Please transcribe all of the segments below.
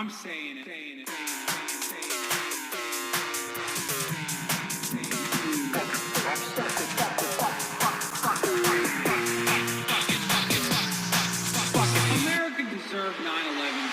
I'm saying it. America deserved 9/11.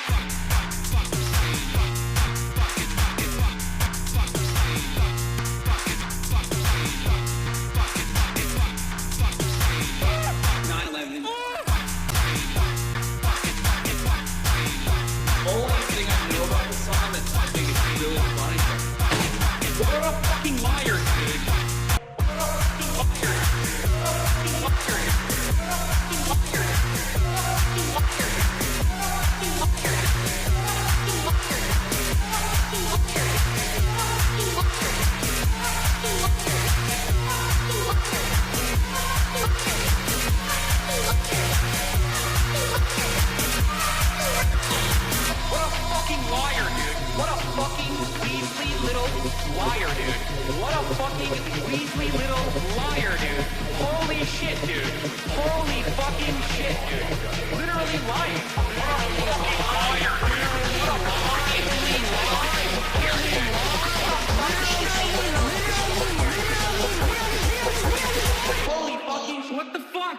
What a fucking liar, dude. What a fucking weaselly little liar, dude. What a fucking weaselly little liar, dude. Holy shit, dude. Holy fucking shit, dude. Literally lying. What a fucking liar, dude. What a fucking liar. Holy fucking, what the fuck?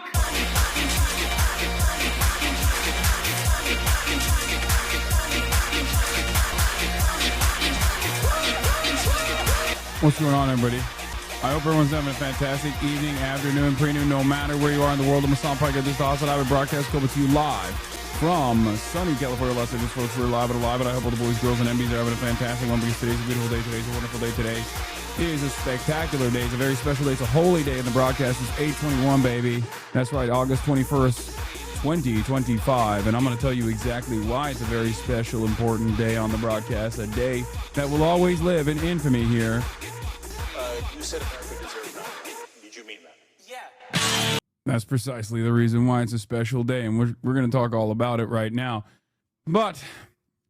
What's going on, everybody? I hope everyone's having a fantastic evening, afternoon, pre-noon, no matter where you are in the world. I'm Hassan Podcast. This is HasanAbi broadcast coming to you live from sunny California, Los Angeles. Folks, we're live and alive, and I hope all the boys, girls, and MBs are having a fantastic one because today's a beautiful day. Today's a wonderful day. Today is a spectacular day. It's a very special day. It's a holy day in the broadcast. It's 8/21, baby. That's right, August 21st. 2025, and I'm going to tell you exactly why it's a very special, important day on the broadcast, a day that will always live in infamy here. You said America deserved that. Did you mean that? Yeah. That's precisely the reason why it's a special day, and we're going to talk all about it right now. But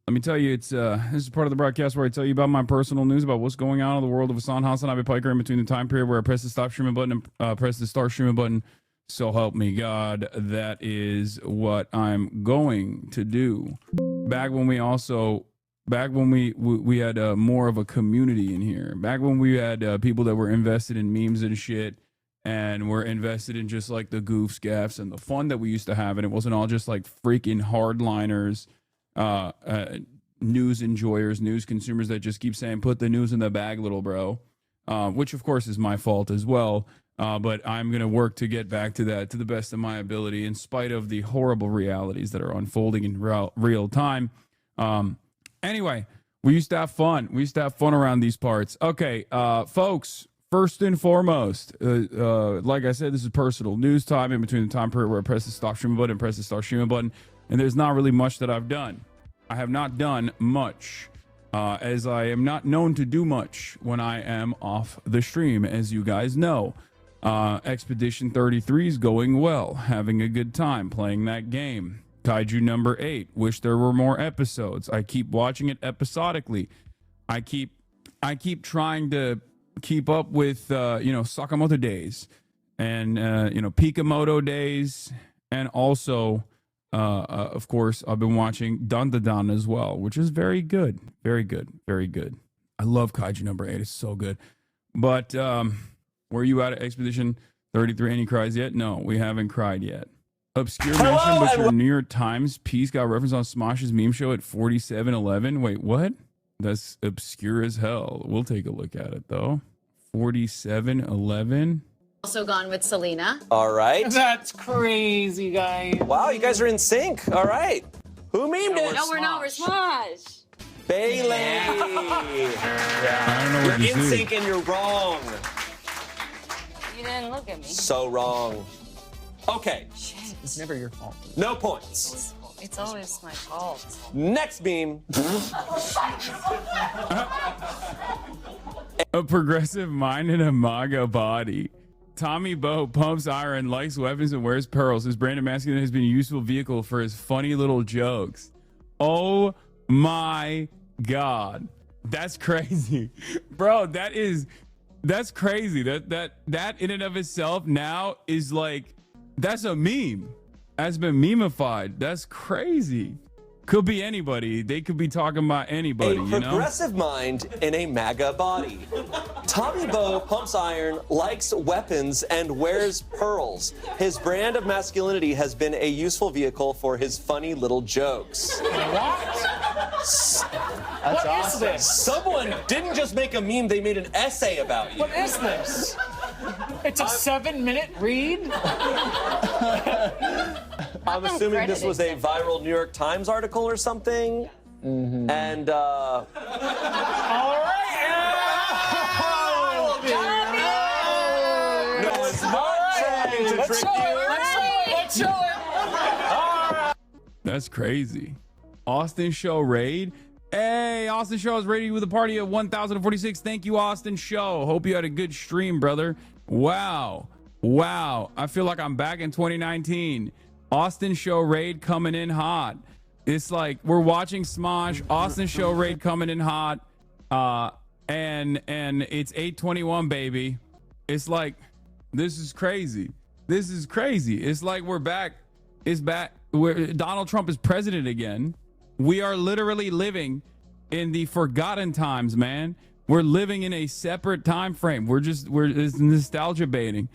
let me tell you, it's this is part of the broadcast where I tell you about my personal news about what's going on in the world of HasanAbi Piker in between the time period where I press the stop streaming button and press the start streaming button. So help me God, that is what I'm going to do. Back when we had more of a community in here. Back when we had people that were invested in memes and shit, and were invested in just like the goofs, gaffs, and the fun that we used to have, and it wasn't all just like freaking hardliners, news enjoyers, news consumers that just keep saying, put the news in the bag, little bro, which of course is my fault as well. But I'm going to work to get back to that to the best of my ability, in spite of the horrible realities that are unfolding in real time. Anyway, we used to have fun. We used to have fun around these parts. Okay, folks, first and foremost, like I said, this is personal news time in between the time period where I press the stop streaming button and press the start streaming button. And there's not really much that I've done. I have not done much, as I am not known to do much when I am off the stream, as you guys know. Expedition 33 is going well, having a good time playing that game. Kaiju number 8, wish there were more episodes. I keep watching it episodically. I keep trying to keep up with Sakamoto days and Pikamoto days, and also of course I've been watching Dandadan as well, which is very good. Very good. I love Kaiju number 8. It's so good. But were you out of Expedition 33? Any cries yet? No, we haven't cried yet. Obscure mention, but your New York Times piece got referenced on Smosh's meme show at 4711. Wait, what? That's obscure as hell. We'll take a look at it, though. 4711. Also gone with Selena. All right. That's crazy, guys. Wow, you guys are in sync. All right. Who memed it? No, we're not. We're Smosh. Bailey. I don't know what You're in this sync is. and you're wrong. You didn't look at me. So wrong. Okay. Shit. It's never your fault. No points. It's always my fault. Next meme. A progressive mind and a MAGA body. Tommy Bow pumps iron, likes weapons, and wears pearls. His brand of masculine has been a useful vehicle for his funny little jokes. Oh my God. That's crazy. Bro, that's crazy. That in and of itself now is like, that's a meme. Has been memeified. That's crazy. Could be anybody. They could be talking about anybody, A you know? progressive mind in a MAGA body. Tommy Boe pumps iron, likes weapons, and wears pearls. His brand of masculinity has been a useful vehicle for his funny little jokes. That's awesome. This? Someone didn't just make a meme, they made an essay about you. What is this? It's a 7-minute read? I'm assuming this was a viral New York Times article or something. And, All right. no, it's not trying to trick you. Let's show it. That's crazy. Austin Show raid. Hey, Austin Show is rated with a party of 1,046. Thank you, Austin Show. Hope you had a good stream, brother. Wow. I feel like I'm back in 2019. Austin Show raid coming in hot. It's like we're watching Smosh. Austin Show raid coming in hot. And it's 8:21, baby. It's like this is crazy. It's like we're back. It's back. Donald Trump is president again. We are literally living in the forgotten times, man. We're living in a separate time frame. It's nostalgia baiting,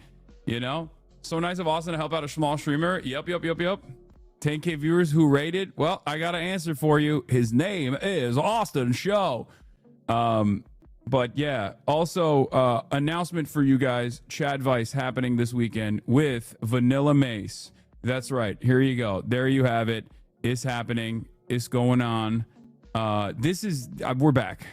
you know? So nice of Austin to help out a small streamer. Yep. 10K viewers who rated. Well, I got an answer for you. His name is Austin Show. But yeah, also announcement for you guys. Chad Vice happening this weekend with Vanilla Mace. That's right. Here you go. There you have it. It's happening. It's going on. We're back.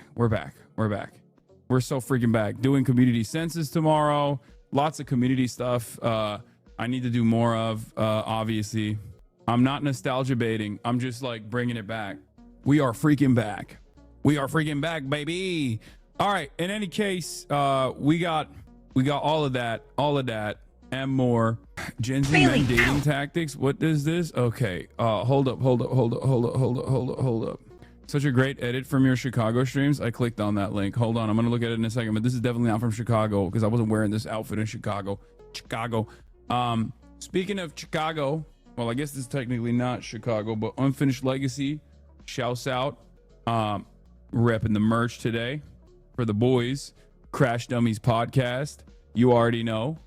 We're so freaking back. Doing community census tomorrow. Lots of community stuff. I need to do more of, obviously. I'm not nostalgia baiting. I'm just like bringing it back. We are freaking back. Baby. All right. In any case, we got all of that, and more. Gen Z men dating tactics. What is this? Okay. Hold up. Such a great edit from your Chicago streams. I clicked on that link. Hold on. I'm going to look at it in a second, but this is definitely not from Chicago because I wasn't wearing this outfit in Chicago. Speaking of Chicago, well, I guess this is technically not Chicago, but Unfinished Legacy shouts out, repping the merch today for the boys. Crash Dummies podcast. You already know.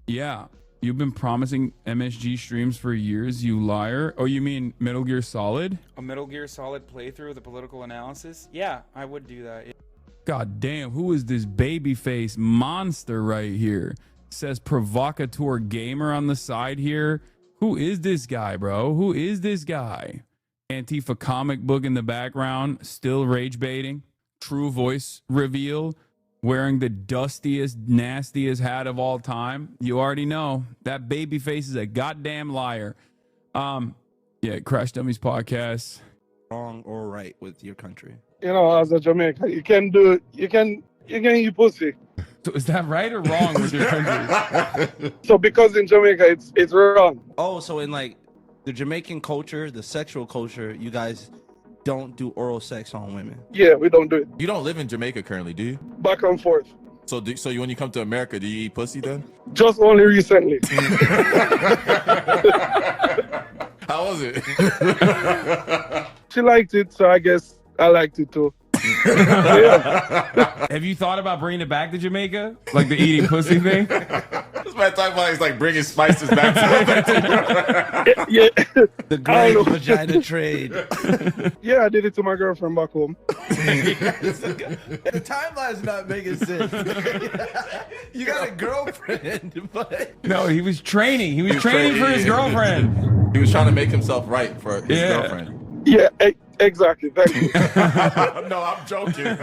Yeah, you've been promising MSG streams for years, you liar. Oh, you mean Metal Gear Solid? A Metal Gear Solid playthrough with a political analysis? Yeah, I would do that. God damn, who is this babyface monster right here? Says provocateur gamer on the side here. Who is this guy, bro? Who is this guy? Antifa comic book in the background, still rage baiting. True voice reveal. Wearing the dustiest, nastiest hat of all time. You already know that baby face is a goddamn liar. Yeah, Crash Dummies podcast. Wrong or right with your country? You know, as a Jamaican, you can eat pussy. So is that right or wrong with your country? So because in Jamaica, it's wrong. Oh, so in like the Jamaican culture, the sexual culture, you guys don't do oral sex on women. Yeah, we don't do it. You don't live in Jamaica currently, do you? Back and forth. So when you come to America, do you eat pussy then? Just only recently. How was it? She liked it, so I guess I liked it too. Yeah. Have you thought about bringing it back to Jamaica? Like the eating pussy thing? That's what I talk about. He's like bringing spices back to Yeah. The great vagina trade. Yeah, I did it to my girlfriend back home. The timeline's not making sense. You got a girlfriend, but No, he was training. He was training for his girlfriend. He was trying to make himself right for his girlfriend. Yeah, exactly. Thank you. No, I'm joking.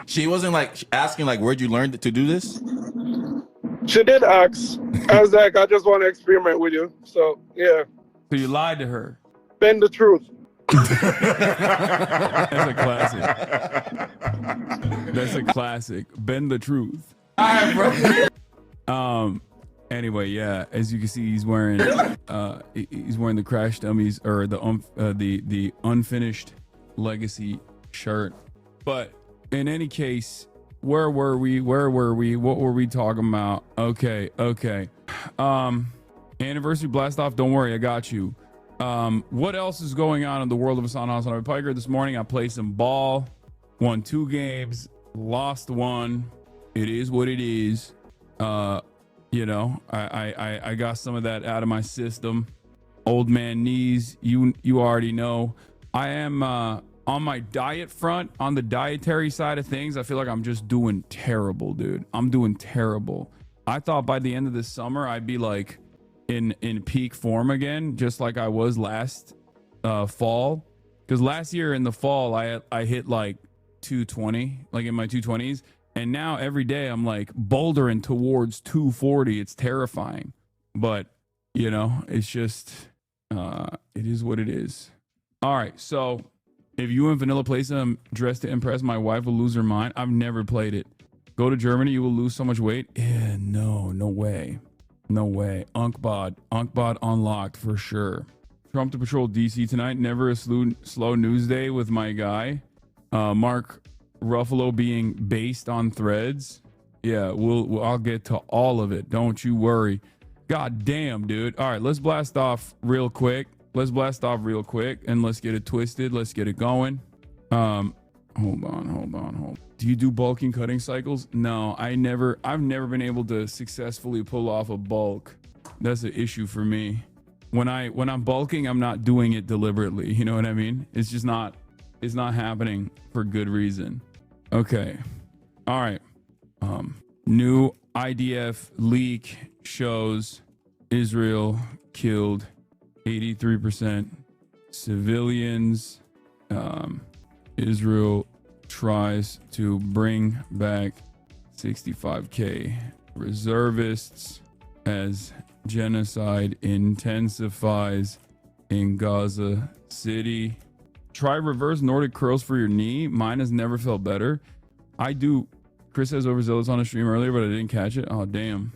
She wasn't like asking like, where'd you learn to do this? She did ask. I was like, I just want to experiment with you. So, yeah. So you lied to her. Bend the truth. That's a classic. That's a classic. Bend the truth. Anyway, yeah, as you can see, he's wearing the Crash Dummies or the Unfinished Legacy shirt. But in any case, where were we? What were we talking about? Okay. Anniversary blast off. Don't worry, I got you. What else is going on in the world of HasanAbi Piker? This morning I played some ball, won 2 games, lost 1. It is what it is. You know, I got some of that out of my system. Old man knees, you already know. I am on my diet front, on the dietary side of things. I feel like I'm just doing terrible, dude. I'm doing terrible. I thought by the end of this summer I'd be like in peak form again, just like I was last fall. Because last year in the fall I hit like 220, like in my 220s, and now every day I'm like bouldering towards 240. It's terrifying, but you know, it's just it is what it is. All right, so if you and Vanilla play some Dress to Impress, my wife will lose her mind. I've never played it. Go to Germany, you will lose so much weight. Yeah, no way. No way. Unkbod unlocked for sure. Trump to patrol DC tonight. Never a slow news day with my guy. Mark Ruffalo being based on threads. Yeah, I'll get to all of it. Don't you worry. God damn, dude. All right, let's blast off real quick. And let's get it twisted. Let's get it going. Hold on. Do you do bulking cutting cycles? No, I've never been able to successfully pull off a bulk. That's an issue for me. When I'm bulking, I'm not doing it deliberately. You know what I mean? It's not happening for good reason. Okay. All right. New IDF leak shows Israel killed 83% civilians. Israel tries to bring back 65K reservists as genocide intensifies in Gaza City. Try reverse Nordic curls for your knee. Mine has never felt better. I do. Chris says overzealous on a stream earlier, but I didn't catch it. Oh, damn.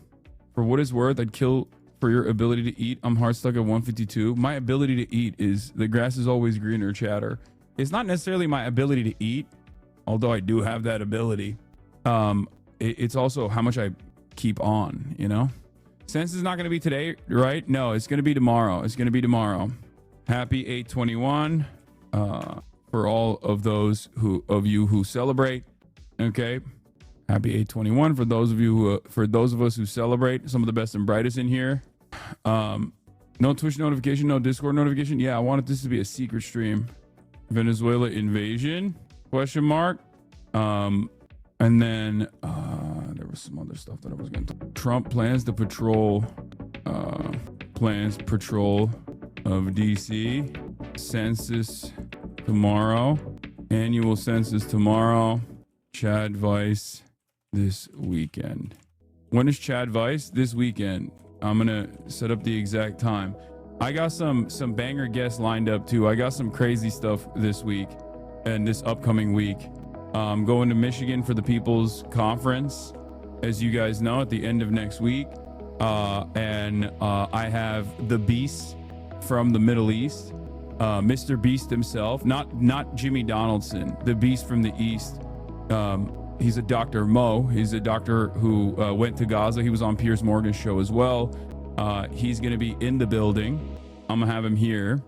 For what it's worth, I'd kill for your ability to eat. I'm hard stuck at 152. My ability to eat is the grass is always greener, chatter. It's not necessarily my ability to eat, although I do have that ability. It's also how much I keep on, you know? Census is not going to be today, right? No, it's going to be tomorrow. Happy 8/21 for all of those of you who celebrate. Okay. Happy 8/21 for those of you for those of us who celebrate. Some of the best and brightest in here. No Twitch notification, no Discord notification. Yeah, I wanted this to be a secret stream. Venezuela invasion? Question mark. And then there was some other stuff that I was going to. Trump plans patrol of DC. Census tomorrow. Annual census tomorrow. Chad Vice this weekend. When is Chad Vice? This weekend. I'm gonna set up the exact time. I got some banger guests lined up too. I got some crazy stuff this week and this upcoming week. I'm going to Michigan for the People's Conference, as you guys know, at the end of next week. And I have the Beast from the Middle East, Mr. Beast himself, not Jimmy Donaldson, the Beast from the East. He's a Dr. Mo. He's a doctor who went to Gaza. He was on Piers Morgan's show as well. He's going to be in the building. I'm going to have him here.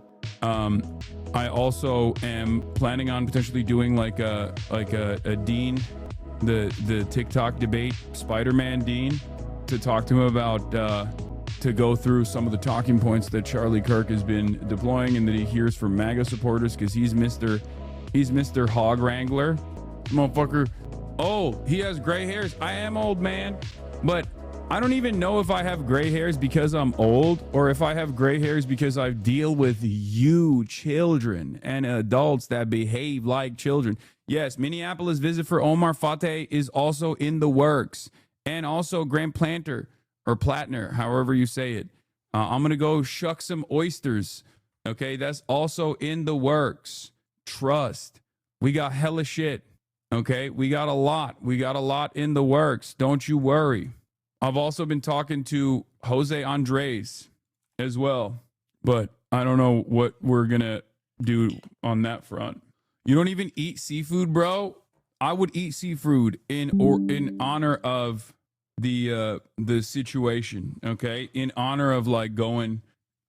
I also am planning on potentially doing like a Dean, the TikTok debate, Spider-Man Dean, to talk to him about to go through some of the talking points that Charlie Kirk has been deploying and that he hears from MAGA supporters, because he's Mr. Hog Wrangler. Motherfucker. Oh, he has gray hairs. I am old, man, but I don't even know if I have gray hairs because I'm old or if I have gray hairs because I deal with you children and adults that behave like children. Yes, Minneapolis visit for Omar Fateh is also in the works, and also Grant Planter or Platner, however you say it. I'm gonna go shuck some oysters. Okay, that's also in the works. Trust. We got hella shit. Okay, we got a lot in the works. Don't you worry. I've also been talking to Jose Andres as well, but I don't know what we're gonna do on that front. You don't even eat seafood, bro? I would eat seafood in honor of the situation, okay? In honor of like going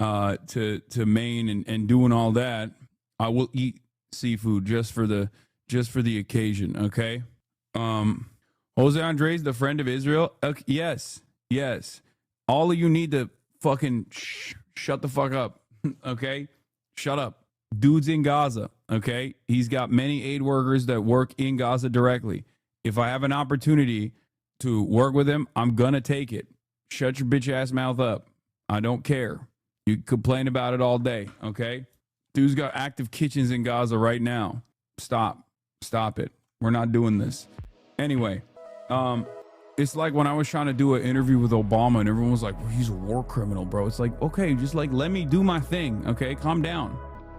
to Maine and doing all that, I will eat seafood just for the occasion. Okay. Jose Andres, the friend of Israel. Okay, yes. All of you need to fucking shut the fuck up. Okay, shut up. Dude's in Gaza. Okay, he's got many aid workers that work in Gaza directly. If I have an opportunity to work with him, I'm gonna take it. Shut your bitch ass mouth up. I don't care. You complain about it all day. Okay, dude's got active kitchens in Gaza right now. Stop it. We're not doing this. Anyway, it's like when I was trying to do an interview with Obama and everyone was like, well, he's a war criminal, bro. It's like, okay, just like, let me do my thing. Okay, calm down.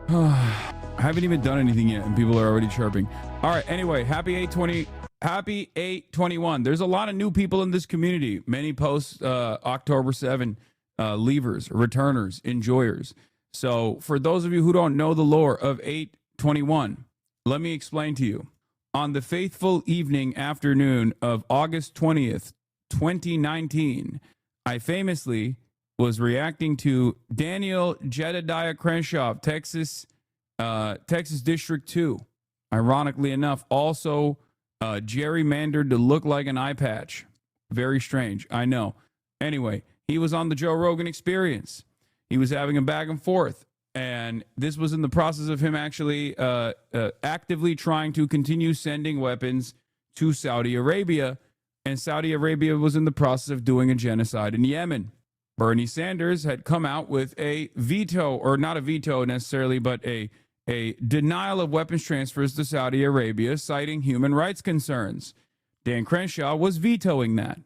I haven't even done anything yet and people are already chirping. All right, anyway, happy 8/21. There's a lot of new people in this community. Many post October 7 leavers, returners, enjoyers. So for those of you who don't know the lore of 8/21, let me explain to you. On the faithful afternoon of August 20th, 2019, I famously was reacting to Daniel Jedediah Crenshaw, Texas District 2. Ironically enough, also gerrymandered to look like an eye patch. Very strange, I know. Anyway, he was on the Joe Rogan Experience. He was having a back and forth. And this was in the process of him actually actively trying to continue sending weapons to Saudi Arabia. And Saudi Arabia was in the process of doing a genocide in Yemen. Bernie Sanders had come out with a veto, or not a veto necessarily, but a denial of weapons transfers to Saudi Arabia, citing human rights concerns. Dan Crenshaw was vetoing that.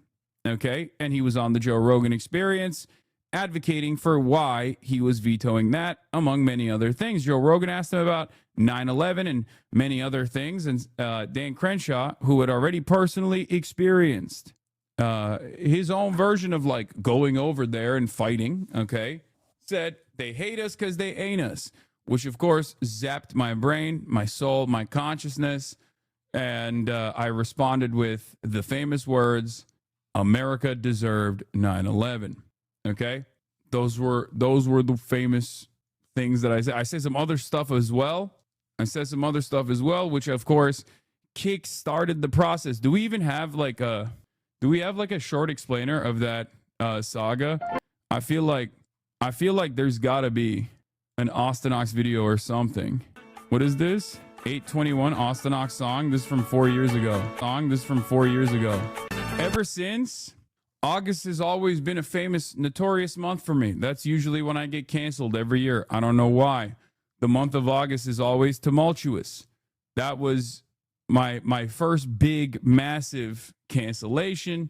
Okay. And he was on the Joe Rogan Experience, advocating for why he was vetoing that, among many other things. Joe Rogan asked him about 9/11 and many other things. And Dan Crenshaw, who had already personally experienced his own version of like going over there and fighting, okay, said they hate us because they ain't us, which of course zapped my brain, my soul, my consciousness. And I responded with the famous words, America deserved 9/11. Okay, those were the famous things that I said. I said some other stuff as well. Which of course kick-started the process. Do we even have like a short explainer of that saga? I feel like there's gotta be an HasanAbi video or something. What is this? 8/21 HasanAbi song. This is from 4 years ago. Ever since, August has always been a famous, notorious month for me. That's usually when I get canceled every year. I don't know why. The month of August is always tumultuous. That was my first big, massive cancellation.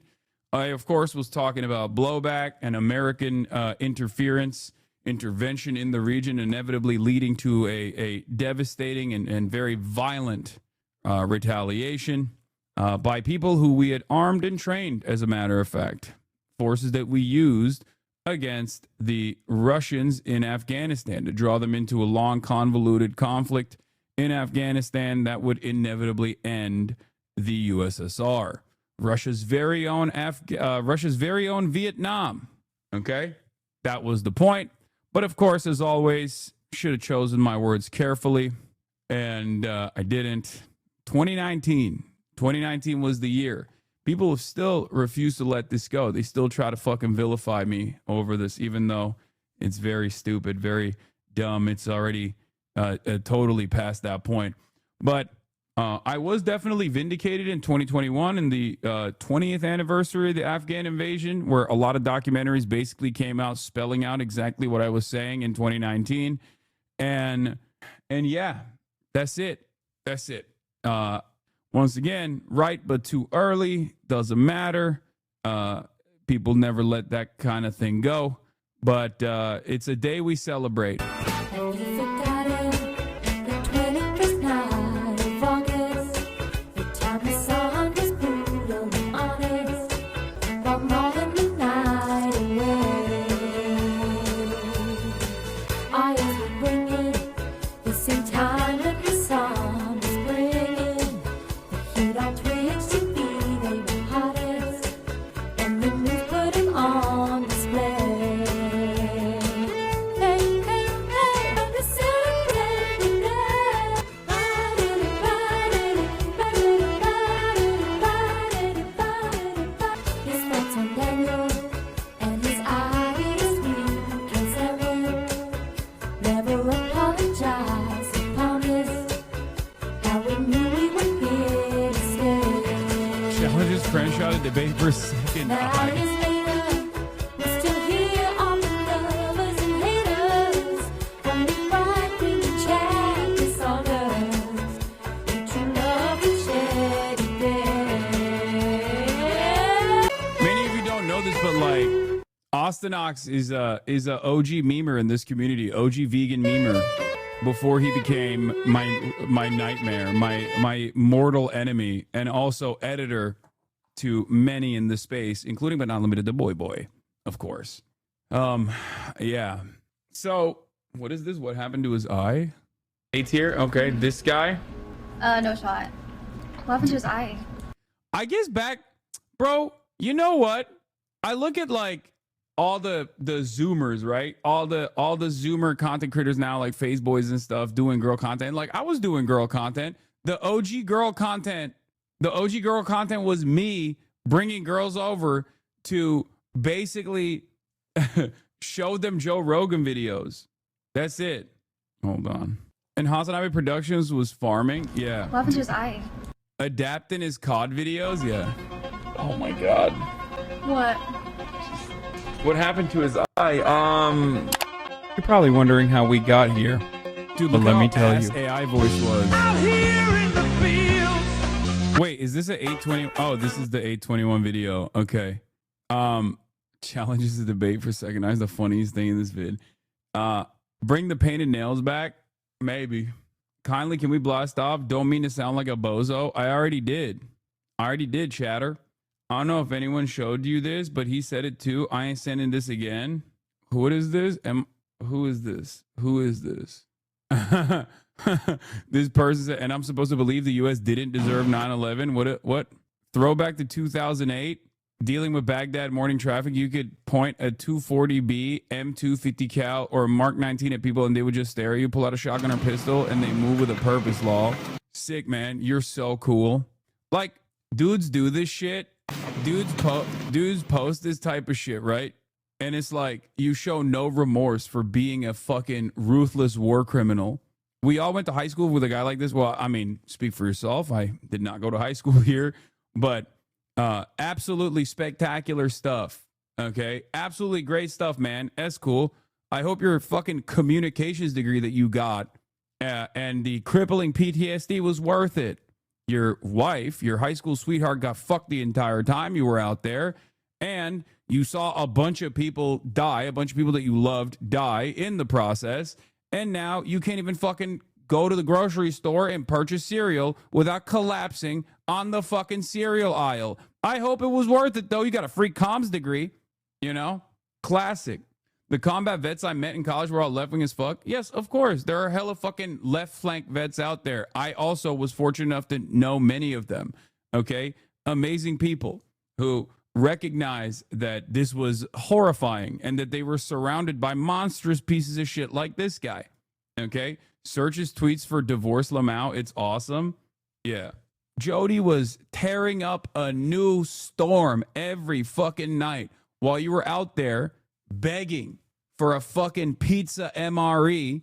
I, of course, was talking about blowback and American intervention in the region, inevitably leading to a devastating and very violent retaliation. By people who we had armed and trained, as a matter of fact. Forces that we used against the Russians in Afghanistan to draw them into a long, convoluted conflict in Afghanistan that would inevitably end the USSR. Russia's very own Vietnam. Okay? That was the point. But of course, as always, should have chosen my words carefully. And I didn't. 2019 was the year. People have still refused to let this go. They still try to fucking vilify me over this, even though it's very stupid, very dumb. It's already totally past that point. But I was definitely vindicated in 2021 in the 20th anniversary of the Afghan invasion, where a lot of documentaries basically came out spelling out exactly what I was saying in 2019. And yeah, that's it. Once again, right, but too early. Doesn't matter. People never let that kind of thing go. But it's a day we celebrate. Someone just screenshotted the debate for a second. Austin Ox is a OG memer in this community, OG vegan memer, before he became my nightmare, my mortal enemy, and also editor to many in the space, including but not limited to Boy, of course. Yeah. So what is this? What happened to his eye? A tier. Okay, this guy. No shot. What happened to his eye? I guess back, bro. You know what? I look at like all the Zoomers, right? All the Zoomer content creators now, like Phase Boys and stuff, doing girl content. Like I was doing girl content. The OG girl content was me bringing girls over to basically show them Joe Rogan videos. That's it. Hold on. And HasanAbi Productions was farming. Yeah. What happened to his eye? Adapting his COD videos. Yeah. Oh my God. What? What happened to his eye? You're probably wondering how we got here. Dude, but look let how me tell ass you. AI voice was. Out here in the fields. Wait, is this an 820? Oh, this is the 821 video. Okay. Challenges the debate for second eye is the funniest thing in this vid. Bring the painted nails back? Maybe. Kindly, can we blast off? Don't mean to sound like a bozo. I already did, chatter. I don't know if anyone showed you this, but he said it too. I ain't sending this again. What is this? Who is this? Who is this? This person said, and I'm supposed to believe the U.S. didn't deserve 9/11. What? Throwback to 2008. Dealing with Baghdad morning traffic, you could point a 240B, M250 cal, or Mark 19 at people, and they would just stare at you. Pull out a shotgun or pistol, and they move with a purpose. Law. Sick, man. You're so cool. Like, dudes do this shit. Dudes post this type of shit, right? And it's like you show no remorse for being a fucking ruthless war criminal. We all went to high school with a guy like this. Well, I mean, speak for yourself. I did not go to high school here, but absolutely spectacular stuff. Okay, absolutely great stuff, man. That's cool. I hope your fucking communications degree that you got and the crippling PTSD was worth it. Your wife, your high school sweetheart, got fucked the entire time you were out there, and you saw a bunch of people die, a bunch of people that you loved die in the process, and now you can't even fucking go to the grocery store and purchase cereal without collapsing on the fucking cereal aisle. I hope it was worth it, though. You got a free comms degree, you know? Classic. The combat vets I met in college were all left-wing as fuck. Yes, of course. There are hella fucking left-flank vets out there. I also was fortunate enough to know many of them, okay? Amazing people who recognize that this was horrifying and that they were surrounded by monstrous pieces of shit like this guy, okay? Search his tweets for divorce Lamau. It's awesome. Yeah. Jody was tearing up a new storm every fucking night while you were out there begging for a fucking pizza MRE,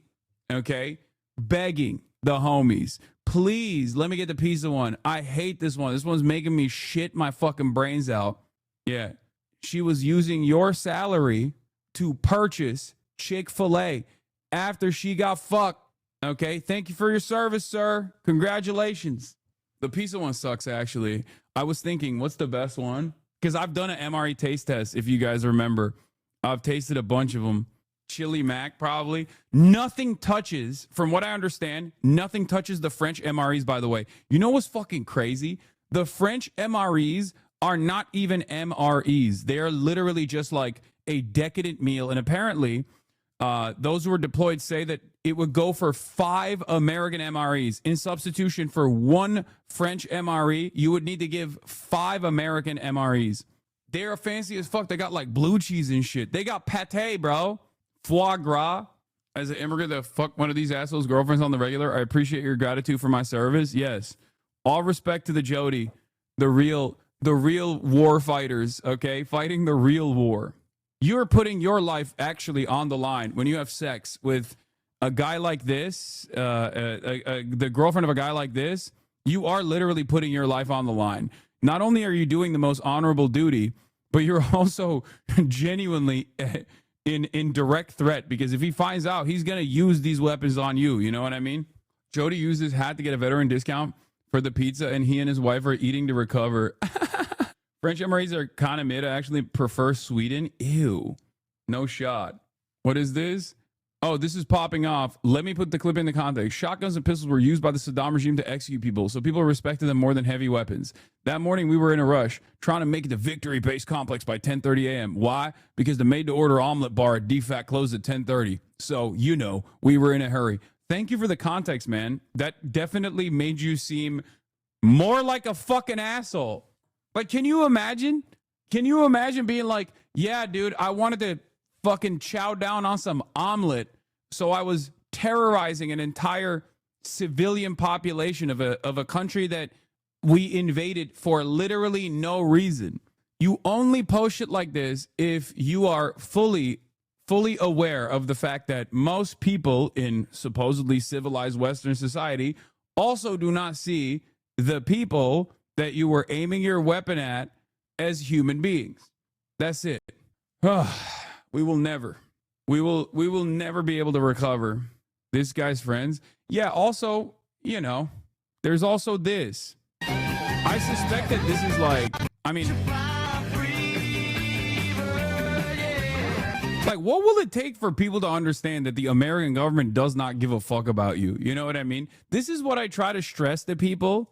okay? Begging the homies, please let me get the pizza one. I hate this one. This one's making me shit my fucking brains out. Yeah. She was using your salary to purchase Chick-fil-A after she got fucked. Okay. Thank you for your service, sir. Congratulations. The pizza one sucks, actually. I was thinking, what's the best one? Because I've done an MRE taste test, if you guys remember. I've tasted a bunch of them. Chili Mac, probably. Nothing touches, from what I understand, nothing touches the French MREs, by the way. You know what's fucking crazy? The French MREs are not even MREs. They are literally just like a decadent meal. And apparently, those who were deployed say that it would go for 5 American MREs. In substitution for 1 French MRE, you would need to give 5 American MREs. They're fancy as fuck. They got like blue cheese and shit. They got pate, bro. Foie gras. As an immigrant that fuck one of these assholes' girlfriends on the regular, I appreciate your gratitude for my service. Yes. All respect to the Jody, the real war fighters, okay? Fighting the real war. You're putting your life actually on the line when you have sex with a guy like this, the girlfriend of a guy like this. You are literally putting your life on the line. not only are you doing the most honorable duty, but you're also genuinely in direct threat, because if he finds out, he's going to use these weapons on you. You know what I mean? Jody used his hat to get a veteran discount for the pizza, and he and his wife are eating to recover. French MREs are kind of mid. I actually prefer Sweden. Ew. No shot. What is this? Oh, this is popping off. Let me put the clip into context. Shotguns and pistols were used by the Saddam regime to execute people, so people respected them more than heavy weapons. That morning, we were in a rush, trying to make it to Victory Base Complex by 10:30 a.m. Why? Because the made-to-order omelet bar at DFAC closed at 10:30. So, you know, we were in a hurry. Thank you for the context, man. That definitely made you seem more like a fucking asshole. Like, can you imagine? Can you imagine being like, yeah, dude, I wanted to fucking chow down on some omelet, so I was terrorizing an entire civilian population of a country that we invaded for literally no reason. You only post shit like this if you are fully aware of the fact that most people in supposedly civilized Western society also do not see the people that you were aiming your weapon at as human beings. That's it. We will never be able to recover this guy's friends. Yeah, also, you know, there's also this. I suspect that this is like, I mean, like, what will it take for people to understand that the American government does not give a fuck about you? You know what I mean? This is what I try to stress to people.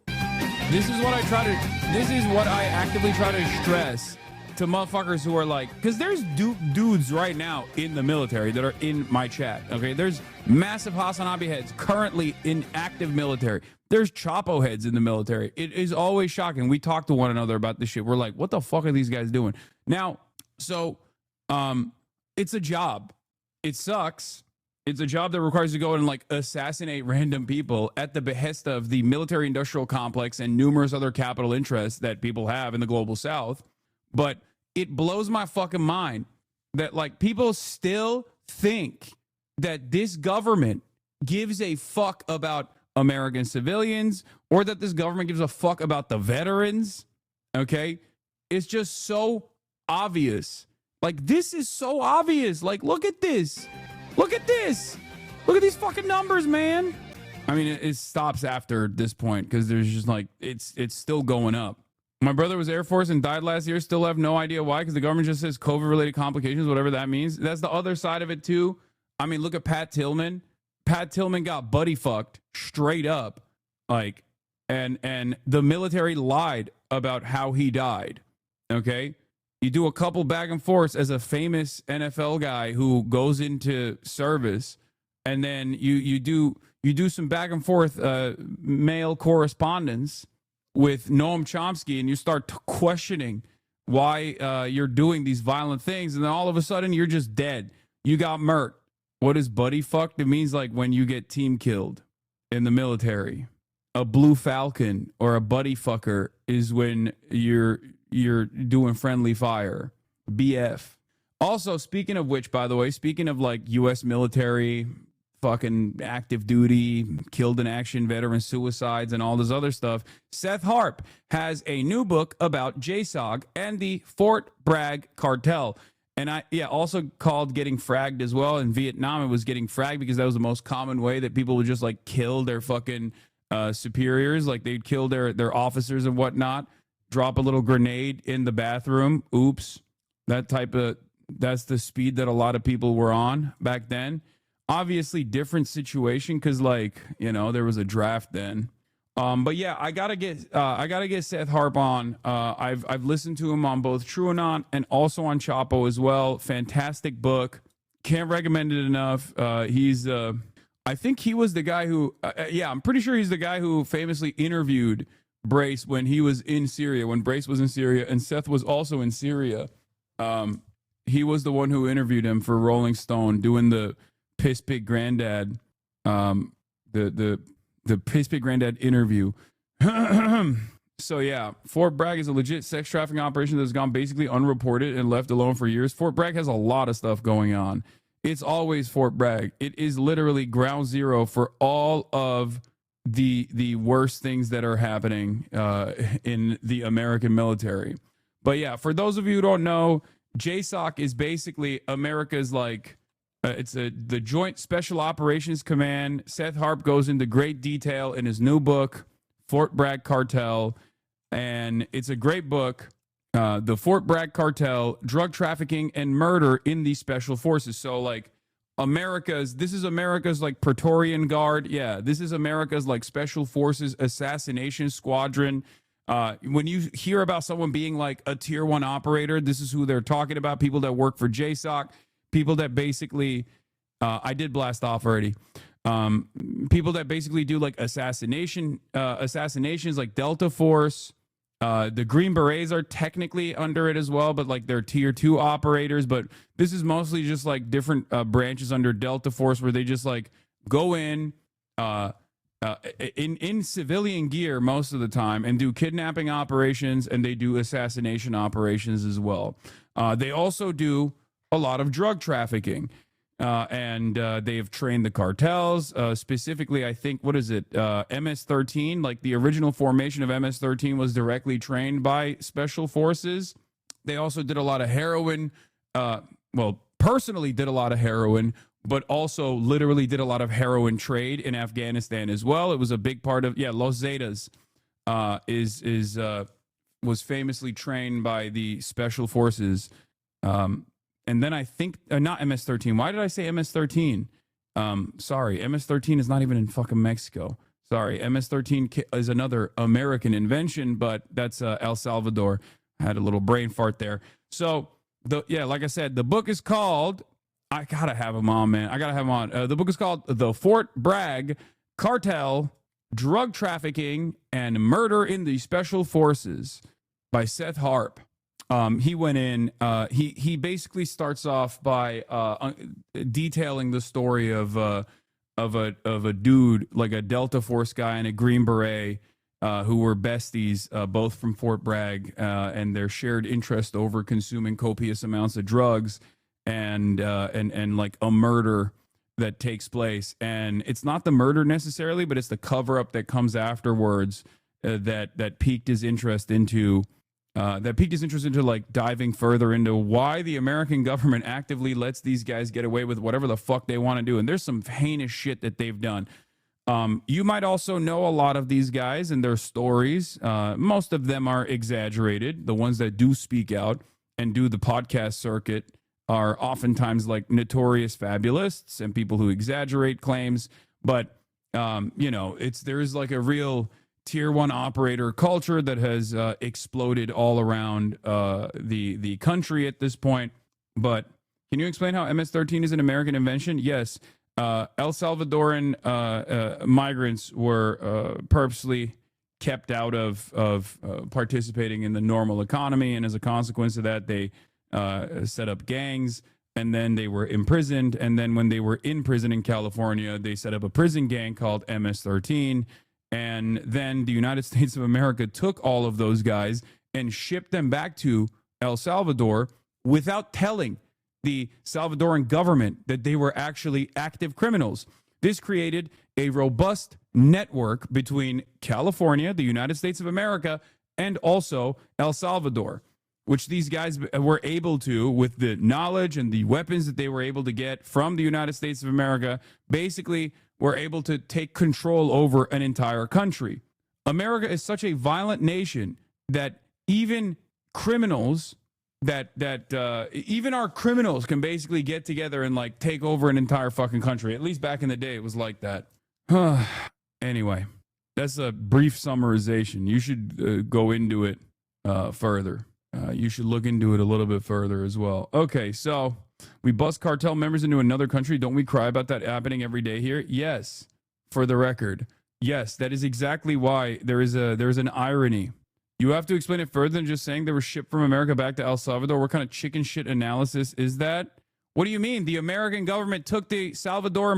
This is what I actively try to stress to motherfuckers who are like, because there's dudes right now in the military that are in my chat. Okay, there's massive HasanAbi heads currently in active military. There's Chapo heads in the military. It is always shocking. We talk to one another about this shit. We're like, what the fuck are these guys doing now? So it's a job. It sucks. It's a job that requires you to go and like assassinate random people at the behest of the military industrial complex and numerous other capital interests that people have in the global South. But it blows my fucking mind that like people still think that this government gives a fuck about American civilians, or that this government gives a fuck about the veterans. Okay. It's just so obvious. Like, this is so obvious. Like, look at this. Look at this. Look at these fucking numbers, man. I mean, it stops after this point because there's just like, it's still going up. My brother was Air Force and died last year. Still have no idea why, because the government just says COVID-related complications, whatever that means. That's the other side of it, too. I mean, look at Pat Tillman. Pat Tillman got buddy fucked straight up. Like, and the military lied about how he died. Okay? You do a couple back and forths as a famous NFL guy who goes into service, and then you do some back and forth mail correspondence with Noam Chomsky, and you start questioning why you're doing these violent things, and then all of a sudden you're just dead. You got murked. What is buddy fucked? It means like when you get team killed in the military. A blue falcon or a buddy fucker is when you're doing friendly fire. BF. Also, speaking of which, by the way, speaking of like U.S. military, fucking active duty, killed in action, veteran suicides, and all this other stuff, Seth Harp has a new book about JSOG and the Fort Bragg cartel. And also called Getting Fragged as well. In Vietnam, it was getting fragged because that was the most common way that people would just like kill their fucking superiors. Like they'd kill their officers and whatnot. Drop a little grenade in the bathroom. Oops. That's the speed that a lot of people were on back then. Obviously different situation because like, you know, there was a draft then. But yeah, I gotta get Seth Harp on. I've listened to him on both TrueAnon and also on Chapo as well. Fantastic book. Can't recommend it enough. I think he was the guy who, I'm pretty sure he's the guy who famously interviewed Brace when he was in Syria, when Brace was in Syria, and Seth was also in Syria. He was the one who interviewed him for Rolling Stone, doing the Piss Pig Granddad, the Piss Pig Granddad interview. So yeah, Fort Bragg is a legit sex trafficking operation that's gone basically unreported and left alone for years. Fort Bragg has a lot of stuff going on. It's always Fort Bragg. It is literally ground zero for all of the worst things that are happening in the American military. But yeah, for those of you who don't know, JSOC is basically America's like the Joint Special Operations Command. Seth Harp goes into great detail in his new book, Fort Bragg Cartel, and it's a great book. The Fort Bragg Cartel, drug trafficking and murder in the special forces. So like this is America's like Praetorian Guard. Yeah, this is America's like special forces assassination squadron. When you hear about someone being like a tier 1 operator, this is who they're talking about. People that work for JSOC, people that basically, I did blast off already. People that basically do like assassinations like Delta Force. The Green Berets are technically under it as well, but like they're tier 2 operators. But this is mostly just like different branches under Delta Force where they just like go in civilian gear most of the time and do kidnapping operations, and they do assassination operations as well. They also do a lot of drug trafficking. And they have trained the cartels. Specifically, I think, what is it? MS-13, like the original formation of MS-13 was directly trained by special forces. They also did a lot of heroin. Personally did a lot of heroin, but also literally did a lot of heroin trade in Afghanistan as well. It was a big part of, Los Zetas was famously trained by the special forces. And then I think, not MS-13. Why did I say MS-13? Sorry, MS-13 is not even in fucking Mexico. Sorry, MS-13 is another American invention, but that's El Salvador. I had a little brain fart there. So, like I said, the book is called, I gotta have him on, man. I gotta have him on. The book is called The Fort Bragg Cartel, Drug Trafficking, and Murder in the Special Forces by Seth Harp. He went in, he basically starts off by detailing the story of a dude, like a Delta Force guy and a Green Beret, who were besties, both from Fort Bragg, and their shared interest over consuming copious amounts of drugs and like a murder that takes place. And it's not the murder necessarily, but it's the cover up that comes afterwards that piqued his interest into. Like diving further into why the American government actively lets these guys get away with whatever the fuck they want to do. And there's some heinous shit that they've done. You might also know a lot of these guys and their stories. Most of them are exaggerated. The ones that do speak out and do the podcast circuit are oftentimes like notorious fabulists and people who exaggerate claims. But, there is like a real tier 1 operator culture that has exploded all around the country at this point. But can you explain how MS-13 is an American invention? Yes. El Salvadoran migrants were purposely kept out of participating in the normal economy. And as a consequence of that, they set up gangs, and then they were imprisoned. And then when they were in prison in California, they set up a prison gang called MS-13. And then the United States of America took all of those guys and shipped them back to El Salvador without telling the Salvadoran government that they were actually active criminals. This created a robust network between California, the United States of America, and also El Salvador, which these guys were able to, with the knowledge and the weapons that they were able to get from the United States of America, basically were able to take control over an entire country. America is such a violent nation that even criminals, even our criminals can basically get together and like take over an entire fucking country. At least back in the day, it was like that. Anyway, that's a brief summarization. You should go into it further. You should look into it a little bit further as well. Okay, so we bust cartel members into another country. Don't we cry about that happening every day here? Yes, for the record. Yes, that is exactly why there is an irony. You have to explain it further than just saying they were shipped from America back to El Salvador. What kind of chicken shit analysis is that? What do you mean? The American government took the Salvadoran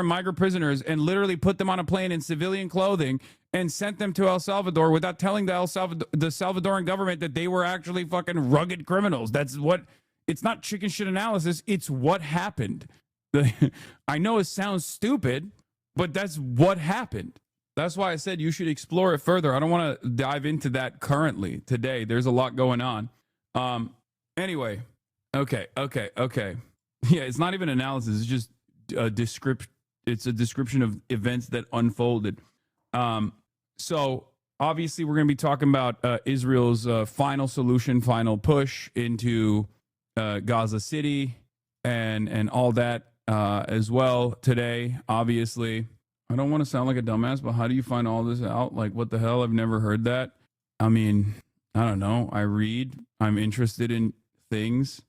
migrant prisoners, and literally put them on a plane in civilian clothing and sent them to El Salvador without telling the Salvadoran government that they were actually fucking rugged criminals. It's not chicken shit analysis. It's what happened. I know it sounds stupid, But that's what happened. That's why I said you should explore it further. I don't want to dive into that currently today. There's a lot going on. Anyway, okay. Yeah, it's not even analysis. It's just a description. It's a description of events that unfolded. So obviously we're going to be talking about Israel's final solution, final push into Gaza City and all that as well today, obviously. I don't want to sound like a dumbass, but how do you find all this out? Like, what the hell? I've never heard that. I mean, I don't know. I read. I'm interested in things,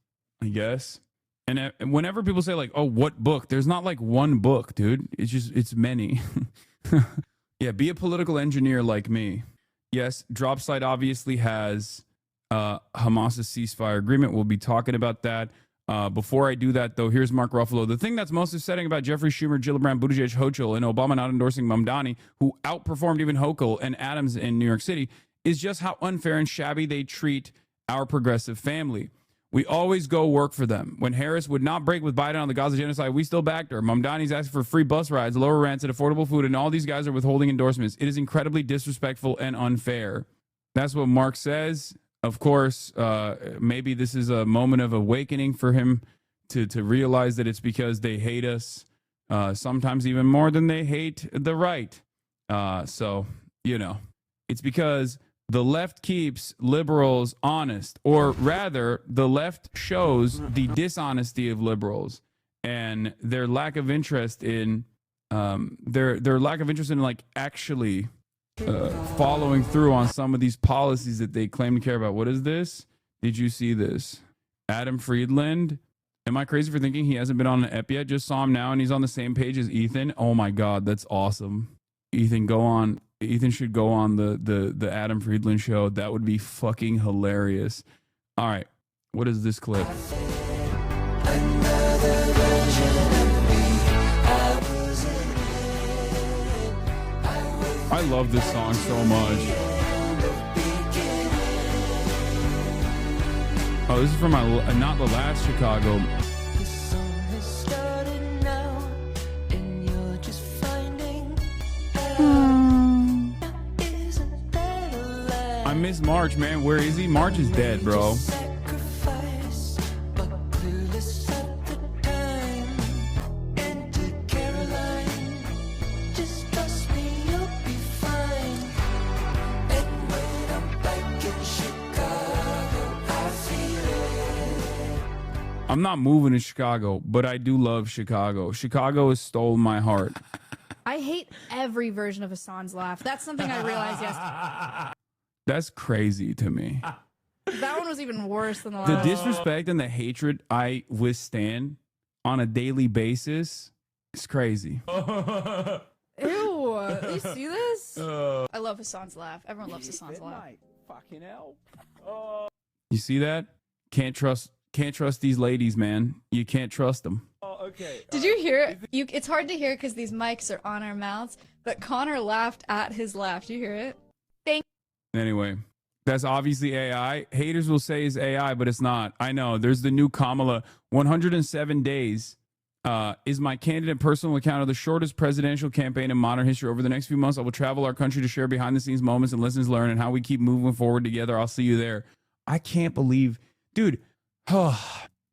I guess. And whenever people say like, oh, what book? There's not like one book, dude. It's many. Yeah, be a political engineer like me. Yes, Dropsite obviously has Hamas's ceasefire agreement. We'll be talking about that. Before I do that, though, here's Mark Ruffalo. The thing that's most upsetting about Jeffrey Schumer, Gillibrand, Buttigieg, Hochul, and Obama not endorsing Mamdani, who outperformed even Hochul and Adams in New York City, is just how unfair and shabby they treat our progressive family. We always go work for them. When Harris would not break with Biden on the Gaza genocide, we still backed her. Mamdani's asking for free bus rides, lower rents, and affordable food, and all these guys are withholding endorsements. It is incredibly disrespectful and unfair. That's what Mark says. Of course, maybe this is a moment of awakening for him to realize that it's because they hate us, sometimes even more than they hate the right. So, you know, it's because the left keeps liberals honest, or rather, the left shows the dishonesty of liberals and their lack of interest in their lack of interest in like actually following through on some of these policies that they claim to care about. What is this? Did you see this? Adam Friedland. Am I crazy for thinking he hasn't been on an ep yet? Just saw him now and he's on the same page as Ethan. Oh my God, that's awesome. Ethan, go on. Ethan should go on the Adam Friedland show. That would be fucking hilarious. All right. What is this clip? I love this song so much. Oh, this is from my not the last Chicago. I miss March, man. Where is he? March is dead, bro. I'm not moving to Chicago, but I do love Chicago. Chicago has stolen my heart. I hate every version of Hasan's laugh. That's something I realized yesterday. That's crazy to me. That one was even worse than the last. The disrespect and the hatred I withstand on a daily basis is crazy. Ew, you see this? I love Hasan's laugh. Everyone loves Hasan's laugh. Fucking hell. You see that? Can't trust these ladies, man. You can't trust them. Okay. Did you hear it? It's hard to hear because these mics are on our mouths, but Connor laughed at his laugh. Do you hear it? Anyway, that's obviously AI. Haters will say it's AI, but it's not. I know. There's the new Kamala. 107 days is my candid personal account of the shortest presidential campaign in modern history. Over the next few months, I will travel our country to share behind-the-scenes moments and lessons learned and how we keep moving forward together. I'll see you there. I can't believe... Dude,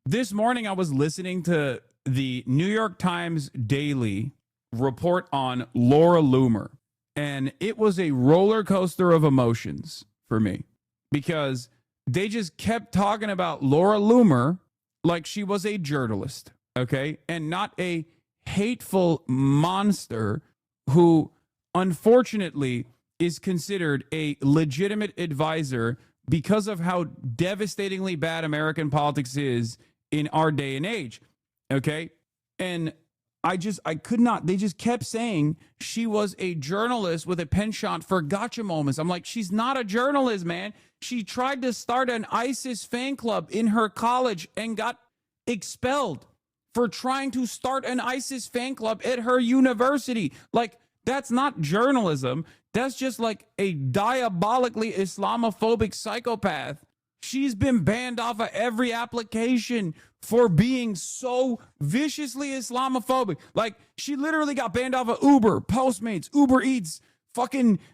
this morning I was listening to the New York Times Daily report on Laura Loomer, and it was a roller coaster of emotions for me because they just kept talking about Laura Loomer like she was a journalist, okay, and not a hateful monster who unfortunately is considered a legitimate advisor because of how devastatingly bad American politics is in our day and age. Okay. And I could not, they just kept saying she was a journalist with a penchant for gotcha moments. I'm like, she's not a journalist, man. She tried to start an ISIS fan club in her college and got expelled for trying to start an ISIS fan club at her university. Like, that's not journalism. That's just like a diabolically Islamophobic psychopath She's been banned off of every application for being so viciously Islamophobic. Like, she literally got banned off of Uber, Postmates, Uber Eats.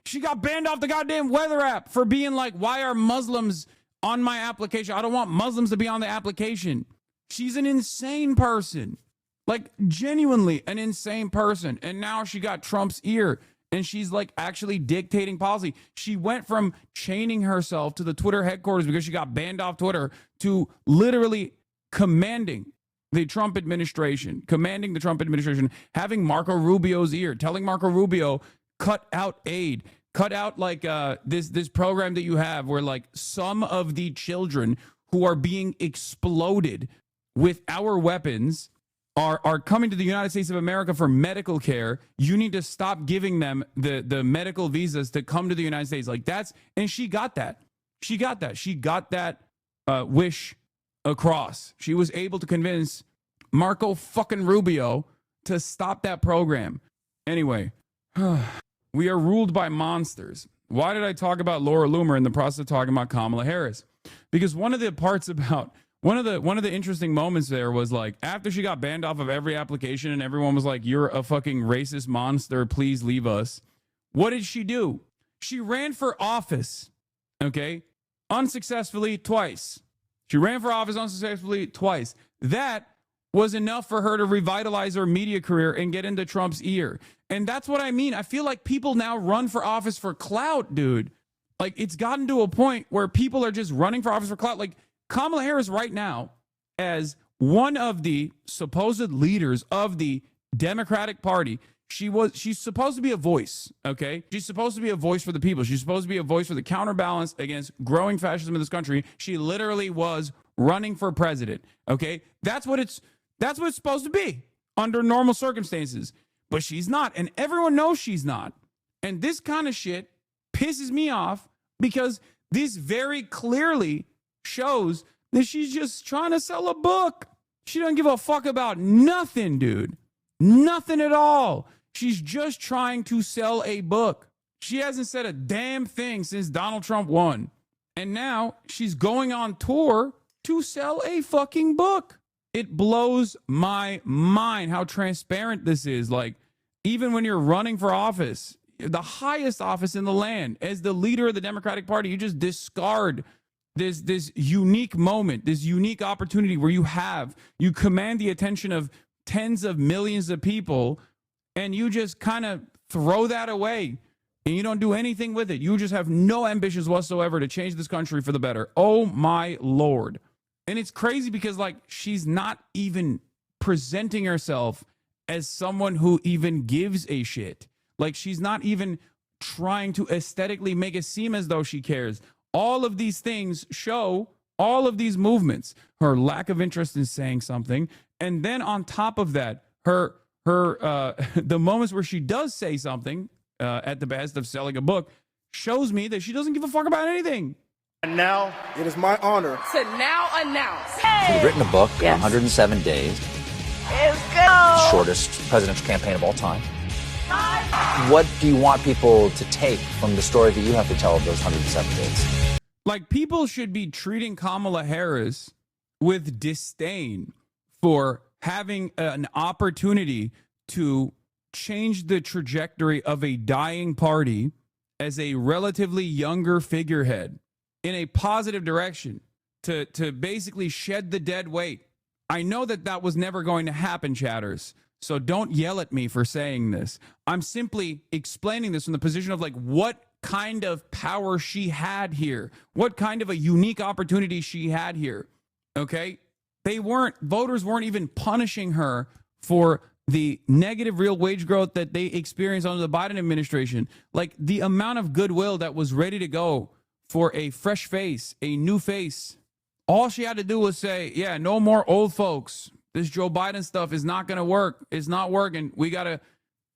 She got banned off the goddamn weather app for being like, why are Muslims on my application? I don't want Muslims to be on the application. She's an insane person. Like, genuinely an insane person. And now she got Trump's ear. And she's like actually dictating policy. She went from chaining herself to the Twitter headquarters because she got banned off Twitter to literally commanding the Trump administration, having Marco Rubio's ear, telling Marco Rubio, cut out aid, cut out like this program that you have where like some of the children who are being exploded with our weapons are coming to the United States of America for medical care. You need to stop giving them the medical visas to come to the United States. Like and she got that. She got that wish across. She was able to convince Marco fucking Rubio to stop that program. Anyway, we are ruled by monsters. Why did I talk about Laura Loomer in the process of talking about Kamala Harris? Because one of the interesting moments there was like after she got banned off of every application and everyone was like, you're a fucking racist monster, please leave us. What did she do? She ran for office, okay? Unsuccessfully twice. She ran for office unsuccessfully twice. That was enough for her to revitalize her media career and get into Trump's ear. And that's what I mean. I feel like people now run for office for clout, dude. Like, it's gotten to a point where people are just running for office for clout. Like, Kamala Harris right now, as one of the supposed leaders of the Democratic Party, she's supposed to be a voice, okay? She's supposed to be a voice for the people. She's supposed to be a voice for the counterbalance against growing fascism in this country. She literally was running for president, okay? That's what it's supposed to be under normal circumstances. But she's not, and everyone knows she's not. And this kind of shit pisses me off because this very clearly shows that she's just trying to sell a book. She doesn't give a fuck about nothing, dude. Nothing at all. She's just trying to sell a book. She hasn't said a damn thing since Donald Trump won. And now she's going on tour to sell a fucking book. It blows my mind how transparent this is. Like, even when you're running for office, the highest office in the land, as the leader of the Democratic Party, you just discard this unique moment, this unique opportunity where you command the attention of tens of millions of people, and you just kind of throw that away and you don't do anything with it. You just have no ambitions whatsoever to change this country for the better. Oh my Lord. And it's crazy because like she's not even presenting herself as someone who even gives a shit. Like, she's not even trying to aesthetically make it seem as though she cares. All of these things show all of these movements, her lack of interest in saying something. And then on top of that, her the moments where she does say something at the best of selling a book shows me that she doesn't give a fuck about anything. And now it is my honor to now announce. You've written a book, Yes. 107 days, Let's go. shortest presidential campaign of all time. What do you want people to take from the story that you have to tell of those 107 days? Like, people should be treating Kamala Harris with disdain for having an opportunity to change the trajectory of a dying party as a relatively younger figurehead in a positive direction, to basically shed the dead weight. I know that was never going to happen, chatters. So don't yell at me for saying this. I'm simply explaining this from the position of like what kind of power she had here, what kind of a unique opportunity she had here. Okay? Voters weren't even punishing her for the negative real wage growth that they experienced under the Biden administration. Like, the amount of goodwill that was ready to go for a fresh face, a new face. All she had to do was say, yeah, no more old folks. This Joe Biden stuff is not going to work. It's not working. We got to,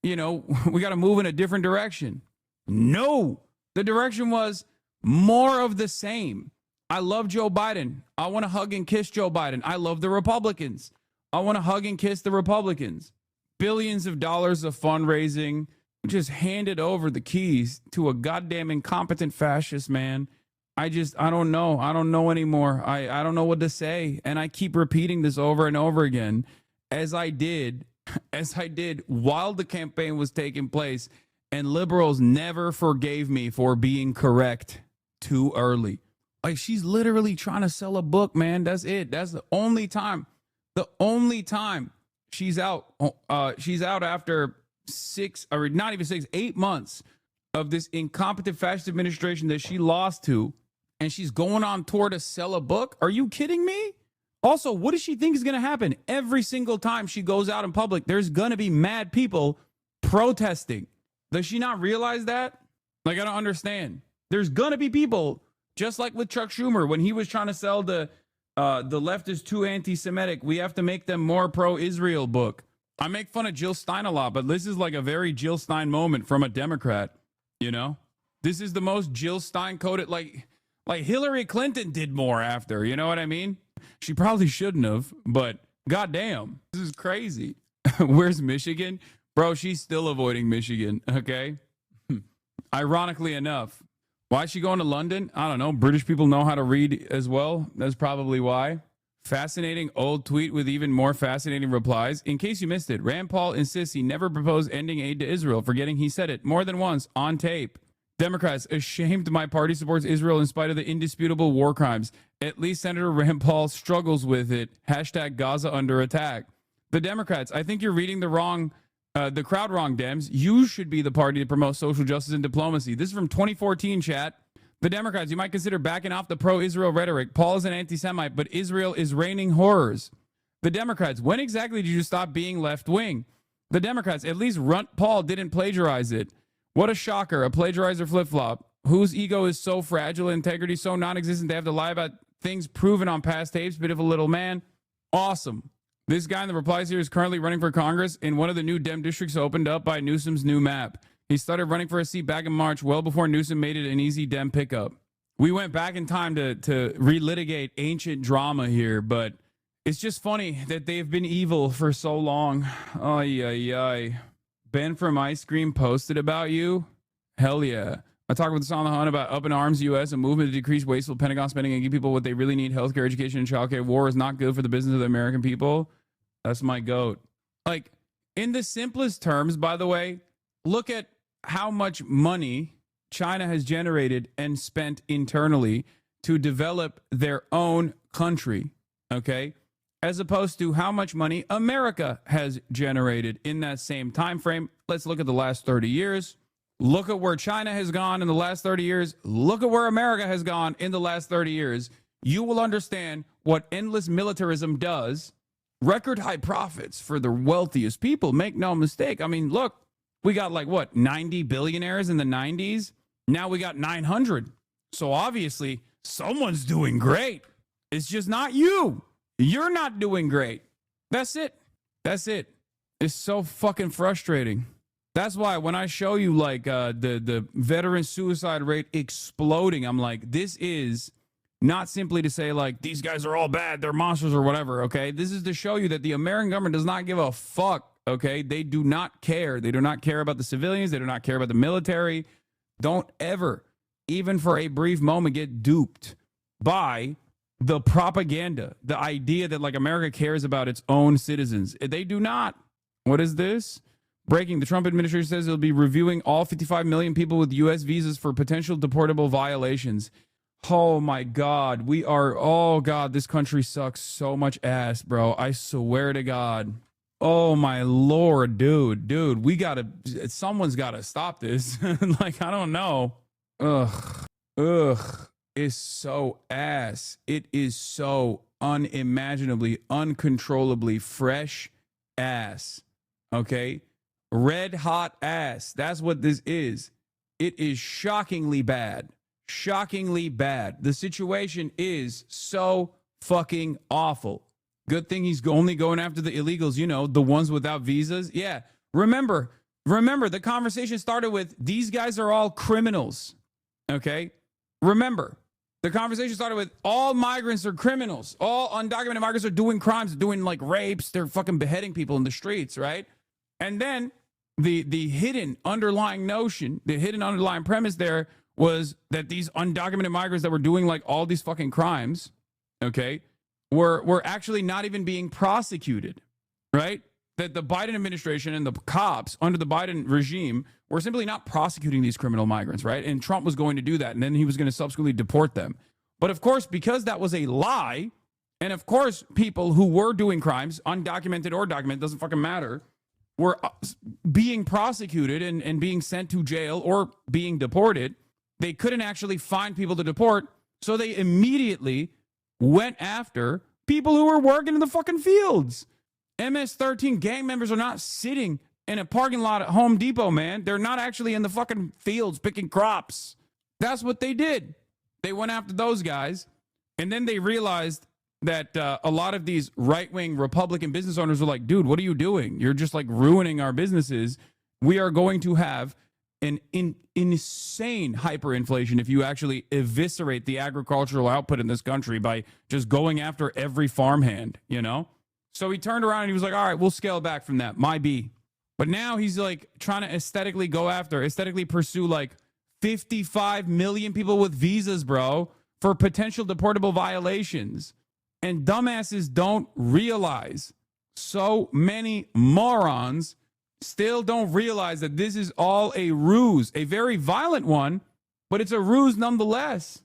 we got to move in a different direction. No, the direction was more of the same. I love Joe Biden. I want to hug and kiss Joe Biden. I love the Republicans. I want to hug and kiss the Republicans. Billions of dollars of fundraising, just handed over the keys to a goddamn incompetent fascist man. I don't know. I don't know anymore. I don't know what to say. And I keep repeating this over and over again, as I did while the campaign was taking place. And liberals never forgave me for being correct too early. Like, she's literally trying to sell a book, man. That's it. That's the only time. The only time she's out. She's out after 8 months of this incompetent fascist administration that she lost to. And she's going on tour to sell a book? Are you kidding me? Also, what does she think is going to happen? Every single time she goes out in public, there's going to be mad people protesting. Does she not realize that? Like, I don't understand. There's going to be people, just like with Chuck Schumer, when he was trying to sell the left is too anti-Semitic, we have to make them more pro-Israel book. I make fun of Jill Stein a lot, but this is like a very Jill Stein moment from a Democrat, you know? This is the most Jill Stein coded, like Hillary Clinton did more after, you know what I mean? She probably shouldn't have, but goddamn, this is crazy. Where's Michigan? Bro, she's still avoiding Michigan, okay? Ironically enough. Why is she going to London? I don't know. British people know how to read as well. That's probably why. Fascinating old tweet with even more fascinating replies. In case you missed it, Rand Paul insists he never proposed ending aid to Israel, forgetting he said it more than once on tape. Democrats, ashamed my party supports Israel in spite of the indisputable war crimes. At least Senator Rand Paul struggles with it. Hashtag Gaza under attack. The Democrats, I think you're reading the crowd wrong, Dems. You should be the party to promote social justice and diplomacy. This is from 2014, chat. The Democrats, you might consider backing off the pro-Israel rhetoric. Paul is an anti-Semite, but Israel is raining horrors. The Democrats, when exactly did you stop being left-wing? The Democrats, at least Runt Paul didn't plagiarize it. What a shocker, a plagiarizer flip-flop. Whose ego is so fragile, integrity so non-existent they have to lie about things proven on past tapes, bit of a little man. Awesome. This guy in the replies here is currently running for Congress in one of the new Dem districts opened up by Newsom's new map. He started running for a seat back in March, well before Newsom made it an easy Dem pickup. We went back in time to relitigate ancient drama here, but it's just funny that they've been evil for so long. Ay, ay, ay. Ben from Ice Cream posted about you? Hell yeah. I talked with Hassan Hunt about Up in Arms US, a movement to decrease wasteful Pentagon spending and give people what they really need, healthcare, education, and childcare. War is not good for the business of the American people. That's my goat. Like, in the simplest terms, by the way, look at how much money China has generated and spent internally to develop their own country, okay? As opposed to how much money America has generated in that same time frame. Let's look at the last 30 years. Look at where China has gone in the last 30 years. Look at where America has gone in the last 30 years. You will understand what endless militarism does. Record high profits for the wealthiest people. Make no mistake. I mean, look, we got like, what, 90 billionaires in the 90s? Now we got 900. So obviously, someone's doing great. It's just not you. You're not doing great. That's it. That's it. It's so fucking frustrating. That's why when I show you like the veteran suicide rate exploding, I'm like, this is not simply to say like these guys are all bad, they're monsters or whatever, okay? This is to show you that the American government does not give a fuck, okay? They do not care. They do not care about the civilians. They do not care about the military. Don't ever, even for a brief moment, get duped by the propaganda, the idea that like America cares about its own citizens. They do not. What is this? Breaking. The Trump administration says it'll be reviewing all 55 million people with U.S. visas for potential deportable violations. Oh my God. Oh God, this country sucks so much ass, bro. I swear to God. Oh my Lord, dude, someone's gotta stop this. Like, I don't know. Ugh. Is so ass. It is so unimaginably, uncontrollably fresh ass. Okay? Red hot ass. That's what this is. It is shockingly bad. Shockingly bad. The situation is so fucking awful. Good thing he's only going after the illegals, you know, the ones without visas. Yeah. Remember, the conversation started with these guys are all criminals. Okay? Remember, the conversation started with all migrants are criminals. All undocumented migrants are doing crimes, doing like rapes. They're fucking beheading people in the streets, right? And then the hidden underlying notion, the hidden underlying premise there was that these undocumented migrants that were doing like all these fucking crimes, okay, were actually not even being prosecuted, right? That the Biden administration and the cops under the Biden regime were simply not prosecuting these criminal migrants, right? And Trump was going to do that, and then he was going to subsequently deport them. But of course, because that was a lie, and of course, people who were doing crimes, undocumented or documented, doesn't fucking matter, were being prosecuted and being sent to jail or being deported, they couldn't actually find people to deport, so they immediately went after people who were working in the fucking fields. MS-13 gang members are not sitting in a parking lot at Home Depot, man. They're not actually in the fucking fields picking crops. That's what they did. They went after those guys, and then they realized that a lot of these right-wing Republican business owners were like, dude, what are you doing? You're just like ruining our businesses. We are going to have an insane hyperinflation if you actually eviscerate the agricultural output in this country by just going after every farmhand, you know? So he turned around and he was like, all right, we'll scale back from that. My B. But now he's like trying to aesthetically pursue like 55 million people with visas, bro, for potential deportable violations. And dumbasses don't realize, so many morons still don't realize that this is all a ruse, a very violent one, but it's a ruse nonetheless.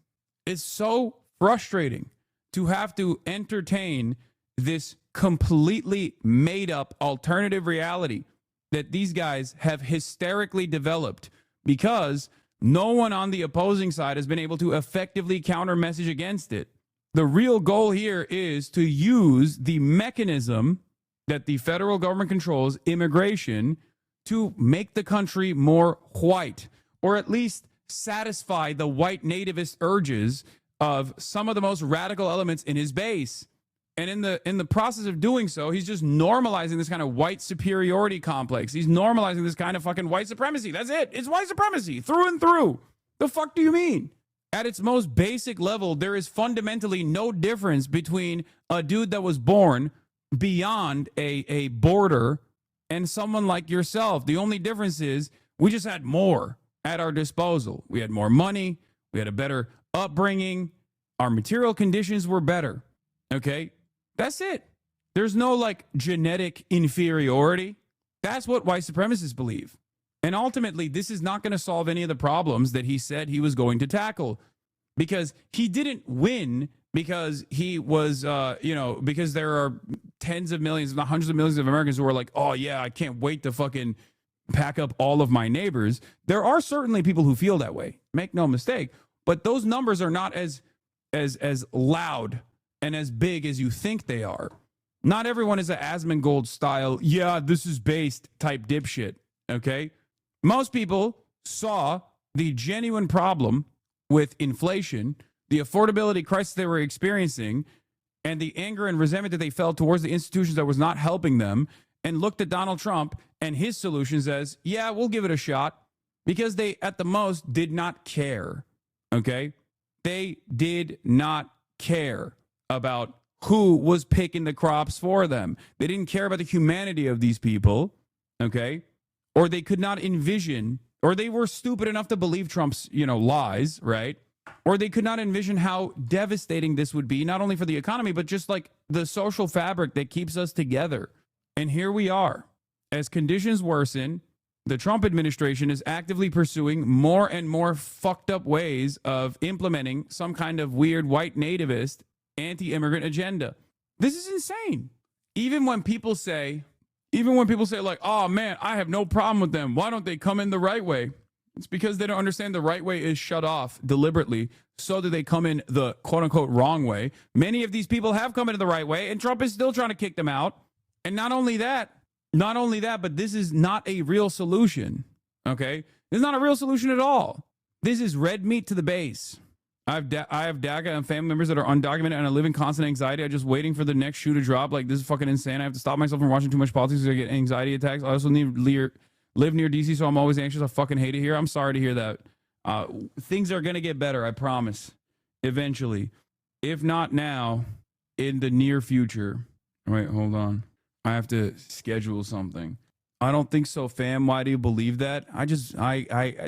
It's so frustrating to have to entertain this completely made up alternative reality that these guys have hysterically developed because no one on the opposing side has been able to effectively counter message against it. The real goal here is to use the mechanism that the federal government controls, immigration, to make the country more white, or at least satisfy the white nativist urges of some of the most radical elements in his base. And in the process of doing so, he's just normalizing this kind of white superiority complex. He's normalizing this kind of fucking white supremacy. That's it. It's white supremacy through and through. The fuck do you mean? At its most basic level, there is fundamentally no difference between a dude that was born beyond a border and someone like yourself. The only difference is we just had more at our disposal. We had more money. We had a better upbringing. Our material conditions were better. Okay? That's it. There's no like genetic inferiority. That's what white supremacists believe. And ultimately, this is not going to solve any of the problems that he said he was going to tackle, because he didn't win because he was, because there are tens of millions, not hundreds of millions of Americans who are like, oh, yeah, I can't wait to fucking pack up all of my neighbors. There are certainly people who feel that way. Make no mistake. But those numbers are not as loud and as big as you think they are. Not everyone is a Asmongold style, yeah, this is based type dipshit, okay? Most people saw the genuine problem with inflation, the affordability crisis they were experiencing, and the anger and resentment that they felt towards the institutions that was not helping them, and looked at Donald Trump and his solutions as, yeah, we'll give it a shot, because they, at the most, did not care, okay? They did not care about who was picking the crops for them. They didn't care about the humanity of these people, okay? Or they could not envision, or they were stupid enough to believe Trump's, lies, right? Or they could not envision how devastating this would be, not only for the economy, but just like the social fabric that keeps us together. And here we are. As conditions worsen, the Trump administration is actively pursuing more and more fucked up ways of implementing some kind of weird white nativist anti-immigrant agenda. This is insane. Even when people say like, oh man, I have no problem with them, why don't they come in the right way? It's because they don't understand the right way is shut off deliberately so that they come in the quote unquote wrong way. Many of these people have come into the right way, and Trump is still trying to kick them out. And not only that, but this is not a real solution. Okay? This is not a real solution at all. This is red meat to the base. I have DACA and family members that are undocumented, and I live in constant anxiety. I'm just waiting for the next shoe to drop. Like, this is fucking insane. I have to stop myself from watching too much politics because I get anxiety attacks. I also live near DC, so I'm always anxious. I fucking hate it here. I'm sorry to hear that. Things are going to get better, I promise, eventually. If not now, in the near future. Wait, hold on. I have to schedule something. I don't think so, fam. Why do you believe that?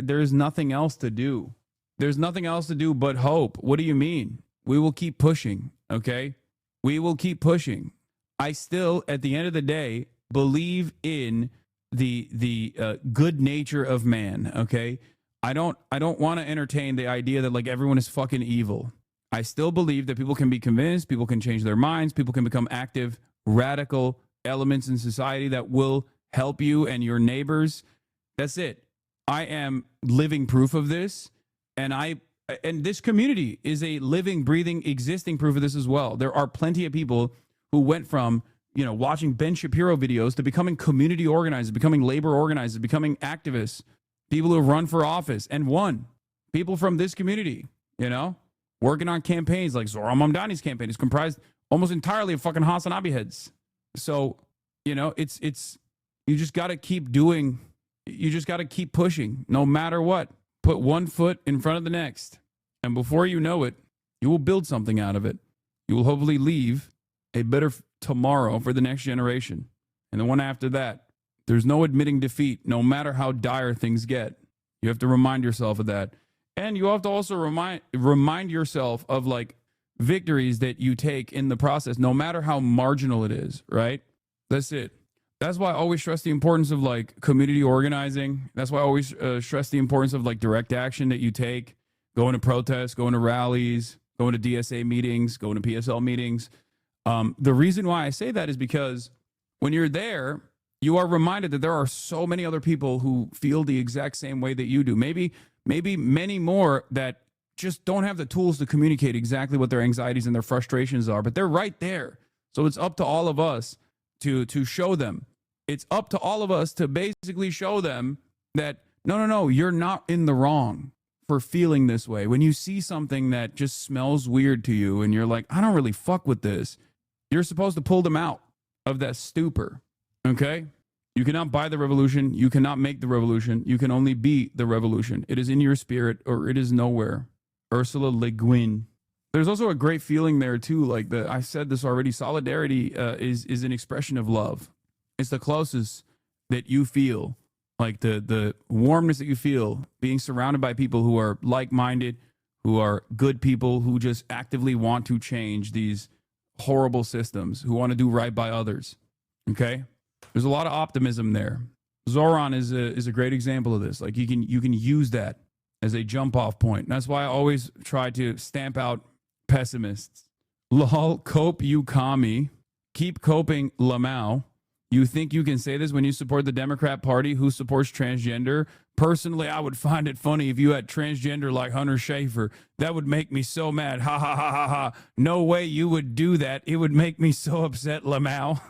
There is nothing else to do. There's nothing else to do but hope. What do you mean? We will keep pushing, okay? We will keep pushing. I still, at the end of the day, believe in the good nature of man, okay? I don't want to entertain the idea that like everyone is fucking evil. I still believe that people can be convinced, people can change their minds, people can become active, radical elements in society that will help you and your neighbors. That's it. I am living proof of this, and this community is a living, breathing, existing proof of this as well. There are plenty of people who went from, you know, watching Ben Shapiro videos to becoming community organizers, becoming labor organizers, becoming activists, people who have run for office and won. People from this community, you know, working on campaigns like Zohran Mamdani's campaign is comprised almost entirely of fucking HasanAbi heads. So, you know, it's you just got to keep doing. You just got to keep pushing no matter what. Put one foot in front of the next. And before you know it, you will build something out of it. You will hopefully leave a better tomorrow for the next generation. And the one after that. There's no admitting defeat, no matter how dire things get. You have to remind yourself of that. And you have to also remind yourself of like victories that you take in the process, no matter how marginal it is, right? That's it. That's why I always stress the importance of like community organizing. That's why I always stress the importance of like direct action that you take, going to protests, going to rallies, going to DSA meetings, going to PSL meetings. The reason why I say that is because when you're there, you are reminded that there are so many other people who feel the exact same way that you do. Maybe many more that just don't have the tools to communicate exactly what their anxieties and their frustrations are, but they're right there. So it's up to all of us to show them. It's up to all of us to basically show them that, no, you're not in the wrong for feeling this way. When you see something that just smells weird to you and you're like, I don't really fuck with this, you're supposed to pull them out of that stupor. Okay? You cannot buy the revolution. You cannot make the revolution. You can only be the revolution. It is in your spirit or it is nowhere. Ursula Le Guin. There's also a great feeling there too. Like I said this already, solidarity is an expression of love. It's the closest that you feel, like the warmness that you feel being surrounded by people who are like-minded, who are good people, who just actively want to change these horrible systems, who want to do right by others. Okay? There's a lot of optimism there. Zohran is a great example of this. Like you can use that as a jump off point. And that's why I always try to stamp out pessimists. Lol, cope you commie. Keep coping Lamau. You think you can say this when you support the Democrat Party who supports transgender? Personally, I would find it funny if you had transgender like Hunter Schafer. That would make me so mad. Ha ha ha ha ha. No way you would do that. It would make me so upset, Lamau.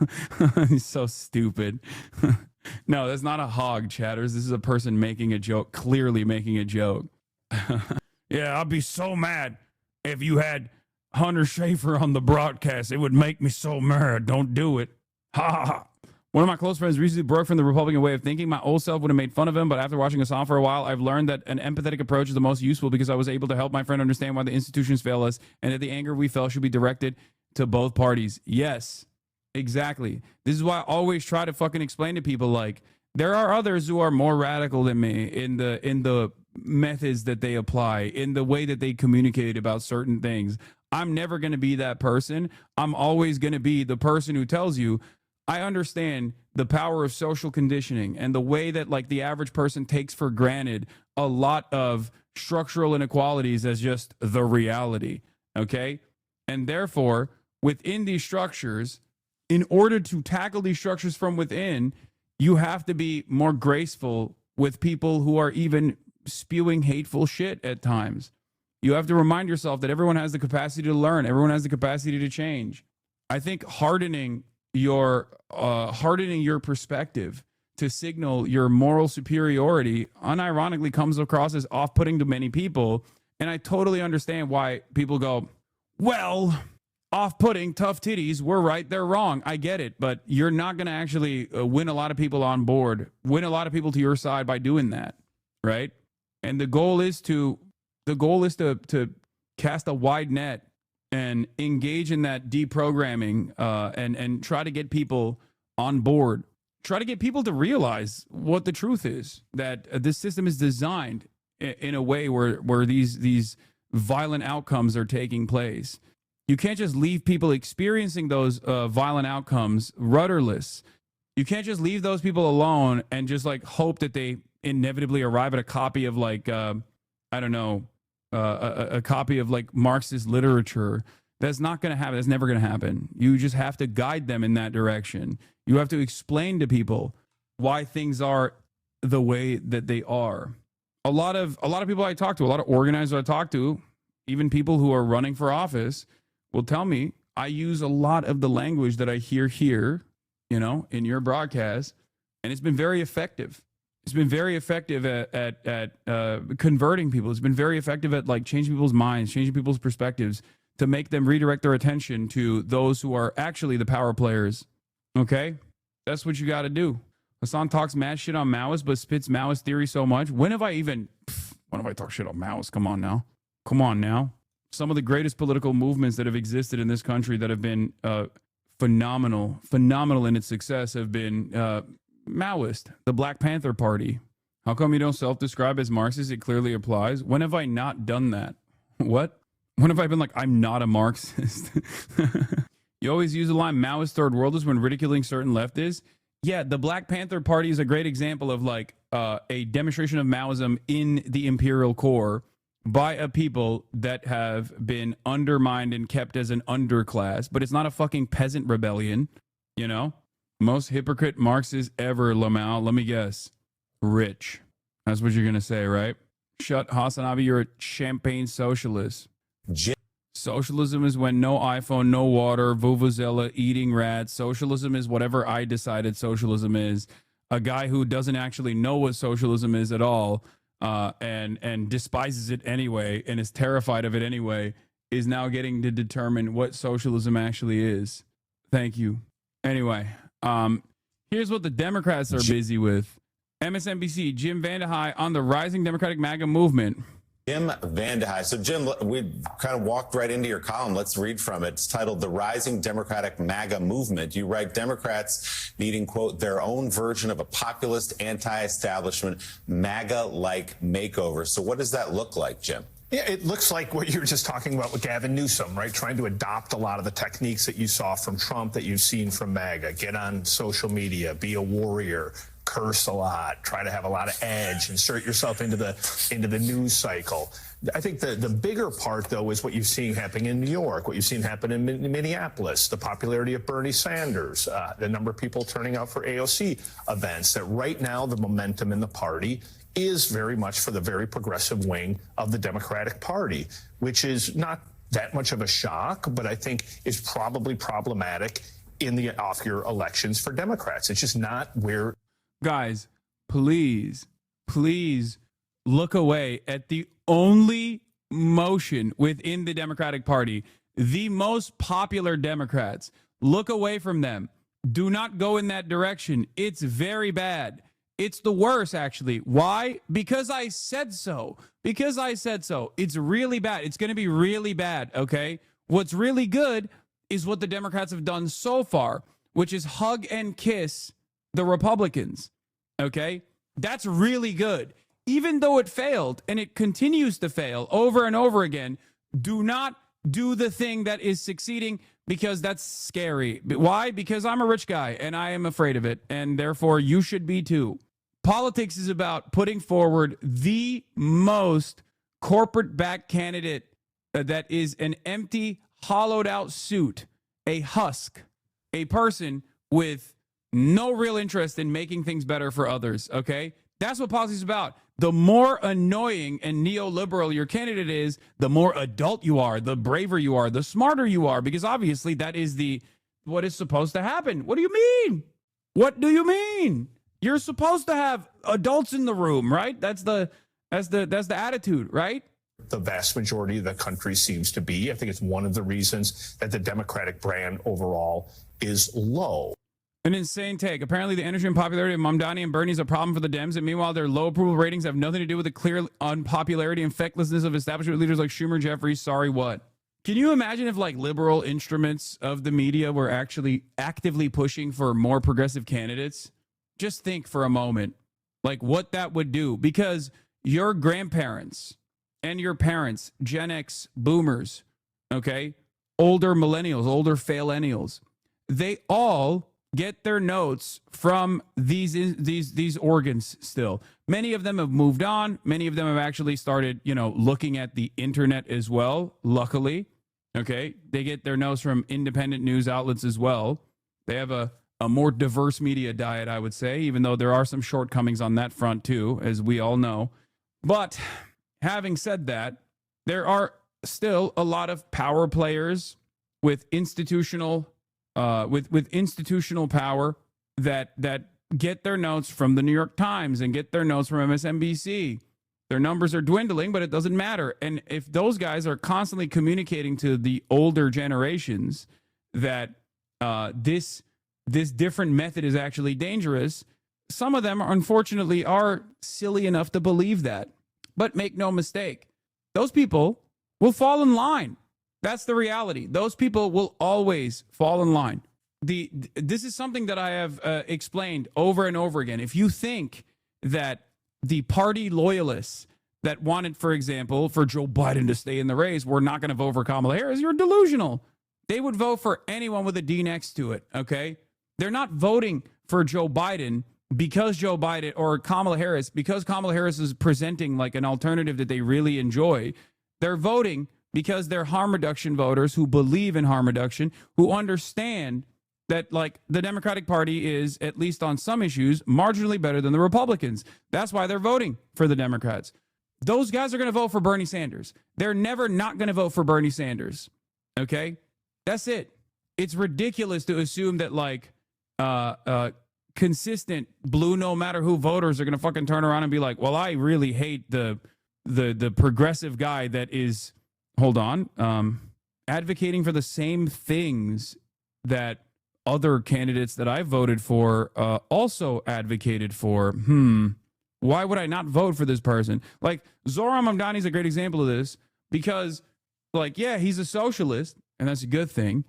He's so stupid. No, that's not a hog, chatters. This is a person making a joke, clearly making a joke. Yeah, I'd be so mad if you had Hunter Schafer on the broadcast. It would make me so mad. Don't do it. Ha ha ha. One of my close friends recently broke from the Republican way of thinking. My old self would have made fun of him, but after watching Hassan for a while, I've learned that an empathetic approach is the most useful because I was able to help my friend understand why the institutions fail us and that the anger we felt should be directed to both parties. Yes, exactly. This is why I always try to fucking explain to people, like, there are others who are more radical than me in the methods that they apply, in the way that they communicate about certain things. I'm never going to be that person. I'm always going to be the person who tells you, I understand the power of social conditioning and the way that like the average person takes for granted a lot of structural inequalities as just the reality. Okay. And therefore, within these structures, in order to tackle these structures from within, you have to be more graceful with people who are even spewing hateful shit at times. You have to remind yourself that everyone has the capacity to learn. Everyone has the capacity to change. I think hardening your perspective to signal your moral superiority unironically comes across as off-putting to many people. And I totally understand why people go, well, off-putting, tough titties, we're right, they're wrong. I get it, but you're not going to actually win a lot of people on board, win a lot of people to your side by doing that, right? And the goal is to cast a wide net and engage in that deprogramming and try to get people on board. Try to get people to realize what the truth is, that this system is designed in a way where these violent outcomes are taking place. You can't just leave people experiencing those violent outcomes rudderless. You can't just leave those people alone and just like hope that they inevitably arrive at a copy of like I don't know, a copy of like Marxist literature. That's not going to happen. That's never going to happen. You just have to guide them in that direction. You have to explain to people why things are the way that they are. A lot of people I talk to, a lot of organizers I talk to, even people who are running for office will tell me I use a lot of the language that I hear here, you know, in your broadcast, and it's been very effective. It's been very effective at converting people. It's been very effective at like changing people's minds, changing people's perspectives to make them redirect their attention to those who are actually the power players. Okay? That's what you got to do. Hasan talks mad shit on Maoists, but spits Maoist theory so much. When have I talked shit on Maoists? Come on now. Come on now. Some of the greatest political movements that have existed in this country that have been phenomenal in its success have been Maoist, the Black Panther Party. How come you don't self-describe as Marxist? It clearly applies. When have I not done that? What? When have I been like, I'm not a Marxist? You always use the line Maoist third worldist when ridiculing certain leftists. Yeah, the Black Panther Party is a great example of like a demonstration of Maoism in the imperial core by a people that have been undermined and kept as an underclass, but it's not a fucking peasant rebellion, you know? Most hypocrite Marxists ever, Lamau. Let me guess. Rich. That's what you're going to say, right? Shut HasanAbi, you're a champagne socialist. Socialism is when no iPhone, no water, vuvuzela, eating rats. Socialism is whatever I decided socialism is. A guy who doesn't actually know what socialism is at all, and despises it anyway and is terrified of it anyway, is now getting to determine what socialism actually is. Thank you. Anyway, here's what the Democrats are busy with. MSNBC, Jim Vandehei on the rising Democratic MAGA movement. Jim Vandehei. So, Jim, we kind of walked right into your column. Let's read from it. It's titled The Rising Democratic MAGA Movement. You write Democrats needing, quote, their own version of a populist, anti-establishment, MAGA-like makeover. So what does that look like, Jim? Yeah, it looks like what you were just talking about with Gavin Newsom, right? Trying to adopt a lot of the techniques that you saw from Trump, that you've seen from MAGA. Get on social media, be a warrior, curse a lot, try to have a lot of edge, insert yourself into the news cycle. I think the bigger part, though, is what you've seen happening in New York, what you've seen happen in Minneapolis, the popularity of Bernie Sanders, the number of people turning out for AOC events, that right now the momentum in the party is very much for the very progressive wing of the Democratic Party, which is not that much of a shock, but I think is probably problematic in the off-year elections for Democrats. It's just not where... Guys, please look away at the only motion within the Democratic Party, the most popular Democrats. Look away from them. Do not go in that direction. It's very bad. It's the worst, actually. Why? Because I said so. Because I said so. It's really bad. It's going to be really bad, okay? What's really good is what the Democrats have done so far, which is hug and kiss the Republicans, okay? That's really good. Even though it failed, and it continues to fail over and over again, do not do the thing that is succeeding, because that's scary. Why? Because I'm a rich guy, and I am afraid of it, and therefore you should be too. Politics is about putting forward the most corporate-backed candidate that is an empty, hollowed-out suit, a husk, a person with no real interest in making things better for others, okay? That's what politics is about. The more annoying and neoliberal your candidate is, the more adult you are, the braver you are, the smarter you are, because obviously that is what is supposed to happen. What do you mean? What do you mean? You're supposed to have adults in the room, right? That's the attitude, right? The vast majority of the country seems to be. I think it's one of the reasons that the Democratic brand overall is low. An insane take. Apparently, the energy and popularity of Mamdani and Bernie is a problem for the Dems, and meanwhile, their low approval ratings have nothing to do with the clear unpopularity and fecklessness of establishment leaders like Schumer, Jeffries. Sorry, what? Can you imagine if, like, liberal instruments of the media were actually actively pushing for more progressive candidates? Just think for a moment, like, what that would do. Because your grandparents and your parents, Gen X boomers, okay, older millennials, older faillennials, they all get their notes from these organs still. Many of them have moved on. Many of them have actually started, looking at the internet as well, luckily. Okay, they get their notes from independent news outlets as well. They have a more diverse media diet, I would say, even though there are some shortcomings on that front too, as we all know. But having said that, there are still a lot of power players with institutional institutional power that get their notes from the New York Times and get their notes from MSNBC. Their numbers are dwindling, but it doesn't matter. And if those guys are constantly communicating to the older generations that this different method is actually dangerous, some of them, unfortunately, are silly enough to believe that. But make no mistake, those people will fall in line. That's the reality. Those people will always fall in line. This is something that I have explained over and over again. If you think that the party loyalists that wanted, for example, for Joe Biden to stay in the race were not going to vote for Kamala Harris, you're delusional. They would vote for anyone with a D next to it, okay? They're not voting for Joe Biden because Joe Biden or Kamala Harris, because Kamala Harris is presenting like an alternative that they really enjoy. They're voting because they're harm reduction voters who believe in harm reduction, who understand that like the Democratic Party is, at least on some issues, marginally better than the Republicans. That's why they're voting for the Democrats. Those guys are going to vote for Bernie Sanders. They're never not going to vote for Bernie Sanders. Okay? That's it. It's ridiculous to assume that like consistent blue no matter who voters are going to fucking turn around and be like, well, I really hate the progressive guy that is, advocating for the same things that other candidates that I voted for also advocated for. Why would I not vote for this person? Like Zohran Mamdani is a great example of this because, like, yeah, he's a socialist and that's a good thing.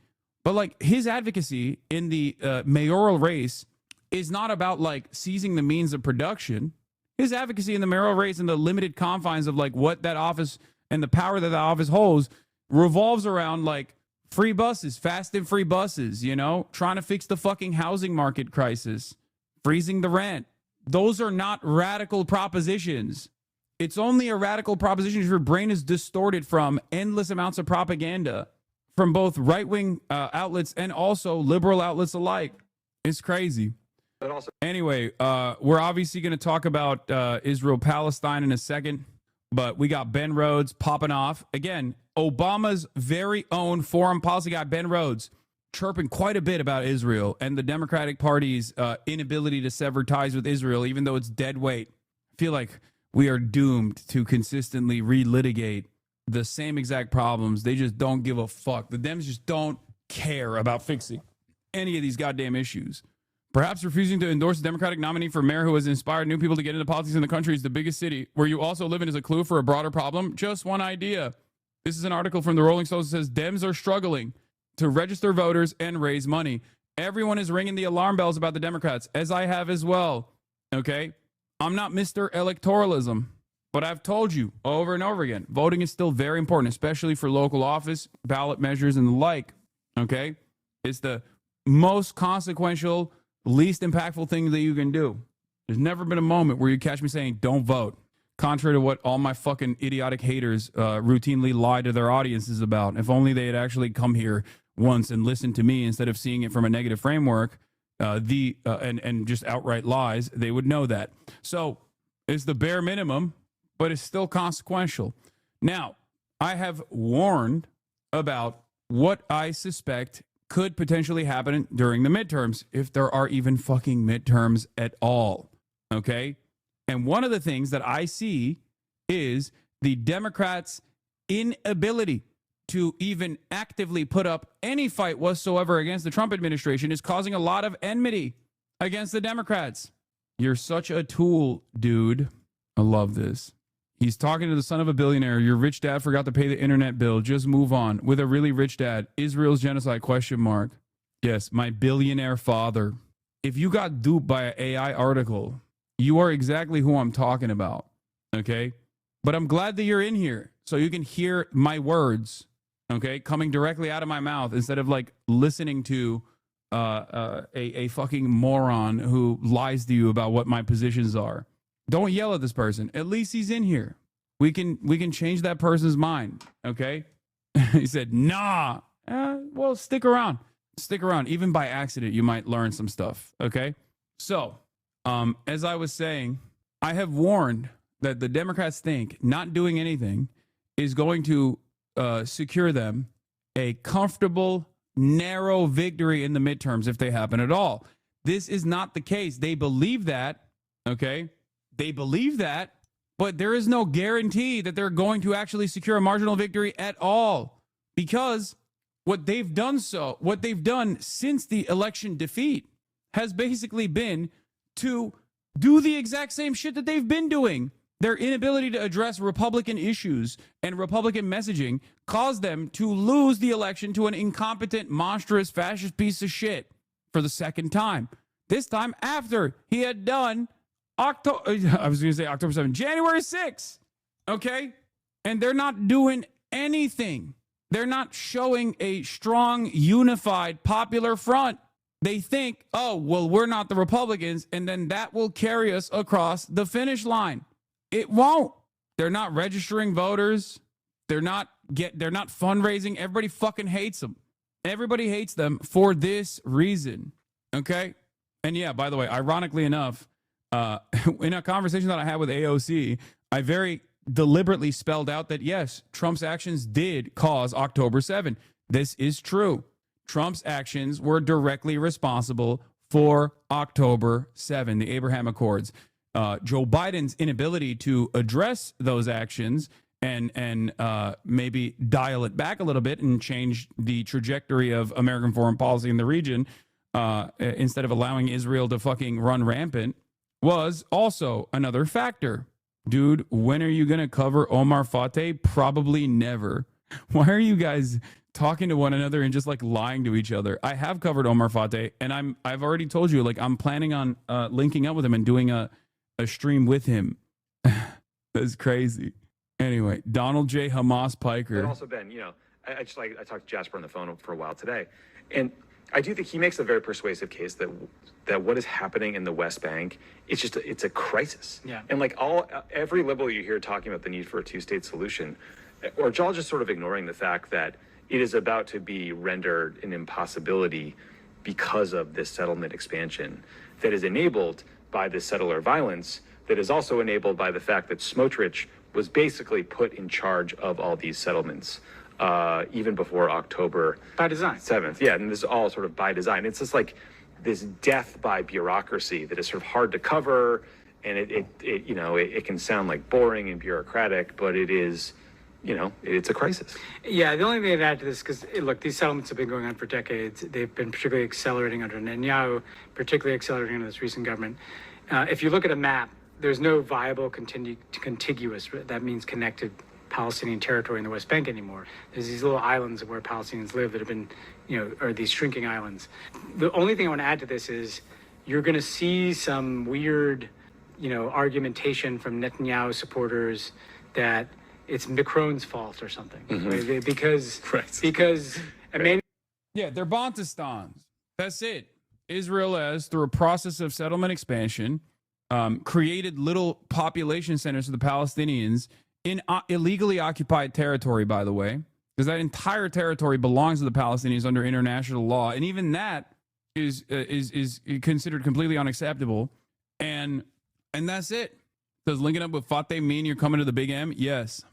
But like his advocacy in the mayoral race is not about like seizing the means of production. His advocacy in the mayoral race and the limited confines of like what that office and the power that the office holds revolves around like free buses, fast and free buses, trying to fix the fucking housing market crisis, freezing the rent. Those are not radical propositions. It's only a radical proposition if your brain is distorted from endless amounts of propaganda from both right-wing outlets and also liberal outlets alike. It's crazy. Anyway, we're obviously going to talk about Israel-Palestine in a second, but we got Ben Rhodes popping off. Again, Obama's very own foreign policy guy, Ben Rhodes, chirping quite a bit about Israel and the Democratic Party's inability to sever ties with Israel, even though it's dead weight. I feel like we are doomed to consistently relitigate the same exact problems. They just don't give a fuck. The Dems just don't care about fixing any of these goddamn issues. Perhaps refusing to endorse a Democratic nominee for mayor who has inspired new people to get into politics in the country is the biggest city where you also live in is a clue for a broader problem. Just one idea. This is an article from the Rolling Stones that says Dems are struggling to register voters and raise money. Everyone is ringing the alarm bells about the Democrats, as I have as well. Okay? I'm not Mr. Electoralism, but I've told you over and over again, voting is still very important, especially for local office, ballot measures, and the like. Okay? It's the most consequential, least impactful thing that you can do. There's never been a moment where you catch me saying, don't vote. Contrary to what all my fucking idiotic haters routinely lie to their audiences about. If only they had actually come here once and listened to me instead of seeing it from a negative framework, and just outright lies, they would know that. So it's the bare minimum, but it's still consequential. Now, I have warned about what I suspect could potentially happen during the midterms, if there are even fucking midterms at all. Okay? And one of the things that I see is the Democrats' inability to even actively put up any fight whatsoever against the Trump administration is causing a lot of enmity against the Democrats. You're such a tool, dude. I love this. He's talking to the son of a billionaire. Your rich dad forgot to pay the internet bill. Just move on. With a really rich dad. Israel's genocide, ? Yes, my billionaire father. If you got duped by an AI article, you are exactly who I'm talking about. Okay. But I'm glad that you're in here so you can hear my words, okay, coming directly out of my mouth instead of like listening to a fucking moron who lies to you about what my positions are. Don't yell at this person. At least he's in here. We can change that person's mind, okay? He said, nah. Well, stick around. Stick around. Even by accident, you might learn some stuff, okay? So, as I was saying, I have warned that the Democrats think not doing anything is going to secure them a comfortable, narrow victory in the midterms if they happen at all. This is not the case. They believe that, okay? They believe that, but there is no guarantee that they're going to actually secure a marginal victory at all, because what they've done since the election defeat has basically been to do the exact same shit that they've been doing. Their inability to address Republican issues and Republican messaging caused them to lose the election to an incompetent, monstrous, fascist piece of shit for the second time. This time after he had done January 6th. Okay? And they're not doing anything. They're not showing a strong, unified, popular front. They think, oh, well, we're not the Republicans, and then that will carry us across the finish line. It won't. They're not registering voters. They're not fundraising. Everybody fucking hates them. Everybody hates them for this reason. Okay? And yeah, by the way, ironically enough, in a conversation that I had with AOC, I very deliberately spelled out that yes, Trump's actions did cause October 7. This is true. Trump's actions were directly responsible for October 7, the Abraham Accords. Joe Biden's inability to address those actions and maybe dial it back a little bit and change the trajectory of American foreign policy in the region instead of allowing Israel to fucking run rampant was also another factor. Dude, when are you going to cover Omar Fateh? Probably never. Why are you guys talking to one another and just like lying to each other? I have covered Omar Fateh, and I've already told you, like, I'm planning on linking up with him and doing a stream with him. That's crazy. Anyway, Donald J. Hamas Piker. And also, Ben, I talked to Jasper on the phone for a while today, and I do think he makes a very persuasive case that what is happening in the West Bank, it's a crisis. Yeah. And like every liberal you hear talking about the need for a two-state solution, or all just sort of ignoring the fact that it is about to be rendered an impossibility because of this settlement expansion that is enabled by this settler violence, that is also enabled by the fact that Smotrich was basically put in charge of all these settlements even before October by design 7th. Yeah, and this is all sort of by design. It's just like this death by bureaucracy that is sort of hard to cover, and it can sound like boring and bureaucratic, but it is, it's a crisis. Yeah, the only thing I'd add to this, because look, these settlements have been going on for decades. They've been particularly accelerating under Netanyahu, particularly accelerating under this recent government. If you look at a map, there's no viable contiguous, that means connected, Palestinian territory in the West Bank anymore. There's these little islands where Palestinians live that have been, or these shrinking islands. The only thing I want to add to this is you're going to see some weird, argumentation from Netanyahu supporters that it's Macron's fault or something. Mm-hmm. Because yeah, they're Bantustans. That's it. Israel has, through a process of settlement expansion, created little population centers for the Palestinians in illegally occupied territory, by the way, because that entire territory belongs to the Palestinians under international law, and even that is considered completely unacceptable. And that's it. Does linking up with Fateh mean you're coming to the Big M? Yes.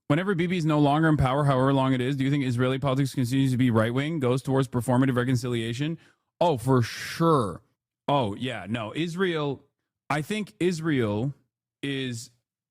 Whenever Bibi is no longer in power, however long it is, do you think Israeli politics continues to be right-wing, goes towards performative reconciliation? Oh, for sure. Oh, yeah. No, I think Israel is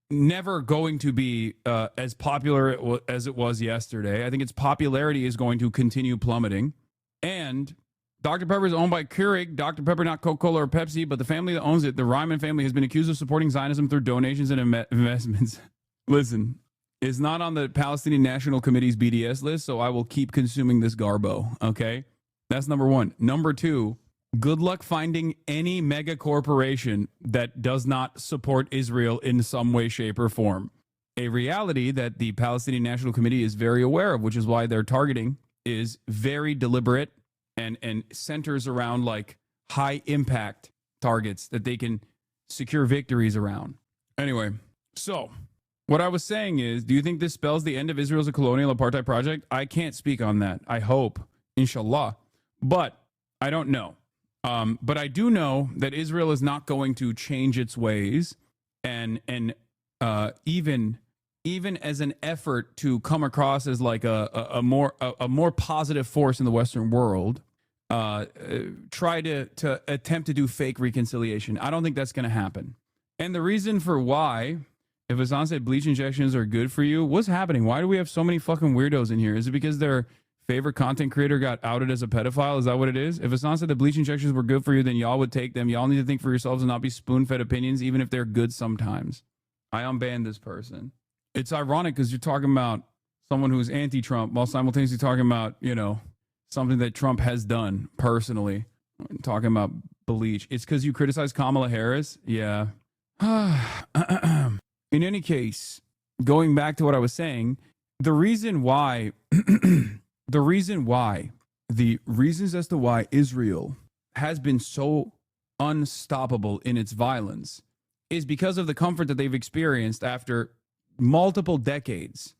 never going to be as popular as it was yesterday. I think its popularity is going to continue plummeting. And Dr. Pepper is owned by Keurig. Dr. Pepper, not Coca-Cola or Pepsi, but the family that owns it, the Ryman family, has been accused of supporting Zionism through donations and investments. Listen, it's not on the Palestinian National Committee's BDS list, so I will keep consuming this garbo, okay? That's number one. Number two, good luck finding any mega corporation that does not support Israel in some way, shape, or form. A reality that the Palestinian National Committee is very aware of, which is why their targeting is very deliberate and centers around like high impact targets that they can secure victories around. Anyway, so what I was saying is, do you think this spells the end of Israel as a colonial apartheid project? I can't speak on that. I hope, inshallah, but I don't know. But I do know that Israel is not going to change its ways, and even as an effort to come across as like a more positive force in the Western world, try to attempt to do fake reconciliation. I don't think that's going to happen. And the reason for why, if Hasan said bleach injections are good for you, what's happening? Why do we have so many fucking weirdos in here? Is it because their favorite content creator got outed as a pedophile? Is that what it is? If Hasan said the bleach injections were good for you, then y'all would take them. Y'all need to think for yourselves and not be spoon-fed opinions, even if they're good sometimes. I unbanned this person. It's ironic because you're talking about someone who's anti-Trump while simultaneously talking about, you know, something that Trump has done personally. Talking about bleach. It's because you criticize Kamala Harris? Yeah. In any case, going back to what I was saying, the reasons as to why Israel has been so unstoppable in its violence is because of the comfort that they've experienced after multiple decades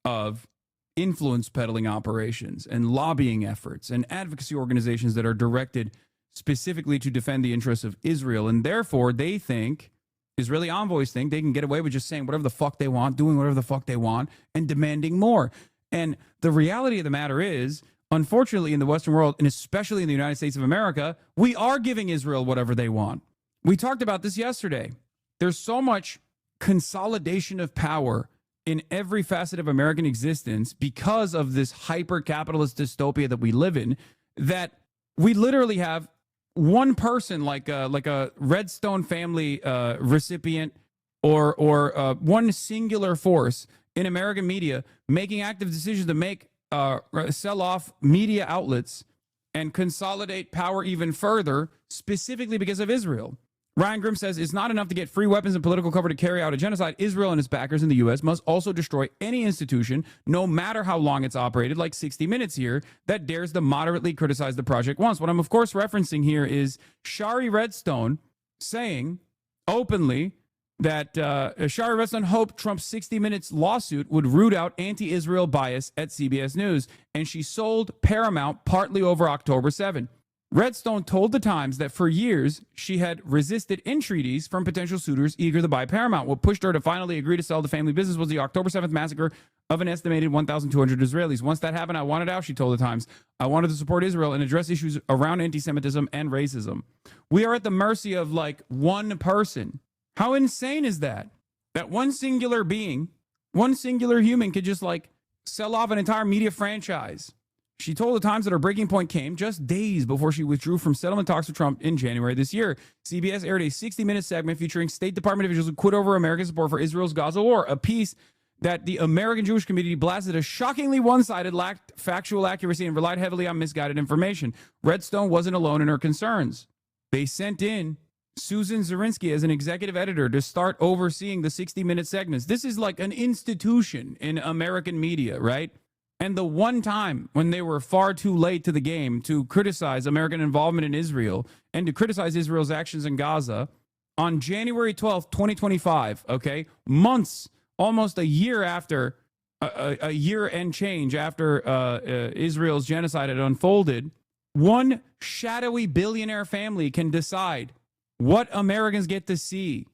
of influence peddling operations and lobbying efforts and advocacy organizations that are directed specifically to defend the interests of Israel. And therefore, they think, Israeli envoys think, they can get away with just saying whatever the fuck they want, doing whatever the fuck they want, and demanding more. And the reality of the matter is, unfortunately, in the Western world, and especially in the United States of America, we are giving Israel whatever they want. We talked about this yesterday. There's so much consolidation of power in every facet of American existence because of this hyper-capitalist dystopia that we live in, that we literally have one person like a Redstone family recipient or one singular force in American media making active decisions to sell off media outlets and consolidate power even further, specifically because of Israel. Ryan Grimm says, it's not enough to get free weapons and political cover to carry out a genocide. Israel and its backers in the U.S. must also destroy any institution, no matter how long it's operated, like 60 Minutes here, that dares to moderately criticize the project once. What I'm, of course, referencing here is Shari Redstone saying openly that Shari Redstone hoped Trump's 60 Minutes lawsuit would root out anti-Israel bias at CBS News, and she sold Paramount partly over October 7. Redstone told the Times that for years she had resisted entreaties from potential suitors eager to buy Paramount. What pushed her to finally agree to sell the family business was the October 7th massacre of an estimated 1,200 Israelis. Once that happened, I wanted out, she told the Times. I wanted to support Israel and address issues around anti-Semitism and racism. We are at the mercy of like one person. How insane is that? That one singular being, one singular human could just like sell off an entire media franchise. She told the Times that her breaking point came just days before she withdrew from settlement talks with Trump in January this year. CBS aired a 60-minute segment featuring State Department officials who quit over American support for Israel's Gaza war, a piece that the American Jewish community blasted as shockingly one-sided, lacked factual accuracy, and relied heavily on misguided information. Redstone wasn't alone in her concerns. They sent in Susan Zirinsky as an executive editor to start overseeing the 60-minute segments. This is like an institution in American media, right? And the one time when they were far too late to the game to criticize American involvement in Israel and to criticize Israel's actions in Gaza, on January 12th, 2025, okay, months, almost a year after, a year and change after Israel's genocide had unfolded, one shadowy billionaire family can decide what Americans get to see.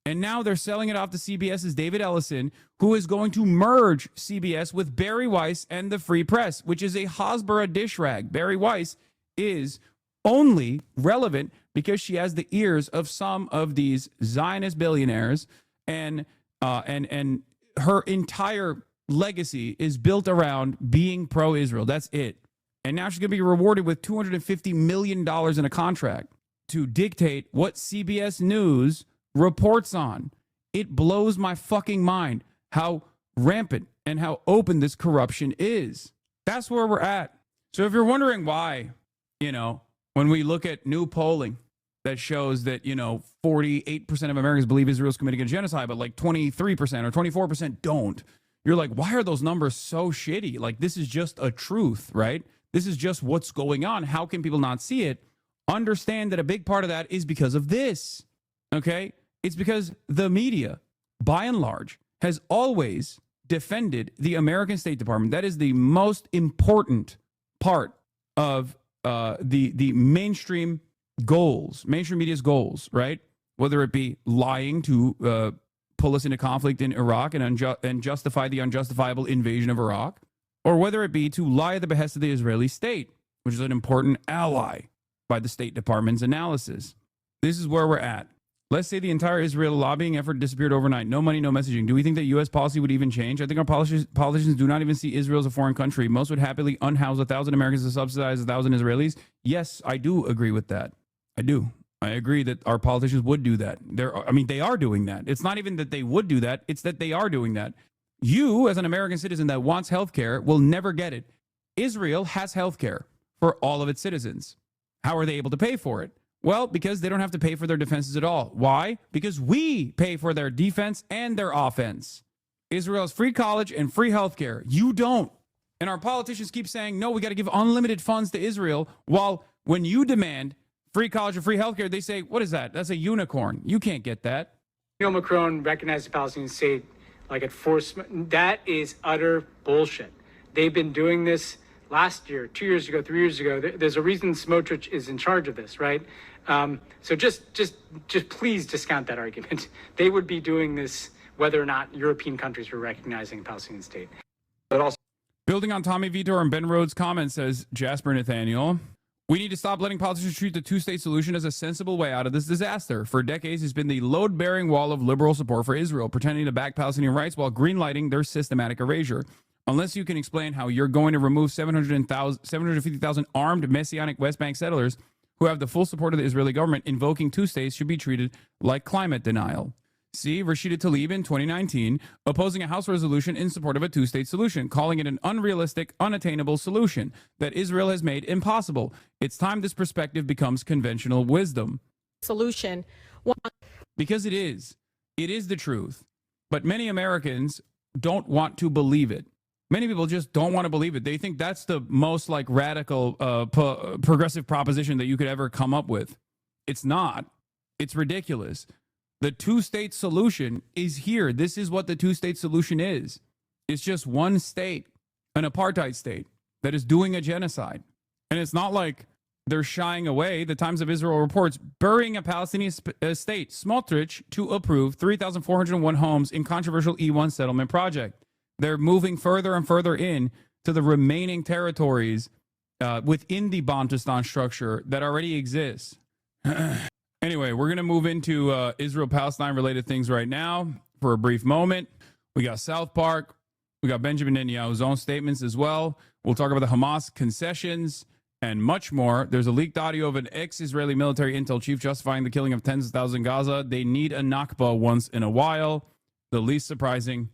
And now they're selling it off to CBS's David Ellison, who is going to merge CBS with Barry Weiss and the Free Press, which is a Hasbara dish rag. Barry Weiss is only relevant because she has the ears of some of these Zionist billionaires, and her entire legacy is built around being pro-Israel. That's it. And now she's going to be rewarded with $250 million in a contract to dictate what CBS News reports on. It blows my fucking mind how rampant and how open this corruption is. That's where we're at. So if you're wondering why, you know, When we look at new polling that shows that, 48% of Americans believe Israel's committing a genocide, but like 23% or 24% don't. You're like, why are those numbers so shitty? Like, this is just a truth, right? This is just what's going on. How can people not see it? Understand that a big part of that is because of this, okay? It's because the media, by and large, has always defended the American State Department. That is the most important part of the mainstream goals, mainstream media's goals, right? Whether it be lying to pull us into conflict in Iraq and justify the unjustifiable invasion of Iraq, or whether it be to lie at the behest of the Israeli state, which is an important ally by the State Department's analysis. This is where we're at. Let's say the entire Israel lobbying effort disappeared overnight. No money, no messaging. Do we think that U.S. policy would even change? I think our politicians do not even see Israel as a foreign country. Most would happily unhouse 1,000 Americans to subsidize 1,000 Israelis. Yes, I do agree with that. I do. I agree that our politicians would do that. They are doing that. It's not even that they would do that. It's that they are doing that. You, as an American citizen that wants health care, will never get it. Israel has health care for all of its citizens. How are they able to pay for it? Well, because they don't have to pay for their defenses at all. Why? Because we pay for their defense and their offense. Israel has free college and free health care. You don't. And our politicians keep saying, no, we got to give unlimited funds to Israel, while when you demand free college and free health care, they say, what is that? That's a unicorn. You can't get that. Macron recognized the Palestinian state like at force. That is utter bullshit. They've been doing this last year, 2 years ago, 3 years ago. There's a reason Smotrich is in charge of this, right? So just please discount that argument. They would be doing this whether or not European countries were recognizing a Palestinian state. But also, building on Tommy Vitor and Ben Rhodes' comment, says Jasper Nathaniel, we need to stop letting politicians treat the two-state solution as a sensible way out of this disaster. For decades, it's been the load-bearing wall of liberal support for Israel, pretending to back Palestinian rights while greenlighting their systematic erasure. Unless you can explain how you're going to remove 750,000 armed Messianic West Bank settlers who have the full support of the Israeli government, invoking two states should be treated like climate denial. See Rashida Tlaib in 2019 opposing a House resolution in support of a two-state solution, calling it an unrealistic, unattainable solution that Israel has made impossible. It's time this perspective becomes conventional wisdom. Solution. Because it is. It is the truth. But many Americans don't want to believe it. Many people just don't want to believe it. They think that's the most like radical, progressive proposition that you could ever come up with. It's not. It's ridiculous. The two-state solution is here. This is what the two-state solution is. It's just one state, an apartheid state that is doing a genocide. And it's not like they're shying away. The Times of Israel reports burying a Palestinian state, Smotrich, to approve 3,401 homes in controversial E1 settlement project. They're moving further and further in to the remaining territories within the Bantustan structure that already exists. Anyway, we're going to move into Israel-Palestine related things right now for a brief moment. We got South Park. We got Benjamin Netanyahu's own statements as well. We'll talk about the Hamas concessions and much more. There's a leaked audio of an ex-Israeli military intel chief justifying the killing of tens of thousands in Gaza. They need a Nakba once in a while. The least surprising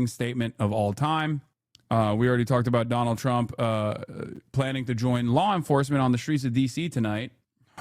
statement of all time. We already talked about Donald Trump planning to join law enforcement on the streets of D.C. tonight.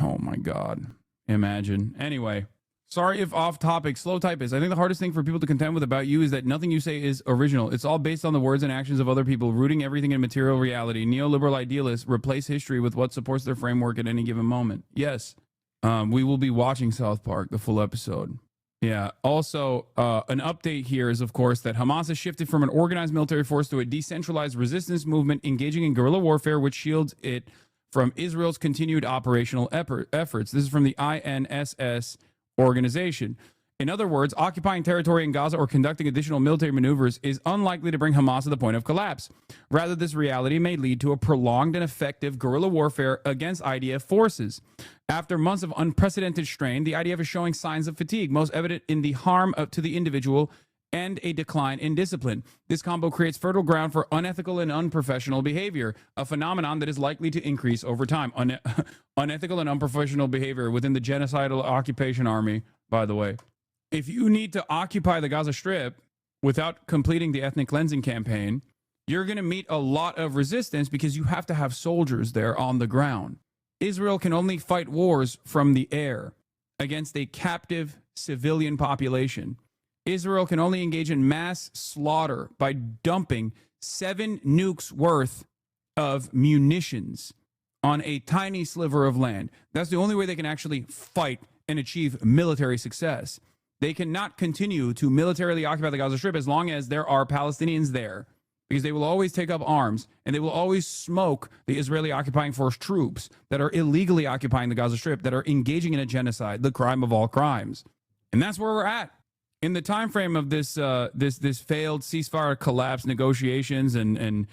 Oh, my God. Imagine. Anyway, sorry if off topic. Slow typist. I think the hardest thing for people to contend with about you is that nothing you say is original. It's all based on the words and actions of other people, rooting everything in material reality. Neoliberal idealists replace history with what supports their framework at any given moment. Yes, we will be watching South Park, the full episode. Yeah. Also, an update here is, of course, that Hamas has shifted from an organized military force to a decentralized resistance movement engaging in guerrilla warfare, which shields it from Israel's continued operational efforts. This is from the INSS organization. In other words, occupying territory in Gaza or conducting additional military maneuvers is unlikely to bring Hamas to the point of collapse. Rather, this reality may lead to a prolonged and effective guerrilla warfare against IDF forces. After months of unprecedented strain, the IDF is showing signs of fatigue, most evident in the harm to the individual and a decline in discipline. This combo creates fertile ground for unethical and unprofessional behavior, a phenomenon that is likely to increase over time. Unethical and unprofessional behavior within the genocidal occupation army, by the way. If you need to occupy the Gaza Strip without completing the ethnic cleansing campaign, you're going to meet a lot of resistance because you have to have soldiers there on the ground. Israel can only fight wars from the air against a captive civilian population. Israel can only engage in mass slaughter by dumping 7 nukes worth of munitions on a tiny sliver of land. That's the only way they can actually fight and achieve military success. They cannot continue to militarily occupy the Gaza Strip as long as there are Palestinians there, because they will always take up arms and they will always smoke the Israeli occupying force troops that are illegally occupying the Gaza Strip, that are engaging in a genocide, the crime of all crimes. And that's where we're at. In the time frame of this this failed ceasefire collapse negotiations and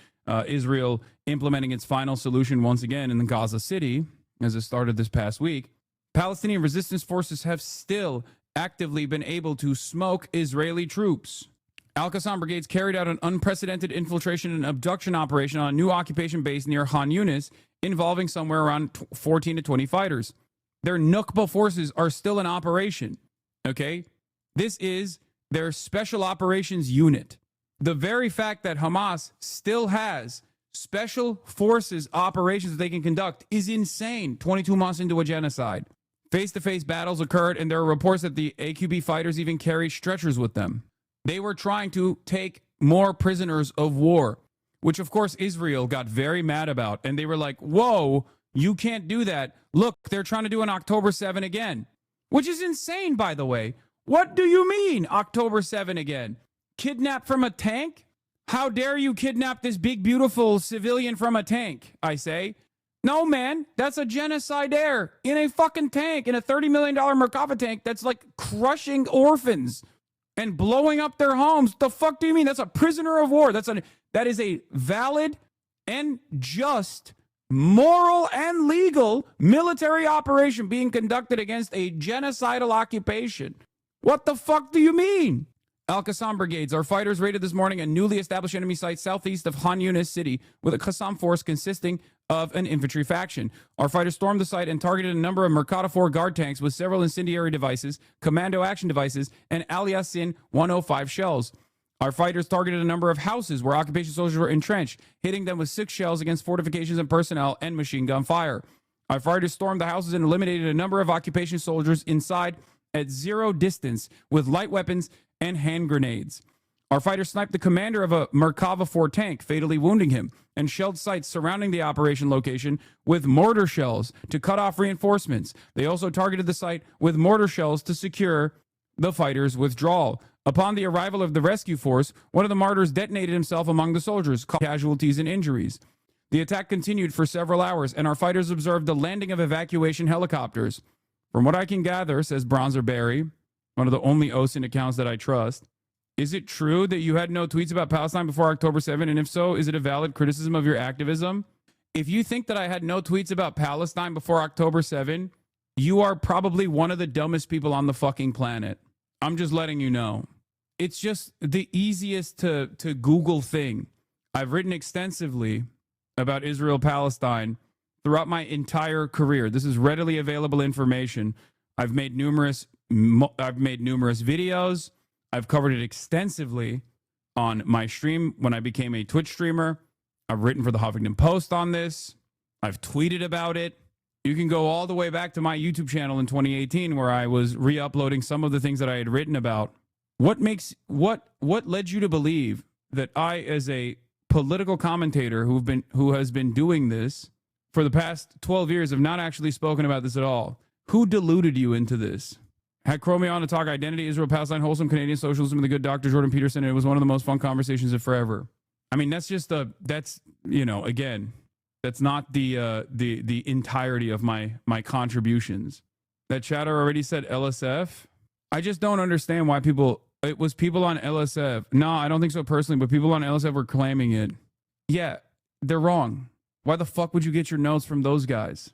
Israel implementing its final solution once again in the Gaza City, as it started this past week, Palestinian resistance forces have still actively been able to smoke Israeli troops. Al-Qassam brigades carried out an unprecedented infiltration and abduction operation on a new occupation base near Khan Yunis, involving somewhere around 14 to 20 fighters. Their Nukba forces are still in operation, okay? This is their special operations unit. The very fact that Hamas still has special forces operations that they can conduct is insane 22 months into a genocide. Face-to-face battles occurred, and there are reports that the AQB fighters even carried stretchers with them. They were trying to take more prisoners of war, which, of course, Israel got very mad about. And they were like, whoa, you can't do that. Look, they're trying to do an October 7 again, which is insane, by the way. What do you mean, October 7 again? Kidnapped from a tank? How dare you kidnap this big, beautiful civilian from a tank, I say. No, man, that's a genocidaire in a fucking tank, in a $30 million Merkava tank that's like crushing orphans and blowing up their homes. The fuck do you mean? That's a prisoner of war. That is a valid and just, moral and legal military operation being conducted against a genocidal occupation. What the fuck do you mean? Al-Qassam brigades, our fighters raided this morning a newly established enemy site southeast of Khan Yunis city with a Qassam force consisting of an infantry faction. Our fighters stormed the site and targeted a number of Merkava 4 guard tanks with several incendiary devices, commando action devices, and Al Yassin 105 shells. Our fighters targeted a number of houses where occupation soldiers were entrenched, hitting them with 6 shells against fortifications and personnel and machine gun fire. Our fighters stormed the houses and eliminated a number of occupation soldiers inside at zero distance with light weapons and hand grenades. Our fighters sniped the commander of a Merkava 4 tank, fatally wounding him, and shelled sites surrounding the operation location with mortar shells to cut off reinforcements. They also targeted the site with mortar shells to secure the fighters' withdrawal. Upon the arrival of the rescue force, one of the martyrs detonated himself among the soldiers, causing casualties and injuries. The attack continued for several hours, and our fighters observed the landing of evacuation helicopters. From what I can gather, says Bronzer Barry, one of the only OSINT accounts that I trust, is it true that you had no tweets about Palestine before October 7? And if so, is it a valid criticism of your activism? If you think that I had no tweets about Palestine before October 7, you are probably one of the dumbest people on the fucking planet. I'm just letting you know. It's just the easiest to Google thing. I've written extensively about Israel-Palestine throughout my entire career. This is readily available information. I've made numerous videos. I've covered it extensively on my stream when I became a Twitch streamer. I've written for the Huffington Post on this. I've tweeted about it. You can go all the way back to my YouTube channel in 2018 where I was re-uploading some of the things that I had written about. What led you to believe that I, as a political commentator who has been doing this for the past 12 years, have not actually spoken about this at all? Who deluded you into this? Had Chromie on to talk identity, Israel, Palestine, wholesome Canadian socialism, and the good Dr. Jordan Peterson, and it was one of the most fun conversations of forever. I mean, that's not the entirety of my contributions. That chatter already said LSF. I just don't understand why it was people on LSF. No, I don't think so personally, but people on LSF were claiming it. Yeah, they're wrong. Why the fuck would you get your notes from those guys?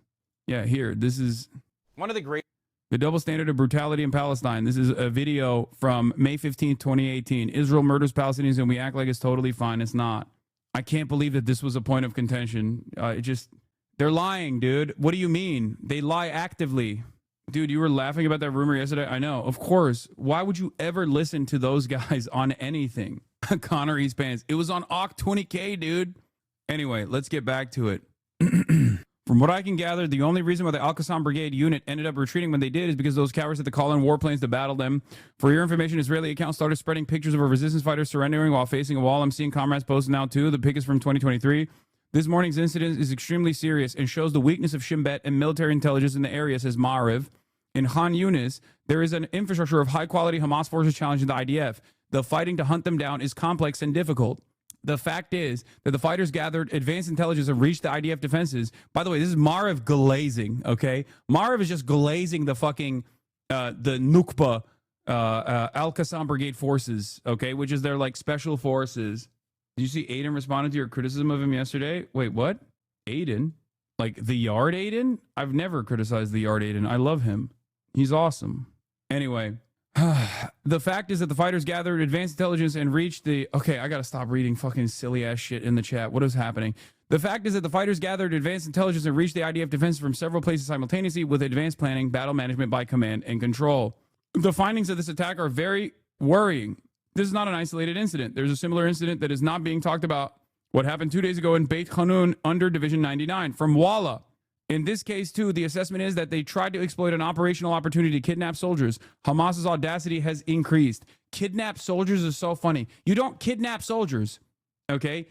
Yeah, here, this is one of the great. The double standard of brutality in Palestine. This is a video from May 15th, 2018. Israel murders Palestinians and we act like it's totally fine. It's not. I can't believe that this was a point of contention. They're lying, dude. What do you mean? They lie actively. Dude, you were laughing about that rumor yesterday. I know. Of course. Why would you ever listen to those guys on anything? Connor East Pants. It was on Oct 20K, dude. Anyway, let's get back to it. From what I can gather, the only reason why the Al-Qassam Brigade unit ended up retreating when they did is because those cowards had to call in warplanes to battle them. For your information, Israeli accounts started spreading pictures of a resistance fighter surrendering while facing a wall. I'm seeing comrades post now too. The pic is from 2023. This morning's incident is extremely serious and shows the weakness of Shin Bet and military intelligence in the area, says Ma'ariv. In Khan Yunis, there is an infrastructure of high-quality Hamas forces challenging the IDF. The fighting to hunt them down is complex and difficult. The fact is that the fighters gathered advanced intelligence and reached the IDF defenses. By the way, this is Ma'ariv glazing, okay? Ma'ariv is just glazing the fucking, the Nukba Al-Qassam Brigade forces, okay? Which is their, like, special forces. Did you see Aiden responded to your criticism of him yesterday? Wait, what? Aiden? Like, the Yard Aiden? I've never criticized the Yard Aiden. I love him. He's awesome. Anyway, the fact is that the fighters gathered advanced intelligence and reached the... Okay, I gotta stop reading fucking silly-ass shit in the chat. What is happening? The fact is that the fighters gathered advanced intelligence and reached the IDF defense from several places simultaneously with advanced planning, battle management by command and control. The findings of this attack are very worrying. This is not an isolated incident. There's a similar incident that is not being talked about. What happened 2 days ago in Beit Hanun under Division 99 from Walla. In this case, too, the assessment is that they tried to exploit an operational opportunity to kidnap soldiers. Hamas's audacity has increased. Kidnap soldiers is so funny. You don't kidnap soldiers, okay?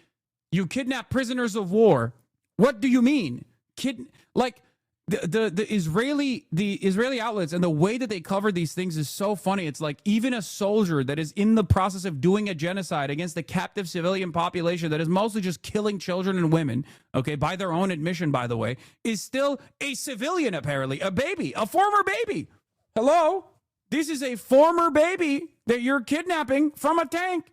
You kidnap prisoners of war. What do you mean? The Israeli outlets and the way that they cover these things is so funny. It's like even a soldier that is in the process of doing a genocide against the captive civilian population that is mostly just killing children and women, okay, by their own admission, by the way, is still a civilian, apparently, a baby, a former baby. Hello? This is a former baby that you're kidnapping from a tank.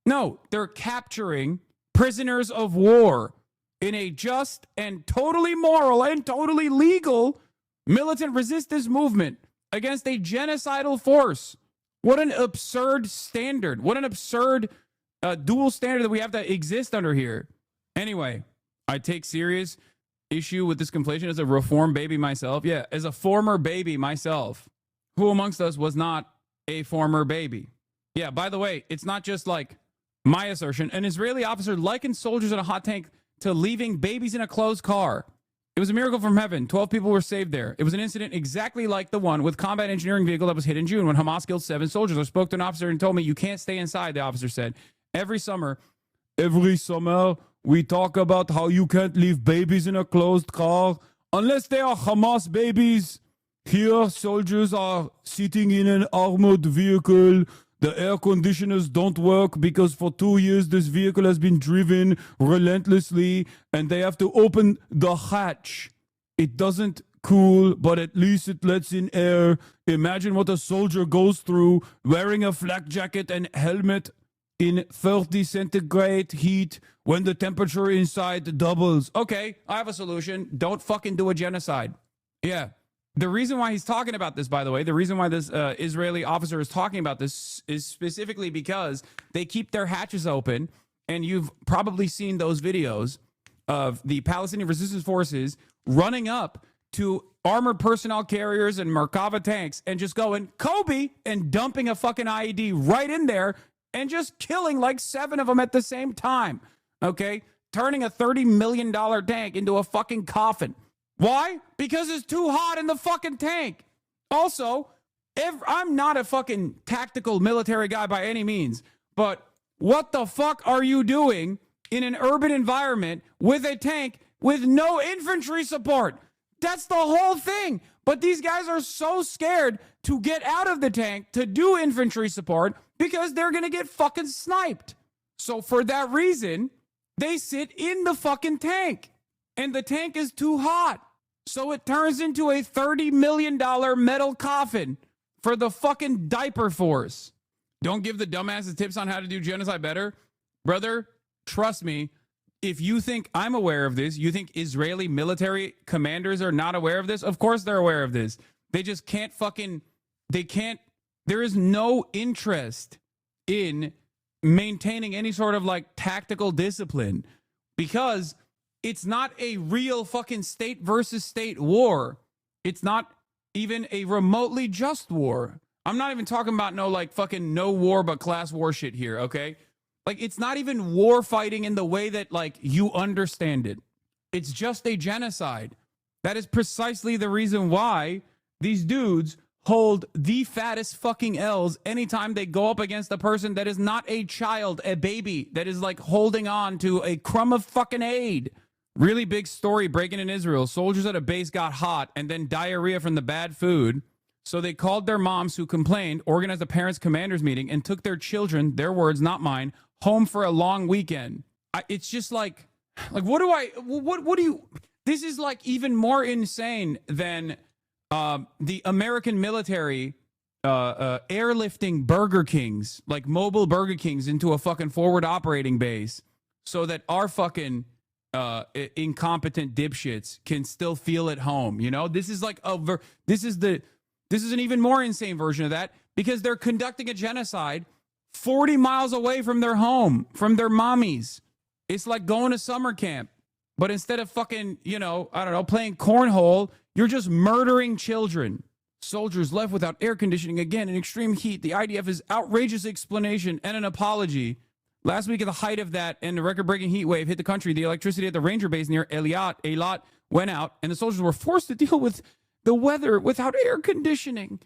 No, they're capturing prisoners of war in a just and totally moral and totally legal militant resistance movement against a genocidal force. What an absurd standard. What an absurd dual standard that we have to exist under here. Anyway, I take serious issue with this conflation as a reformed baby myself. Yeah, as a former baby myself. Who amongst us was not a former baby? Yeah, by the way, it's not just like my assertion. An Israeli officer likened soldiers in a hot tank to leaving babies in a closed car. It was a miracle from heaven. 12 people were saved there. It was an incident exactly like the one with combat engineering vehicle that was hit in June when Hamas killed 7 soldiers. I spoke to an officer and told me, you can't stay inside, the officer said. Every summer, we talk about how you can't leave babies in a closed car unless they are Hamas babies. Here, soldiers are sitting in an armored vehicle. The air conditioners don't work because for 2 years this vehicle has been driven relentlessly and they have to open the hatch. It doesn't cool, but at least it lets in air. Imagine what a soldier goes through wearing a flak jacket and helmet in 30 centigrade heat when the temperature inside doubles. Okay, I have a solution. Don't fucking do a genocide. Yeah. The reason why he's talking about this, by the way, the reason why this Israeli officer is talking about this is specifically because they keep their hatches open. And you've probably seen those videos of the Palestinian resistance forces running up to armored personnel carriers and Merkava tanks and just going Kobe and dumping a fucking IED right in there and just killing like 7 of them at the same time. Okay? Turning a $30 million tank into a fucking coffin. Why? Because it's too hot in the fucking tank. Also, I'm not a fucking tactical military guy by any means, but what the fuck are you doing in an urban environment with a tank with no infantry support? That's the whole thing. But these guys are so scared to get out of the tank to do infantry support because they're going to get fucking sniped. So for that reason, they sit in the fucking tank and the tank is too hot. So it turns into a $30 million metal coffin for the fucking diaper force. Don't give the dumbasses tips on how to do genocide better. Brother, trust me, if you think I'm aware of this, you think Israeli military commanders are not aware of this? Of course they're aware of this. They just can't there is no interest in maintaining any sort of like tactical discipline because it's not a real fucking state versus state war. It's not even a remotely just war. I'm not even talking about no like fucking no war but class war shit here, okay? Like it's not even war fighting in the way that like you understand it. It's just a genocide. That is precisely the reason why these dudes hold the fattest fucking L's anytime they go up against a person that is not a child, a baby, that is like holding on to a crumb of fucking aid. Really big story breaking in Israel. Soldiers at a base got hot and then diarrhea from the bad food. So they called their moms who complained, organized a parents' commanders meeting, and took their children, their words, not mine, home for a long weekend. It's just like what do you, this is like even more insane than the American military airlifting Burger Kings, like mobile Burger Kings into a fucking forward operating base so that our fucking incompetent dipshits can still feel at home. You know, this is like this is an even more insane version of that because they're conducting a genocide 40 miles away from their home, from their mommies. It's like going to summer camp, but instead of fucking, you know, I don't know, playing cornhole, you're just murdering children. Soldiers left without air conditioning again in extreme heat. The IDF's outrageous explanation and an apology. Last week at the height of that and the record-breaking heat wave hit the country, the electricity at the Ranger base near Eilat went out, and the soldiers were forced to deal with the weather without air conditioning.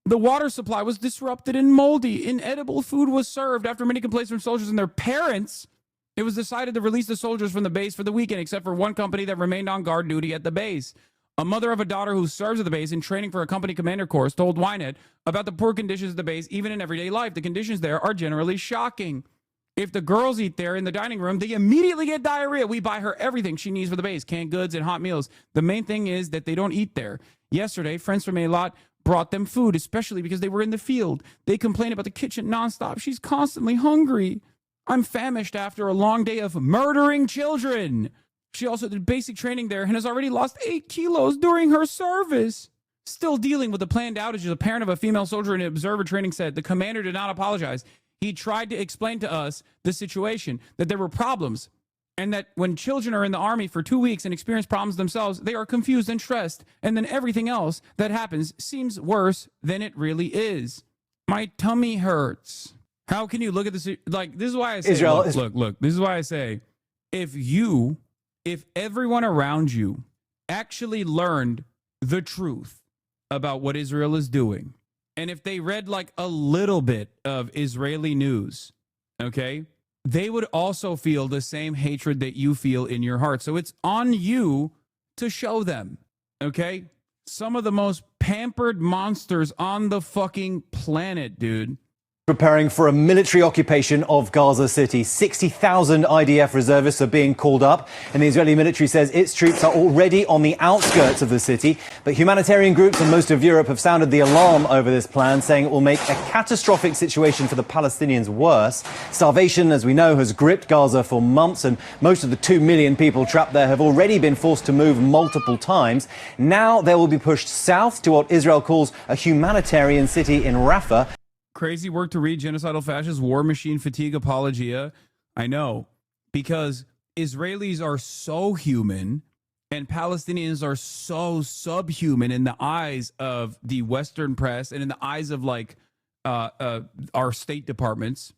The water supply was disrupted and moldy. Inedible food was served. After many complaints from soldiers and their parents, it was decided to release the soldiers from the base for the weekend, except for one company that remained on guard duty at the base. A mother of a daughter who serves at the base in training for a company commander course told Ynet about the poor conditions of the base, even in everyday life. The conditions there are generally shocking. If the girls eat there in the dining room, they immediately get diarrhea. We buy her everything she needs for the base, canned goods and hot meals. The main thing is that they don't eat there. Yesterday, friends from Eilat brought them food, especially because they were in the field. They complain about the kitchen nonstop. She's constantly hungry. I'm famished after a long day of murdering children. She also did basic training there and has already lost 8 kilos during her service. Still dealing with the planned outages, a parent of a female soldier in an observer training said the commander did not apologize. He tried to explain to us the situation, that there were problems, and that when children are in the army for 2 weeks and experience problems themselves, they are confused and stressed, and then everything else that happens seems worse than it really is. My tummy hurts. How can you look at this? Like, this is why I say, look, this is why I say, if everyone around you actually learned the truth about what Israel is doing, and if they read like a little bit of Israeli news, okay, they would also feel the same hatred that you feel in your heart. So it's on you to show them, okay? Some of the most pampered monsters on the fucking planet, dude. Preparing for a military occupation of Gaza City. 60,000 IDF reservists are being called up, and the Israeli military says its troops are already on the outskirts of the city. But humanitarian groups in most of Europe have sounded the alarm over this plan, saying it will make a catastrophic situation for the Palestinians worse. Starvation, as we know, has gripped Gaza for months, and most of the 2 million people trapped there have already been forced to move multiple times. Now they will be pushed south to what Israel calls a humanitarian city in Rafah. Crazy work to read Genocidal Fascist War Machine Fatigue Apologia. I know, because Israelis are so human and Palestinians are so subhuman in the eyes of the Western press and in the eyes of like our state departments,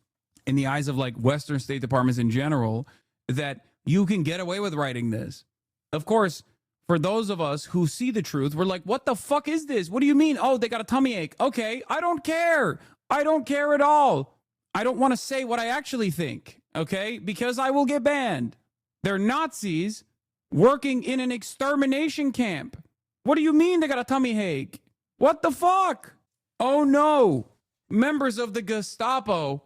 in the eyes of like Western state departments in general, that you can get away with writing this. Of course, for those of us who see the truth, we're like, what the fuck is this? What do you mean? Oh, they got a tummy ache. Okay, I don't care. I don't care at all. I don't want to say what I actually think, okay? Because I will get banned. They're Nazis working in an extermination camp. What do you mean they got a tummy ache? What the fuck? Oh no. Members of the Gestapo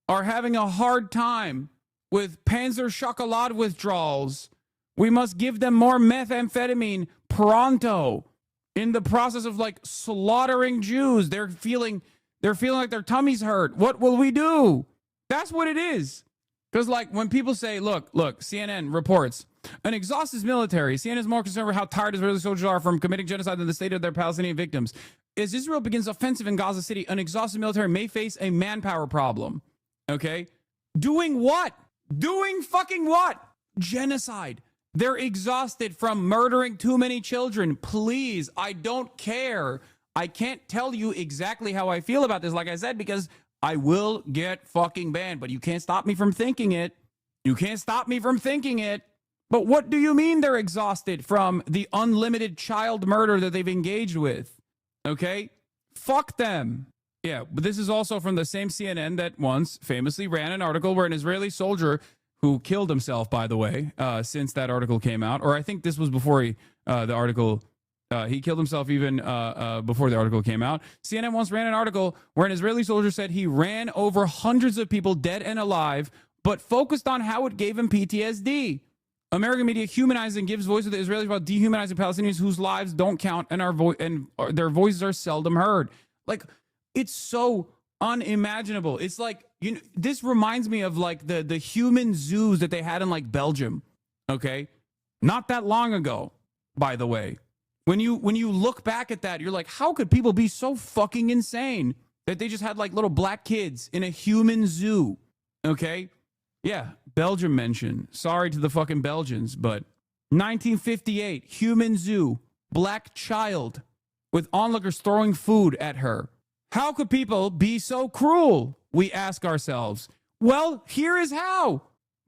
are having a hard time with Panzer Chocolat withdrawals. We must give them more methamphetamine pronto. In the process of like slaughtering Jews, they're feeling like their tummies hurt. What will we do? That's what it is. Because like when people say, look, CNN reports an exhausted military. CNN is more concerned with how tired Israeli soldiers are from committing genocide than the state of their Palestinian victims. As Israel begins offensive in Gaza City, an exhausted military may face a manpower problem. Okay? Doing what? Doing fucking what? Genocide. They're exhausted from murdering too many children. Please, I don't care I can't tell you exactly how I feel about this, like I said, because I will get fucking banned, but you can't stop me from thinking it. You can't stop me from thinking it. But what do you mean they're exhausted from the unlimited child murder that they've engaged with? Okay? Fuck them. Yeah, but this is also from the same CNN that once famously ran an article where an Israeli soldier who killed himself, by the way, since that article came out, or I think this was before the article, he killed himself even before the article came out. CNN once ran an article where an Israeli soldier said he ran over hundreds of people dead and alive, but focused on how it gave him PTSD. American media humanizes and gives voice to the Israelis while dehumanizing Palestinians whose lives don't count and their voices are seldom heard. Like, it's so unimaginable. It's like, this reminds me of like the human zoos that they had in like Belgium. Okay, not that long ago, by the way. When you look back at that, you're like, how could people be so fucking insane that they just had like little black kids in a human zoo? Okay, yeah, Belgium mention. Sorry to the fucking Belgians, but 1958, human zoo, black child with onlookers throwing food at her. How could people be so cruel? We ask ourselves. Well, here is how.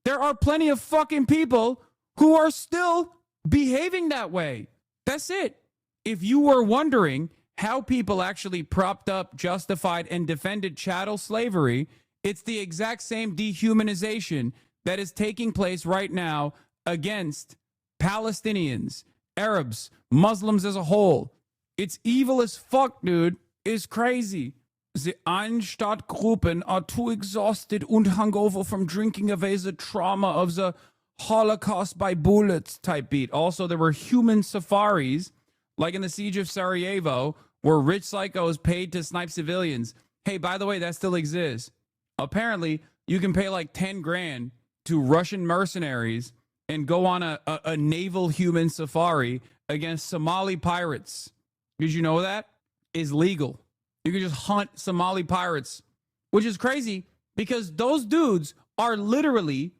There are plenty of fucking people who are still behaving that way. That's it. If you were wondering how people actually propped up, justified, and defended chattel slavery, it's the exact same dehumanization that is taking place right now against Palestinians, Arabs, Muslims as a whole. It's evil as fuck, dude. It's crazy. The Einstadtgruppen are too exhausted and hungover from drinking away the trauma of the Holocaust by bullets type beat. Also, there were human safaris, like in the siege of Sarajevo, where rich psychos paid to snipe civilians. Hey, by the way, that still exists. Apparently, you can pay like 10 grand to Russian mercenaries and go on a naval human safari against Somali pirates. Did you know that is legal? You can just hunt Somali pirates, which is crazy because those dudes are literally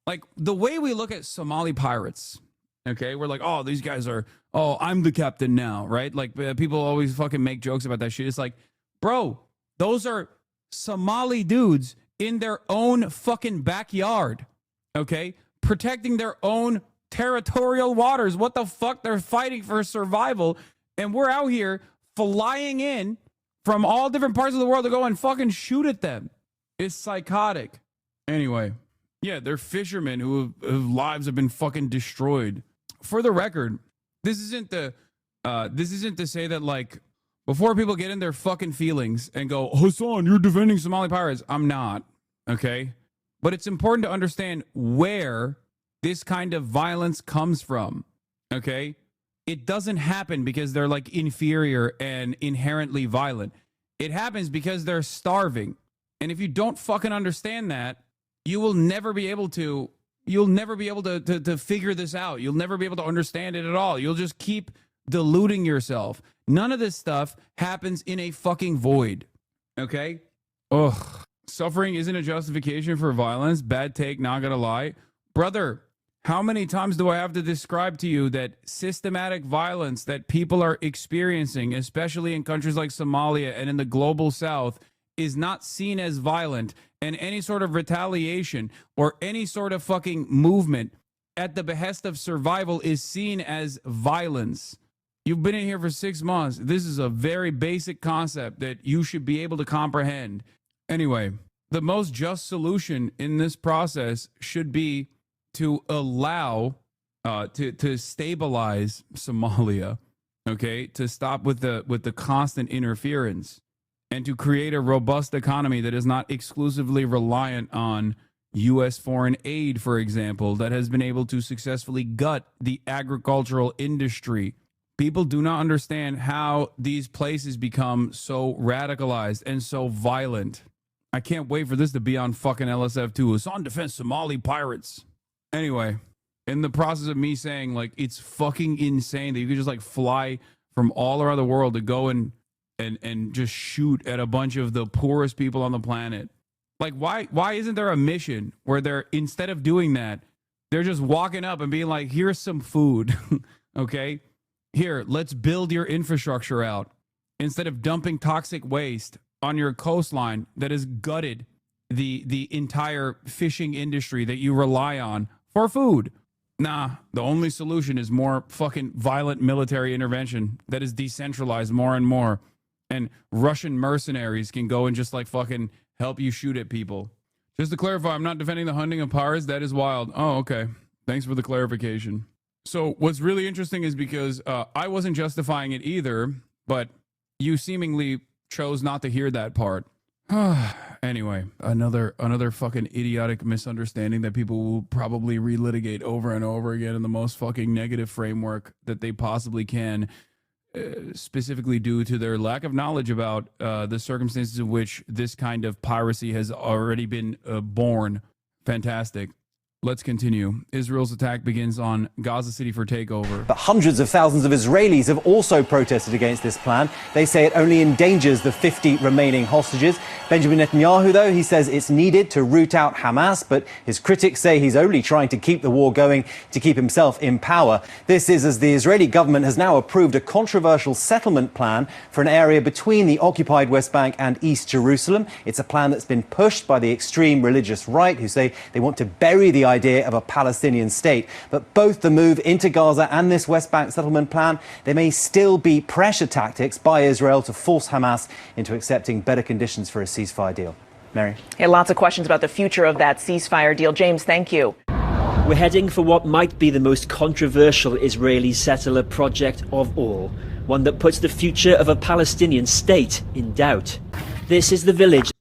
like the way we look at Somali pirates. Okay, we're like, oh, these guys are, oh, I'm the captain now, right? Like people always fucking make jokes about that shit. It's like, bro, those are Somali dudes in their own fucking backyard, okay, protecting their own territorial waters. What the fuck? They're fighting for survival, and we're out here flying in from all different parts of the world to go and fucking shoot at them. It's psychotic. Anyway, yeah, they're fishermen whose lives have been fucking destroyed. For the record, this isn't to say that, like, before people get in their fucking feelings and go, Hasan, you're defending Somali pirates. I'm not, okay? But it's important to understand where this kind of violence comes from, okay? It doesn't happen because they're like inferior and inherently violent. It happens because they're starving. And if you don't fucking understand that, you will never be able to figure this out. You'll never be able to understand it at all. You'll just keep deluding yourself. None of this stuff happens in a fucking void. Okay? Ugh. Suffering isn't a justification for violence. Bad take, not gonna lie. Brother, how many times do I have to describe to you that systematic violence that people are experiencing, especially in countries like Somalia and in the global south, is not seen as violent, and any sort of retaliation or any sort of fucking movement at the behest of survival is seen as violence? You've been in here for 6 months. This is a very basic concept that you should be able to comprehend. Anyway, the most just solution in this process should be to allow, to stabilize Somalia, okay, to stop with the constant interference, and to create a robust economy that is not exclusively reliant on U.S. foreign aid, for example, that has been able to successfully gut the agricultural industry. People do not understand how these places become so radicalized and so violent. I can't wait for this to be on fucking LSF2. It's on defense Somali pirates. Anyway, in the process of me saying, like, it's fucking insane that you could just, like, fly from all around the world to go and just shoot at a bunch of the poorest people on the planet. Like, why isn't there a mission where they're, instead of doing that, they're just walking up and being like, here's some food, okay? Here, let's build your infrastructure out. instead of dumping toxic waste on your coastline that has gutted the entire fishing industry that you rely on for food. Nah, the only solution is more fucking violent military intervention that is decentralized more and more. And Russian mercenaries can go and just like fucking help you shoot at people. Just to clarify, I'm not defending the hunting of pirates. That is wild. Oh, okay. Thanks for the clarification. So what's really interesting is because I wasn't justifying it either, but you seemingly chose not to hear that part. Anyway, another fucking idiotic misunderstanding that people will probably relitigate over and over again in the most fucking negative framework that they possibly can, specifically due to their lack of knowledge about the circumstances in which this kind of piracy has already been born. Fantastic. Let's continue. Israel's attack begins on Gaza City for takeover. But hundreds of thousands of Israelis have also protested against this plan. They say it only endangers the 50 remaining hostages. Benjamin Netanyahu, though, he says it's needed to root out Hamas, but his critics say he's only trying to keep the war going to keep himself in power. This is as the Israeli government has now approved a controversial settlement plan for an area between the occupied West Bank and East Jerusalem. It's a plan that's been pushed by the extreme religious right, who say they want to bury the idea of a Palestinian state. But both the move into Gaza and this West Bank settlement plan, there may still be pressure tactics by Israel to force Hamas into accepting better conditions for a ceasefire deal. Mary? Yeah, lots of questions about the future of that ceasefire deal. James, thank you. We're heading for what might be the most controversial Israeli settler project of all, one that puts the future of a Palestinian state in doubt. This is the village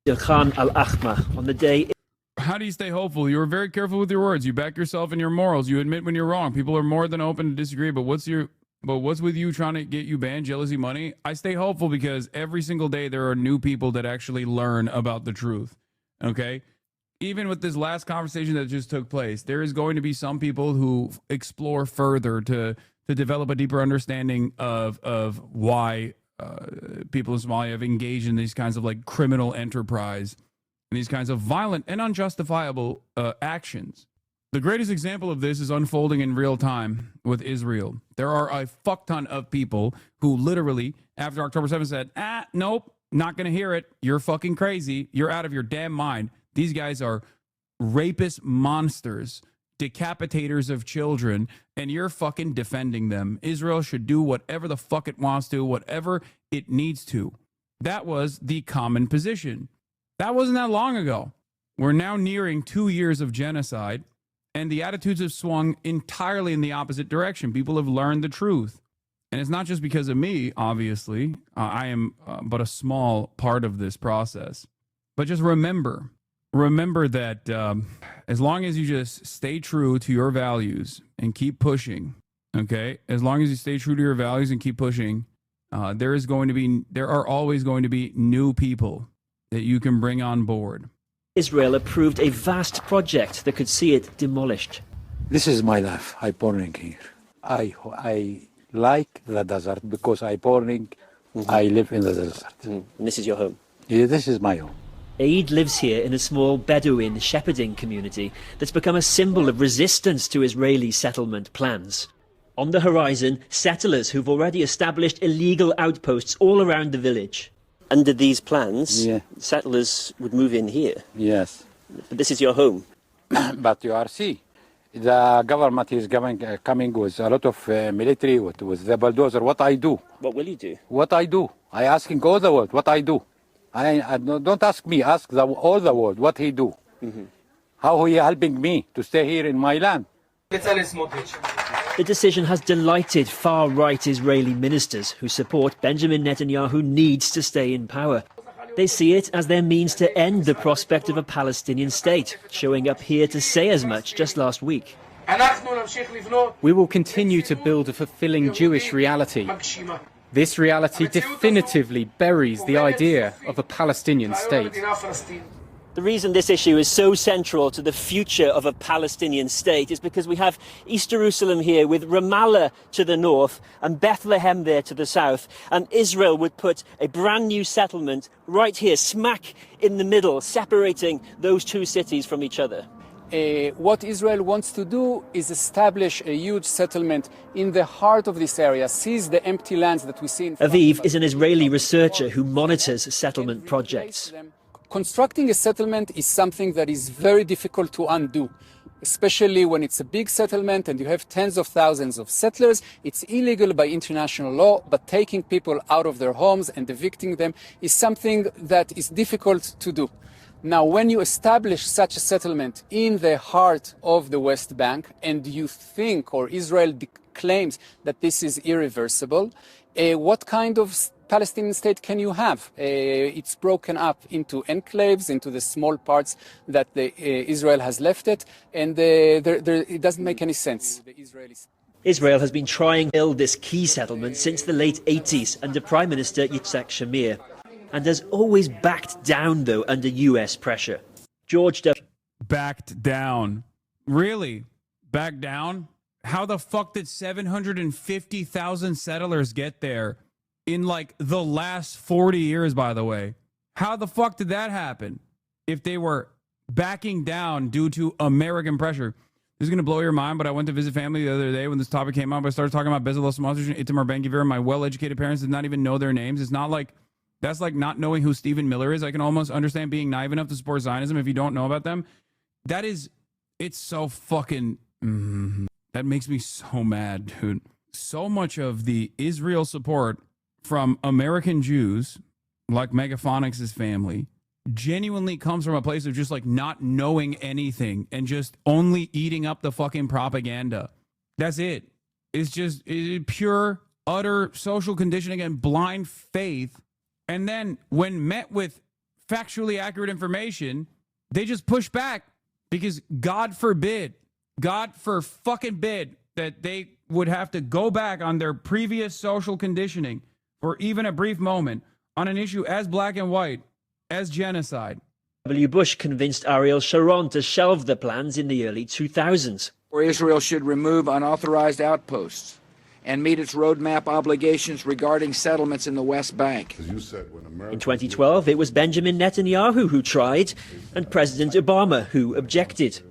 of Khan al-Ahmar on the day. How do you stay hopeful? You were very careful with your words. You back yourself in your morals. You admit when you're wrong. People are more than open to disagree. But what's with you trying to get you banned? Jealousy, money? I stay hopeful because every single day there are new people that actually learn about the truth. Okay? Even with this last conversation that just took place, there is going to be some people who explore further to develop a deeper understanding of why people in Somalia have engaged in these kinds of like criminal enterprise. These kinds of violent and unjustifiable actions. The greatest example of this is unfolding in real time with Israel. There are a fuck ton of people who literally, after October 7th, said, nope, not going to hear it. You're fucking crazy. You're out of your damn mind. These guys are rapist monsters, decapitators of children, and you're fucking defending them. Israel should do whatever the fuck it wants to, whatever it needs to. That was the common position. That wasn't that long ago. We're now nearing 2 years of genocide, and the attitudes have swung entirely in the opposite direction. People have learned the truth. And it's not just because of me, obviously. I am but a small part of this process. But just remember that as long as you just stay true to your values and keep pushing, okay? As long as you stay true to your values and keep pushing, there are always going to be new people that you can bring on board. Israel approved a vast project that could see it demolished. This is my life. I born here. I like the desert because I born. I live in the desert. And this is your home? Yeah, this is my home. Aid lives here in a small Bedouin shepherding community that's become a symbol of resistance to Israeli settlement plans. On the horizon, settlers who've already established illegal outposts all around the village. Under these plans, settlers would move in here. Yes. But this is your home. But you are see, the government is coming with a lot of military, with the bulldozer. What I do? What will you do? What I do? I asking all the world what I do. I don't ask me, ask all the world what he do. How he helping me to stay here in my land. The decision has delighted far-right Israeli ministers who support Benjamin Netanyahu needs to stay in power. They see it as their means to end the prospect of a Palestinian state, showing up here to say as much just last week. We will continue to build a fulfilling Jewish reality. This reality definitively buries the idea of a Palestinian state. The reason this issue is so central to the future of a Palestinian state is because we have East Jerusalem here with Ramallah to the north and Bethlehem there to the south. And Israel would put a brand new settlement right here, smack in the middle, separating those two cities from each other. What Israel wants to do is establish a huge settlement in the heart of this area, seize the empty lands that we see in front Aviv of us. is an Israeli researcher who monitors settlement projects. Constructing a settlement is something that is very difficult to undo, especially when it's a big settlement and you have tens of thousands of settlers. It's illegal by international law, but taking people out of their homes and evicting them is something that is difficult to do. Now, when you establish such a settlement in the heart of the West Bank and you think, or Israel claims that this is irreversible, what kind of Palestinian state can you have? It's broken up into enclaves, into the small parts that Israel has left it, and it doesn't make any sense. Israel has been trying to build this key settlement since the late 80s under Prime Minister Yitzhak Shamir, and has always backed down, though, under US pressure. George W. Backed down. Really? Backed down? How the fuck did 750,000 settlers get there in like the last 40 years, by the way? How the fuck did that happen? If they were backing down due to American pressure. This is going to blow your mind, but I went to visit family the other day when this topic came up. I started talking about Bezalel Smotrich and Itamar Ben-Gvir. My well-educated parents did not even know their names. It's not like, that's like not knowing who Stephen Miller is. I can almost understand being naive enough to support Zionism if you don't know about them. That is, it's so fucking, that makes me so mad, dude. So much of the Israel support from American Jews, like Megaphonics' family, genuinely comes from a place of just like not knowing anything and just only eating up the fucking propaganda. That's it. It's just pure, utter social conditioning and blind faith. And then when met with factually accurate information, they just push back because God forbid that they would have to go back on their previous social conditioning for even a brief moment on an issue as black and white as genocide. W. Bush convinced Ariel Sharon to shelve the plans in the early 2000s. Or Israel should remove unauthorized outposts and meet its roadmap obligations regarding settlements in the West Bank. In 2012, it was Benjamin Netanyahu who tried, and President Obama who objected.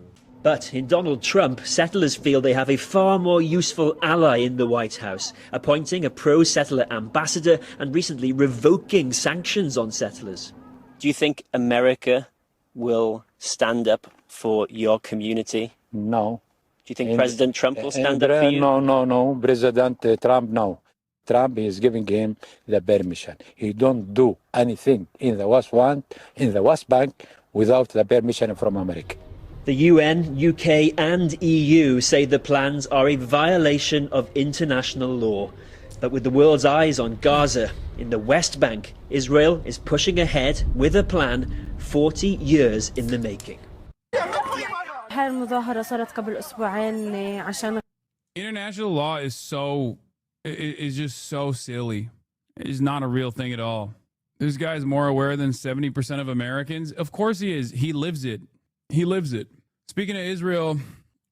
But in Donald Trump, settlers feel they have a far more useful ally in the White House, appointing a pro-settler ambassador and recently revoking sanctions on settlers. Do you think America will stand up for your community? No. Do you think President Trump will stand up for you? No. President Trump, no. Trump is giving him the permission. He don't do anything in the West Bank without the permission from America. The UN, UK and EU say the plans are a violation of international law. But with the world's eyes on Gaza, in the West Bank, Israel is pushing ahead with a plan 40 years in the making. International law is just so silly. It's not a real thing at all. This guy is more aware than 70% of Americans. Of course he is. He lives it. He lives it. Speaking of Israel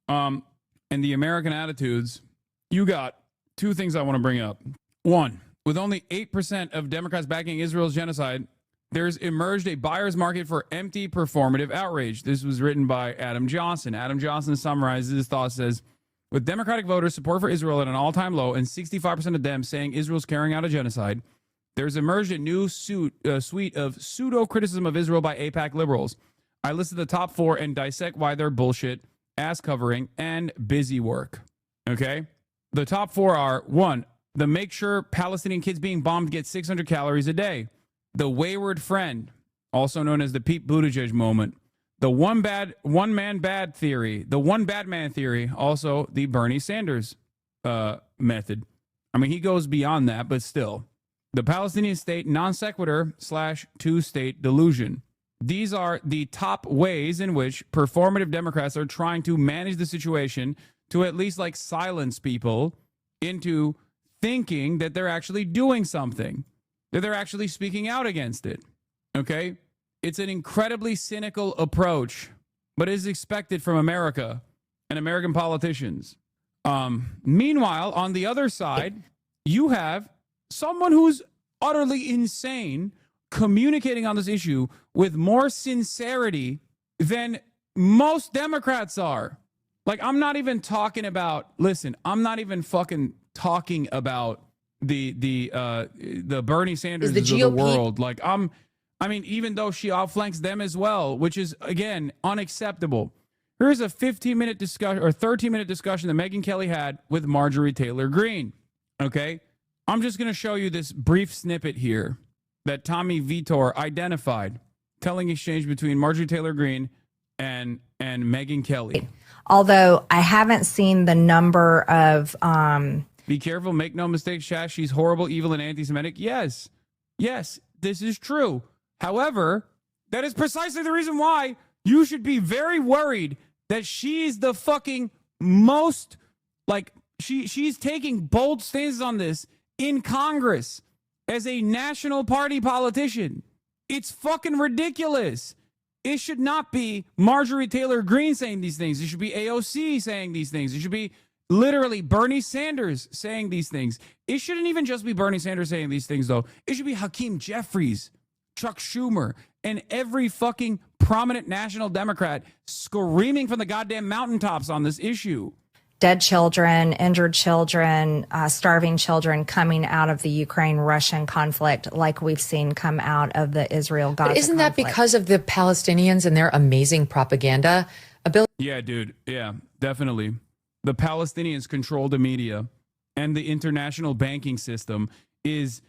and the American attitudes, you got two things I want to bring up. One, with only 8% of Democrats backing Israel's genocide, there's emerged a buyer's market for empty performative outrage. This was written by Adam Johnson. Adam Johnson summarizes his thoughts, says, with Democratic voters' support for Israel at an all-time low and 65% of them saying Israel's carrying out a genocide, there's emerged a new suite of pseudo-criticism of Israel by AIPAC liberals. I listed the top 4 and dissect why they're bullshit, ass covering, and busy work. Okay? The top 4 are, 1, the make sure Palestinian kids being bombed get 600 calories a day. The wayward friend, also known as the Pete Buttigieg moment. The one man bad theory. The one bad man theory. Also the Bernie Sanders method. I mean, he goes beyond that, but still. The Palestinian state non sequitur / two-state delusion. These are the top ways in which performative Democrats are trying to manage the situation to at least like silence people into thinking that they're actually doing something, that they're actually speaking out against it. Okay? It's an incredibly cynical approach, but it is expected from America and American politicians. Meanwhile, on the other side, you have someone who's utterly insane communicating on this issue with more sincerity than most Democrats are. Like, I'm not even talking about, listen, I'm not even fucking talking about the Bernie Sanders of the world. Like, I mean, even though she outflanks them as well, which is, again, unacceptable. Here's a 15-minute discussion or 13-minute discussion that Megyn Kelly had with Marjorie Taylor Greene. Okay? I'm just going to show you this brief snippet here that Tommy Vitor identified, telling exchange between Marjorie Taylor Greene and Megyn Kelly. Although I haven't seen the number of Be careful, make no mistake, Shash, she's horrible, evil, and anti-Semitic. Yes, this is true. However, that is precisely the reason why you should be very worried that she's the fucking most, like, she's taking bold stances on this in Congress as a national party politician. It's fucking ridiculous. It should not be Marjorie Taylor Greene saying these things. It should be AOC saying these things. It should be literally Bernie Sanders saying these things. It shouldn't even just be Bernie Sanders saying these things, though. It should be Hakeem Jeffries, Chuck Schumer, and every fucking prominent national Democrat screaming from the goddamn mountaintops on this issue. dead children, injured children, starving children coming out of the Ukraine-Russian conflict like we've seen come out of the Israel-Gaza But isn't that conflict. because of the Palestinians and their amazing propaganda ability? Yeah, dude. Yeah, definitely. The Palestinians control the media, and the international banking system is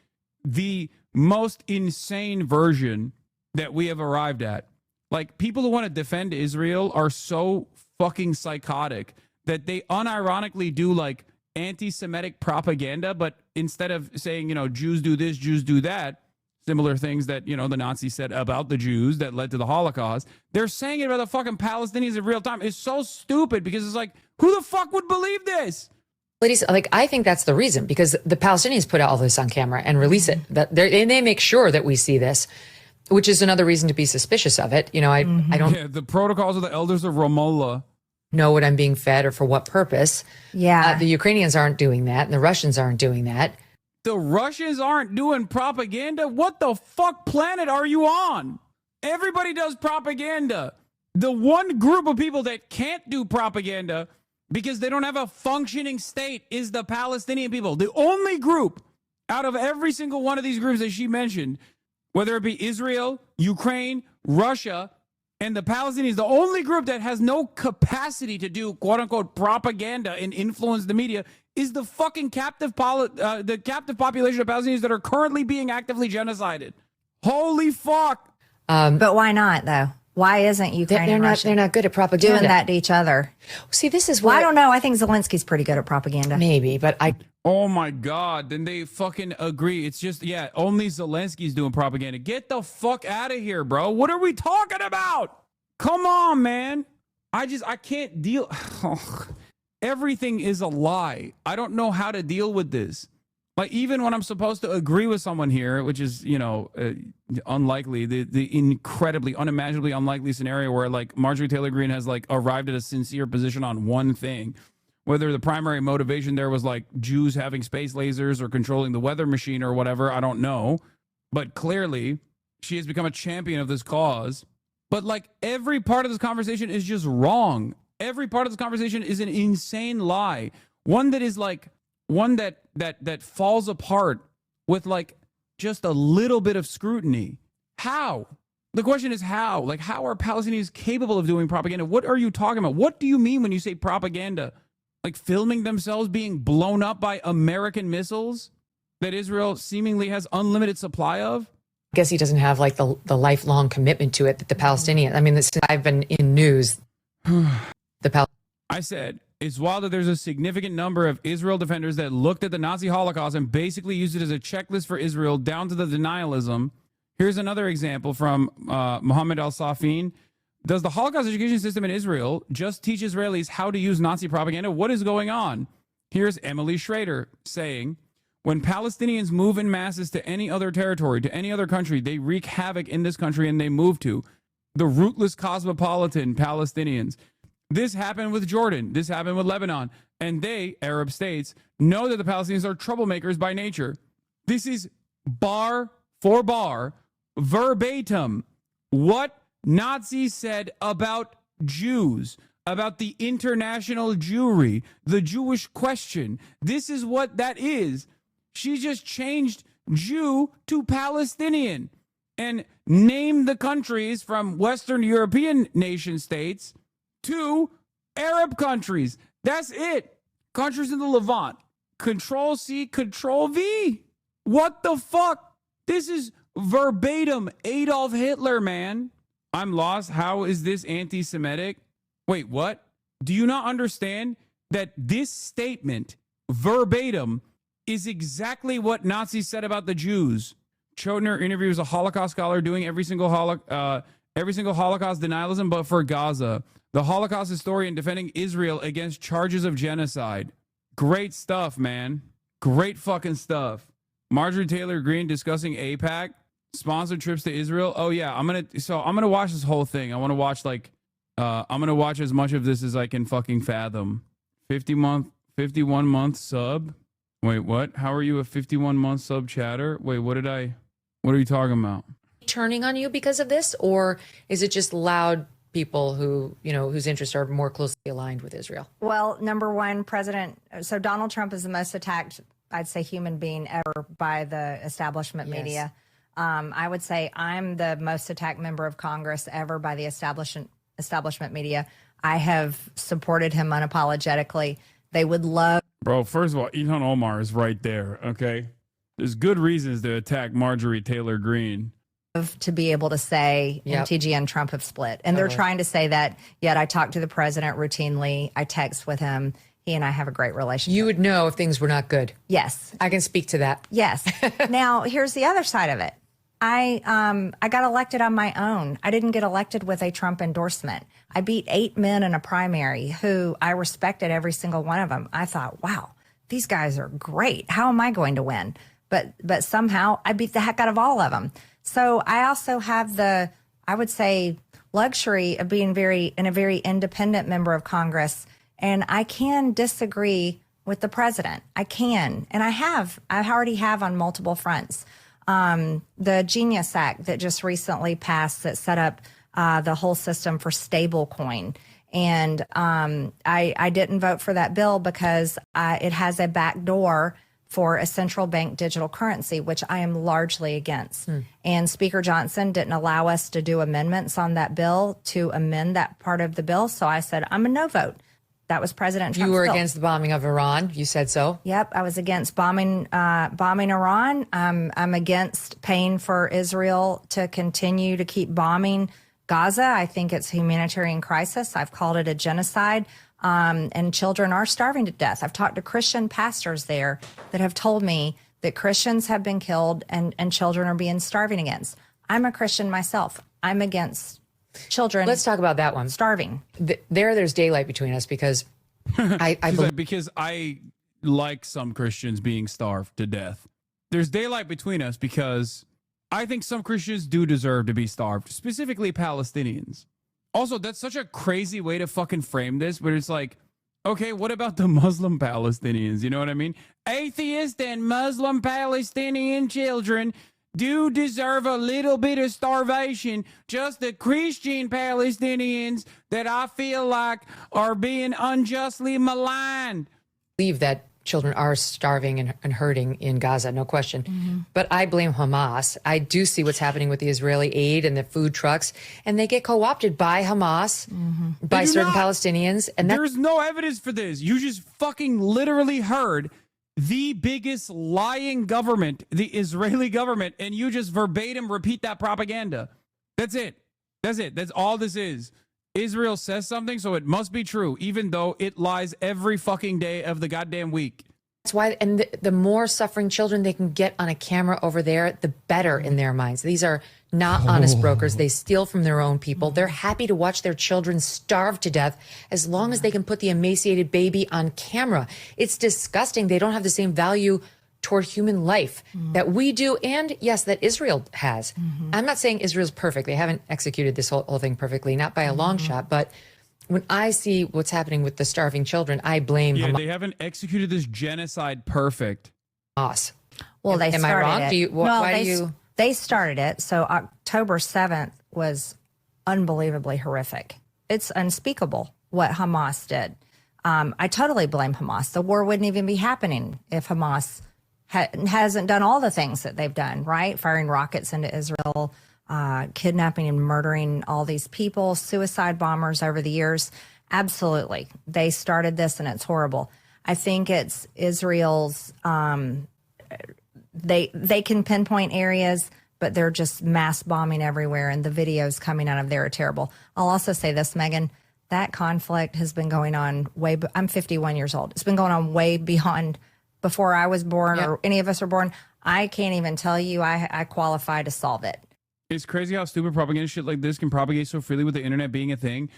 the most insane version that we have arrived at. Like, people who want to defend Israel are so fucking psychotic that they unironically do like anti-Semitic propaganda, but instead of saying, you know, Jews do this, Jews do that, similar things that, you know, the Nazis said about the Jews that led to the Holocaust, they're saying it about the fucking Palestinians in real time. It's so stupid because it's like, who the fuck would believe this? Ladies, like, I think that's the reason, because the Palestinians put all this on camera and release it. That and they make sure that we see this, which is another reason to be suspicious of it. You know, I don't Yeah, the protocols of the elders of Ramallah know what I'm being fed or for what purpose. Yeah. The Ukrainians aren't doing that, and the Russians aren't doing that. The Russians aren't doing propaganda? What the fuck planet are you on? Everybody does propaganda. The one group of people that can't do propaganda because they don't have a functioning state is the Palestinian people. The only group out of every single one of these groups that she mentioned, whether it be Israel, Ukraine, Russia, and the Palestinians, the only group that has no capacity to do quote-unquote propaganda and influence the media is the fucking captive population of Palestinians that are currently being actively genocided. Holy fuck. But why not, though? Why isn't Ukraine and Russia they're not good at propaganda. doing that to each other? See, this is Well, why I don't know. I think Zelensky's pretty good at propaganda. Maybe, but Oh my God, then they fucking agree. It's just, yeah, only Zelensky's doing propaganda. Get the fuck out of here, bro. What are we talking about? Come on, man. I can't deal. Everything is a lie. I don't know how to deal with this. Like, even when I'm supposed to agree with someone here, which is, you know, unlikely, the incredibly, unimaginably unlikely scenario where, like, Marjorie Taylor Greene has, like, arrived at a sincere position on one thing. Whether the primary motivation there was like Jews having space lasers or controlling the weather machine or whatever, I don't know. But clearly, she has become a champion of this cause. But like, every part of this conversation is just wrong. Every part of this conversation is an insane lie. One that is like, one that falls apart with like just a little bit of scrutiny. How? The question is how? Like, how are Palestinians capable of doing propaganda? What are you talking about? What do you mean when you say propaganda? Like filming themselves being blown up by American missiles that Israel seemingly has unlimited supply of? I guess he doesn't have like the lifelong commitment to it that the Palestinians. I mean, since I've been in news, I said it's wild that there's a significant number of Israel defenders that looked at the Nazi Holocaust and basically used it as a checklist for Israel down to the denialism. Here's another example from Mohammed Al-Safin. Does the Holocaust education system in Israel just teach Israelis how to use Nazi propaganda? What is going on? Here's Emily Schrader saying, when Palestinians move in masses to any other territory, to any other country, they wreak havoc in this country and they move to the rootless cosmopolitan Palestinians. This happened with Jordan. This happened with Lebanon. And they, Arab states, know that the Palestinians are troublemakers by nature. This is bar for bar, verbatim, what Nazis said about Jews, about the international Jewry, the Jewish question. This is what that is. She just changed Jew to Palestinian and named the countries from Western European nation states to Arab countries. That's it. Countries in the Levant. Control C, Control V. What the fuck? This is verbatim Adolf Hitler, man. I'm lost. How is this anti-Semitic? Wait, what? Do you not understand that this statement, verbatim, is exactly what Nazis said about the Jews? Chodner interviews a Holocaust scholar doing every single Holocaust denialism, but for Gaza. The Holocaust historian defending Israel against charges of genocide. Great stuff, man. Great fucking stuff. Marjorie Taylor Greene discussing AIPAC, sponsored trips to Israel. Oh yeah, I'm gonna watch this whole thing. I want to watch I'm gonna watch as much of this as I can fucking fathom. 51 month sub. Wait, what? How are you a 51 month sub chatter? Wait, what are you talking about? Turning on you because of this, or is it just loud people who, whose interests are more closely aligned with Israel? Well, number one, so Donald Trump is the most attacked, I'd say, human being ever by the establishment media. I would say I'm the most attacked member of Congress ever by the establishment media. I have supported him unapologetically. They would love. Bro, first of all, Ilhan Omar is right there, okay? There's good reasons to attack Marjorie Taylor Greene. To be able to say MTG and Trump have split. And they're trying to say that, yet I talk to the president routinely. I text with him. He and I have a great relationship. You would know if things were not good. Yes. I can speak to that. Yes. Now, here's the other side of it. I got elected on my own. I didn't get elected with a Trump endorsement. I beat 8 men in a primary who I respected every single one of them. I thought, wow, these guys are great. How am I going to win? But somehow I beat the heck out of all of them. So I also have the, I would say, luxury of being a very independent member of Congress. And I can disagree with the president. I can. And I already have on multiple fronts. The Genius Act that just recently passed that set up the whole system for stablecoin. And I didn't vote for that bill because it has a backdoor for a central bank digital currency, which I am largely against. And Speaker Johnson didn't allow us to do amendments on that bill to amend that part of the bill. So I said, I'm a no vote. That was President Trump's You were bill. against the bombing of Iran. You said so. Yep, I was against bombing Iran. I'm against paying for Israel to continue to keep bombing Gaza. I think it's a humanitarian crisis. I've called it a genocide. And children are starving to death. I've talked to Christian pastors there that have told me that Christians have been killed and children are being starving against. I'm a Christian myself. I'm against children. Let's talk about that one. Starving. There's daylight between us because because I like some Christians being starved to death. There's daylight between us because I think some Christians do deserve to be starved, specifically Palestinians. Also, that's such a crazy way to fucking frame this, but it's like, okay, what about the Muslim Palestinians? You know what I mean? Atheist and Muslim Palestinian children do deserve a little bit of starvation. Just the Christian Palestinians that I feel like are being unjustly maligned. Believe that children are starving and hurting in Gaza, no question. But I blame Hamas. I do see what's happening with the Israeli aid and the food trucks, and they get co-opted by Hamas, by certain Palestinians. And there's no evidence for this. You just fucking literally heard the biggest lying government, the Israeli government, and you just verbatim repeat that propaganda. That's it. That's it. That's all this is. Israel says something, so it must be true, even though it lies every fucking day of the goddamn week. That's why, and the more suffering children they can get on a camera over there, the better in their minds. These are not honest brokers. They steal from their own people. They're happy to watch their children starve to death as long as they can put the emaciated baby on camera. It's disgusting. They don't have the same value toward human life that we do, and yes, that Israel has. I'm not saying Israel's perfect. They haven't executed this whole thing perfectly, not by a long shot, but when I see what's happening with the starving children, I blame Hamas. They haven't executed this genocide perfect. Hamas. Well, they Am started I wrong? it. Why they started it. So October 7th was unbelievably horrific. it's unspeakable what Hamas did. I totally blame Hamas. The war wouldn't even be happening if Hamas hasn't done all the things that they've done, right? Firing rockets into Israel, kidnapping and murdering all these people, suicide bombers over the years. Absolutely. They started this and it's horrible. I think it's Israel's, they can pinpoint areas, but they're just mass bombing everywhere, and the videos coming out of there are terrible. I'll also say this, Megan, that conflict has been going on I'm 51 years old. It's been going on way beyond before I was born or any of us were born. I can't even tell you I qualify to solve it. It's crazy how stupid propaganda shit like this can propagate so freely with the internet being a thing.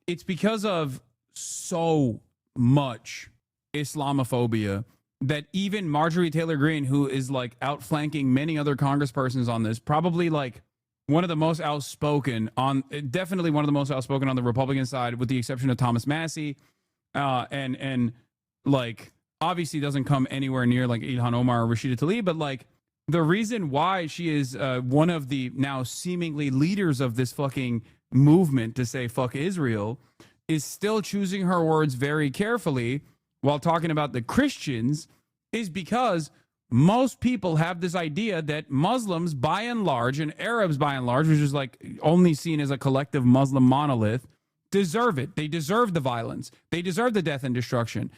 It's because of so much Islamophobia that even Marjorie Taylor Greene, who is like outflanking many other congresspersons on this, probably like one of the most outspoken definitely one of the most outspoken on the Republican side, with the exception of Thomas Massey, and like obviously doesn't come anywhere near like Ilhan Omar or Rashida Tlaib, but like the reason why she is one of the now seemingly leaders of this fucking movement to say fuck Israel is still choosing her words very carefully while talking about the Christians, is because most people have this idea that Muslims by and large, and Arabs by and large, which is like only seen as a collective Muslim monolith, deserve it. They deserve the violence. They deserve the death and destruction.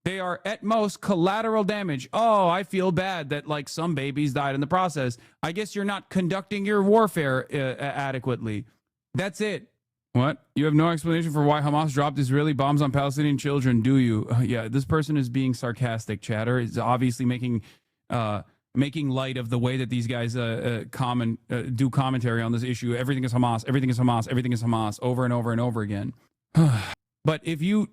They are at most collateral damage. Oh, I feel bad that like some babies died in the process. I guess you're not conducting your warfare adequately. That's it. What? You have no explanation for why Hamas dropped Israeli bombs on Palestinian children, do you? Yeah, this person is being sarcastic, chatter. It's obviously making light of the way that these guys do commentary on this issue. Everything is Hamas, everything is Hamas, everything is Hamas, over and over and over again. But if you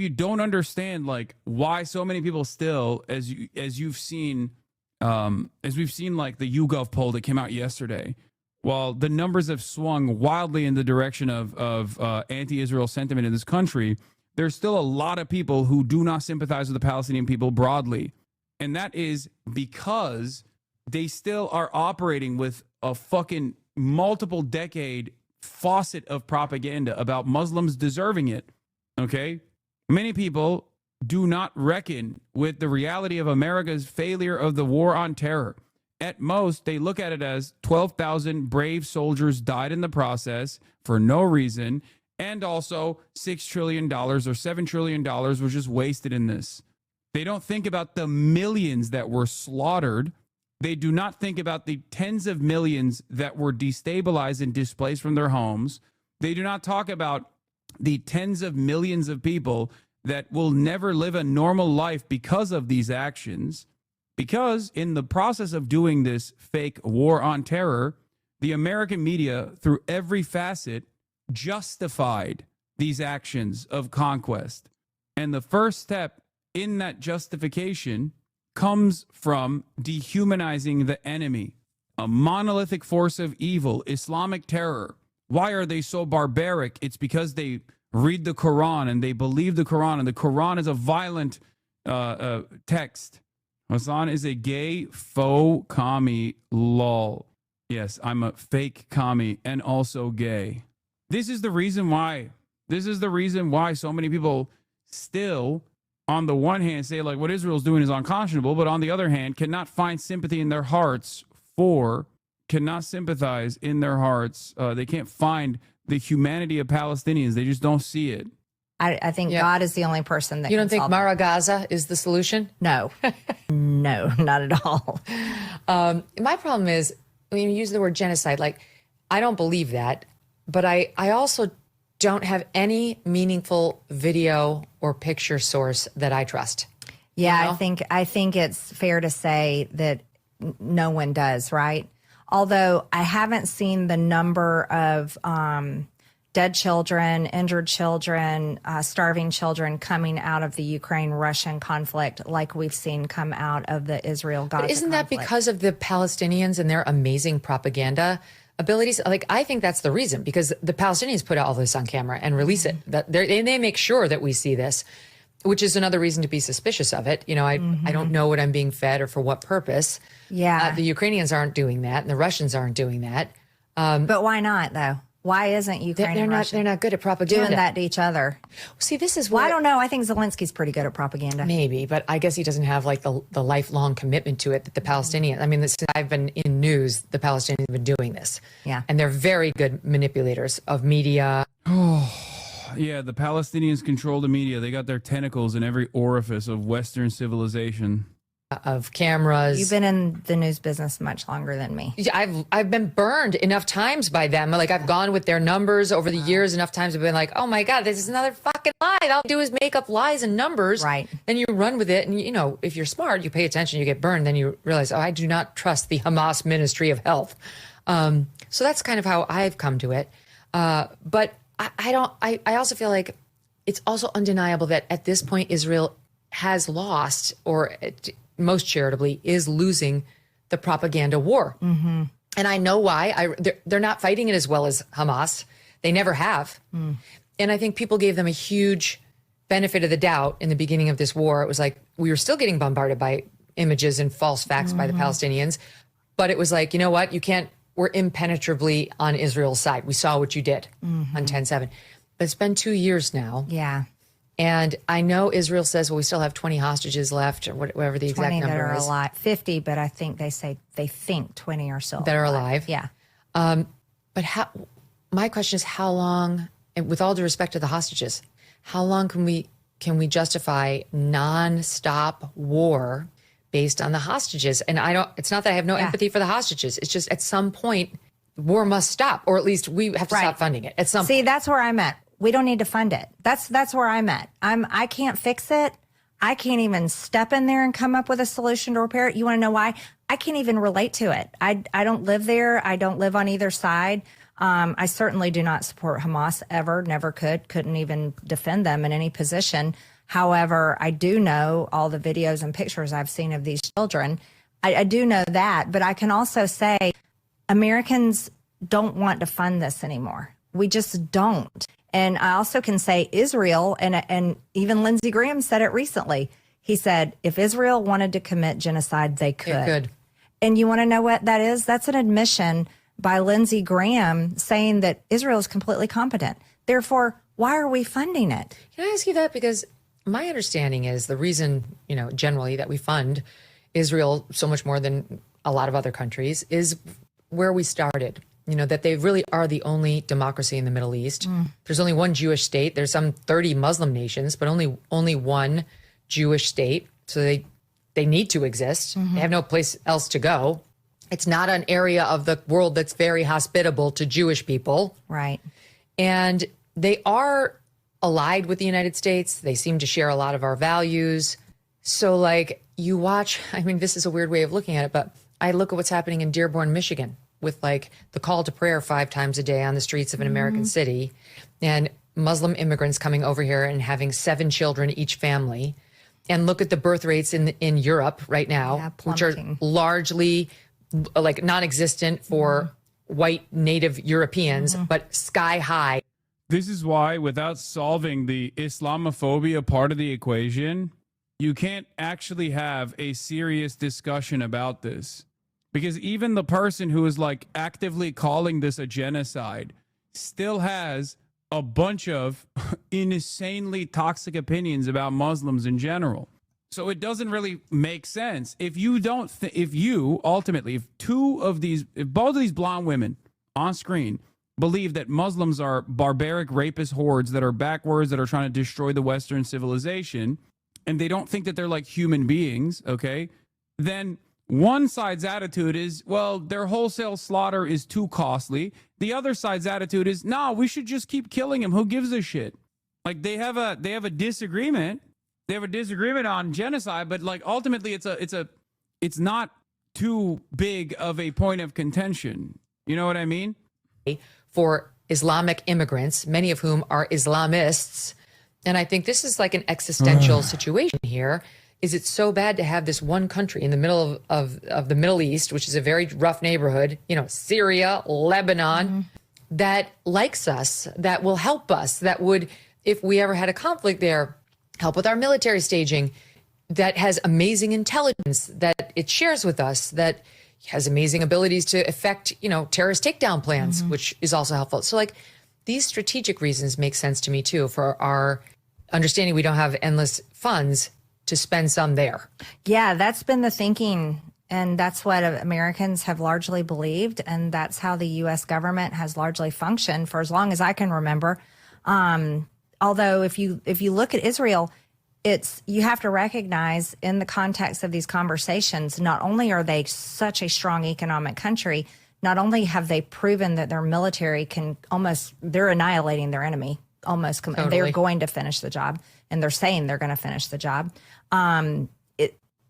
don't understand like why so many people still, as we've seen like the YouGov poll that came out yesterday, while the numbers have swung wildly in the direction of anti-Israel sentiment in this country, there's still a lot of people who do not sympathize with the Palestinian people broadly. And that is because they still are operating with a fucking multiple decade faucet of propaganda about Muslims deserving it. Okay? Many people do not reckon with the reality of America's failure of the war on terror. At most, they look at it as 12,000 brave soldiers died in the process for no reason, and also $6 trillion or $7 trillion was just wasted in this. They don't think about the millions that were slaughtered. They do not think about the tens of millions that were destabilized and displaced from their homes. They do not talk about the tens of millions of people that will never live a normal life because of these actions. Because in the process of doing this fake war on terror, the American media, through every facet, justified these actions of conquest. And the first step in that justification comes from dehumanizing the enemy, a monolithic force of evil, Islamic terror. Why are they so barbaric? It's because they read the Quran and they believe the Quran, and the Quran is a violent text. Hasan is a gay faux commie, lol. Yes, I'm a fake commie and also gay. This is the reason why so many people still, on the one hand, say like what Israel's doing is unconscionable, but on the other hand, cannot find sympathy in their hearts cannot sympathize in their hearts. They can't find the humanity of Palestinians. They just don't see it. I think God is the only person that You don't can think solve Mara Gaza is the solution? No. No, not at all. My problem is, when you use the word genocide, like, I don't believe that, but I also don't have any meaningful video or picture source that I trust. Yeah, You know? I think it's fair to say that no one does, right? Although I haven't seen the number of dead children, injured children, starving children coming out of the Ukraine-Russian conflict like we've seen come out of the Israel-Gaza But isn't conflict. that because of the Palestinians and their amazing propaganda abilities? Like, I think that's the reason, because the Palestinians put all this on camera and release it. That they make sure that we see this, which is another reason to be suspicious of it. You know, I don't know what I'm being fed or for what purpose. Yeah. The Ukrainians aren't doing that, and the Russians aren't doing that. But why not, though? Why isn't Ukraine They're and not. Russia They're not good at propaganda. doing that to each other? See, this is Well, why I don't know. I think Zelensky's pretty good at propaganda. maybe, but I guess he doesn't have like the lifelong commitment to it that the Palestinians. I mean, since I've been in news, the Palestinians have been doing this. Yeah, and they're very good manipulators of media. Yeah, the Palestinians control the media. They got their tentacles in every orifice of Western civilization. Of cameras. You've been in the news business much longer than me. I've been burned enough times by them. Like I've gone with their numbers over the years enough times. I've been like, oh my God, this is another fucking lie. All you do is make up lies and numbers. Right. Then you run with it. And you know, if you're smart, you pay attention, you get burned. Then you realize, oh, I do not trust the Hamas Ministry of Health. So that's kind of how I've come to it. But I also feel like it's also undeniable that at this point, Israel has lost, or most charitably is losing, the propaganda war. Mm-hmm. And I know why. They're not fighting it as well as Hamas. They never have. Mm. And I think people gave them a huge benefit of the doubt in the beginning of this war. It was like we were still getting bombarded by images and false facts by the Palestinians. But it was like, you know what? We're impenetrably on Israel's side. We saw what you did on 10/7. But it's been 2 years now. Yeah. And I know Israel says, well, we still have 20 hostages left, or whatever the exact 20 number that are is. alive. 50, but I think they think 20 or so That are alive. Yeah. But my question is, how long, and with all due respect to the hostages, how long can we justify nonstop war based on the hostages? And it's not that I have no empathy for the hostages. It's just at some point, war must stop, or at least we have to stop funding it at some point. See, that's where I'm at. We don't need to fund it. That's where I'm at. I can't fix it. I can't even step in there and come up with a solution to repair it. You want to know why? I can't even relate to it. I don't live there. I don't live on either side. I certainly do not support Hamas ever, never couldn't even defend them in any position. However, I do know all the videos and pictures I've seen of these children. I do know that, but I can also say Americans don't want to fund this anymore. We just don't. And I also can say Israel, and even Lindsey Graham said it recently. He said, if Israel wanted to commit genocide, they could. It could. And you want to know what that is? That's an admission by Lindsey Graham saying that Israel is completely competent. Therefore, why are we funding it? Can I ask you that? Because my understanding is the reason, generally that we fund Israel so much more than a lot of other countries is where we started. That they really are the only democracy in the Middle East. There's only one Jewish state. There's some 30 Muslim nations, but only one Jewish state. So they need to exist. They have no place else to go. It's not an area of the world that's very hospitable to Jewish people. Right. And they are allied with the United States. They seem to share a lot of our values. So you watch, this is a weird way of looking at it, but I look at what's happening in Dearborn, Michigan, with the call to prayer 5 times a day on the streets of an American city, and Muslim immigrants coming over here and having 7 children each family. And look at the birth rates in Europe right now, which are largely non-existent for white native Europeans, but sky high. This is why, without solving the Islamophobia part of the equation, you can't actually have a serious discussion about this. Because even the person who is actively calling this a genocide still has a bunch of insanely toxic opinions about Muslims in general. So it doesn't really make sense. If both of these blonde women on screen believe that Muslims are barbaric rapist hordes that are backwards, that are trying to destroy the Western civilization, and they don't think that they're like human beings, okay, then one side's attitude is, well, their wholesale slaughter is too costly. The other side's attitude is, no, we should just keep killing him. Who gives a shit? They have a disagreement. They have a disagreement on genocide, but ultimately it's not too big of a point of contention. You know what I mean? For Islamic immigrants, many of whom are Islamists. And I think this is an existential situation here. Is it so bad to have this one country in the middle of the Middle East, which is a very rough neighborhood, Syria, Lebanon, that likes us, that will help us, that would, if we ever had a conflict there, help with our military staging, that has amazing intelligence, that it shares with us, that, has amazing abilities to affect, terrorist takedown plans, which is also helpful. So like these strategic reasons make sense to me too, for our understanding we don't have endless funds to spend some there. Yeah, that's been the thinking. And that's what Americans have largely believed. And that's how the U.S. government has largely functioned for as long as I can remember. Although if you look at Israel, you have to recognize in the context of these conversations, not only are they such a strong economic country, not only have they proven that their military they're annihilating their enemy almost, and they're going to finish the job, and they're saying they're going to finish the job.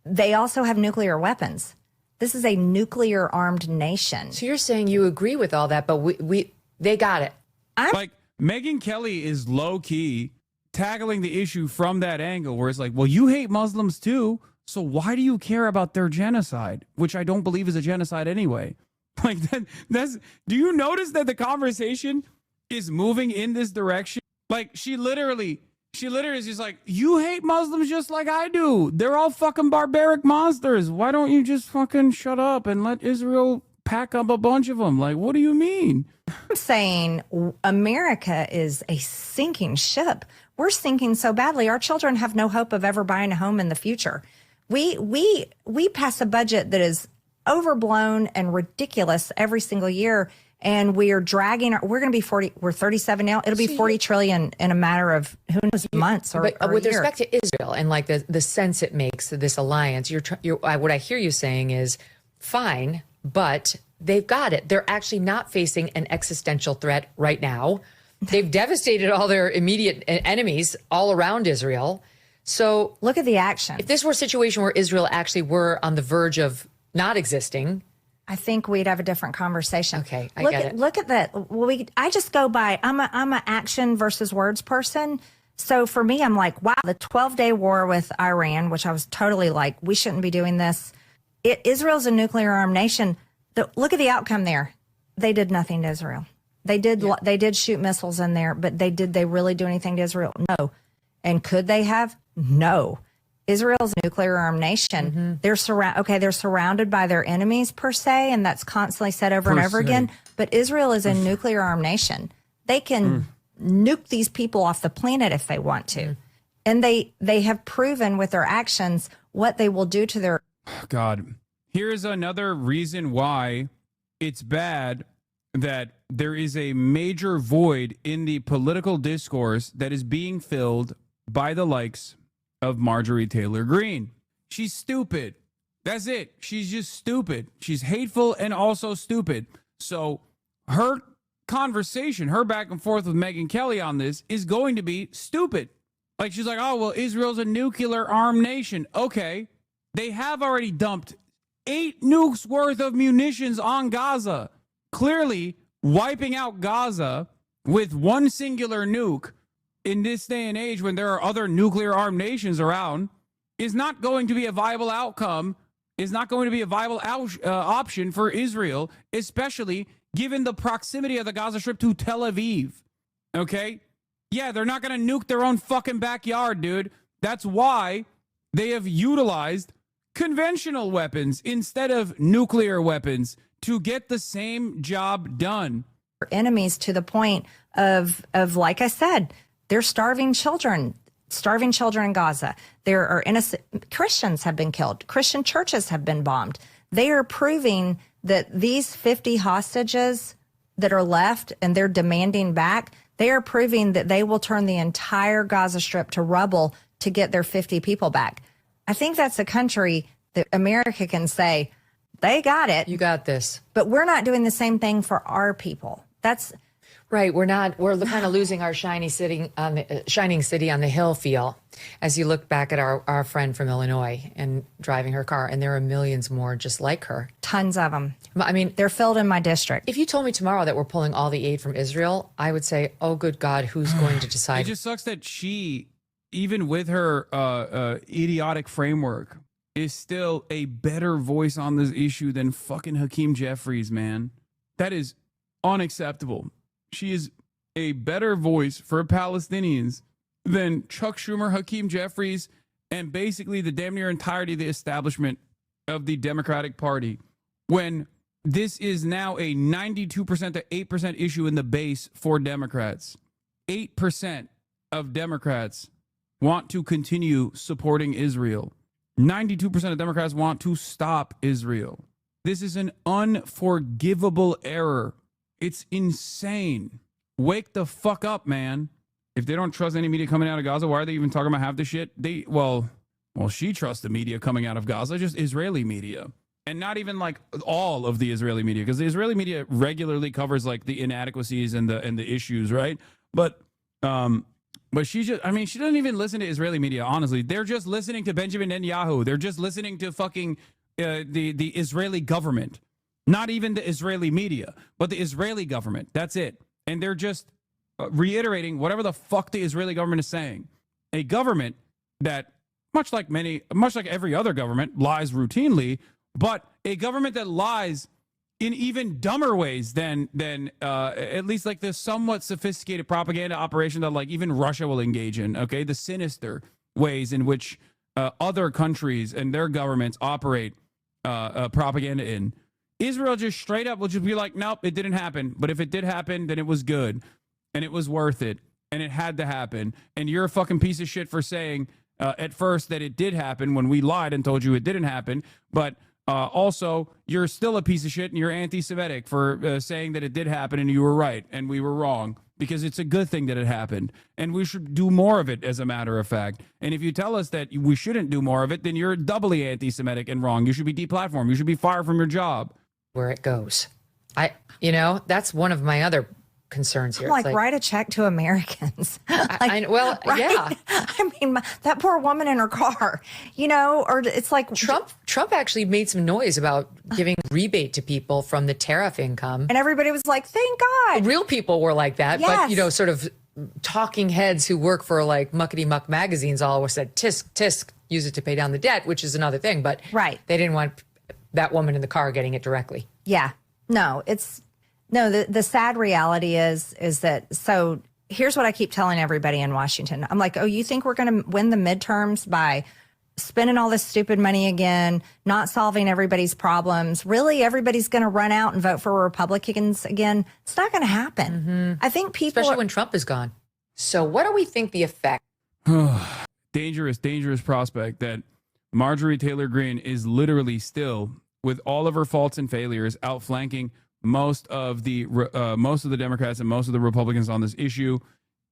They also have nuclear weapons. This is a nuclear armed nation. So you're saying you agree with all that, but they got it. Like Megyn Kelly is low key tackling the issue from that angle where it's like, well, you hate Muslims too, so why do you care about their genocide, which I don't believe is a genocide anyway? Like do you notice that the conversation is moving in this direction? Like she literally is just like, you hate Muslims just like I do. They're all fucking barbaric monsters. Why don't you just fucking shut up and let Israel pack up a bunch of them? Like, what do you mean? I'm saying America is a sinking ship. We're sinking so badly. Our children have no hope of ever buying a home in the future. We pass a budget that is overblown and ridiculous every single year. And we are dragging, we're going to be 40, we're 37 now. It'll be 40 trillion in a matter of who knows months or But with a year. respect to Israel and like the sense it makes, this alliance, what I hear you saying is fine, but they've got it. They're actually not facing an existential threat right now. They've devastated all their immediate enemies all around Israel. So look at the action. If this were a situation where Israel actually were on the verge of not existing, I think we'd have a different conversation. Okay, I get it. Look at that. Well, I just go by. I'm a action versus words person. So for me, I'm like, wow, the 12-day war with Iran, which I was totally like, we shouldn't be doing this. Israel's a nuclear armed nation. Look at the outcome there. They did nothing to Israel. They did shoot missiles in there, but did they really do anything to Israel? No. And could they have? No. Israel's a nuclear armed nation. They're surrounded by their enemies per se, and that's constantly said over and over again. But Israel is a nuclear armed nation. They can nuke these people off the planet if they want to. And they have proven with their actions what they will do to their God. Here's another reason why it's bad that there is a major void in the political discourse that is being filled by the likes of Marjorie Taylor Greene. She's stupid. That's it. She's just stupid. She's hateful and also stupid. So her conversation, her back and forth with Megyn Kelly on this is going to be stupid. Like she's like, oh, well, Israel's a nuclear armed nation. Okay. They have already dumped 8 nukes worth of munitions on Gaza. Clearly wiping out Gaza with one singular nuke in this day and age when there are other nuclear armed nations around is not going to be a viable outcome, is not going to be a viable option for Israel, especially given the proximity of the Gaza Strip to Tel Aviv. Okay? Yeah, they're not going to nuke their own fucking backyard, dude. That's why they have utilized conventional weapons instead of nuclear weapons to get the same job done. Enemies to the point of like I said, they're starving children in Gaza. There are innocent Christians have been killed. Christian churches have been bombed. They are proving that these 50 hostages that are left and they're demanding back, they are proving that they will turn the entire Gaza Strip to rubble to get their 50 people back. I think that's a country that America can say, they got it. You got this. But we're not doing the same thing for our people. That's right. We're kind of losing our shining city on the hill feel as you look back at our friend from Illinois and driving her car. And there are millions more just like her. Tons of them. I mean, they're filled in my district. If you told me tomorrow that we're pulling all the aid from Israel, I would say, oh, good God, who's going to decide? It just sucks that she, even with her idiotic framework, is still a better voice on this issue than fucking Hakeem Jeffries, man. That is unacceptable. She is a better voice for Palestinians than Chuck Schumer, Hakeem Jeffries, and basically the damn near entirety of the establishment of the Democratic Party. when this is now a 92% to 8% issue in the base for Democrats. 8% of Democrats want to continue supporting Israel. 92% of Democrats want to stop Israel. This is an unforgivable error. It's insane. Wake the fuck up, man. If they don't trust any media coming out of Gaza, why are they even talking about half the shit? Well, she trusts the media coming out of Gaza, just Israeli media. And not even like all of the Israeli media, because the Israeli media regularly covers like the inadequacies and the issues, right? But she just, I mean, she doesn't even listen to Israeli media, honestly. They're just listening to Benjamin Netanyahu. They're just listening to fucking the Israeli government. Not even the Israeli media, but the Israeli government. That's it. And they're just reiterating whatever the fuck the Israeli government is saying. A government that, much like every other government, lies routinely, but a government that lies in even dumber ways than at least like the somewhat sophisticated propaganda operation that like even Russia will engage in. Okay, the sinister ways in which other countries and their governments operate propaganda in. Israel just straight up will just be like, nope, it didn't happen. But if it did happen, then it was good and it was worth it and it had to happen. And you're a fucking piece of shit for saying at first that it did happen when we lied and told you it didn't happen. But also, you're still a piece of shit and you're anti-Semitic for saying that it did happen and you were right and we were wrong, because it's a good thing that it happened. And we should do more of it, as a matter of fact. And if you tell us that we shouldn't do more of it, then you're doubly anti-Semitic and wrong. You should be deplatformed. You should be fired from your job. Where it goes. That's one of my other concerns here. Like, write a check to Americans. Right? Yeah. I mean, that poor woman in her car, or it's like Trump actually made some noise about giving rebate to people from the tariff income. And everybody was like, thank God. Real people were like that. Yes. But, sort of talking heads who work for like muckety muck magazines always said, tisk, use it to pay down the debt, which is another thing. But right. They didn't want that woman in the car getting it directly. Yeah. No, the sad reality is that, so here's what I keep telling everybody in Washington. I'm like, oh, you think we're going to win the midterms by spending all this stupid money again, not solving everybody's problems? Really, everybody's going to run out and vote for Republicans again? It's not going to happen. Mm-hmm. I think people... Especially when Trump is gone. So what do we think the effect... Dangerous prospect that Marjorie Taylor Greene is literally still, with all of her faults and failures, outflanking most of the Democrats and most of the Republicans on this issue.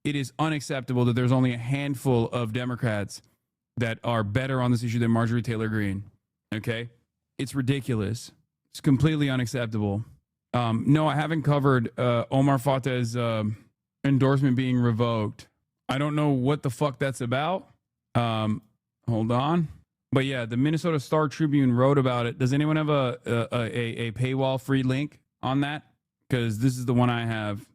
It is unacceptable that there's only a handful of Democrats that are better on this issue than Marjorie Taylor Greene. Okay? It's ridiculous. It's completely unacceptable. No, I haven't covered Omar Fateh's endorsement being revoked. I don't know what the fuck that's about. Hold on. But yeah, the Minnesota Star Tribune wrote about it. Does anyone have a paywall free link on that? Because this is the one I have.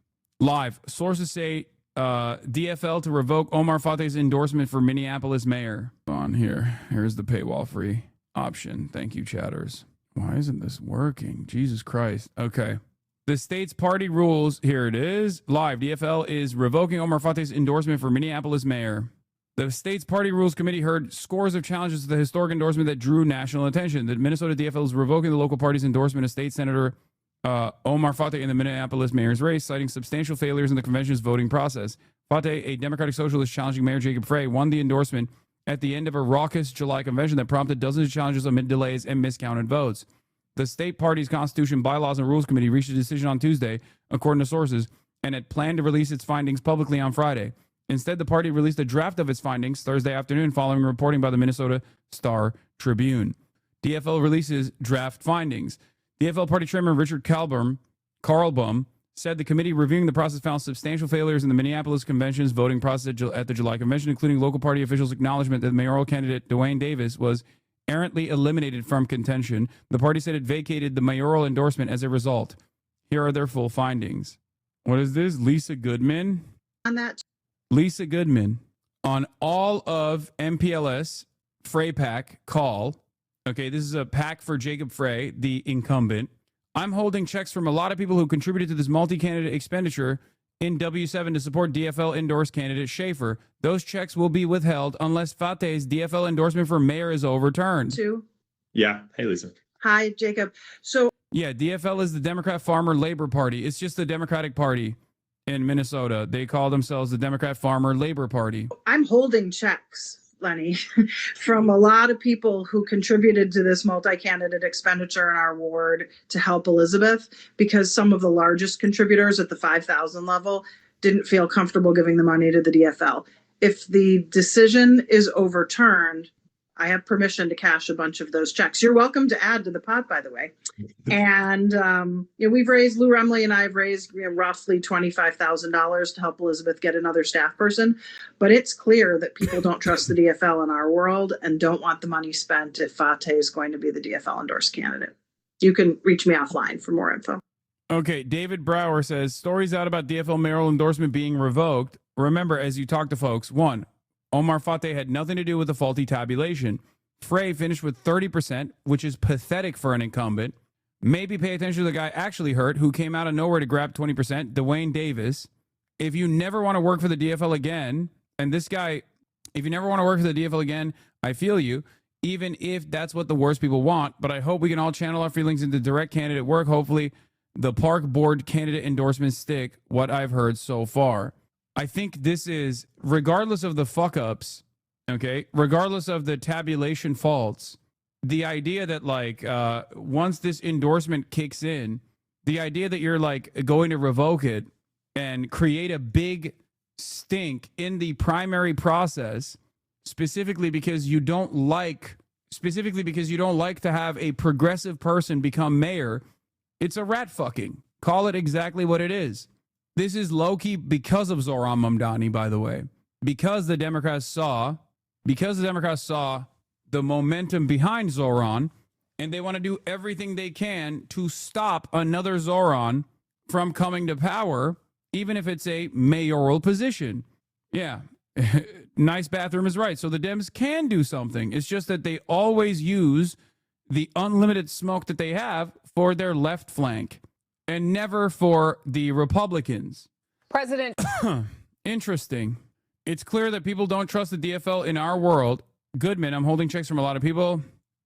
Live. Sources say DFL to revoke Omar Fateh's endorsement for Minneapolis mayor. On here. Here's the paywall free option. Thank you, chatters. Why isn't this working? Jesus Christ. Okay. The state's party rules. Here it is. Live. DFL is revoking Omar Fateh's endorsement for Minneapolis mayor. The state's party rules committee heard scores of challenges to the historic endorsement that drew national attention. The Minnesota DFL is revoking the local party's endorsement of State Senator Omar Fateh in the Minneapolis mayor's race, citing substantial failures in the convention's voting process. Fateh, a Democratic socialist challenging Mayor Jacob Frey, won the endorsement at the end of a raucous July convention that prompted dozens of challenges amid delays and miscounted votes. The state party's Constitution, Bylaws, and Rules Committee reached a decision on Tuesday, according to sources, and had planned to release its findings publicly on Friday. Instead, the party released a draft of its findings Thursday afternoon following reporting by the Minnesota Star Tribune. DFL releases draft findings. DFL party chairman Richard Carlbaum said the committee reviewing the process found substantial failures in the Minneapolis convention's voting process at the July convention, including local party officials' acknowledgement that the mayoral candidate Dwayne Davis was errantly eliminated from contention. The party said it vacated the mayoral endorsement as a result. Here are their full findings. What is this? Lisa Goodman? On that. Lisa Goodman on all of MPLS Frey PAC call. Okay, this is a PAC for Jacob Frey, the incumbent. I'm holding checks from a lot of people who contributed to this multi-candidate expenditure in W7 to support DFL endorsed candidate Schaefer. Those checks will be withheld unless Fateh's DFL endorsement for mayor is overturned. Sue? Yeah. Hey, Lisa. Hi, Jacob. So Yeah, DFL is the Democrat Farmer Labor Party. It's just the Democratic Party in Minnesota. They call themselves the Democrat Farmer Labor Party. I'm holding checks, Lenny, from a lot of people who contributed to this multi-candidate expenditure in our ward to help Elizabeth, because some of the largest contributors at the 5,000 level didn't feel comfortable giving the money to the DFL. If the decision is overturned, I have permission to cash a bunch of those checks. You're welcome to add to the pot, by the way. And we've raised, Lou Remley and I have raised roughly $25,000 to help Elizabeth get another staff person. But it's clear that people don't trust the DFL in our world and don't want the money spent if Fate is going to be the DFL endorsed candidate. You can reach me offline for more info. Okay, David Brower says, stories out about DFL mayoral endorsement being revoked. Remember, as you talk to folks, 1, Omar Fate had nothing to do with the faulty tabulation. Frey finished with 30%, which is pathetic for an incumbent. Maybe pay attention to the guy actually hurt, who came out of nowhere to grab 20%, Dwayne Davis. If you never want to work for the DFL again, and this guy, if you never want to work for the DFL again, I feel you, even if that's what the worst people want. But I hope we can all channel our feelings into direct candidate work. Hopefully, the park board candidate endorsements stick, what I've heard so far. I think this is, regardless of the fuck-ups, okay, regardless of the tabulation faults, the idea that, like, once this endorsement kicks in, the idea that you're, like, going to revoke it and create a big stink in the primary process, specifically because you don't like to have a progressive person become mayor, it's a rat fucking. Call it exactly what it is. This is low-key because of Zohran Mamdani, by the way. Because the Democrats saw the momentum behind Zohran, and they want to do everything they can to stop another Zohran from coming to power, even if it's a mayoral position. Yeah, nice bathroom is right. So the Dems can do something. It's just that they always use the unlimited smoke that they have for their left flank and never for the Republicans. President. Interesting. It's clear that people don't trust the DFL in our world. Goodman, I'm holding checks from a lot of people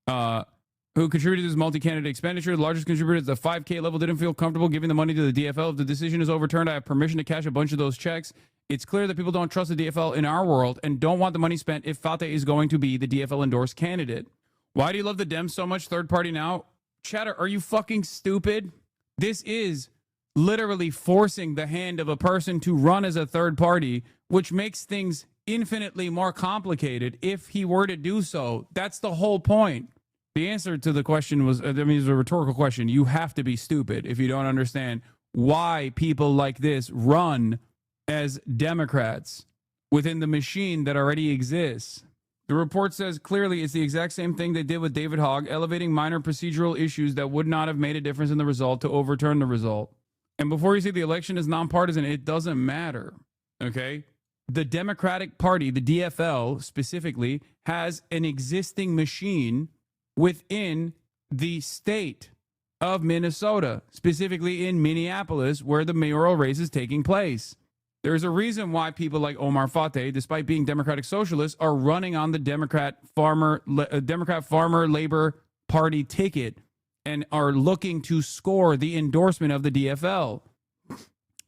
who contributed to this multi-candidate expenditure. The largest contributor at the 5K level didn't feel comfortable giving the money to the DFL. If the decision is overturned, I have permission to cash a bunch of those checks. It's clear that people don't trust the DFL in our world and don't want the money spent if Fate is going to be the DFL endorsed candidate. Why do you love the Dems so much? Third party now? Chatter, are you fucking stupid? This is literally forcing the hand of a person to run as a third party, which makes things infinitely more complicated if he were to do so. That's the whole point. The answer to the question was, I mean, it's a rhetorical question. You have to be stupid if you don't understand why people like this run as Democrats within the machine that already exists. The report says clearly it's the exact same thing they did with David Hogg, elevating minor procedural issues that would not have made a difference in the result to overturn the result. And before you say the election is nonpartisan, it doesn't matter, okay? The Democratic Party, the DFL specifically, has an existing machine within the state of Minnesota, specifically in Minneapolis, where the mayoral race is taking place. There's a reason why people like Omar Fate, despite being Democratic Socialists, are running on the Democrat Farmer Labor Party ticket and are looking to score the endorsement of the DFL.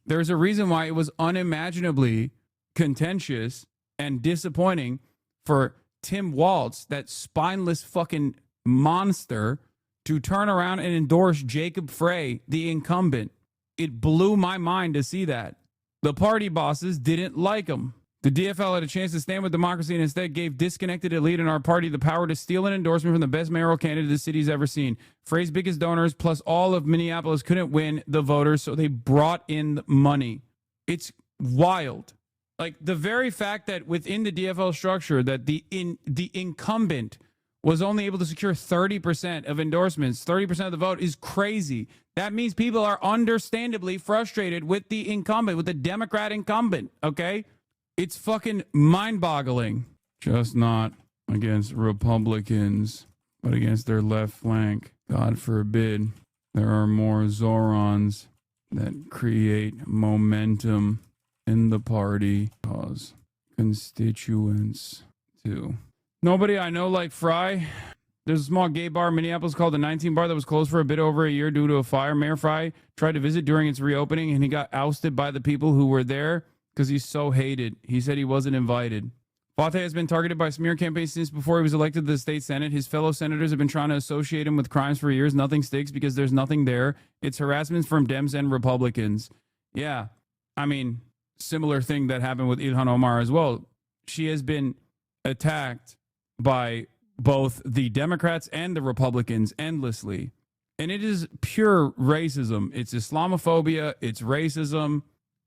There's a reason why it was unimaginably contentious and disappointing for Tim Walz, that spineless fucking monster, to turn around and endorse Jacob Frey, the incumbent. It blew my mind to see that. The party bosses didn't like him. The DFL had a chance to stand with democracy and instead gave disconnected elite in our party the power to steal an endorsement from the best mayoral candidate the city's ever seen. Frey's biggest donors plus all of Minneapolis couldn't win the voters, so they brought in the money. It's wild. Like, the very fact that within the DFL structure that the incumbent was only able to secure 30% of endorsements, 30% of the vote, is crazy. That means people are understandably frustrated with the incumbent, with the Democrat incumbent, okay? It's fucking mind-boggling. Just not against Republicans, but against their left flank. God forbid there are more Zorons that create momentum in the party, cause constituents too. Nobody I know like Fry. There's a small gay bar in Minneapolis called the 19 Bar that was closed for a bit over a year due to a fire. Mayor Fry tried to visit during its reopening, and he got ousted by the people who were there because he's so hated. He said he wasn't invited. Fateh has been targeted by smear campaigns since before he was elected to the state senate. His fellow senators have been trying to associate him with crimes for years. Nothing sticks because there's nothing there. It's harassment from Dems and Republicans. Yeah, I mean, similar thing that happened with Ilhan Omar as well. She has been attacked by both the Democrats and the Republicans endlessly. And it is pure racism. It's Islamophobia. It's racism.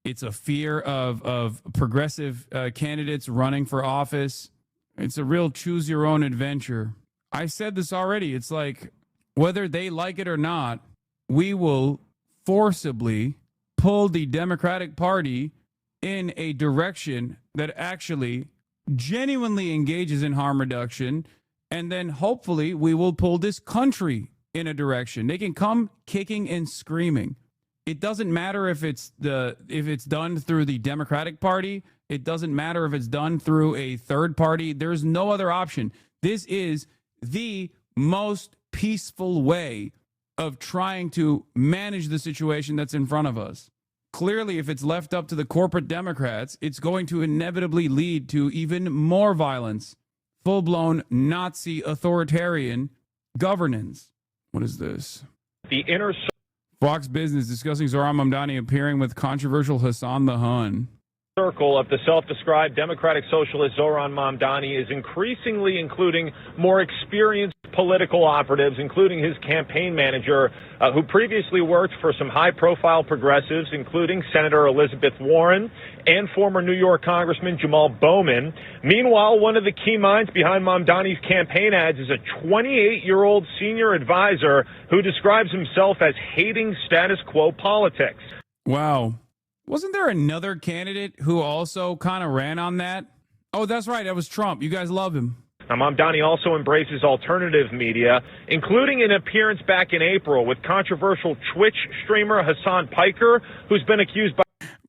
It's a fear of progressive candidates running for office. It's a real choose your own adventure. I said this already. It's like, whether they like it or not, we will forcibly pull the Democratic Party in a direction that actually genuinely engages in harm reduction. And then hopefully we will pull this country in a direction. They can come kicking and screaming. It doesn't matter if it's done through the Democratic Party. It doesn't matter if it's done through a third party. There's no other option. This is the most peaceful way of trying to manage the situation that's in front of us. Clearly, if it's left up to the corporate Democrats, it's going to inevitably lead to even more violence. Full-blown Nazi authoritarian governance. What is this? The inner Fox Business discussing Zohran Mamdani appearing with controversial Hassan the Hun. circle of the self-described democratic socialist Zohran Mamdani is increasingly including more experienced political operatives, including his campaign manager, who previously worked for some high-profile progressives, including Senator Elizabeth Warren and former New York Congressman Jamal Bowman. Meanwhile, one of the key minds behind Mamdani's campaign ads is a 28-year-old senior advisor who describes himself as hating status quo politics. Wow. Wasn't there another candidate who also kind of ran on that? Oh, that's right. That was Trump. You guys love him. Now, Mamdani also embraces alternative media, including an appearance back in April with controversial Twitch streamer Hassan Piker, who's been accused by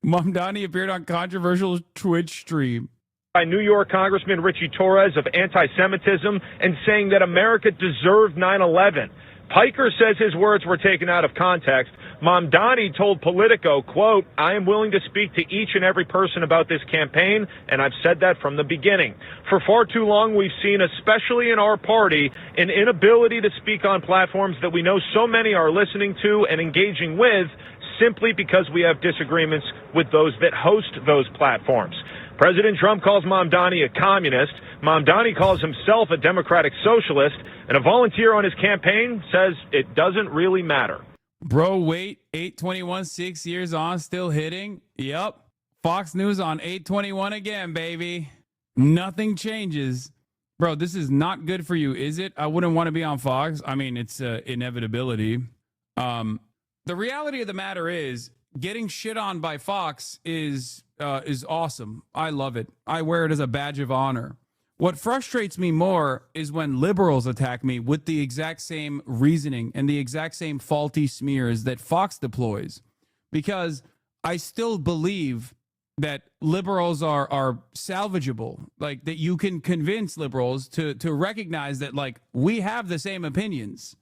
Mamdani appeared on controversial Twitch stream by New York Congressman Richie Torres of anti-Semitism and saying that America deserved 9/11. Piker says his words were taken out of context. Mamdani told Politico, quote, "I am willing to speak to each and every person about this campaign, and I've said that from the beginning. For far too long, we've seen, especially in our party, an inability to speak on platforms that we know so many are listening to and engaging with simply because we have disagreements with those that host those platforms." President Trump calls Mamdani a communist. Mamdani calls himself a democratic socialist, and a volunteer on his campaign says it doesn't really matter. Bro, wait, 821, 6 years on, still hitting? Yup. Fox News on 821 again, baby. Nothing changes. Bro, this is not good for you, is it? I wouldn't want to be on Fox. I mean, it's inevitability. The reality of the matter is, getting shit on by Fox is awesome. I love it. I wear it as a badge of honor. What frustrates me more is when liberals attack me with the exact same reasoning and the exact same faulty smears that Fox deploys, because I still believe that liberals are salvageable, like that you can convince liberals to recognize that, like, we have the same opinions.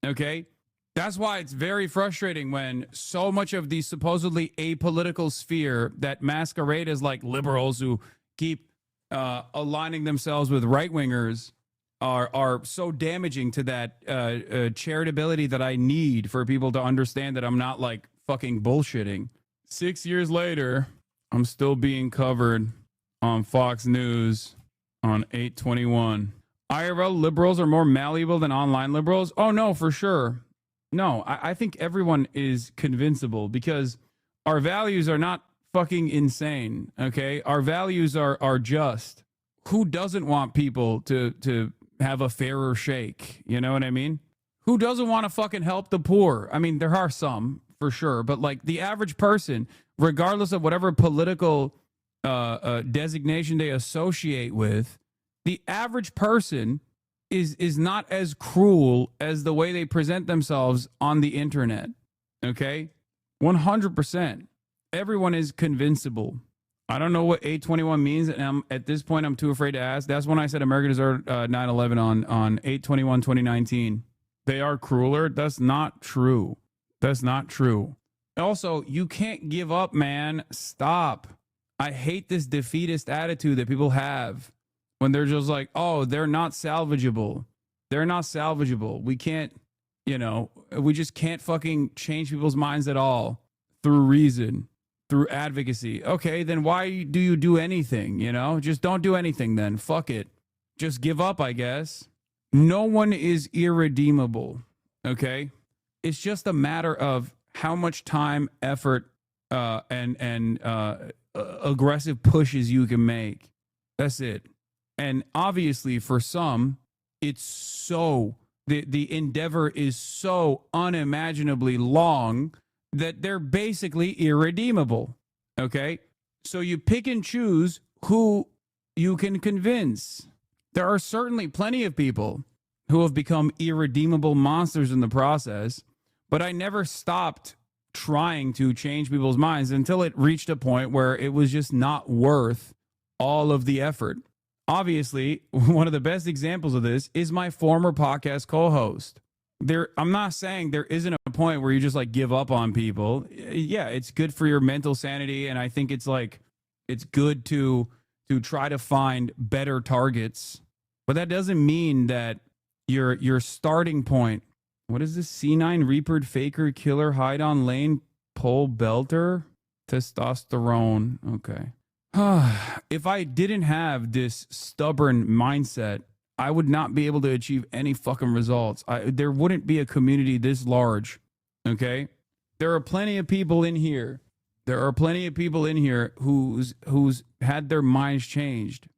Okay. That's why it's very frustrating when so much of the supposedly apolitical sphere that masquerade as like liberals who keep aligning themselves with right-wingers are so damaging to that charitability that I need for people to understand that I'm not like fucking bullshitting. 6 years later, I'm still being covered on Fox News on 821. IRL liberals are more malleable than online liberals. Oh, no, for sure. No, I think everyone is convincible because our values are not fucking insane, okay? Our values are just. Who doesn't want people to have a fairer shake? You know what I mean? Who doesn't want to fucking help the poor? I mean, there are some, for sure, but like the average person, regardless of whatever political designation they associate with, the average person is not as cruel as the way they present themselves on the internet. Okay? 100%. Everyone is convincible. I don't know what 821 means, and at this point, I'm too afraid to ask. That's when I said America deserved 9/11 on 8/21/2019. They are crueler. That's not true. That's not true. Also, you can't give up, man. Stop. I hate this defeatist attitude that people have when they're just like, oh, they're not salvageable. They're not salvageable. We can't, we just can't fucking change people's minds at all through reason, through advocacy. Okay, then why do you do anything, Just don't do anything then. Fuck it. Just give up, I guess. No one is irredeemable, okay? It's just a matter of how much time, effort, and aggressive pushes you can make. That's it. And obviously for some, it's so, the endeavor is so unimaginably long that they're basically irredeemable, okay? So you pick and choose who you can convince. There are certainly plenty of people who have become irredeemable monsters in the process, but I never stopped trying to change people's minds until it reached a point where it was just not worth all of the effort. Obviously, one of the best examples of this is my former podcast co-host. I'm not saying there isn't a point where you just like give up on people. Yeah, it's good for your mental sanity, and I think it's good to try to find better targets. But that doesn't mean that your starting point. What is this? C9 Reaper Faker Killer Hide on Lane Pole Belter Testosterone. Okay. If I didn't have this stubborn mindset, I would not be able to achieve any fucking results. There wouldn't be a community this large, okay? There are plenty of people in here. Who's had their minds changed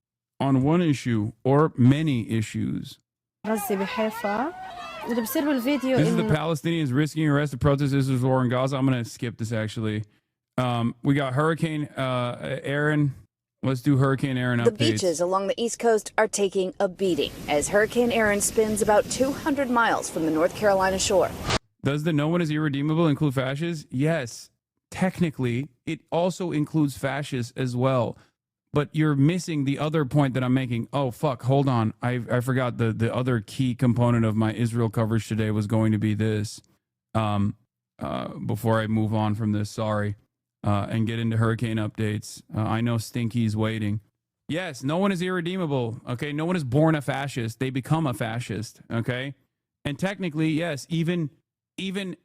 on one issue or many issues. This is the Palestinians risking arrest to protest this war in Gaza. I'm going to skip this, actually. We got Hurricane ERIN. Let's do Hurricane ERIN updates. The beaches along the East Coast are taking a beating as Hurricane ERIN spins about 200 miles from the North Carolina shore. Does the no one is irredeemable include fascists? Yes. Technically, it also includes fascists as well. But you're missing the other point that I'm making. Oh, fuck. Hold on. I forgot the other key component of my Israel coverage today was going to be this. Before I move on from this, sorry. And get into hurricane updates. I know Stinky's waiting. Yes, no one is irredeemable. Okay, no one is born a fascist. They become a fascist. Okay, and technically, yes, even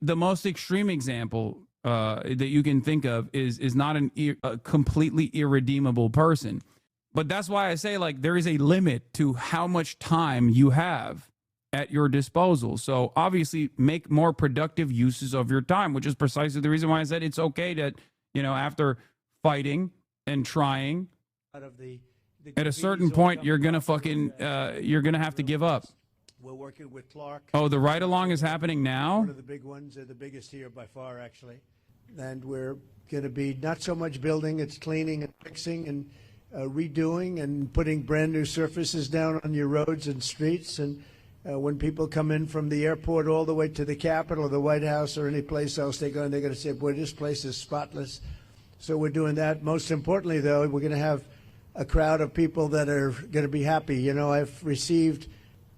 the most extreme example that you can think of is not a completely irredeemable person. But that's why I say, like, there is a limit to how much time you have at your disposal. So obviously, make more productive uses of your time, which is precisely the reason why I said it's okay to, after fighting and trying, at a certain point, you're gonna have to give up. We're working with Clark. Oh, the ride along is happening now? One of the big ones, the biggest here by far, actually. And we're going to be not so much building, it's cleaning and fixing and redoing and putting brand new surfaces down on your roads and streets. And when people come in from the airport all the way to the Capitol or the White House or any place else they're going to say, boy, this place is spotless. So we're doing that. Most importantly, though, we're going to have a crowd of people that are going to be happy. I've received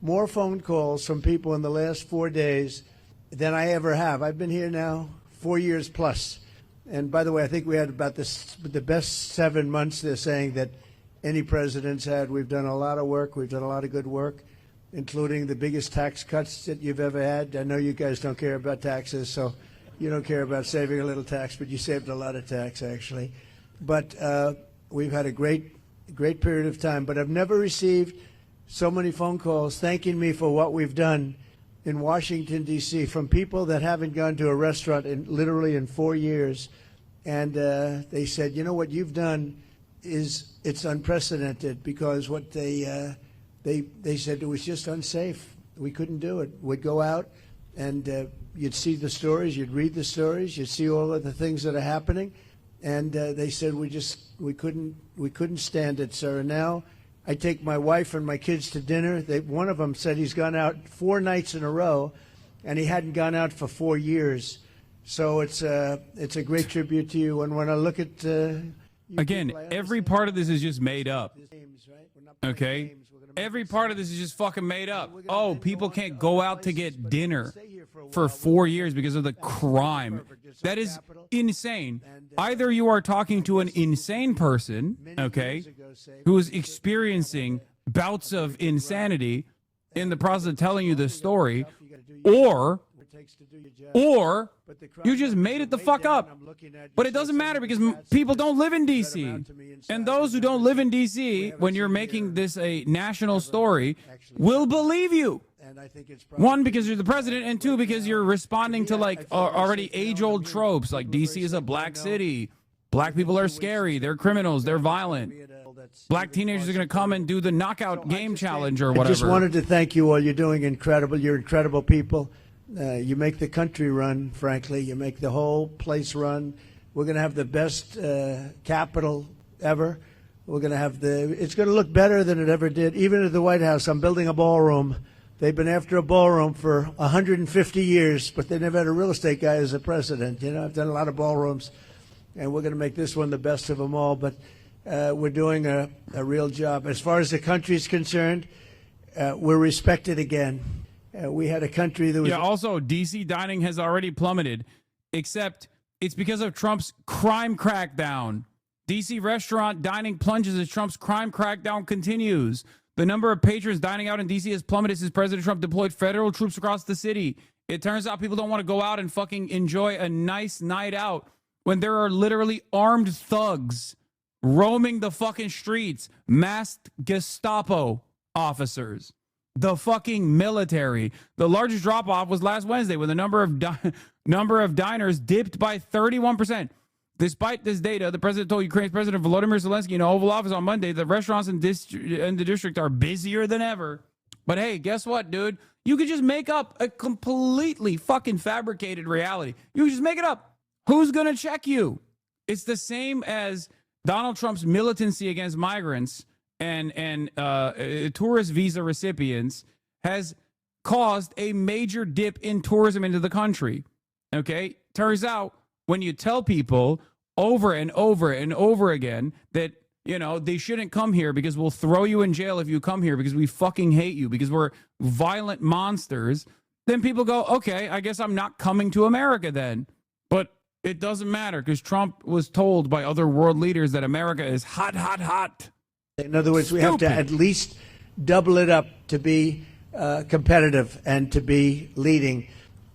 more phone calls from people in the last 4 days than I ever have. I've been here now 4 years plus. And by the way, I think we had about the best 7 months, they're saying, that any president's had. We've done a lot of work. We've done a lot of good work, including the biggest tax cuts that you've ever had. I know you guys don't care about taxes, so you don't care about saving a little tax, but you saved a lot of tax, actually. But we've had a great period of time. But I've never received so many phone calls thanking me for what we've done in Washington, D.C., from people that haven't gone to a restaurant literally in 4 years. And they said, what you've done it's unprecedented, because what they said it was just unsafe. We couldn't do it. We'd go out and you'd see the stories, you'd read the stories, you'd see all of the things that are happening. And they said we couldn't stand it, sir. And now I take my wife and my kids to dinner. One of them said he's gone out 4 nights in a row, and he hadn't gone out for 4 years. So it's a great tribute to you. And when I look at Again, every part of this is just made up. Okay? Every part of this is just fucking made up. Oh, people can't go out to get dinner for 4 years because of the crime. That is insane. Either you are talking to an insane person, okay, who is experiencing bouts of insanity in the process of telling you this story, or you just made it the fuck up. But it doesn't matter because people don't live in D.C. And those who don't live in D.C., when you're making this a national story, will believe you. One, because you're the president, and two, because you're responding to like already age-old tropes, like D.C. is a black city. Black people are scary. They're criminals. They're violent. Black teenagers are going to come and do the knockout game challenge or whatever. I just wanted to thank you all. You're doing incredible. You're incredible people. You make the country run, frankly. You make the whole place run. We're going to have the best Capitol ever. We're going to have it's going to look better than it ever did. Even at the White House, I'm building a ballroom. They've been after a ballroom for 150 years, but they never had a real estate guy as a president. You know, I've done a lot of ballrooms, and we're going to make this one the best of them all. But we're doing a real job. As far as the country is concerned, we're respected again. We had a country that was... Yeah, also, D.C. dining has already plummeted, except it's because of Trump's crime crackdown. D.C. restaurant dining plunges as Trump's crime crackdown continues. The number of patrons dining out in D.C. has plummeted since President Trump deployed federal troops across the city. It turns out people don't want to go out and fucking enjoy a nice night out when there are literally armed thugs roaming the fucking streets, masked Gestapo officers. The fucking military. The largest drop-off was last Wednesday when the number of diners dipped by 31%. Despite this data, the president told Ukraine's President Volodymyr Zelensky in the Oval Office on Monday that restaurants in the district are busier than ever. But hey, guess what, dude? You could just make up a completely fucking fabricated reality. You could just make it up. Who's going to check you? It's the same as Donald Trump's militancy against migrants and tourist visa recipients has caused a major dip in tourism into the country. Okay? Turns out when you tell people over and over and over again that, you know, they shouldn't come here because we'll throw you in jail if you come here because we fucking hate you, because we're violent monsters, then people go, okay, I guess I'm not coming to America then. But it doesn't matter because Trump was told by other world leaders that America is hot, hot, hot. In other words, we have to at least double it up to be competitive and to be leading.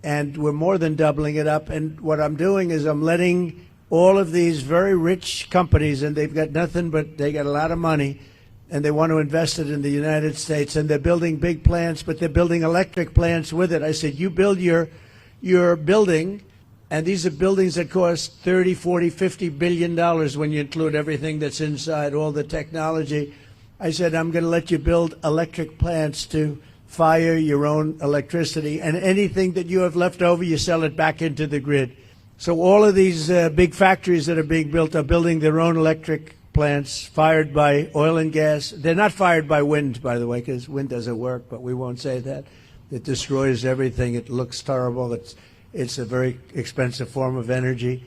And we're more than doubling it up. And what I'm doing is I'm letting all of these very rich companies, and they've got nothing but they got a lot of money, and they want to invest it in the United States. And they're building big plants, but they're building electric plants with it. I said, you build your building, and these are buildings that cost 30, 40, 50 billion dollars when you include everything that's inside, all the technology. I said, I'm going to let you build electric plants to fire your own electricity, and anything that you have left over, you sell it back into the grid. So all of these big factories that are being built are building their own electric plants fired by oil and gas. They're not fired by wind, by the way, because wind doesn't work, but we won't say that. It destroys everything. It looks terrible. It's a very expensive form of energy.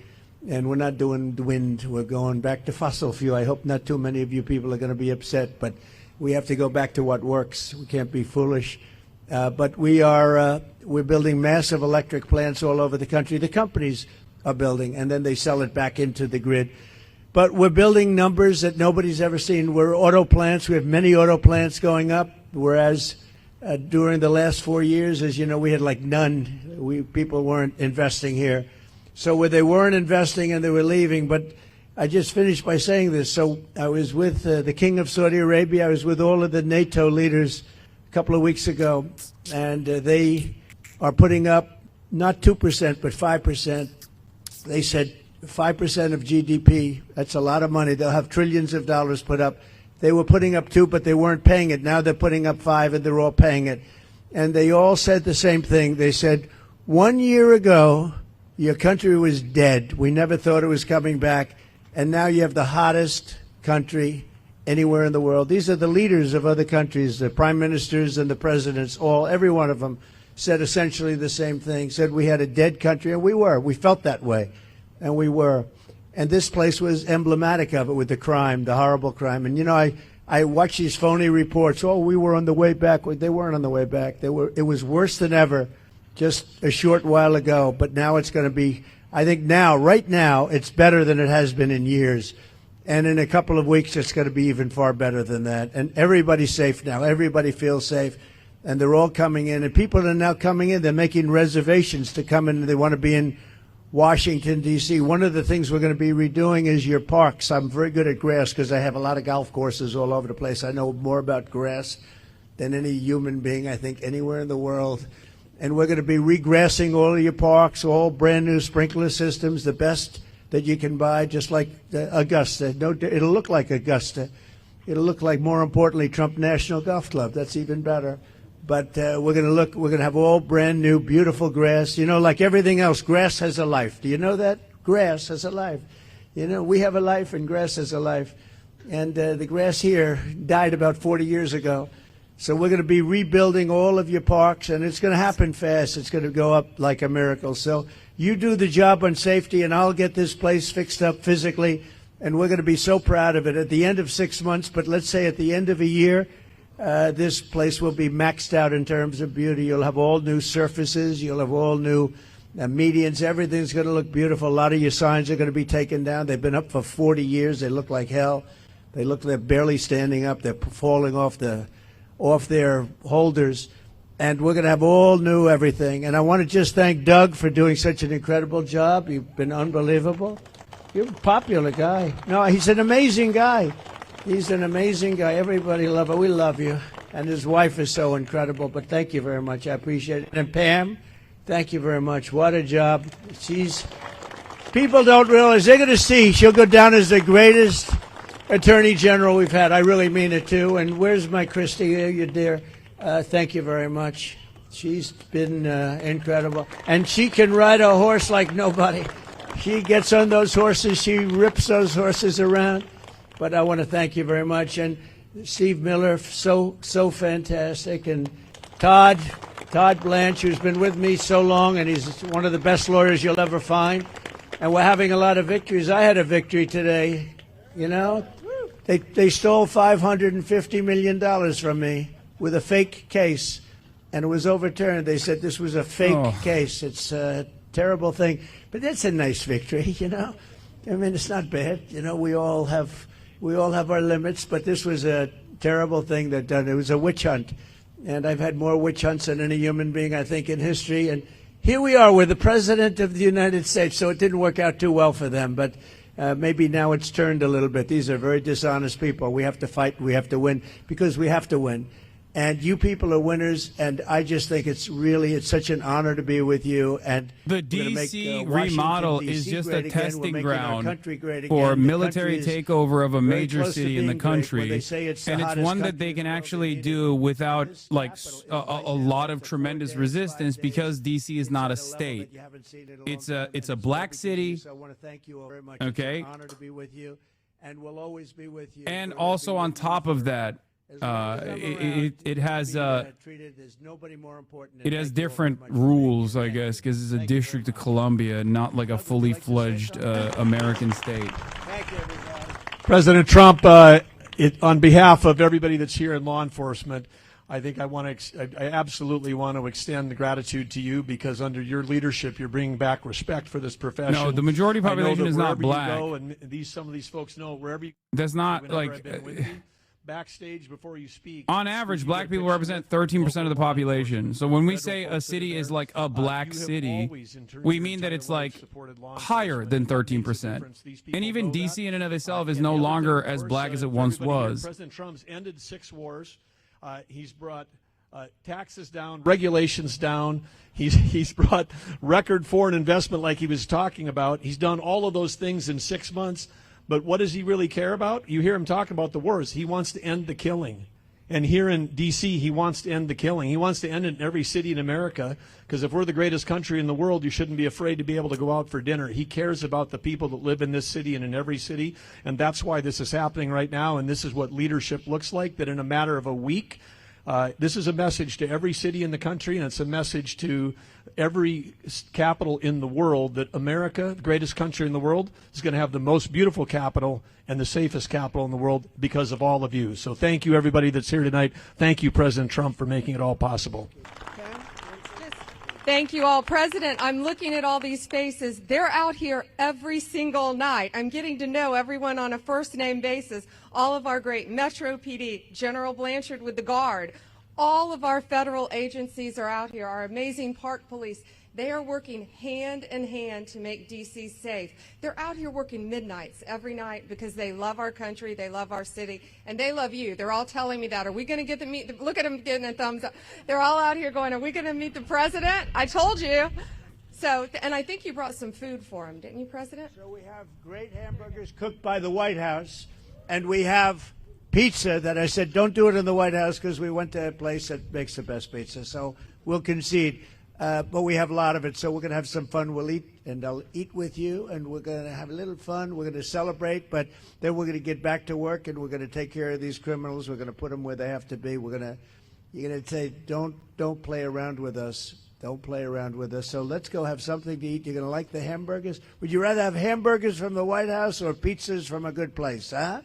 And we're not doing wind. We're going back to fossil fuel. I hope not too many of you people are going to be upset, but we have to go back to what works. We can't be foolish. But we're building massive electric plants all over the country. The companies are building, and then they sell it back into the grid. But we're building numbers that nobody's ever seen. We're auto plants. We have many auto plants going up, whereas during the last 4 years, as you know, we had like none. People weren't investing here. So where they weren't investing and they were leaving. But I just finished by saying this. So I was with the King of Saudi Arabia. I was with all of the NATO leaders a couple of weeks ago, and they are putting up not 2%, but 5%. They said 5% of GDP, that's a lot of money. They'll have trillions of dollars put up. They were putting up 2, but they weren't paying it. Now they're putting up 5, and they're all paying it. And they all said the same thing. They said, 1 year ago, your country was dead. We never thought it was coming back. And now you have the hottest country anywhere in the world. These are the leaders of other countries, the prime ministers and the presidents, every one of them said essentially the same thing, said we had a dead country, and we were. We felt that way, and we were. And this place was emblematic of it with the crime, the horrible crime. And, you know, I watch these phony reports. Oh, we were on the way back. They weren't on the way back. It was worse than ever just a short while ago. But now it's going to be, I think now, right now, it's better than it has been in years. And in a couple of weeks, it's going to be even far better than that. And everybody's safe now. Everybody feels safe. And they're all coming in. And people are now coming in. They're making reservations to come in. They want to be in Washington, D.C. One of the things we're going to be redoing is your parks. I'm very good at grass because I have a lot of golf courses all over the place. I know more about grass than any human being, I think, anywhere in the world. And we're going to be regrassing all of your parks, all brand new sprinkler systems, the best that you can buy, just like Augusta. No, it'll look like Augusta. It'll look like, more importantly, Trump National Golf Club. That's even better. But we're going to have all brand new, beautiful grass. You know, like everything else, grass has a life. Do you know that? Grass has a life. You know, we have a life and grass has a life. And the grass here died about 40 years ago. So we're going to be rebuilding all of your parks, and it's going to happen fast. It's going to go up like a miracle. So you do the job on safety, and I'll get this place fixed up physically, and we're going to be so proud of it at the end of 6 months. But let's say at the end of a year, this place will be maxed out in terms of beauty. You'll have all new surfaces. You'll have all new medians. Everything's going to look beautiful. A lot of your signs are going to be taken down. They've been up for 40 years. They look like hell. They're barely standing up. They're falling off their holders. And we're going to have all new everything. And I want to just thank Doug for doing such an incredible job. You've been unbelievable. You're a popular guy. No, he's an amazing guy. He's an amazing guy. Everybody loves him. We love you. And his wife is so incredible. But thank you very much. I appreciate it. And Pam, thank you very much. What a job. People don't realize. They're going to see. She'll go down as the greatest Attorney General we've had. I really mean it, too. And where's my Christy? You dear. Thank you very much. She's been incredible. And she can ride a horse like nobody. She gets on those horses. She rips those horses around. But I want to thank you very much. And Steve Miller, so fantastic. And Todd Blanche, who's been with me so long, and he's one of the best lawyers you'll ever find. And we're having a lot of victories. I had a victory today, you know. They stole $550 million from me with a fake case, and it was overturned. They said this was a fake case. It's a terrible thing. But that's a nice victory, you know. I mean, it's not bad. You know, we all have our limits, but this was a terrible thing that done. It was a witch hunt, and I've had more witch hunts than any human being, I think, in history. And here we are with the President of the United States, so it didn't work out too well for them, but maybe now it's turned a little bit. These are very dishonest people. We have to fight. We have to win because we have to win. And you people are winners, and I just think it's such an honor to be with you. And the D.C. remodel is just a testing ground for military takeover of a major city in the country, and it's one that they can actually do without like a lot of tremendous resistance because D.C. is not a state. It's a black city. Okay. And we'll always be with you. And also on top of that, it has different rules, I guess, because it's a District of Columbia, not like a fully fledged American state. Thank you, everybody. President Trump, on behalf of everybody that's here in law enforcement, I think I absolutely want to extend gratitude to you because under your leadership, you're bringing back respect for this profession. No, the majority population is not black. You go, and some of these folks know wherever you that's not like backstage before you speak. On average, black people represent 13% of the population. So when we say a city is like a black city, we mean that it's like higher than 13%. And even D.C. in and of itself is no longer as black as it once was. President Trump's ended 6 wars. He's brought taxes down, regulations down. He's brought record foreign investment like he was talking about. He's done all of those things in 6 months. But what does he really care about? You hear him talk about the wars. He wants to end the killing. And here in D.C., he wants to end the killing. He wants to end it in every city in America, because if we're the greatest country in the world, you shouldn't be afraid to be able to go out for dinner. He cares about the people that live in this city and in every city, and that's why this is happening right now, and this is what leadership looks like, that in a matter of a week, this is a message to every city in the country, and it's a message to every capital in the world, that America, the greatest country in the world, is going to have the most beautiful capital and the safest capital in the world because of all of you. So thank you, everybody that's here tonight. Thank you, President Trump, for making it all possible. Thank you all. President, I'm looking at all these faces. They're out here every single night. I'm getting to know everyone on a first-name basis. All of our great Metro PD, General Blanchard with the Guard, all of our federal agencies are out here, our amazing Park Police. They are working hand in hand to make D.C. safe. They're out here working midnights every night because they love our country, they love our city, and they love you. They're all telling me that. Are we going to get to meet? Look at them getting a thumbs up. They're all out here going, are we going to meet the president? I told you. So, and I think you brought some food for him, didn't you, President? So we have great hamburgers cooked by the White House, and we have pizza that I said don't do it in the White House because we went to a place that makes the best pizza. So we'll concede. But we have a lot of it, so we're going to have some fun. We'll eat, and I'll eat with you, and we're going to have a little fun. We're going to celebrate, but then we're going to get back to work, and we're going to take care of these criminals. We're going to put them where they have to be. You're going to say, don't play around with us. Don't play around with us. So let's go have something to eat. You're going to like the hamburgers? Would you rather have hamburgers from the White House or pizzas from a good place, huh?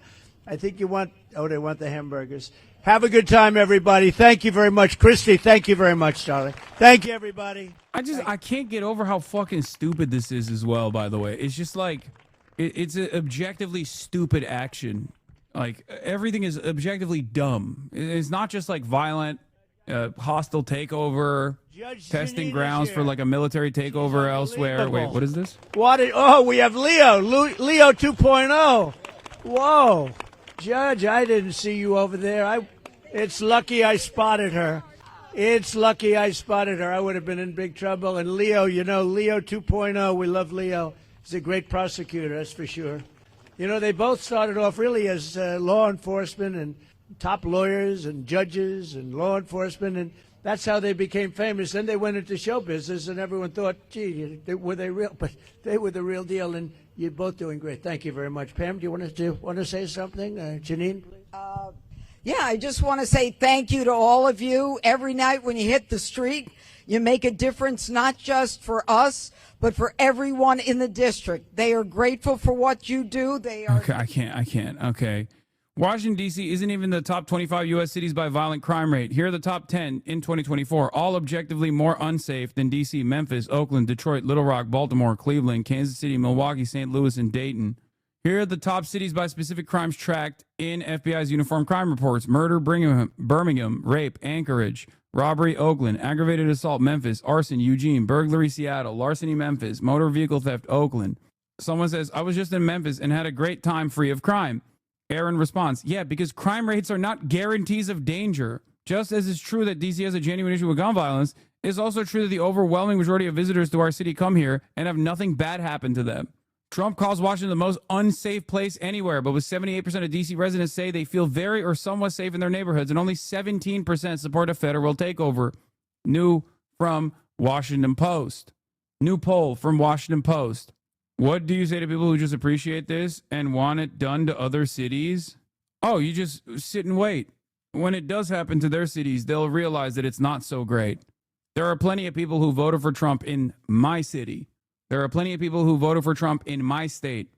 I think you want, they want the hamburgers. Have a good time, everybody. Thank you very much. Christy, thank you very much, darling. Thank you, everybody. I can't get over how fucking stupid this is as well, by the way. It's just like, it's an objectively stupid action. Like, everything is objectively dumb. It's not just like violent, hostile takeover, testing grounds for like a military takeover elsewhere. Wait, what is this? We have Leo 2.0. Whoa. Judge, I didn't see you over there. It's lucky I spotted her. It's lucky I spotted her. I would have been in big trouble. And Leo, Leo 2.0, we love Leo. He's a great prosecutor, that's for sure. They both started off really as law enforcement and top lawyers and judges and law enforcement, and that's how they became famous. Then they went into show business, and everyone thought, gee, were they real? But they were the real deal, and you're both doing great. Thank you very much. Pam, do you want to say something? Janine, please. Yeah, I just want to say thank you to all of you. Every night when you hit the street, you make a difference, not just for us, but for everyone in the district. They are grateful for what you do. They are. Okay, I can't. Okay. Washington, D.C. isn't even the top 25 U.S. cities by violent crime rate. Here are the top 10 in 2024, all objectively more unsafe than D.C., Memphis, Oakland, Detroit, Little Rock, Baltimore, Cleveland, Kansas City, Milwaukee, St. Louis, and Dayton. Here are the top cities by specific crimes tracked in FBI's uniform crime reports. Murder, Birmingham, rape, Anchorage, robbery, Oakland, aggravated assault, Memphis, arson, Eugene, burglary, Seattle, larceny, Memphis, motor vehicle theft, Oakland. Someone says, I was just in Memphis and had a great time free of crime. ERIN responds, yeah, because crime rates are not guarantees of danger. Just as it's true that D.C. has a genuine issue with gun violence, it's also true that the overwhelming majority of visitors to our city come here and have nothing bad happen to them. Trump calls Washington the most unsafe place anywhere, but with 78% of D.C. residents say they feel very or somewhat safe in their neighborhoods, and only 17% support a federal takeover. New from Washington Post. New poll from Washington Post. What do you say to people who just appreciate this and want it done to other cities? Oh, you just sit and wait. When it does happen to their cities, they'll realize that it's not so great. There are plenty of people who voted for Trump in my city. There are plenty of people who voted for Trump in my state.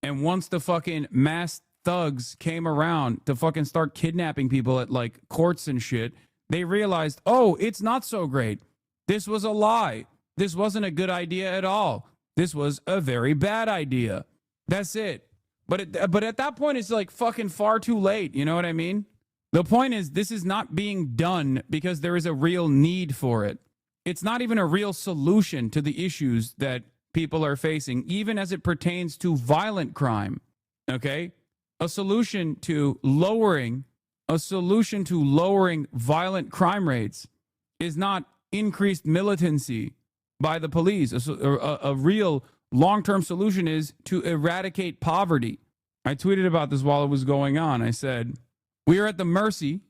And once the fucking mass thugs came around to fucking start kidnapping people at like courts and shit, they realized, oh, it's not so great. This was a lie. This wasn't a good idea at all. This was a very bad idea. That's it. But at that point, it's like fucking far too late. You know what I mean? The point is, this is not being done because there is a real need for it. It's not even a real solution to the issues that people are facing, even as it pertains to violent crime. Okay? A solution to lowering violent crime rates is not increased militancy by the police. A real long-term solution is to eradicate poverty. I tweeted about this while it was going on. I said, we are at the mercy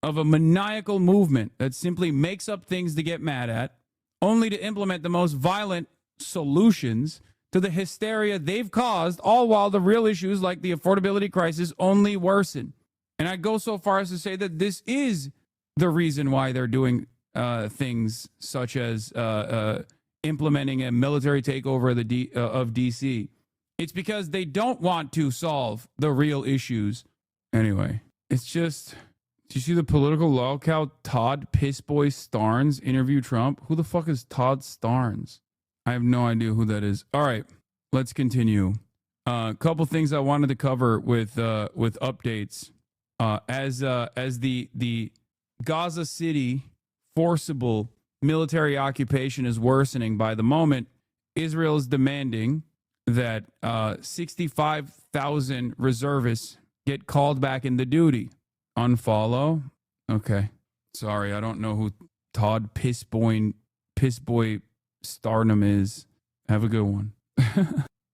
of a maniacal movement that simply makes up things to get mad at, only to implement the most violent solutions to the hysteria they've caused, all while the real issues like the affordability crisis only worsen. And I go so far as to say that this is the reason why they're doing things such as implementing a military takeover of DC. It's because they don't want to solve the real issues. Anyway, it's just, do you see the political lolcow Todd Pissboy Starnes interview Trump? Who the fuck is Todd Starnes? I have no idea who that is. All right, let's continue. A couple things I wanted to cover with updates. As the Gaza City forcible military occupation is worsening by the moment, Israel is demanding that 65,000 reservists get called back into duty. Unfollow? Okay. Sorry, I don't know who Todd Pissboy Starnum is. Have a good one.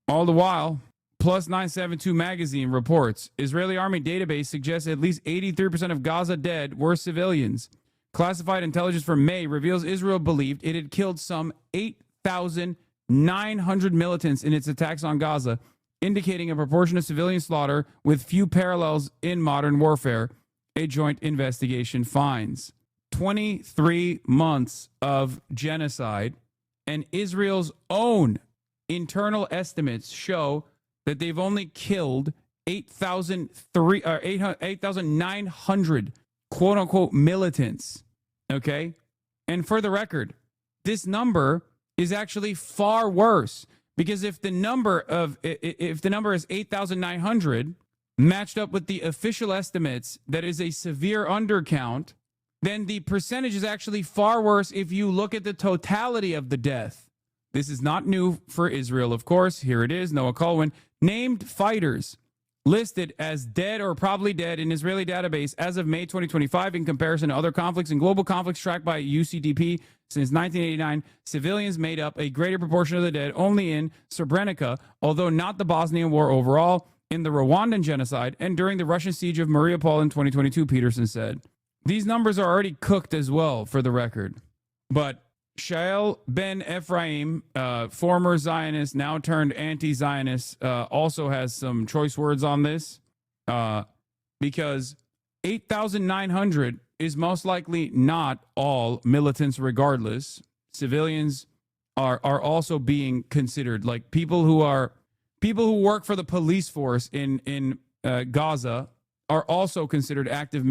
All the while, Plus 972 magazine reports Israeli army database suggests at least 83% of Gaza dead were civilians. Classified intelligence from May reveals Israel believed it had killed some 8,900 militants in its attacks on Gaza, indicating a proportion of civilian slaughter with few parallels in modern warfare, a joint investigation finds. 23 months of genocide, and Israel's own internal estimates show that they've only killed 8,900 quote unquote militants. Okay. And for the record, this number is actually far worse, because if the number is 8,900 matched up with the official estimates, that is a severe undercount, then the percentage is actually far worse if you look at the totality of the death. This is not new for Israel, of course. Here it is. Noah Colwyn. Named fighters listed as dead or probably dead in Israeli database as of May 2025 in comparison to other conflicts and global conflicts tracked by UCDP since 1989. Civilians made up a greater proportion of the dead only in Srebrenica, although not the Bosnian War overall, in the Rwandan genocide, and during the Russian siege of Mariupol in 2022, Peterson said. These numbers are already cooked as well, for the record. But Shael Ben Ephraim, former Zionist, now turned anti-Zionist, also has some choice words on this, because 8,900 is most likely not all militants regardless. Civilians are also being considered, like people who work for the police force in Gaza are also considered active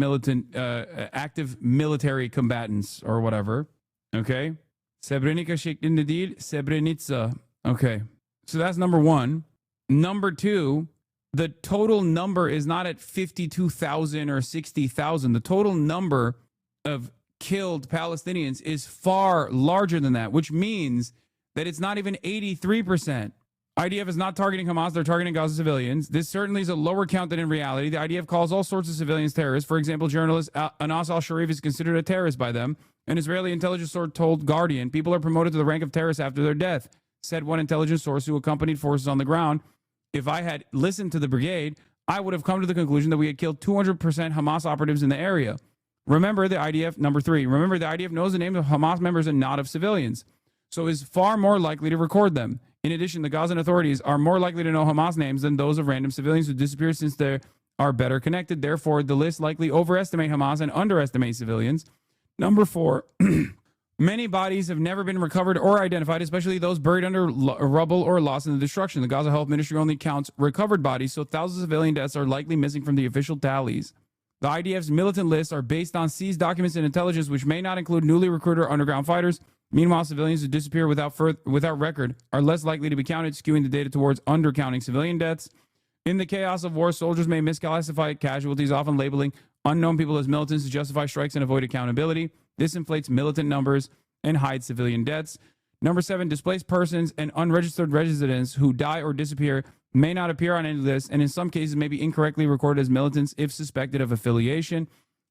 military combatants or whatever. Okay. Srebrenica şeklinde değil, Srebrenica. Okay. So that's number one. Number two, the total number is not at 52,000 or 60,000. The total number of killed Palestinians is far larger than that, which means that it's not even 83%. IDF is not targeting Hamas. They're targeting Gaza civilians. This certainly is a lower count than in reality. The IDF calls all sorts of civilians terrorists. For example, journalist Anas al-Sharif is considered a terrorist by them. An Israeli intelligence source told Guardian, people are promoted to the rank of terrorists after their death, said one intelligence source who accompanied forces on the ground. If I had listened to the brigade, I would have come to the conclusion that we had killed 200% Hamas operatives in the area. Remember the IDF, number three, remember the IDF knows the names of Hamas members and not of civilians, so is far more likely to record them. In addition, the Gazan authorities are more likely to know Hamas names than those of random civilians who disappear, since they are better connected. Therefore, the list likely overestimate Hamas and underestimate civilians. Number four, many bodies have never been recovered or identified, especially those buried under rubble or lost in the destruction. The Gaza Health Ministry only counts recovered bodies, so thousands of civilian deaths are likely missing from the official tallies. The IDF's militant lists are based on seized documents and intelligence, which may not include newly recruited underground fighters. Meanwhile, civilians who disappear without record are less likely to be counted, skewing the data towards undercounting civilian deaths. In the chaos of war, soldiers may misclassify casualties, often labeling unknown people as militants to justify strikes and avoid accountability. This inflates militant numbers and hides civilian deaths. Number seven, displaced persons and unregistered residents who die or disappear may not appear on any list, and in some cases may be incorrectly recorded as militants if suspected of affiliation.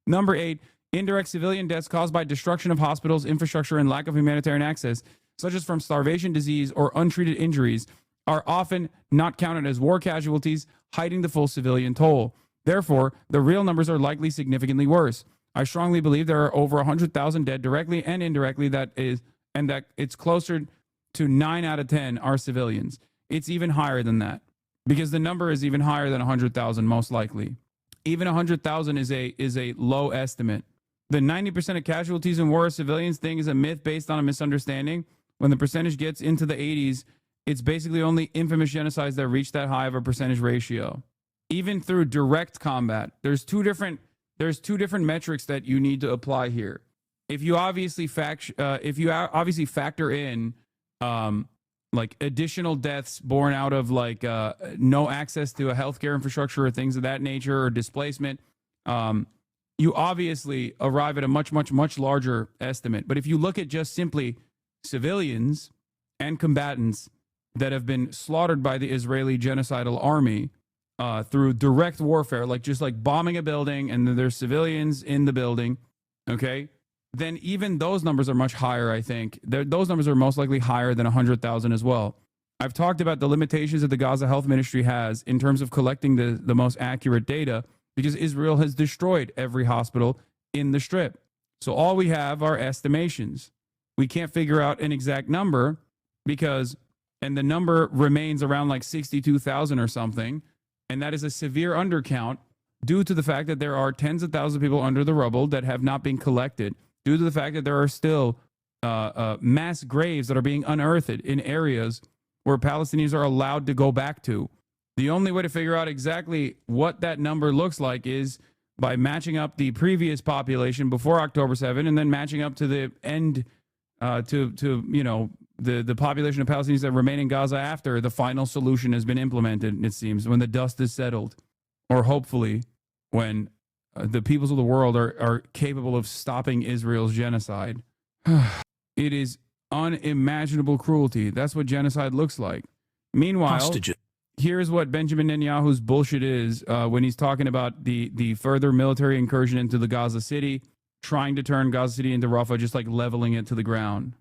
Number eight, indirect civilian deaths caused by destruction of hospitals, infrastructure, and lack of humanitarian access, such as from starvation, disease, or untreated injuries, are often not counted as war casualties, hiding the full civilian toll. Therefore, the real numbers are likely significantly worse. I strongly believe there are over 100,000 dead directly and indirectly, that it's closer to 9 out of 10 are civilians. It's even higher than that, because the number is even higher than 100,000 most likely. Even 100,000 is a low estimate. The 90% of casualties in war are civilians thing is a myth based on a misunderstanding. when the percentage gets into the 80s, it's basically only infamous genocides that reach that high of a percentage ratio. Even through direct combat, there's two different metrics that you need to apply here. If you obviously factor in like additional deaths born out of like no access to a healthcare infrastructure or things of that nature, or displacement, you obviously arrive at a much larger estimate. But if you look at just simply civilians and combatants that have been slaughtered by the Israeli genocidal army through direct warfare, like just like bombing a building and then there's civilians in the building, okay, then even those numbers are much higher, I think. Those numbers are most likely higher than 100,000 as well. I've talked about the limitations that the Gaza Health Ministry has in terms of collecting the most accurate data, because Israel has destroyed every hospital in the Strip. So all we have are estimations. We can't figure out an exact number and the number remains around like 62,000 or something. And that is a severe undercount due to the fact that there are tens of thousands of people under the rubble that have not been collected, due to the fact that there are still mass graves that are being unearthed in areas where Palestinians are allowed to go back to. The only way to figure out exactly what that number looks like is by matching up the previous population before October 7 and then matching up to the end, the population of Palestinians that remain in Gaza after the final solution has been implemented, it seems, when the dust is settled, or hopefully when the peoples of the world are capable of stopping Israel's genocide. It is unimaginable cruelty. That's what genocide looks like. Meanwhile, here's what Benjamin Netanyahu's bullshit is when he's talking about the further military incursion into the Gaza City, trying to turn Gaza City into Rafah, just like leveling it to the ground.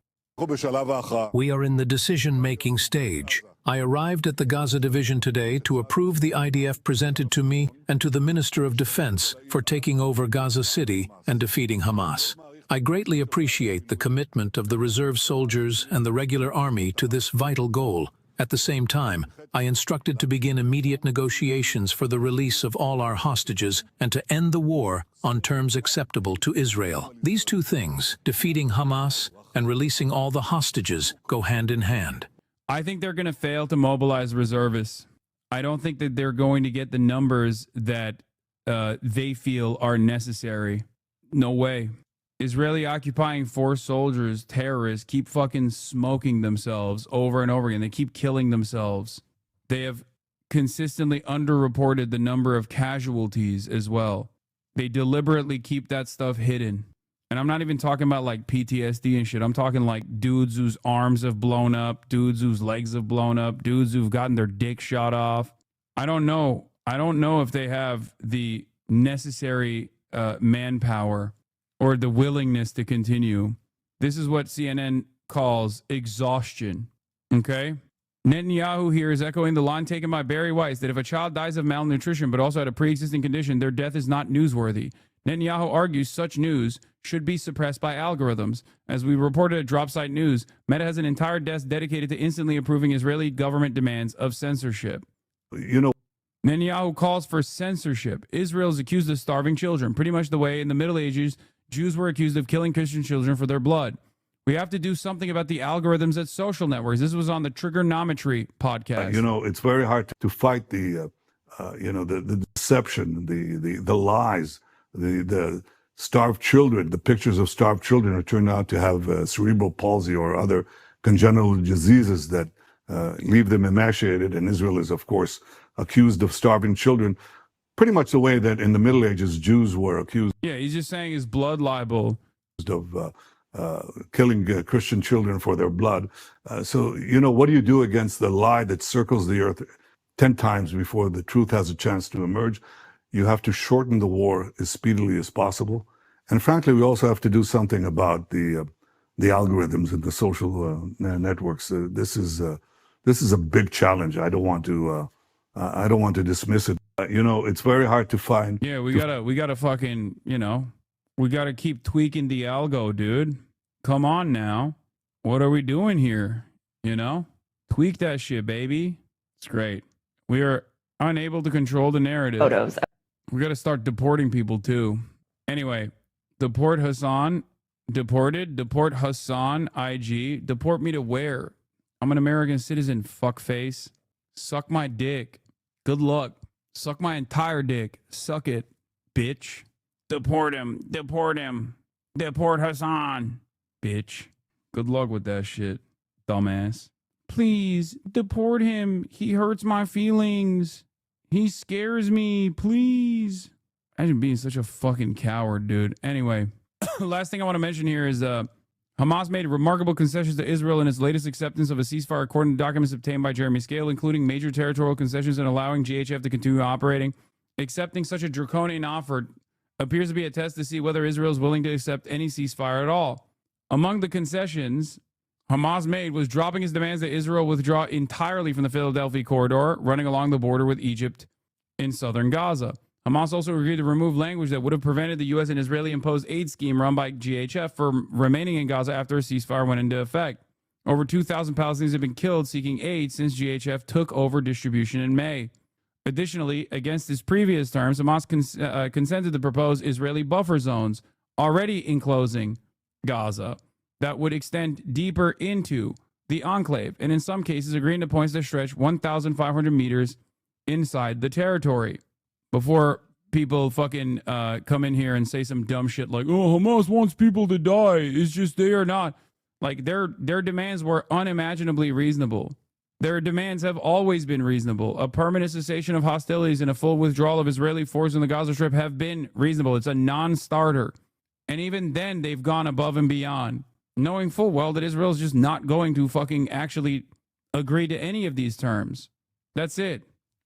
We are in the decision-making stage. I arrived at the Gaza Division today to approve the IDF presented to me and to the Minister of Defense for taking over Gaza City and defeating Hamas. I greatly appreciate the commitment of the reserve soldiers and the regular army to this vital goal. At the same time, I instructed to begin immediate negotiations for the release of all our hostages and to end the war on terms acceptable to Israel. These two things, defeating Hamas and releasing all the hostages, go hand in hand. I think they're going to fail to mobilize reservists. I don't think that they're going to get the numbers that they feel are necessary. No way. Israeli occupying force soldiers, terrorists, keep fucking smoking themselves over and over again. They keep killing themselves. They have consistently underreported the number of casualties as well. They deliberately keep that stuff hidden. And I'm not even talking about like PTSD and shit. I'm talking like dudes whose arms have blown up, dudes whose legs have blown up, dudes who've gotten their dick shot off. I don't know. I don't know if they have the necessary manpower or the willingness to continue. This is what CNN calls exhaustion. Okay? Netanyahu here is echoing the line taken by Barry Weiss that if a child dies of malnutrition but also had a pre-existing condition, their death is not newsworthy. Netanyahu argues such news should be suppressed by algorithms. As we reported at Dropsite News, Meta has an entire desk dedicated to instantly approving Israeli government demands of censorship. Netanyahu calls for censorship. Israel is accused of starving children, pretty much the way in the Middle Ages Jews were accused of killing Christian children for their blood. We have to do something about the algorithms at social networks. This was on the Trigonometry podcast. It's very hard to fight the deception, the lies, the starved children. The pictures of starved children are turned out to have cerebral palsy or other congenital diseases that leave them emaciated. And Israel is, of course, accused of starving children, pretty much the way that in the Middle Ages Jews were accused. Yeah, he's just saying his blood libel. Of killing Christian children for their blood. So, what do you do against the lie that circles the earth 10 times before the truth has a chance to emerge? You have to shorten the war as speedily as possible. And frankly, we also have to do something about the algorithms and the social networks. This is a big challenge. I don't want to dismiss it. It's very hard to find. Yeah, we gotta fucking, we gotta keep tweaking the algo, dude. Come on now. What are we doing here? Tweak that shit, baby. It's great. We are unable to control the narrative. Photos. We gotta start deporting people too. Anyway, deport Hasan. Deported? Deport Hassan IG. Deport me to where? I'm an American citizen, fuckface. Suck my dick. Good luck. Suck my entire dick. Suck it, bitch. Deport him. Deport him. Deport Hassan, bitch. Good luck with that shit, dumbass. Please, deport him. He hurts my feelings. He scares me. Please. Imagine being such a fucking coward, dude. Anyway, last thing I want to mention here is Hamas made remarkable concessions to Israel in its latest acceptance of a ceasefire, according to documents obtained by Jeremy Scale, including major territorial concessions and allowing GHF to continue operating. Accepting such a draconian offer appears to be a test to see whether Israel is willing to accept any ceasefire at all. Among the concessions Hamas made was dropping its demands that Israel withdraw entirely from the Philadelphia corridor, running along the border with Egypt in southern Gaza. Hamas also agreed to remove language that would have prevented the U.S. and Israeli-imposed aid scheme run by GHF from remaining in Gaza after a ceasefire went into effect. Over 2,000 Palestinians have been killed seeking aid since GHF took over distribution in May. Additionally, against its previous terms, Hamas consented to propose Israeli buffer zones already enclosing Gaza that would extend deeper into the enclave, and in some cases agreeing to points that stretch 1,500 meters inside the territory. Before people fucking come in here and say some dumb shit like, oh, Hamas wants people to die. It's just they are not. Like, their demands were unimaginably reasonable. Their demands have always been reasonable. A permanent cessation of hostilities and a full withdrawal of Israeli forces in the Gaza Strip have been reasonable. It's a non-starter. And even then, they've gone above and beyond, knowing full well that Israel's just not going to fucking actually agree to any of these terms. That's it.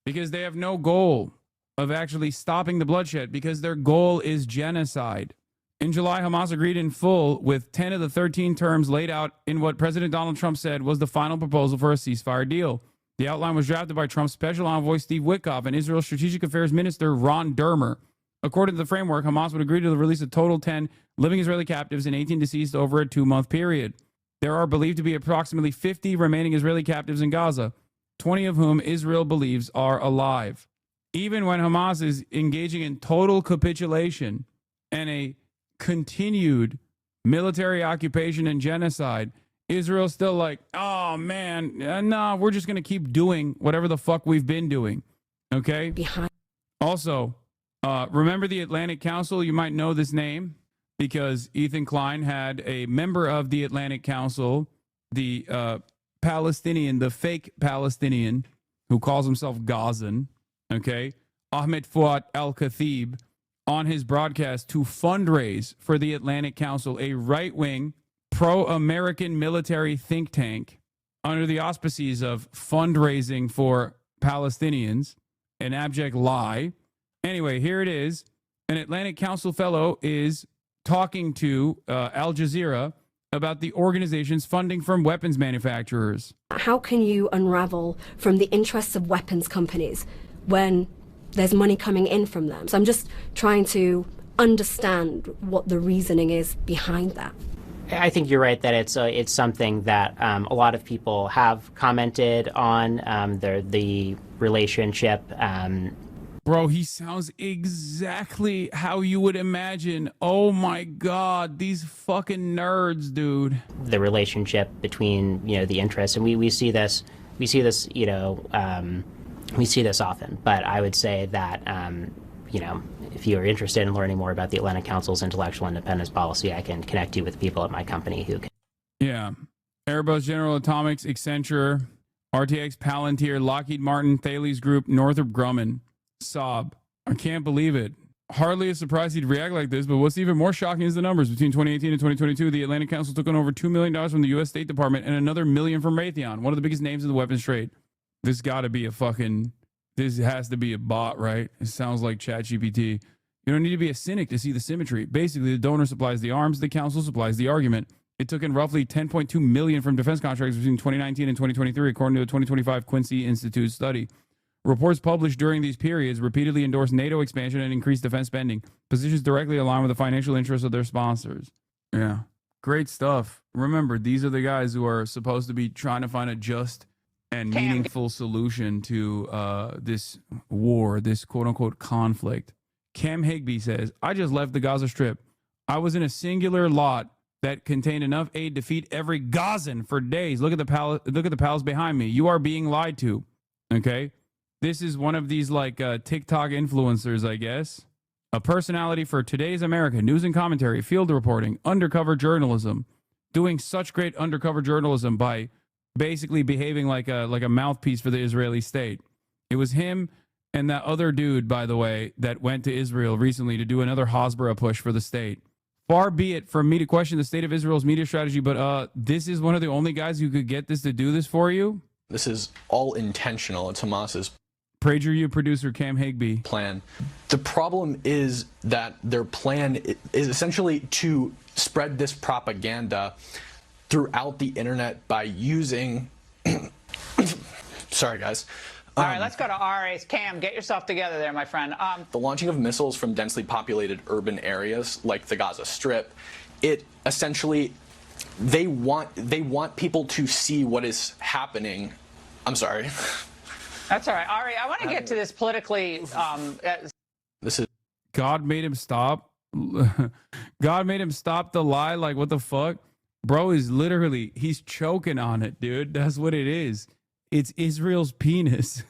Because they have no goal of actually stopping the bloodshed, because their goal is genocide. In July, Hamas agreed in full with 10 of the 13 terms laid out in what President Donald Trump said was the final proposal for a ceasefire deal. The outline was drafted by Trump's special envoy Steve Witkoff and Israel's Strategic Affairs Minister Ron Dermer. According to the framework, Hamas would agree to the release of total 10 living Israeli captives and 18 deceased over a 2-month period. There are believed to be approximately 50 remaining Israeli captives in Gaza, 20 of whom Israel believes are alive. Even when Hamas is engaging in total capitulation and a continued military occupation and genocide, Israel's still like, oh man, no, we're just going to keep doing whatever the fuck we've been doing. Okay? Also, remember the Atlantic Council? You might know this name because Ethan Klein had a member of the Atlantic Council, the Palestinian, the fake Palestinian who calls himself Gazan, okay, Ahmed Fuad al-Khatib, on his broadcast to fundraise for the Atlantic Council, a right-wing, pro-American military think tank under the auspices of fundraising for Palestinians, an abject lie. Anyway, here it is. An Atlantic Council fellow is talking to Al Jazeera about the organization's funding from weapons manufacturers. How can you unravel from the interests of weapons companies when there's money coming in from them? So I'm just trying to understand what the reasoning is behind that. I think you're right that it's something that a lot of people have commented on, the relationship. Bro, he sounds exactly how you would imagine. Oh my God, these fucking nerds, dude. The relationship between, the interests, and we see this, we see this often. But I would say that, if you're interested in learning more about the Atlantic Council's intellectual independence policy, I can connect you with people at my company who can. Yeah. Airbus, General Atomics, Accenture, RTX, Palantir, Lockheed Martin, Thales Group, Northrop Grumman, Saab. I can't believe it. Hardly a surprise he'd react like this, but what's even more shocking is the numbers. Between 2018 and 2022, the Atlantic Council took on over $2 million from the U.S. State Department and another $1 million from Raytheon, one of the biggest names in the weapons trade. This has to be a bot, right? It sounds like ChatGPT. You don't need to be a cynic to see the symmetry. Basically, the donor supplies the arms, the council supplies the argument. It took in roughly $10.2 million from defense contracts between 2019 and 2023, according to a 2025 Quincy Institute study. Reports published during these periods repeatedly endorsed NATO expansion and increased defense spending, positions directly aligned with the financial interests of their sponsors. Yeah, great stuff. Remember, these are the guys who are supposed to be trying to find a just and meaningful solution to this war, this quote-unquote conflict. Cam Higby says, I just left the Gaza Strip. I was in a singular lot that contained enough aid to feed every Gazan for days. Look at the palace behind me. You are being lied to. Okay? This is one of these like TikTok influencers, I guess. A personality for today's America, news and commentary, field reporting, undercover journalism, doing such great undercover journalism by basically behaving like a mouthpiece for the Israeli state. It was him and that other dude, by the way, that went to Israel recently to do another Hasbara push for the state. Far be it from me to question the state of Israel's media strategy, but this is one of the only guys who could get this to do this for you. This is all intentional. It's Hamas's PragerU producer Cam Higby plan. The problem is that their plan is essentially to spread this propaganda throughout the internet by using sorry guys. All right, let's go to Ari. Cam, get yourself together there, my friend. The launching of missiles from densely populated urban areas like the Gaza Strip, it essentially they want people to see what is happening. I'm sorry. That's all right. Ari, I want to get to this politically. This is God made him stop. God made him stop the lie. Like, what the fuck? Bro is literally, he's choking on it, dude. That's what it is. It's Israel's penis.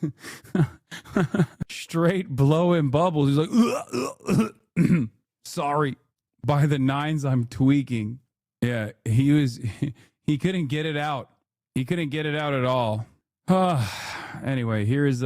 Straight blowing bubbles. He's like, sorry. By the nines, I'm tweaking. Yeah, he couldn't get it out. He couldn't get it out at all. Anyway, here is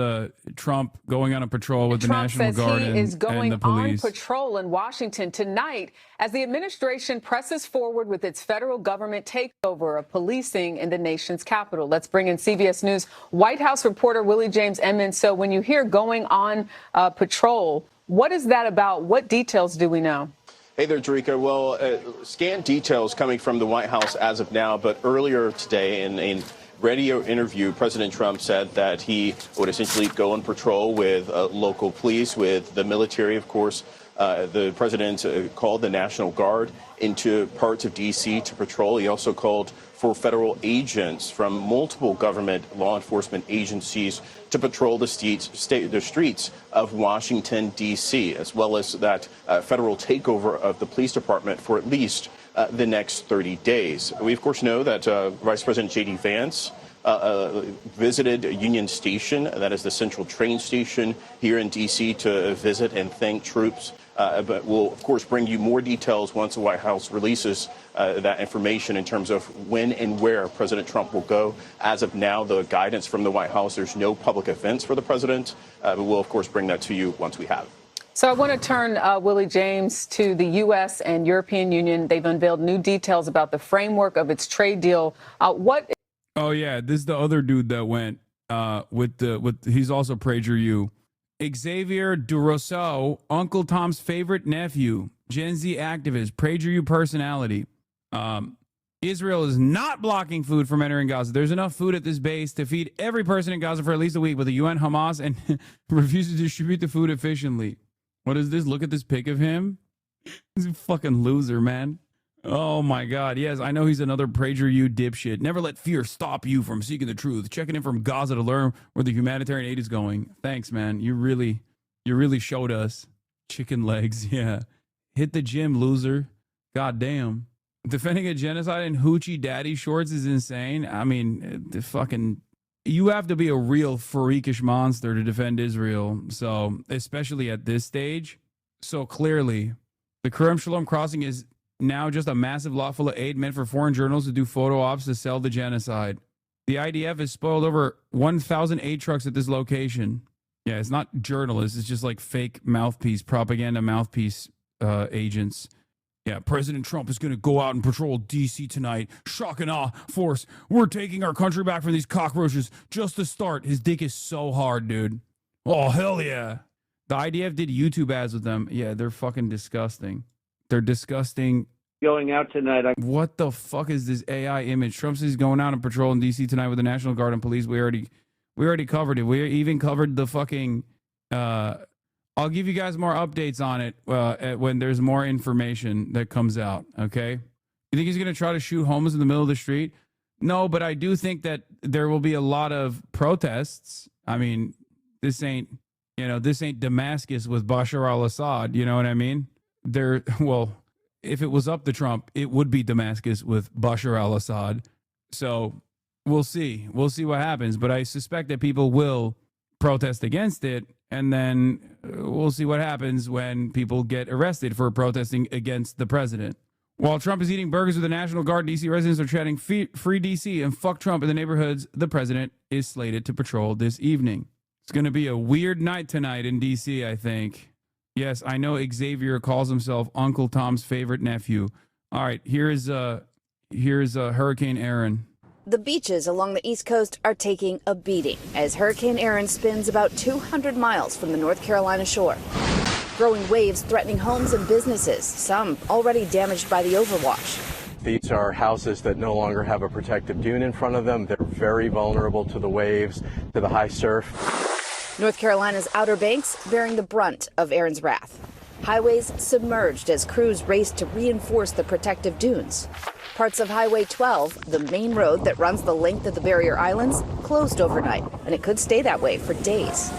Trump going on a patrol with the National Guard and the police. Trump says he is going on patrol in Washington tonight as the administration presses forward with its federal government takeover of policing in the nation's capital. Let's bring in CBS News White House reporter Willie James Emmons. So when you hear going on patrol, what is that about? What details do we know? Hey there, Jerika. Well, scant details coming from the White House as of now, but earlier today in radio interview, President Trump said that he would essentially go on patrol with local police, with the military, of course. The president called the National Guard into parts of D.C. to patrol. He also called for federal agents from multiple government law enforcement agencies to patrol the streets of Washington, D.C., as well as that federal takeover of the police department for at least the next 30 days. We, of course, know that Vice President J.D. Vance visited Union Station, that is the central train station here in D.C., to visit and thank troops. But we'll, of course, bring you more details once the White House releases that information in terms of when and where President Trump will go. As of now, the guidance from the White House, there's no public events for the president, but we'll, of course, bring that to you once we have it. So I want to turn, Willie James, to the U.S. and European Union. They've unveiled new details about the framework of its trade deal. Oh, yeah, this is the other dude that went he's also PragerU. Xavier Durousseau, Uncle Tom's favorite nephew, Gen Z activist, PragerU personality. Israel is not blocking food from entering Gaza. There's enough food at this base to feed every person in Gaza for at least a week, but the UN, Hamas, and refuses to distribute the food efficiently. What is this? Look at this pic of him. He's a fucking loser, man. Oh, my God. Yes, I know he's another PragerU dipshit. Never let fear stop you from seeking the truth. Checking in from Gaza to learn where the humanitarian aid is going. Thanks, man. You really showed us. Chicken legs, yeah. Hit the gym, loser. God damn. Defending a genocide in hoochie daddy shorts is insane. I mean, you have to be a real freakish monster to defend Israel. So, especially at this stage. So clearly, the Kerem Shalom crossing is now just a massive lot full of aid meant for foreign journals to do photo ops to sell the genocide. The IDF has spoiled over 1,000 aid trucks at this location. Yeah, it's not journalists. It's just like fake mouthpiece, propaganda mouthpiece agents. Yeah, President Trump is going to go out and patrol D.C. tonight. Shock and awe force. We're taking our country back from these cockroaches. Just to start. His dick is so hard, dude. Oh, hell yeah. The IDF did YouTube ads with them. Yeah, they're fucking disgusting. They're disgusting. Going out tonight. What the fuck is this AI image? Trump says he's going out and patrol in D.C. tonight with the National Guard and police. We already covered it. We even covered the fucking... I'll give you guys more updates on it when there's more information that comes out, okay? You think he's going to try to shoot homeless in the middle of the street? No, but I do think that there will be a lot of protests. I mean, this ain't Damascus with Bashar al-Assad, you know what I mean? if it was up to Trump, it would be Damascus with Bashar al-Assad. So we'll see. We'll see what happens. But I suspect that people will protest against it. And then we'll see what happens when people get arrested for protesting against the president. While Trump is eating burgers with the National Guard, D.C. residents are chanting free D.C. and fuck Trump in the neighborhoods the president is slated to patrol this evening. It's going to be a weird night tonight in D.C., I think. Yes, I know Xavier calls himself Uncle Tom's favorite nephew. All right, here's Hurricane Erin. The beaches along the East Coast are taking a beating as Hurricane Erin spins about 200 miles from the North Carolina shore. Growing waves threatening homes and businesses, some already damaged by the overwash. These are houses that no longer have a protective dune in front of them. They're very vulnerable to the waves, to the high surf. North Carolina's Outer Banks bearing the brunt of Erin's wrath. Highways submerged as crews race to reinforce the protective dunes. Parts of Highway 12, the main road that runs the length of the barrier islands, closed overnight, and it could stay that way for days.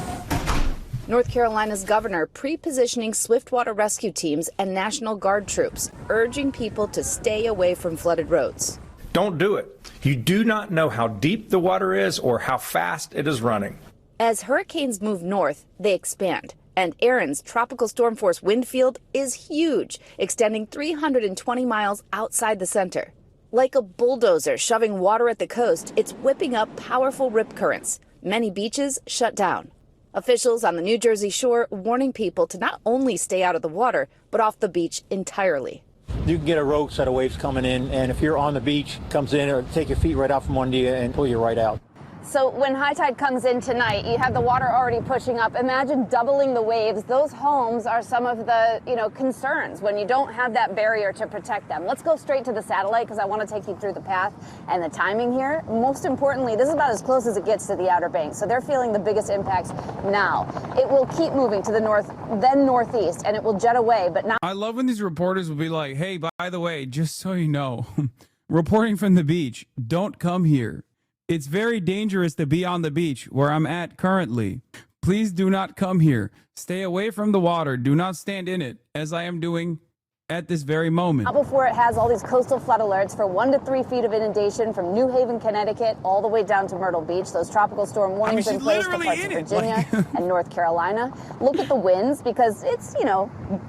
North Carolina's governor pre-positioning swiftwater rescue teams and National Guard troops, urging people to stay away from flooded roads. Don't do it. You do not know how deep the water is or how fast it is running. As hurricanes move north, they expand. And Erin's tropical storm force wind field is huge, extending 320 miles outside the center. Like a bulldozer shoving water at the coast, it's whipping up powerful rip currents. Many beaches shut down. Officials on the New Jersey shore warning people to not only stay out of the water, but off the beach entirely. You can get a rogue set of waves coming in, and if you're on the beach, comes in or take your feet right out from under you and pull you right out. So when high tide comes in tonight, you have the water already pushing up. Imagine doubling the waves. Those homes are some of the, concerns when you don't have that barrier to protect them. Let's go straight to the satellite because I want to take you through the path and the timing here. Most importantly, this is about as close as it gets to the Outer Banks. So they're feeling the biggest impacts now. It will keep moving to the north, then northeast, and it will jet away. But now I love when these reporters will be like, hey, by the way, just so you know, reporting from the beach, don't come here. It's very dangerous to be on the beach where I'm at currently. Please do not come here. Stay away from the water. Do not stand in it, as I am doing at this very moment. Not before it has all these coastal flood alerts for 1 to 3 feet of inundation from New Haven, Connecticut, all the way down to Myrtle Beach. Those tropical storm warnings in place for parts of Virginia and North Carolina. Look at the winds because it's,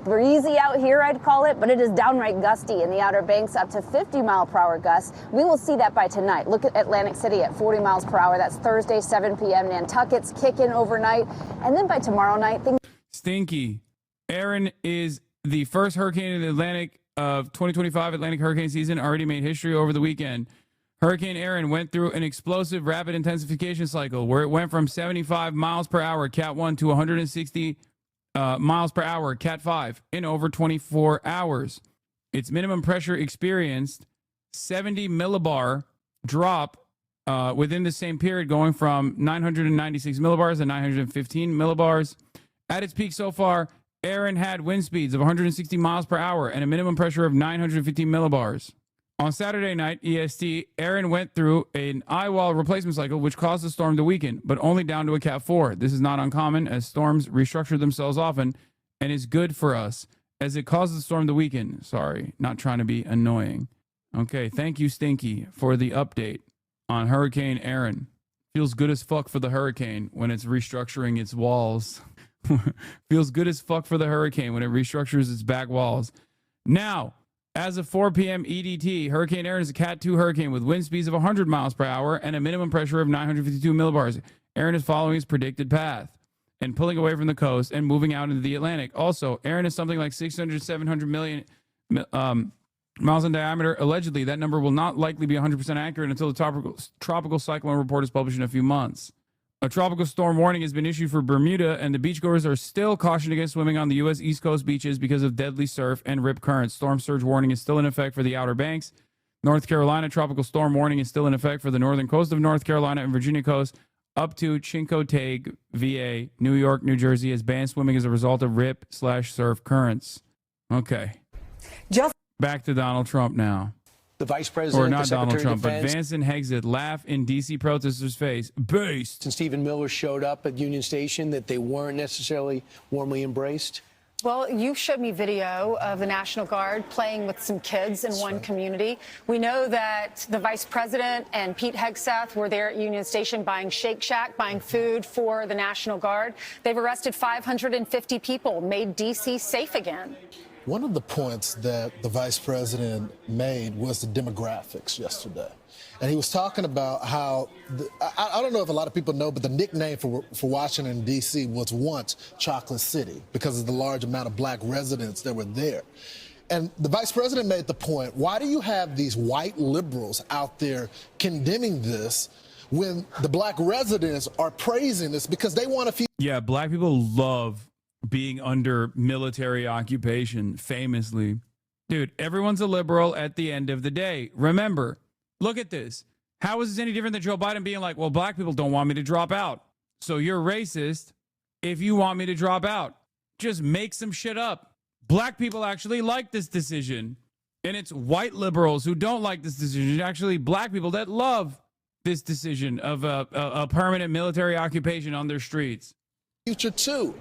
breezy out here, I'd call it, but it is downright gusty in the Outer Banks, up to 50-mile-per-hour gusts. We will see that by tonight. Look at Atlantic City at 40 miles per hour. That's Thursday, 7 p.m. Nantucket's kicking overnight. And then by tomorrow night, things... Stinky. Erin is the first hurricane in the Atlantic of 2025 Atlantic hurricane season, already made history over the weekend. Hurricane Erin went through an explosive rapid intensification cycle where it went from 75 miles per hour, Cat 1, to 160 miles per hour, Cat 5, in over 24 hours. Its minimum pressure experienced 70 millibar drop within the same period, going from 996 millibars to 915 millibars. At its peak so far, Erin had wind speeds of 160 miles per hour and a minimum pressure of 950 millibars. On Saturday night, EST, Erin went through an eye-wall replacement cycle, which caused the storm to weaken, but only down to a Cat 4. This is not uncommon, as storms restructure themselves often, and is good for us, as it causes the storm to weaken. Sorry, not trying to be annoying. Okay, thank you, Stinky, for the update on Hurricane Erin. Feels good as fuck for the hurricane when it's restructuring its walls. Feels good as fuck for the hurricane when it restructures its back walls. Now, as of 4 p.m. EDT, Hurricane Erin is a Cat 2 hurricane with wind speeds of 100 miles per hour and a minimum pressure of 952 millibars. Erin is following its predicted path and pulling away from the coast and moving out into the Atlantic. Also, Erin is something like 700 million miles in diameter. Allegedly, that number will not likely be 100% accurate until the tropical cyclone report is published in a few months. A tropical storm warning has been issued for Bermuda, and the beachgoers are still cautioned against swimming on the U.S. East Coast beaches because of deadly surf and rip currents. Storm surge warning is still in effect for the Outer Banks. North Carolina tropical storm warning is still in effect for the northern coast of North Carolina and Virginia coast up to Chincoteague, VA, New York, New Jersey, as banned swimming as a result of rip/surf currents. Okay. Back to Donald Trump now. The vice president, or not the Secretary Donald Trump, of Defense, but Vance and Hexit laugh in D.C. protesters' face. Based. And Stephen Miller showed up at Union Station, that they weren't necessarily warmly embraced. Well, you showed me video of the National Guard playing with some kids in one community. We know that the vice president and Pete Hegseth were there at Union Station buying Shake Shack, buying food for the National Guard. They've arrested 550 people, made D.C. safe again. One of the points that the vice president made was the demographics yesterday. And he was talking about how, I don't know if a lot of people know, but the nickname for Washington, D.C. was once Chocolate City because of the large amount of black residents that were there. And the vice president made the point, why do you have these white liberals out there condemning this when the black residents are praising this because they want to feel... Yeah, black people love being under military occupation, famously. Dude, everyone's a liberal at the end of the day. Remember, look at this. How is this any different than Joe Biden being like, well, black people don't want me to drop out, so you're racist if you want me to drop out? Just make some shit up. Black people actually like this decision, and it's white liberals who don't like this decision. Actually, black people that love this decision of a permanent military occupation on their streets. Future too.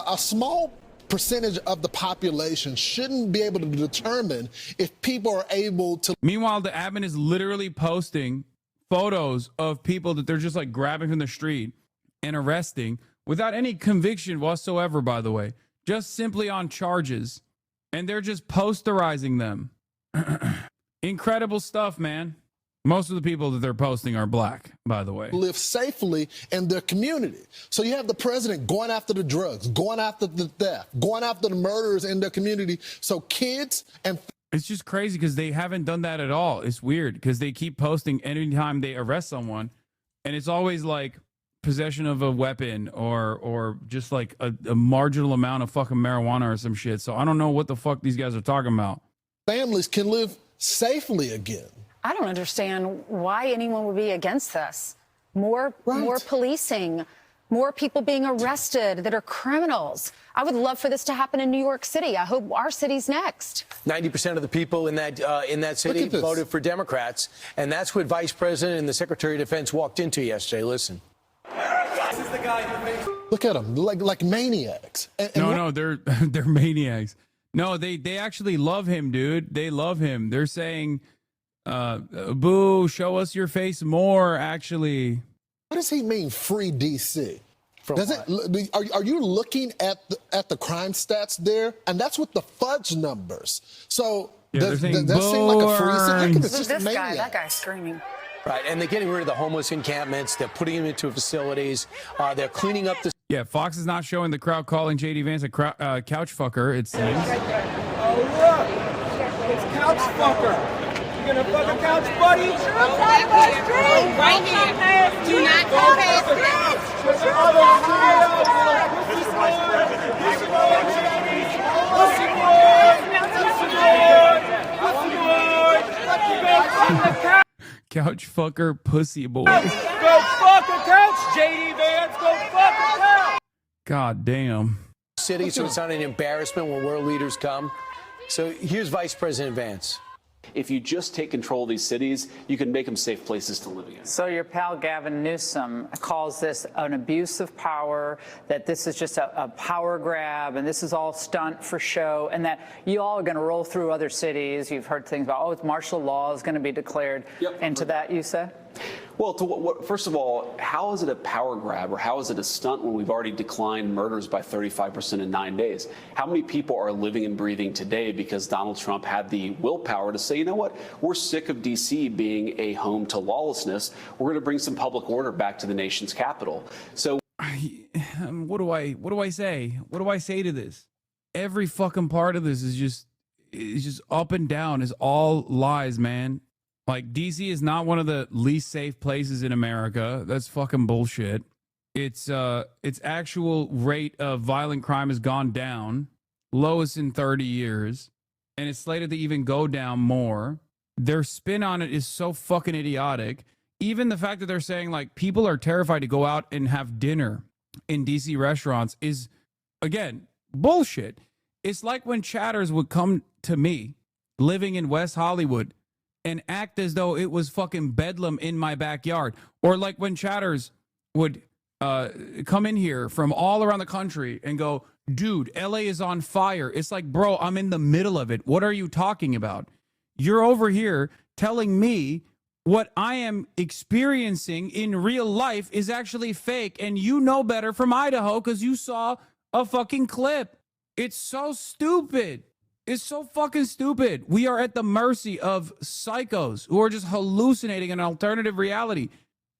A small percentage of the population shouldn't be able to determine if people are able to. Meanwhile, the admin is literally posting photos of people that they're just like grabbing from the street and arresting without any conviction whatsoever, by the way, just simply on charges. And they're just posterizing them. Incredible stuff, man. Most of the people that they're posting are black, by the way. Live safely in their community. So you have the president going after the drugs, going after the theft, going after the murders in their community. So kids and... It's just crazy because they haven't done that at all. It's weird because they keep posting anytime they arrest someone. And it's always like possession of a weapon or just like a marginal amount of fucking marijuana or some shit. So I don't know what the fuck these guys are talking about. Families can live safely again. I don't understand why anyone would be against this. More policing, more people being arrested that are criminals. I would love for this to happen in New York City. I hope our city's next. 90% of the people in that city voted for Democrats, and that's what Vice President and the Secretary of Defense walked into yesterday. Listen. This is the guy who look at them like maniacs. No, they're maniacs. No, they actually love him, dude. They love him. They're saying, boo, show us your face more, actually. What does he mean, free DC? Are you looking at the crime stats there? And that's with the fudge numbers. So yeah, does that seem like a free city? This guy, that guy's screaming. Right, and they're getting rid of the homeless encampments. They're putting them into facilities. They're cleaning up the... Yeah, Fox is not showing the crowd calling J.D. Vance a couch fucker, it seems. Oh, look! It's couch fucker! You gonna fuck a couch buddy? Right here. Do not go past this. This is Vice President. Couch fucker, pussy boy. Go fuck a couch, JD Vance. Go fuck a couch. God damn. City, so it's not an embarrassment when world leaders come. So here's Vice President Vance. If you just take control of these cities, you can make them safe places to live in. So your pal Gavin Newsom calls this an abuse of power, that this is just a power grab, and this is all stunt for show, and that you all are going to roll through other cities. You've heard things about, it's martial law is going to be declared. Yep. And to that you say? Well, first of all, how is it a power grab or how is it a stunt when we've already declined murders by 35% in 9 days? How many people are living and breathing today because Donald Trump had the willpower to say, you know what, we're sick of D.C. being a home to lawlessness. We're going to bring some public order back to the nation's capital. So what do I say? What do I say to this? Every fucking part of this is just up and down, is all lies, man. Like, DC is not one of the least safe places in America. That's fucking bullshit. Its actual rate of violent crime has gone down, lowest in 30 years, and it's slated to even go down more. Their spin on it is so fucking idiotic. Even the fact that they're saying, like, people are terrified to go out and have dinner in DC restaurants is, again, bullshit. It's like when chatters would come to me living in West Hollywood and act as though it was fucking bedlam in my backyard. Or like when chatters would come in here from all around the country and go, dude, LA is on fire. It's like, bro, I'm in the middle of it. What are you talking about? You're over here telling me what I am experiencing in real life is actually fake, and you know better from Idaho because you saw a fucking clip. It's so stupid. It's so fucking stupid. We are at the mercy of psychos who are just hallucinating an alternative reality.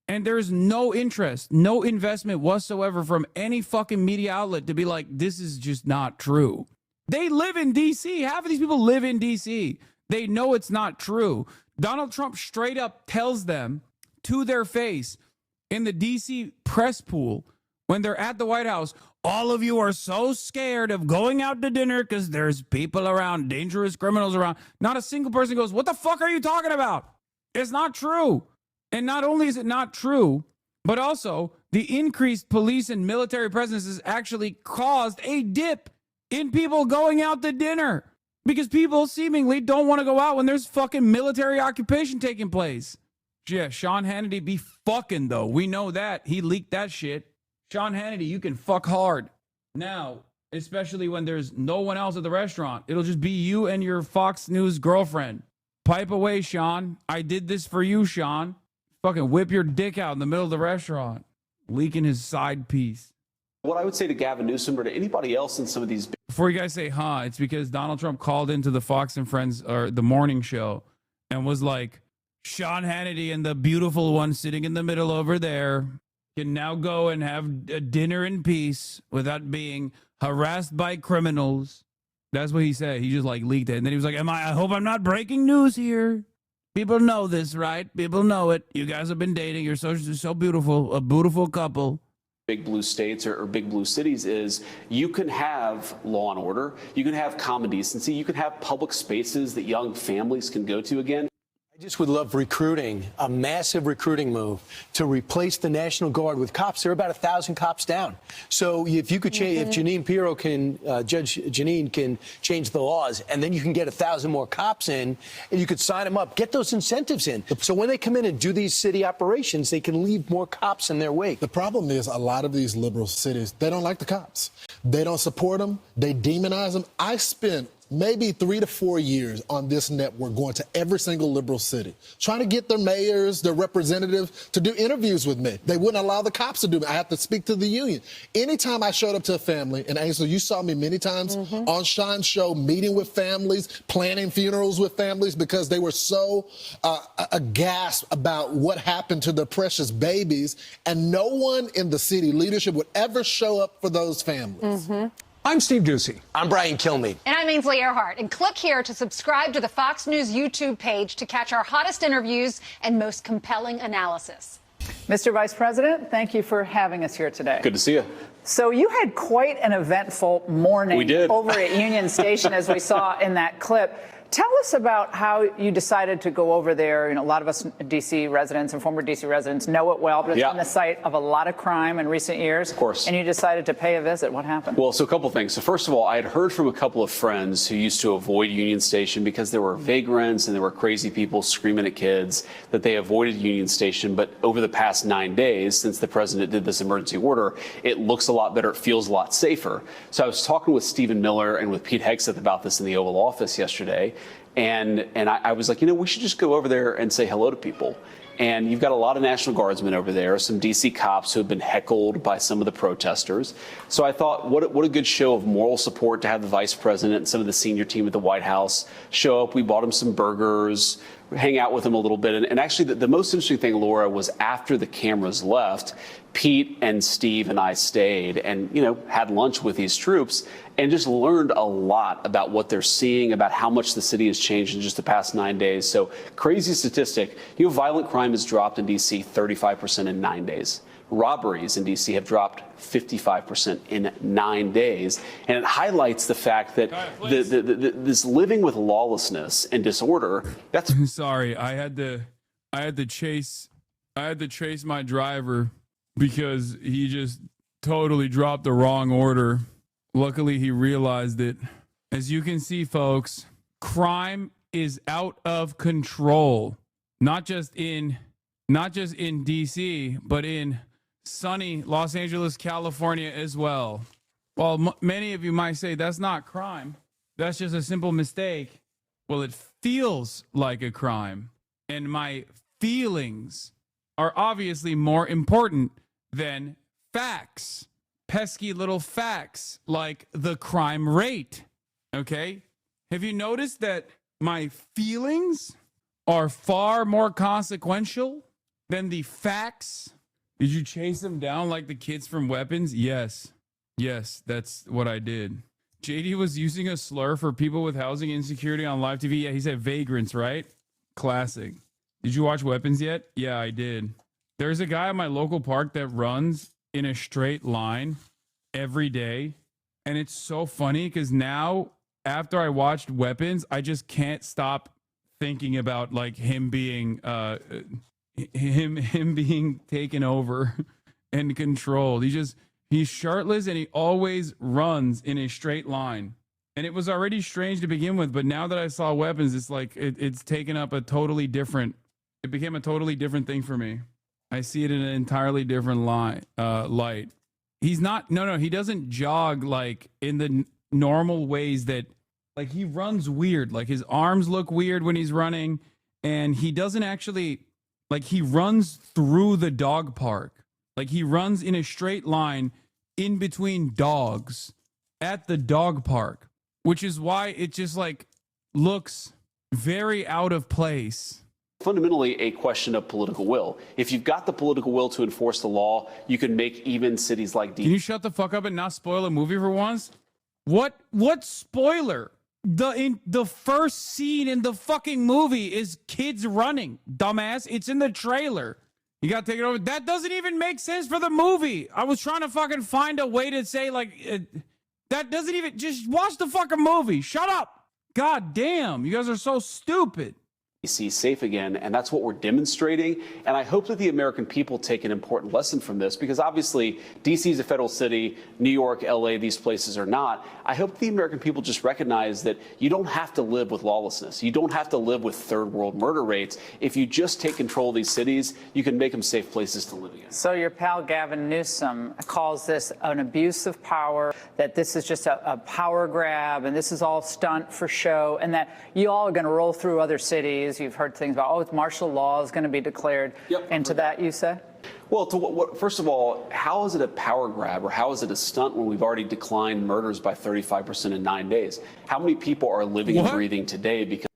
And there's no interest, no investment whatsoever from any fucking media outlet to be like, this is just not true. They live in D.C. Half of these people live in D.C. They know it's not true. Donald Trump straight up tells them to their face in the D.C. press pool when they're at the White House, all of you are so scared of going out to dinner because there's people around, dangerous criminals around. Not a single person goes, what the fuck are you talking about? It's not true. And not only is it not true, but also the increased police and military presence has actually caused a dip in people going out to dinner because people seemingly don't want to go out when there's fucking military occupation taking place. Yeah, Sean Hannity be fucking though. We know that. He leaked that shit. Sean Hannity, you can fuck hard. Now, especially when there's no one else at the restaurant. It'll just be you and your Fox News girlfriend. Pipe away, Sean. I did this for you, Sean. Fucking whip your dick out in the middle of the restaurant, leaking his side piece. What I would say to Gavin Newsom or to anybody else in some of these... Before you guys say, it's because Donald Trump called into the Fox and Friends, or the morning show, and was like, Sean Hannity and the beautiful one sitting in the middle over there can now go and have a dinner in peace without being harassed by criminals. That's what he said. He just like leaked it. And then he was like, I hope I'm not breaking news here. People know this, right? People know it. You guys have been dating. You're so beautiful. A beautiful couple. Big blue states or big blue cities is you can have law and order. You can have common decency. You can have public spaces that young families can go to again. I just would love recruiting, a massive recruiting move to replace the National Guard with cops. They're about 1,000 cops down. So if you could change, if Jeanine Pirro can, Judge Jeanine can change the laws, and then you can get 1,000 more cops in, and you could sign them up, get those incentives in. So when they come in and do these city operations, they can leave more cops in their wake. The problem is a lot of these liberal cities, they don't like the cops. They don't support them. They demonize them. I spent maybe 3 to 4 years on this network going to every single liberal city, trying to get their mayors, their representatives to do interviews with me. They wouldn't allow the cops to do it. I have to speak to the union. Anytime I showed up to a family, and Ansel, you saw me many times on Sean's show, meeting with families, planning funerals with families because they were so aghast about what happened to their precious babies, and no one in the city leadership would ever show up for those families. I'm Steve Ducey. I'm Brian Kilmeade. And I'm Ainsley Earhart. And click here to subscribe to the Fox News YouTube page to catch our hottest interviews and most compelling analysis. Mr. Vice President, thank you for having us here today. Good to see you. So you had quite an eventful morning We did. over at Union Station, as we saw in that clip. Tell us about how you decided to go over there. You know, a lot of us D.C. residents and former D.C. residents know it well, but it's been the site of a lot of crime in recent years. Of course. And you decided to pay a visit. What happened? Well, so a couple things. So first of all, I had heard from a couple of friends who used to avoid Union Station because there were vagrants and there were crazy people screaming at kids that they avoided Union Station. But over the past 9 days, since the president did this emergency order, it looks a lot better. It feels a lot safer. So I was talking with Stephen Miller and with Pete Hegseth about this in the Oval Office yesterday. And I was like, we should just go over there and say hello to people. And you've got a lot of National Guardsmen over there, some D.C. cops who have been heckled by some of the protesters. So I thought, what a good show of moral support to have the vice president and some of the senior team at the White House show up. We bought him some burgers, hang out with him a little bit. And actually, the most interesting thing, Laura, was after the cameras left, Pete and Steve and I stayed and, had lunch with these troops and just learned a lot about what they're seeing, about how much the city has changed in just the past 9 days. So crazy statistic. Violent crime has dropped in D.C. 35% in 9 days. Robberies in D.C. have dropped 55% in 9 days. And it highlights the fact that this living with lawlessness and disorder, that's... Sorry, I had to chase my driver because he just totally dropped the wrong order. Luckily, he realized it. As you can see, folks, crime is out of control. Not just in D.C., but in sunny Los Angeles, California as well. Well, many of you might say that's not crime. That's just a simple mistake. Well, it feels like a crime. And my feelings are obviously more important than facts. Pesky little facts like the crime rate. Okay? Have you noticed that my feelings are far more consequential than the facts? Did you chase them down like the kids from Weapons? Yes. Yes, that's what I did. JD was using a slur for people with housing insecurity on live TV. Yeah, he said vagrants, right? Classic. Did you watch Weapons yet? Yeah, I did. There's a guy at my local park that runs in a straight line every day. And it's so funny because now, after I watched Weapons, I just can't stop thinking about like him being him being taken over and controlled. He's shirtless and he always runs in a straight line. And it was already strange to begin with, but now that I saw Weapons, it's like it's taken up a totally different, it became a totally different thing for me. I see it in an entirely different light. He's not, no, he doesn't jog like in the normal ways that, like he runs weird. Like his arms look weird when he's running, and he doesn't actually, like he runs through the dog park. Like he runs in a straight line in between dogs at the dog park, which is why it just like looks very out of place. Fundamentally a question of political will. If you've got the political will to enforce the law, you can make even cities like Can you shut the fuck up and not spoil a movie for once? What spoiler? The first scene in the fucking movie is kids running, dumbass. It's in the trailer. You got to take it over. That doesn't even make sense for the movie. I was trying to fucking find a way to say, like, that doesn't even, just watch the fucking movie. Shut up. God damn. You guys are so stupid. DC safe again, and that's what we're demonstrating. And I hope that the American people take an important lesson from this, because obviously DC is a federal city, New York, LA, these places are not. I hope the American people just recognize that you don't have to live with lawlessness. You don't have to live with third world murder rates. If you just take control of these cities, you can make them safe places to live in. So your pal Gavin Newsom calls this an abuse of power, that this is just a power grab, and this is all stunt for show, and that you all are going to roll through other cities. You've heard things about, oh, martial law is going to be declared. Yep. And to that you say? Well, first of all, how is it a power grab or how is it a stunt when we've already declined murders by 35% in 9 days? How many people are living and breathing today because...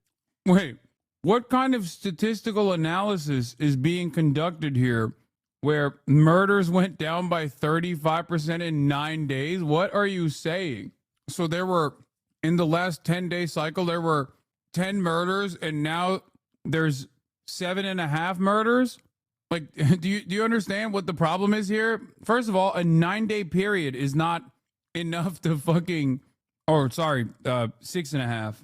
Wait, what kind of statistical analysis is being conducted here where murders went down by 35% in 9 days? What are you saying? So there were, in the last 10-day cycle, there were 10 murders and now there's 7.5 murders? Like, do you understand what the problem is here? First of all, a 9-day period is not enough to fucking, or sorry, 6.5.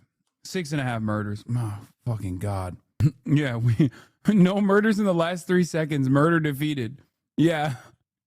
6.5 murders. Oh, fucking God. Yeah, no murders in the last 3 seconds. Murder defeated. Yeah.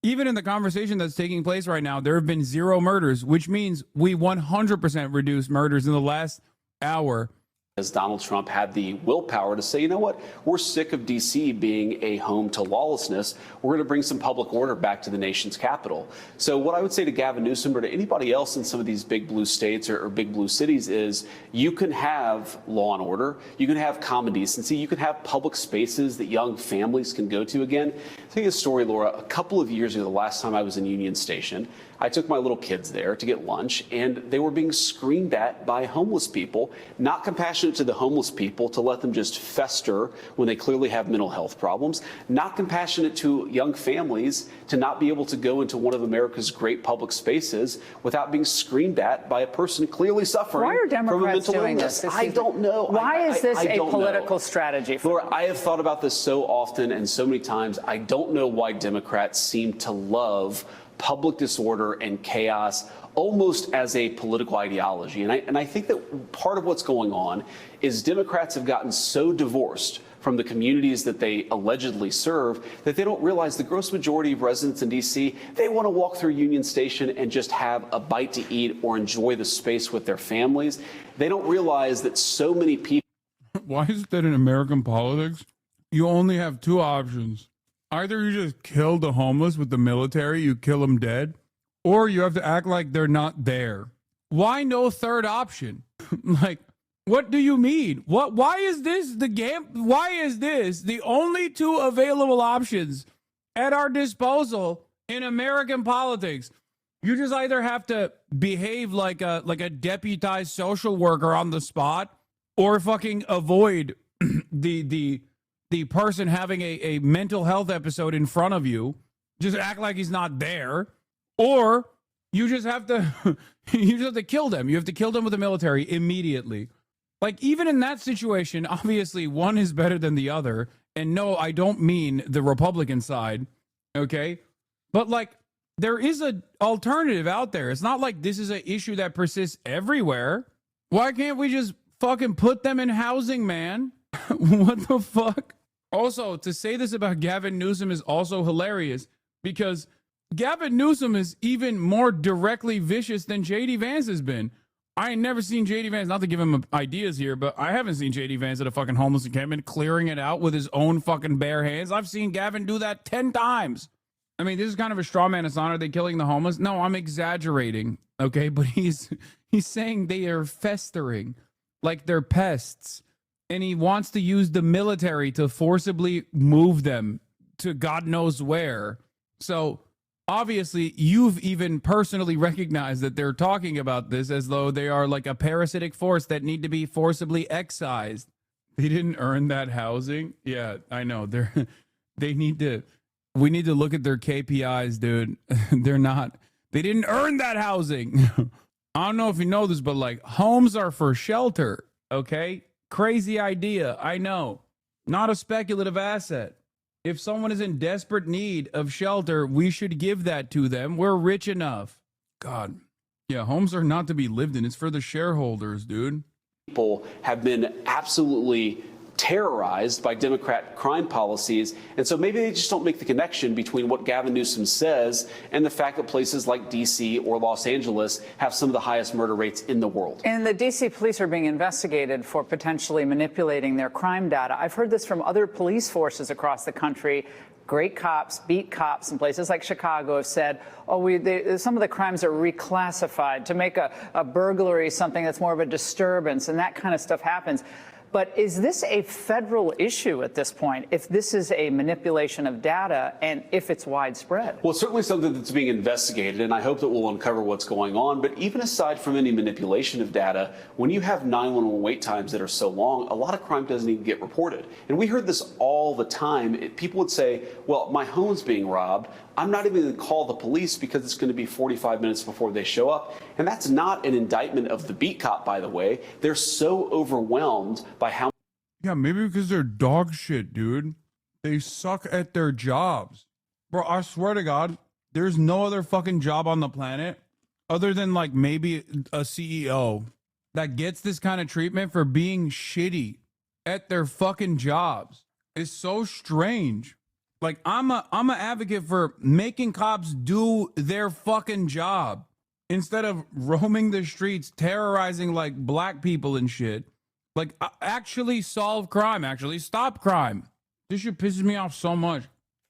Even in the conversation that's taking place right now, there have been 0 murders, which means we 100% reduced murders in the last hour. As Donald Trump had the willpower to say, you know what, we're sick of D.C. being a home to lawlessness. We're going to bring some public order back to the nation's capital. So what I would say to Gavin Newsom or to anybody else in some of these big blue states or big blue cities is you can have law and order. You can have common decency. You can have public spaces that young families can go to again. I'll tell you a story, Laura. A couple of years ago, the last time I was in Union Station, I took my little kids there to get lunch, and they were being screamed at by homeless people, not compassionate to the homeless people to let them just fester when they clearly have mental health problems, not compassionate to young families to not be able to go into one of America's great public spaces without being screamed at by a person clearly suffering Why are from a Democrats mental doing illness. this? I don't know. Why is this a don't political know. strategy? For Laura, I have thought about this so often and so many times. I don't know why Democrats seem to love public disorder and chaos almost as a political ideology. And I think that part of what's going on is Democrats have gotten so divorced from the communities that they allegedly serve that they don't realize the gross majority of residents in D.C., they want to walk through Union Station and just have a bite to eat or enjoy the space with their families. They don't realize that so many people... Why is it that in American politics, you only have 2 options? Either you just kill the homeless with the military, you kill them dead, or you have to act like they're not there. Why no third option? Like, what do you mean? Why is this the game? Why is this the only two available options at our disposal in American politics? You just either have to behave like a deputized social worker on the spot, or fucking avoid the person having a mental health episode in front of you. Just act like he's not there, or you just have to kill them. You have to kill them with the military immediately. Like, even in that situation, obviously one is better than the other. And no, I don't mean the Republican side, okay? But like, there is an alternative out there. It's not like this is an issue that persists everywhere. Why can't we just fucking put them in housing, man? What the fuck? Also, to say this about Gavin Newsom is also hilarious, because Gavin Newsom is even more directly vicious than J.D. Vance has been. I ain't never seen J.D. Vance, not to give him ideas here, but I haven't seen J.D. Vance at a fucking homeless encampment clearing it out with his own fucking bare hands. I've seen Gavin do that 10 times. I mean, this is kind of a straw man. It's not, are they killing the homeless? No, I'm exaggerating, okay? But he's saying they are festering like they're pests. And he wants to use the military to forcibly move them to God knows where. So obviously, you've even personally recognized that they're talking about this as though they are like a parasitic force that need to be forcibly excised. They didn't earn that housing. Yeah, I know. We need to look at their KPIs, dude. They didn't earn that housing. I don't know if you know this, but like, homes are for shelter, okay? Crazy idea, I know. Not a speculative asset. If someone is in desperate need of shelter, we should give that to them. We're rich enough. God. Yeah, homes are not to be lived in. It's for the shareholders, dude. People have been absolutely terrorized by Democrat crime policies, and so maybe they just don't make the connection between what Gavin Newsom says and the fact that places like D.C. or Los Angeles have some of the highest murder rates in the world. And the D.C. police are being investigated for potentially manipulating their crime data. I've heard this from other police forces across the country. Great cops, beat cops in places like Chicago have said, some of the crimes are reclassified to make a burglary something that's more of a disturbance, and that kind of stuff happens. But is this a federal issue at this point, if this is a manipulation of data and if it's widespread? Well, it's certainly something that's being investigated, and I hope that we'll uncover what's going on. But even aside from any manipulation of data, when you have 911 wait times that are so long, a lot of crime doesn't even get reported. And we heard this all the time. People would say, well, my home's being robbed. I'm not even going to call the police because it's going to be 45 minutes before they show up. And that's not an indictment of the beat cop, by the way. They're so overwhelmed by how... Yeah, maybe because they're dog shit, dude. They suck at their jobs. Bro, I swear to God, there's no other fucking job on the planet other than like maybe a CEO that gets this kind of treatment for being shitty at their fucking jobs. It's so strange. Like, I'm a advocate for making cops do their fucking job instead of roaming the streets, terrorizing like black people and shit. Like, actually solve crime, actually stop crime. This shit pisses me off so much.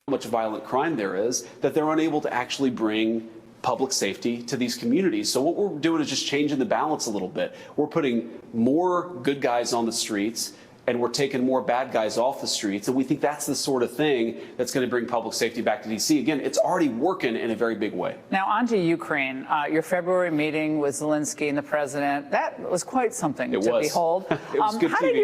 How much violent crime there is that they're unable to actually bring public safety to these communities. So what we're doing is just changing the balance a little bit. We're putting more good guys on the streets, and we're taking more bad guys off the streets. And we think that's the sort of thing that's going to bring public safety back to D.C. Again, it's already working in a very big way. Now, on to Ukraine. Your February meeting with Zelensky and the president, that was quite something to behold. It was good how did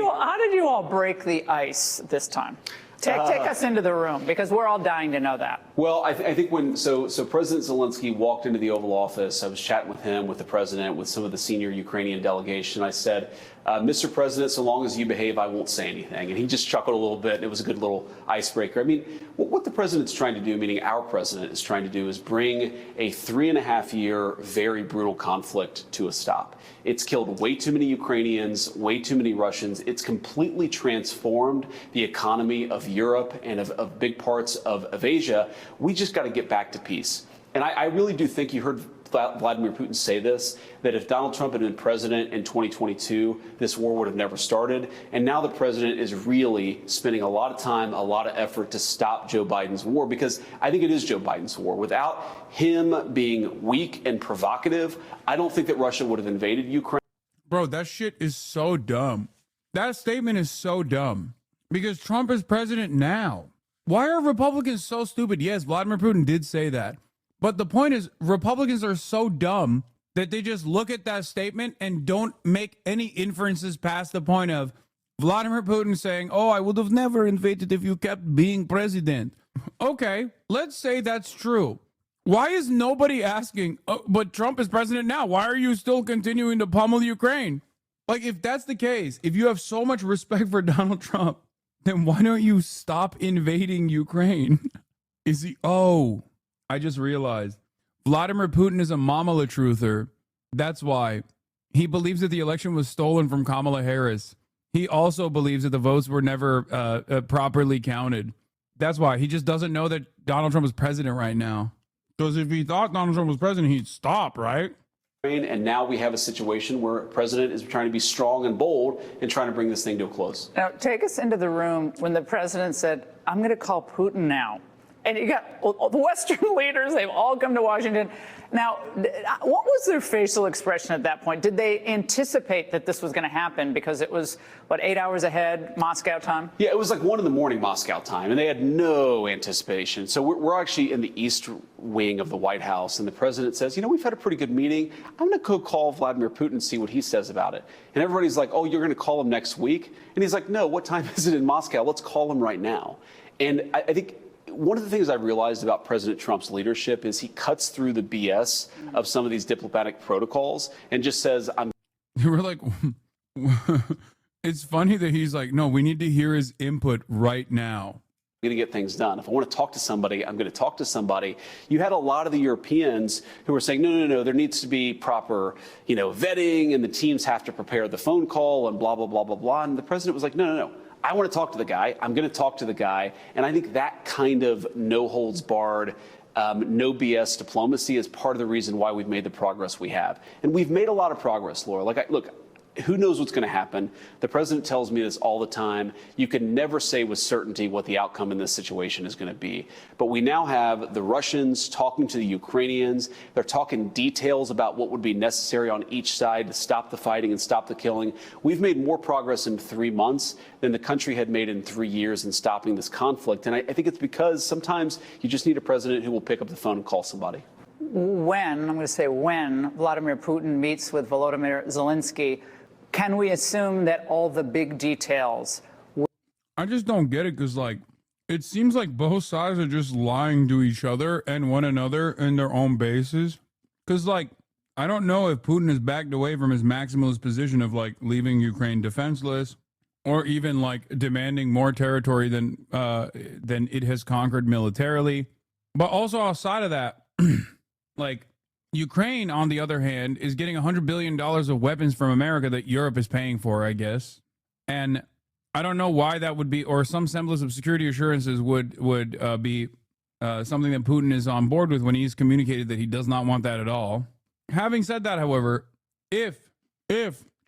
you all break the ice this time? Take us into the room, because we're all dying to know that. Well, I think when President Zelensky walked into the Oval Office, I was chatting with him, with the president, with some of the senior Ukrainian delegation. I said, Mr. President, so long as you behave, I won't say anything. And he just chuckled a little bit. And it was a good little icebreaker. I mean, what the president's trying to do, meaning our president is trying to do, is bring a 3.5-year very brutal conflict to a stop. It's killed way too many Ukrainians, way too many Russians. It's completely transformed the economy of Europe and of big parts of Asia. We just got to get back to peace. And I really do think you heard Vladimir Putin say this, that if Donald Trump had been president in 2022, this war would have never started. And now the president is really spending a lot of time, a lot of effort to stop Joe Biden's war, because I think it is Joe Biden's war. Without him being weak and provocative, I don't think that Russia would have invaded Ukraine. Bro, that shit is so dumb. That statement is so dumb because Trump is president now. Why are Republicans so stupid? Yes, Vladimir Putin did say that. But the point is, Republicans are so dumb that they just look at that statement and don't make any inferences past the point of Vladimir Putin saying, oh, I would have never invaded if you kept being president. Okay, let's say that's true. Why is nobody asking, oh, but Trump is president now? Why are you still continuing to pummel Ukraine? Like, if that's the case, if you have so much respect for Donald Trump, then why don't you stop invading Ukraine? Is he? Oh, I just realized Vladimir Putin is a mamala truther. That's why. He believes that the election was stolen from Kamala Harris. He also believes that the votes were never properly counted. That's why. He just doesn't know that Donald Trump is president right now. Because if he thought Donald Trump was president, he'd stop, right? And now we have a situation where the president is trying to be strong and bold and trying to bring this thing to a close. Now, take us into the room when the president said, I'm going to call Putin now. And you got the Western leaders, they've all come to Washington. Now, what was their facial expression at that point? Did they anticipate that this was going to happen? Because it was, what, 8 hours ahead Moscow time? Yeah, it was like 1 in the morning Moscow time, and they had no anticipation. So we're actually in the east wing of the White House, and the president says, you know, we've had a pretty good meeting. I'm going to go call Vladimir Putin and see what he says about it. And everybody's like, oh, you're going to call him next week? And he's like, no, what time is it in Moscow? Let's call him right now. And I think one of the things I realized about President Trump's leadership is he cuts through the BS of some of these diplomatic protocols and just says, We're like, it's funny that he's like, no, we need to hear his input right now. I'm going to get things done. If I want to talk to somebody, I'm going to talk to somebody. You had a lot of the Europeans who were saying, no, there needs to be proper, vetting, and the teams have to prepare the phone call and blah, blah, blah, blah, blah. And the president was like, no. I want to talk to the guy. I'm going to talk to the guy. And I think that kind of no holds barred, no BS diplomacy is part of the reason why we've made the progress we have. And we've made a lot of progress, Laura. Look, who knows what's going to happen? The president tells me this all the time. You can never say with certainty what the outcome in this situation is going to be. But we now have the Russians talking to the Ukrainians. They're talking details about what would be necessary on each side to stop the fighting and stop the killing. We've made more progress in 3 months than the country had made in 3 years in stopping this conflict. And I think it's because sometimes you just need a president who will pick up the phone and call somebody. When Vladimir Putin meets with Volodymyr Zelensky, can we assume that all the big details? I just don't get it because, it seems like both sides are just lying to each other and one another in their own bases. Because, I don't know if Putin has backed away from his maximalist position of, leaving Ukraine defenseless or even, demanding more territory than it has conquered militarily. But also outside of that, Ukraine, on the other hand, is getting $100 billion of weapons from America that Europe is paying for, I guess. And I don't know why that would be, or some semblance of security assurances would be something that Putin is on board with when he's communicated that he does not want that at all. Having said that, however, if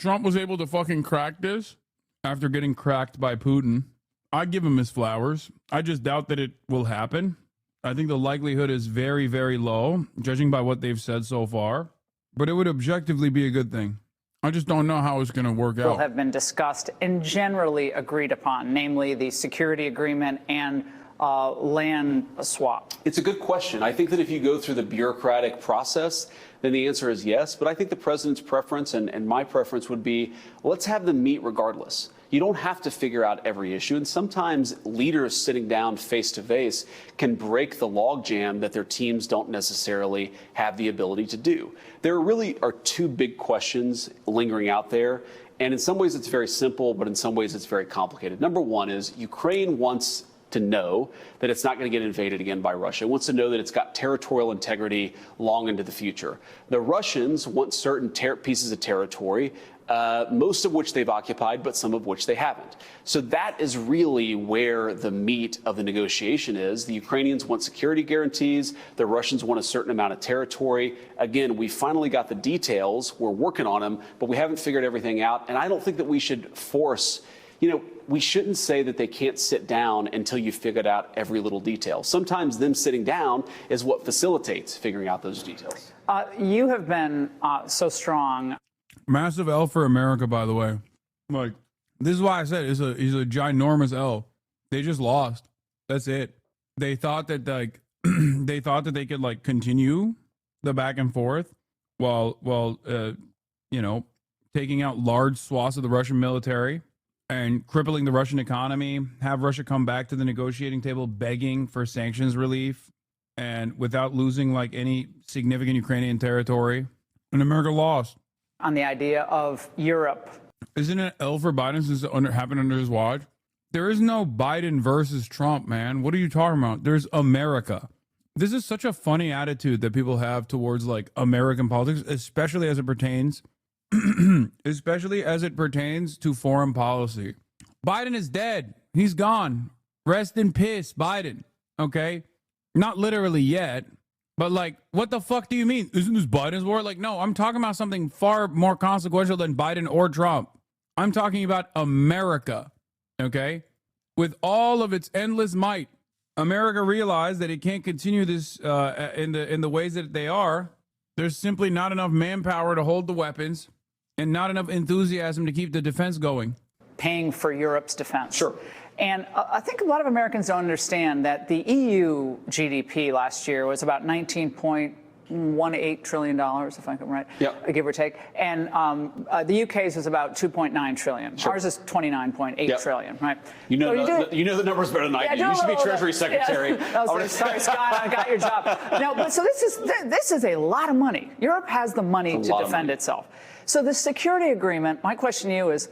Trump was able to fucking crack this after getting cracked by Putin, I'd give him his flowers. I just doubt that it will happen. I think the likelihood is very, very low, judging by what they've said so far. But it would objectively be a good thing. I just don't know how it's going to work out. Will have been discussed and generally agreed upon, namely the security agreement and land swap. It's a good question. I think that if you go through the bureaucratic process, then the answer is yes. But I think the president's preference and my preference would be, let's have them meet regardless. You don't have to figure out every issue. And sometimes leaders sitting down face to face can break the logjam that their teams don't necessarily have the ability to do. There really are two big questions lingering out there. And in some ways it's very simple, but in some ways it's very complicated. Number one is Ukraine wants to know that it's not going to get invaded again by Russia. It wants to know that it's got territorial integrity long into the future. The Russians want certain pieces of territory most of which they've occupied, but some of which they haven't. So that is really where the meat of the negotiation is. The Ukrainians want security guarantees. The Russians want a certain amount of territory. Again, we finally got the details. We're working on them, but we haven't figured everything out. And I don't think that we should force, we shouldn't say that they can't sit down until you figured out every little detail. Sometimes them sitting down is what facilitates figuring out those details. You have been so strong. Massive L for America, by the way. Like, this is why I said he's a ginormous L. They just lost. That's it. They thought that they thought that they could continue the back and forth while taking out large swaths of the Russian military and crippling the Russian economy, have Russia come back to the negotiating table begging for sanctions relief and without losing any significant Ukrainian territory. And America lost. On the idea of Europe. Isn't it L for Biden since it happened under his watch? There is no Biden versus Trump, man. What are you talking about? There's America. This is such a funny attitude that people have towards American politics, especially as it pertains to foreign policy. Biden is dead. He's gone. Rest in peace, Biden. Okay? Not literally yet. But what the fuck do you mean? Isn't this Biden's war? No, I'm talking about something far more consequential than Biden or Trump. I'm talking about America, okay? With all of its endless might, America realized that it can't continue this in the ways that they are. There's simply not enough manpower to hold the weapons and not enough enthusiasm to keep the defense going. Paying for Europe's defense. Sure. And I think a lot of Americans don't understand that the EU GDP last year was about $19.18 trillion, if I'm right, give or take. And the UK's is about $2.9 trillion. Sure. Ours is $29.8 trillion, right? You know the numbers better than I do. You should be Treasury Secretary. Yeah. Oh, sorry, Scott, I got your job. No, but so this is a lot of money. Europe has the money to defend itself. So the security agreement, my question to you is,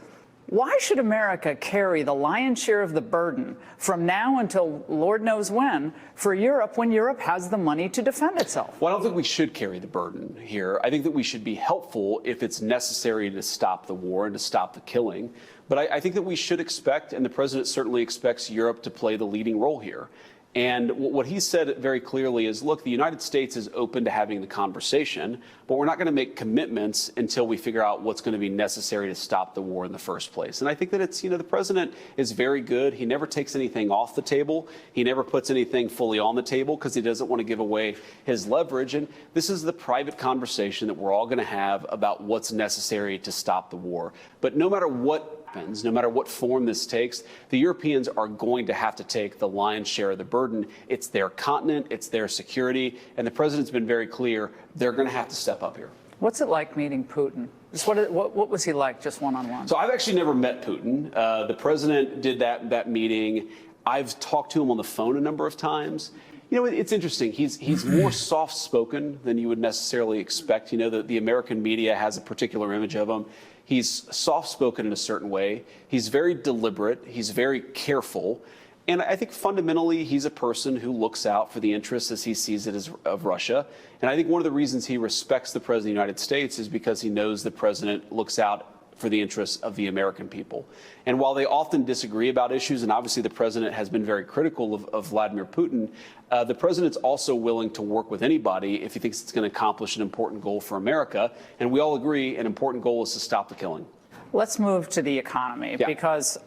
why should America carry the lion's share of the burden from now until Lord knows when for Europe when Europe has the money to defend itself? Well, I don't think we should carry the burden here. I think that we should be helpful if it's necessary to stop the war and to stop the killing. But I think that we should expect, and the president certainly expects, Europe to play the leading role here. And what he said very clearly is, look, the United States is open to having the conversation, but we're not going to make commitments until we figure out what's going to be necessary to stop the war in the first place. And I think that it's, the president is very good. He never takes anything off the table. He never puts anything fully on the table because he doesn't want to give away his leverage. And this is the private conversation that we're all going to have about what's necessary to stop the war. But no matter what happens, no matter what form this takes, the Europeans are going to have to take the lion's share of the burden. It's their continent, it's their security, and the president's been very clear they're going to have to step up here. What's it like meeting Putin? What was he like, just one-on-one? So I've actually never met Putin. The president did that meeting. I've talked to him on the phone a number of times. It's interesting. He's more soft-spoken than you would necessarily expect. The American media has a particular image of him. He's soft-spoken in a certain way. He's very deliberate. He's very careful. And I think fundamentally he's a person who looks out for the interests as he sees it of Russia. And I think one of the reasons he respects the President of the United States is because he knows the President looks out for the interests of the American people. And while they often disagree about issues, and obviously the President has been very critical of Vladimir Putin, the President's also willing to work with anybody if he thinks it's going to accomplish an important goal for America. And we all agree an important goal is to stop the killing. Let's move to the economy, because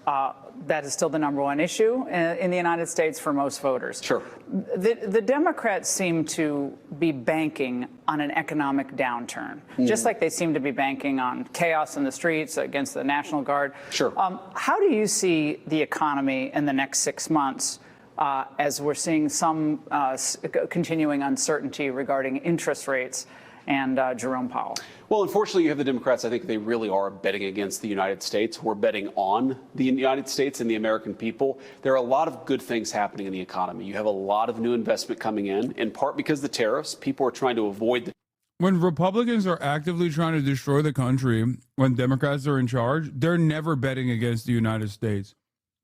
that is still the number one issue in the United States for most voters. Sure. The Democrats seem to be banking on an economic downturn, just like they seem to be banking on chaos in the streets against the National Guard. Sure. How do you see the economy in the next 6 months as we're seeing some continuing uncertainty regarding interest rates and Jerome Powell? Well, unfortunately, you have the Democrats. I think they really are betting against the United States. We're betting on the United States and the American people. There are a lot of good things happening in the economy. You have a lot of new investment coming in part because the tariffs. People are trying to avoid the. When Republicans are actively trying to destroy the country, when Democrats are in charge, they're never betting against the United States.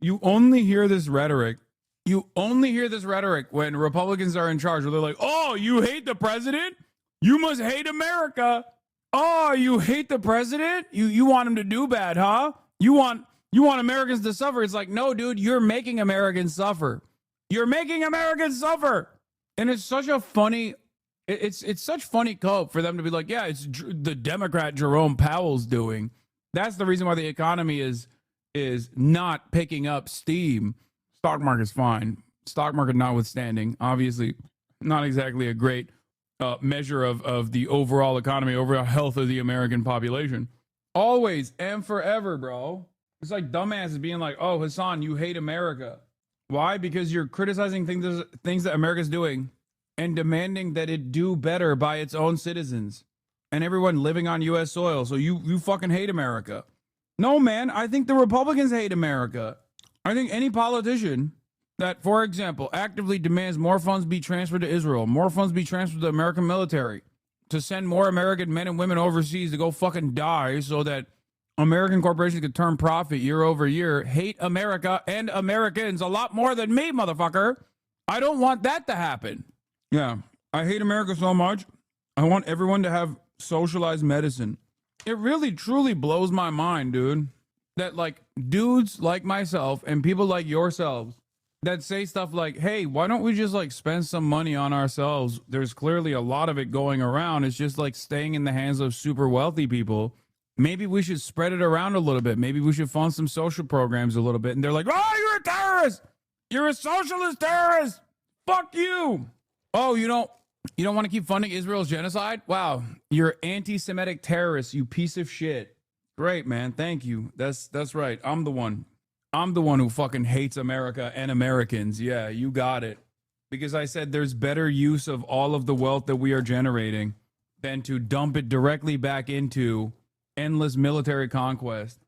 You only hear this rhetoric. When Republicans are in charge, where they're like, oh, you hate the president? You must hate America. Oh, you hate the president? You want him to do bad, huh? You want Americans to suffer. It's like, no, dude, you're making Americans suffer. You're making Americans suffer. And it's such a funny, it's such funny cope for them to be like, yeah, it's the Democrat Jerome Powell's doing. That's the reason why the economy is not picking up steam. Stock market's fine. Stock market notwithstanding, obviously not exactly a great measure of the overall economy, overall health of the American population. Always and forever, bro. It's like dumbasses being like, oh, Hasan, you hate America. Why? Because you're criticizing things that America's doing and demanding that it do better by its own citizens and everyone living on U.S. soil. So you fucking hate America. No, man, I think the Republicans hate America. I think any politician that, for example, actively demands more funds be transferred to Israel, more funds be transferred to the American military, to send more American men and women overseas to go fucking die so that American corporations could turn profit year over year, hate America and Americans a lot more than me, motherfucker. I don't want that to happen. Yeah, I hate America so much. I want everyone to have socialized medicine. It really, truly blows my mind, dude, that like dudes like myself and people like yourselves that say stuff like, hey, why don't we just like spend some money on ourselves? There's clearly a lot of it going around. It's just like staying in the hands of super wealthy people. Maybe we should spread it around a little bit. Maybe we should fund some social programs a little bit. And they're like, oh, you're a terrorist. You're a socialist terrorist. Fuck you. Oh, you don't want to keep funding Israel's genocide? Wow. You're anti-Semitic terrorist, you piece of shit. Great, man. Thank you. That's right. I'm the one who fucking hates America and Americans. Yeah, you got it. Because I said there's better use of all of the wealth that we are generating than to dump it directly back into endless military conquest.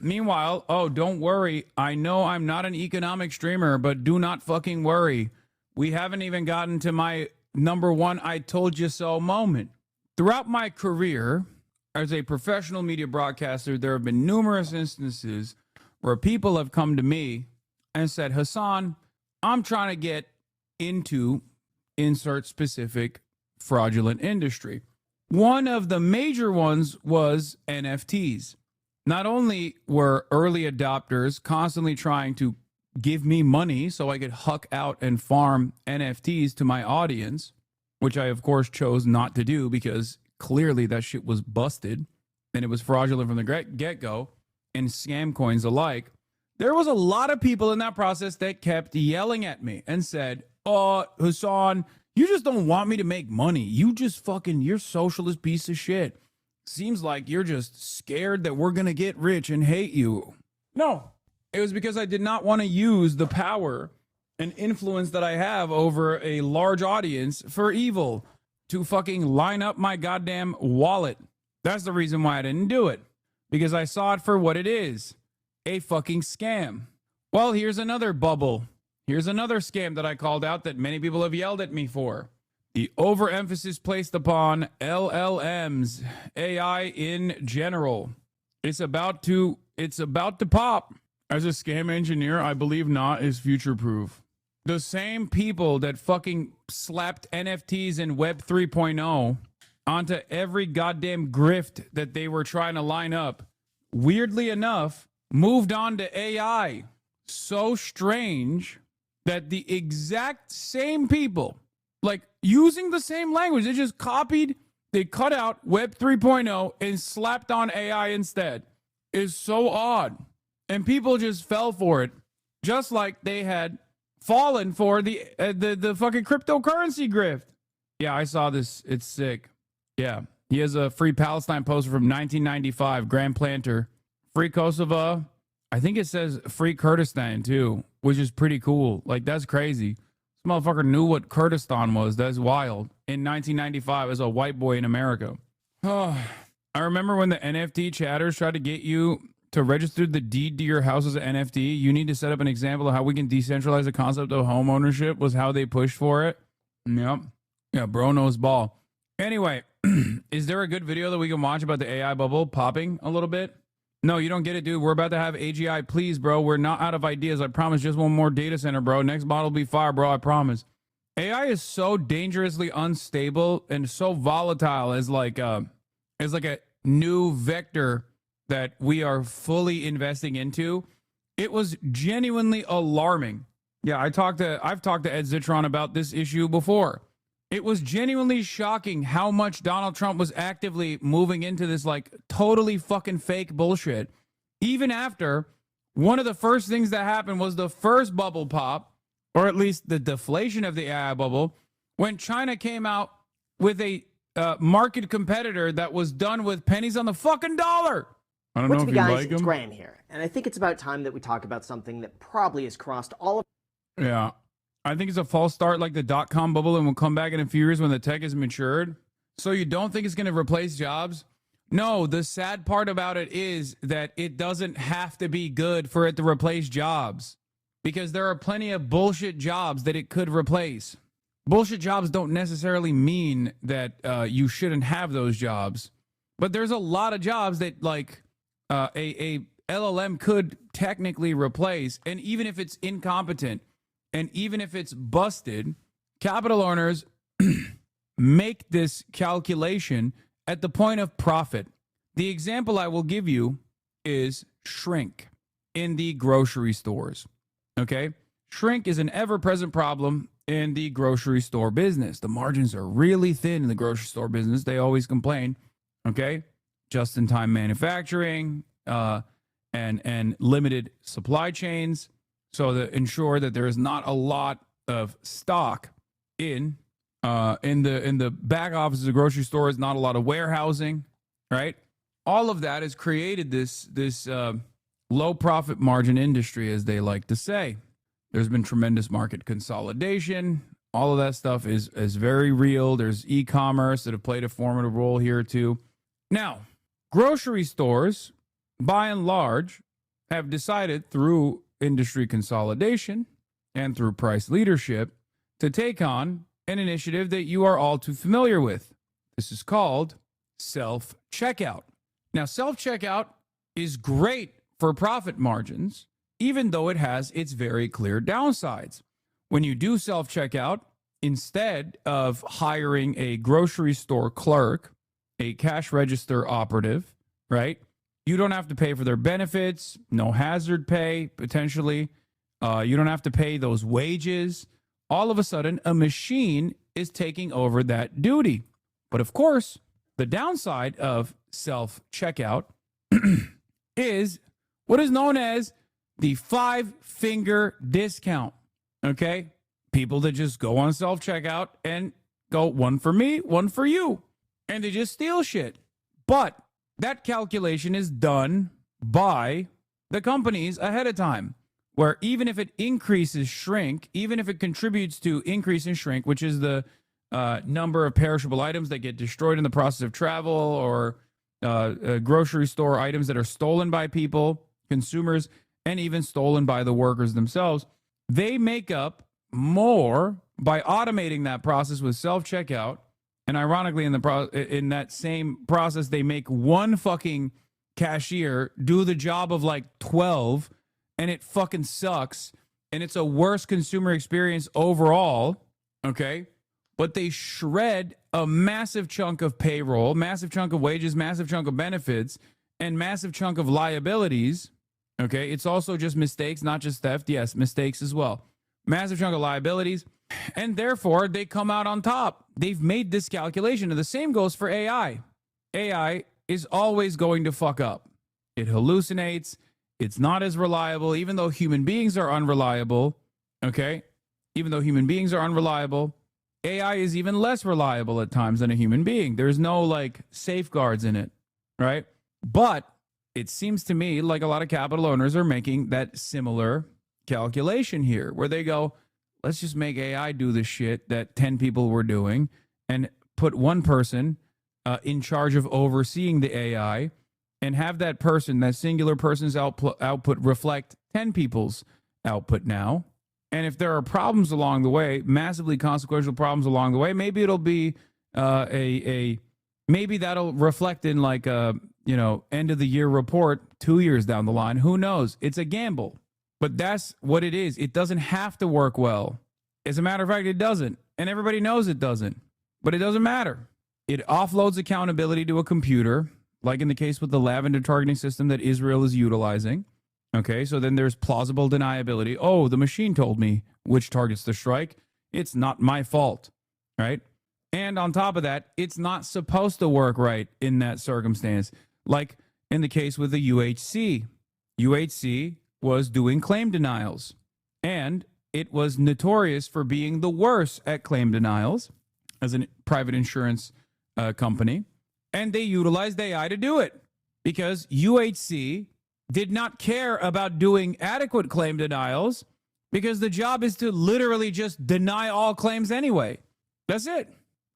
Meanwhile, don't worry. I know I'm not an economic streamer, but do not fucking worry. We haven't even gotten to my number one I told you so moment. Throughout my career as a professional media broadcaster, there have been numerous instances where people have come to me and said, Hasan, I'm trying to get into insert specific fraudulent industry. One of the major ones was NFTs. Not only were early adopters constantly trying to give me money so I could huck out and farm NFTs to my audience, which I, of course, chose not to do because clearly that shit was busted and it was fraudulent from the get-go, and scam coins alike. There was a lot of people in that process that kept yelling at me and said, oh, Hasan, you just don't want me to make money. You're socialist piece of shit. Seems like you're just scared that we're going to get rich and hate you. No, it was because I did not want to use the power and influence that I have over a large audience for evil to fucking line up my goddamn wallet. That's the reason why I didn't do it. Because I saw it for what it is. A fucking scam. Well, here's another bubble. Here's another scam that I called out that many people have yelled at me for. The overemphasis placed upon LLMs, AI in general. It's about to pop. As a scam engineer, I believe not is future-proof. The same people that fucking slapped NFTs and Web 3.0 onto every goddamn grift that they were trying to line up, weirdly enough, moved on to AI. So strange that the exact same people, like using the same language, they just copied, they cut out Web 3.0 and slapped on AI instead. Is so odd. And people just fell for it, just like they had fallen for the fucking cryptocurrency grift. Yeah, I saw this. It's sick. Yeah. He has a Free Palestine poster from 1995, Grand Planter. Free Kosovo. I think it says Free Kurdistan, too, which is pretty cool. Like, that's crazy. This motherfucker knew what Kurdistan was. That's wild. In 1995, as a white boy in America. I remember when the NFT chatters tried to get you to register the deed to your house as an NFT. You need to set up an example of how we can decentralize the concept of home ownership was how they pushed for it. Yep. Yeah, bro knows ball. Anyway, is there a good video that we can watch about the AI bubble popping a little bit? No, you don't get it, dude. We're about to have AGI. Please, bro. We're not out of ideas. I promise. Just one more data center, bro. Next model will be fire, bro. I promise. AI is so dangerously unstable and so volatile as like as like a new vector that we are fully investing into, it was genuinely alarming. Yeah, I've talked to Ed Zitron about this issue before. It was genuinely shocking how much Donald Trump was actively moving into this like totally fucking fake bullshit. Even after one of the first things that happened was the first bubble pop, or at least the deflation of the AI bubble, when China came out with a market competitor that was done with pennies on the fucking dollar. I don't know if you like him. It's Graham here, and I think it's about time that we talk about something that probably has crossed all of. Yeah, I think it's a false start like the dot-com bubble and will come back in a few years when the tech is matured. So you don't think it's going to replace jobs? No, the sad part about it is that it doesn't have to be good for it to replace jobs, because there are plenty of bullshit jobs that it could replace. Bullshit jobs don't necessarily mean that you shouldn't have those jobs, but there's a lot of jobs that like a LLM could technically replace, and even if it's incompetent and even if it's busted, capital owners make this calculation at the point of profit. The example I will give you is shrink in the grocery stores. Okay? Shrink is an ever-present problem in the grocery store business. The margins are really thin in the grocery store business. They always complain. Okay? Just-in-time manufacturing and limited supply chains, so to ensure that there is not a lot of stock in the back offices of grocery stores, not a lot of warehousing, right? All of that has created this low profit margin industry, as they like to say. There's been tremendous market consolidation. All of that stuff is very real. There's e-commerce that have played a formative role here too. Now, grocery stores, by and large, have decided through industry consolidation and through price leadership to take on an initiative that you are all too familiar with. This is called self-checkout. Now, self-checkout is great for profit margins, even though it has its very clear downsides. When you do self-checkout, instead of hiring a grocery store clerk, a cash register operative, right? You don't have to pay for their benefits, no hazard pay, potentially. You don't have to pay those wages. All of a sudden, a machine is taking over that duty. But of course, the downside of self-checkout is what is known as the 5-finger discount. Okay? People that just go on self-checkout and go, one for me, one for you. And they just steal shit. But that calculation is done by the companies ahead of time, where even if it increases shrink, even if it contributes to increase in shrink, which is the number of perishable items that get destroyed in the process of travel, or grocery store items that are stolen by people, consumers, and even stolen by the workers themselves, they make up more by automating that process with self-checkout. And ironically, in that same process, they make one fucking cashier do the job of like 12, and it fucking sucks, and it's a worse consumer experience overall, okay? But they shred a massive chunk of payroll, massive chunk of wages, massive chunk of benefits, and massive chunk of liabilities, okay? It's also just mistakes, not just theft. Yes, mistakes as well. Massive chunk of liabilities. And therefore, they come out on top. They've made this calculation. And the same goes for AI. AI is always going to fuck up. It hallucinates. It's not as reliable, even though human beings are unreliable. Okay? Even though human beings are unreliable, AI is even less reliable at times than a human being. There's no like safeguards in it, right? But it seems to me like a lot of capital owners are making that similar calculation here, where they go, let's just make AI do the shit that 10 people were doing and put one person in charge of overseeing the AI, and have that person, that singular person's output reflect 10 people's output now. And if there are problems along the way, massively consequential problems along the way, maybe it'll be maybe that'll reflect in like a, end of the year report 2 years down the line. Who knows? It's a gamble. But that's what it is. It doesn't have to work well. As a matter of fact, it doesn't. And everybody knows it doesn't. But it doesn't matter. It offloads accountability to a computer, like in the case with the lavender targeting system that Israel is utilizing. Okay, so then there's plausible deniability. Oh, the machine told me which targets to strike. It's not my fault, right? And on top of that, it's not supposed to work right in that circumstance. Like in the case with the UHC. UHC was doing claim denials, and it was notorious for being the worst at claim denials as a private insurance company. And they utilized AI to do it because UHC did not care about doing adequate claim denials because the job is to literally just deny all claims anyway. That's it.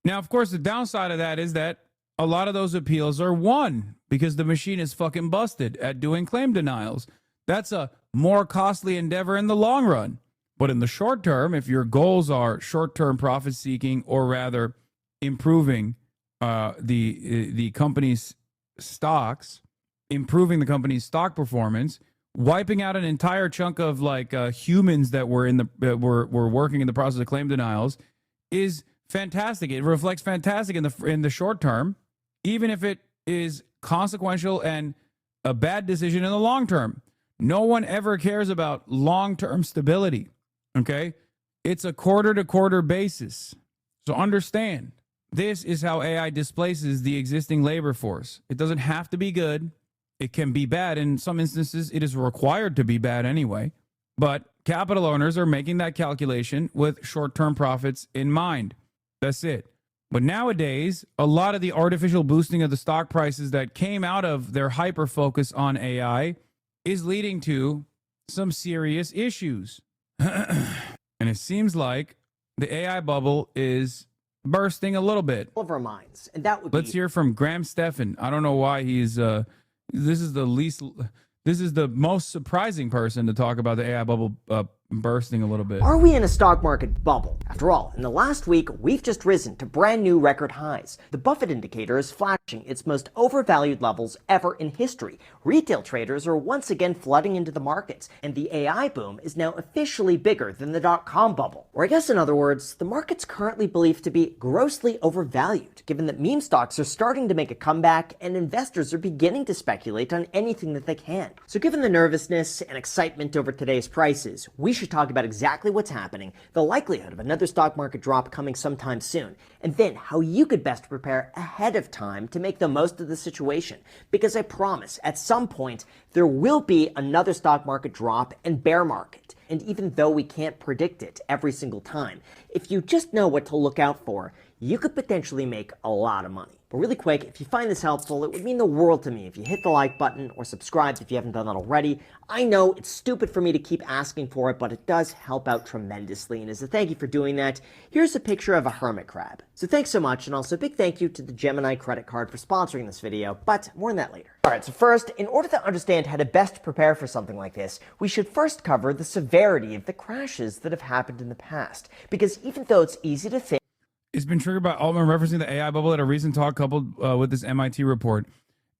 Now, of course, the downside of that is that a lot of those appeals are won because the machine is fucking busted at doing claim denials. That's a more costly endeavor in the long run. But in the short term, if your goals are short-term profit seeking, or rather improving the company's stocks, improving the company's stock performance, wiping out an entire chunk of like humans that were were working in the process of claim denials is fantastic. It reflects fantastic in the short term, even if it is consequential and a bad decision in the long term. No one ever cares about long-term stability. Okay, it's a quarter-to-quarter basis. So understand, this is how AI displaces the existing labor force. It doesn't have to be good. It can be bad. In some instances, it is required to be bad anyway. But capital owners are making that calculation with short-term profits in mind. That's it. But nowadays, a lot of the artificial boosting of the stock prices that came out of their hyper-focus on AI is leading to some serious issues. And it seems like the AI bubble is bursting a little bit. All of our minds, and that would Let's hear from Graham Stephan. I don't know why he's this is the most surprising person to talk about the AI bubble bursting a little bit. Are we in a stock market bubble? After all, in the last week, we've just risen to brand new record highs. The Buffett indicator is flashing its most overvalued levels ever in history. Retail traders are once again flooding into the markets, and the AI boom is now officially bigger than the dot-com bubble. Or I guess in other words, the market's currently believed to be grossly overvalued, given that meme stocks are starting to make a comeback and investors are beginning to speculate on anything that they can. So given the nervousness and excitement over today's prices, we should talk about exactly what's happening, the likelihood of another stock market drop coming sometime soon, and then how you could best prepare ahead of time to make the most of the situation. Because I promise, at some point, there will be another stock market drop and bear market. And even though we can't predict it every single time, if you just know what to look out for, you could potentially make a lot of money. But really quick, if you find this helpful, it would mean the world to me if you hit the like button or subscribe if you haven't done that already. I know it's stupid for me to keep asking for it, but it does help out tremendously. And as a thank you for doing that, here's a picture of a hermit crab. So thanks so much, and also a big thank you to the Gemini credit card for sponsoring this video, but more on that later. Alright, so first, in order to understand how to best prepare for something like this, we should first cover the severity of the crashes that have happened in the past. Because even though it's easy to think, it's been triggered by Altman referencing the AI bubble at a recent talk coupled with this MIT report.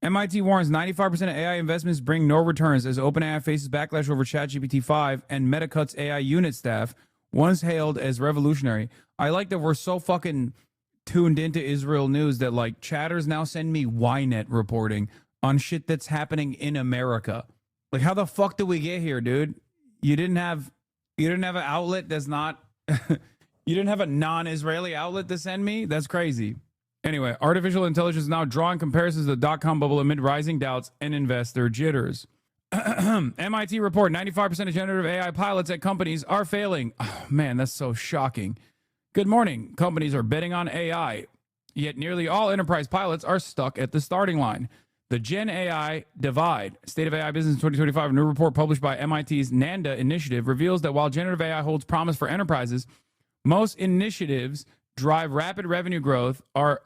MIT warns 95% of AI investments bring no returns as OpenAI faces backlash over ChatGPT 5 and Meta cuts AI unit staff, once hailed as revolutionary. I like that we're so fucking tuned into Israel news that like chatters now send me Ynet reporting on shit that's happening in America. Like, how the fuck did we get here, dude? You didn't have an outlet that's not you didn't have a non-Israeli outlet to send me? That's crazy. Anyway, artificial intelligence is now drawing comparisons to the dot-com bubble amid rising doubts and investor jitters. MIT report, 95% of generative AI pilots at companies are failing. Oh, man, that's so shocking. Good morning. Companies are betting on AI, yet nearly all enterprise pilots are stuck at the starting line. The Gen AI Divide, State of AI Business in 2025, a new report published by MIT's NANDA initiative reveals that while generative AI holds promise for enterprises, most initiatives drive rapid revenue growth are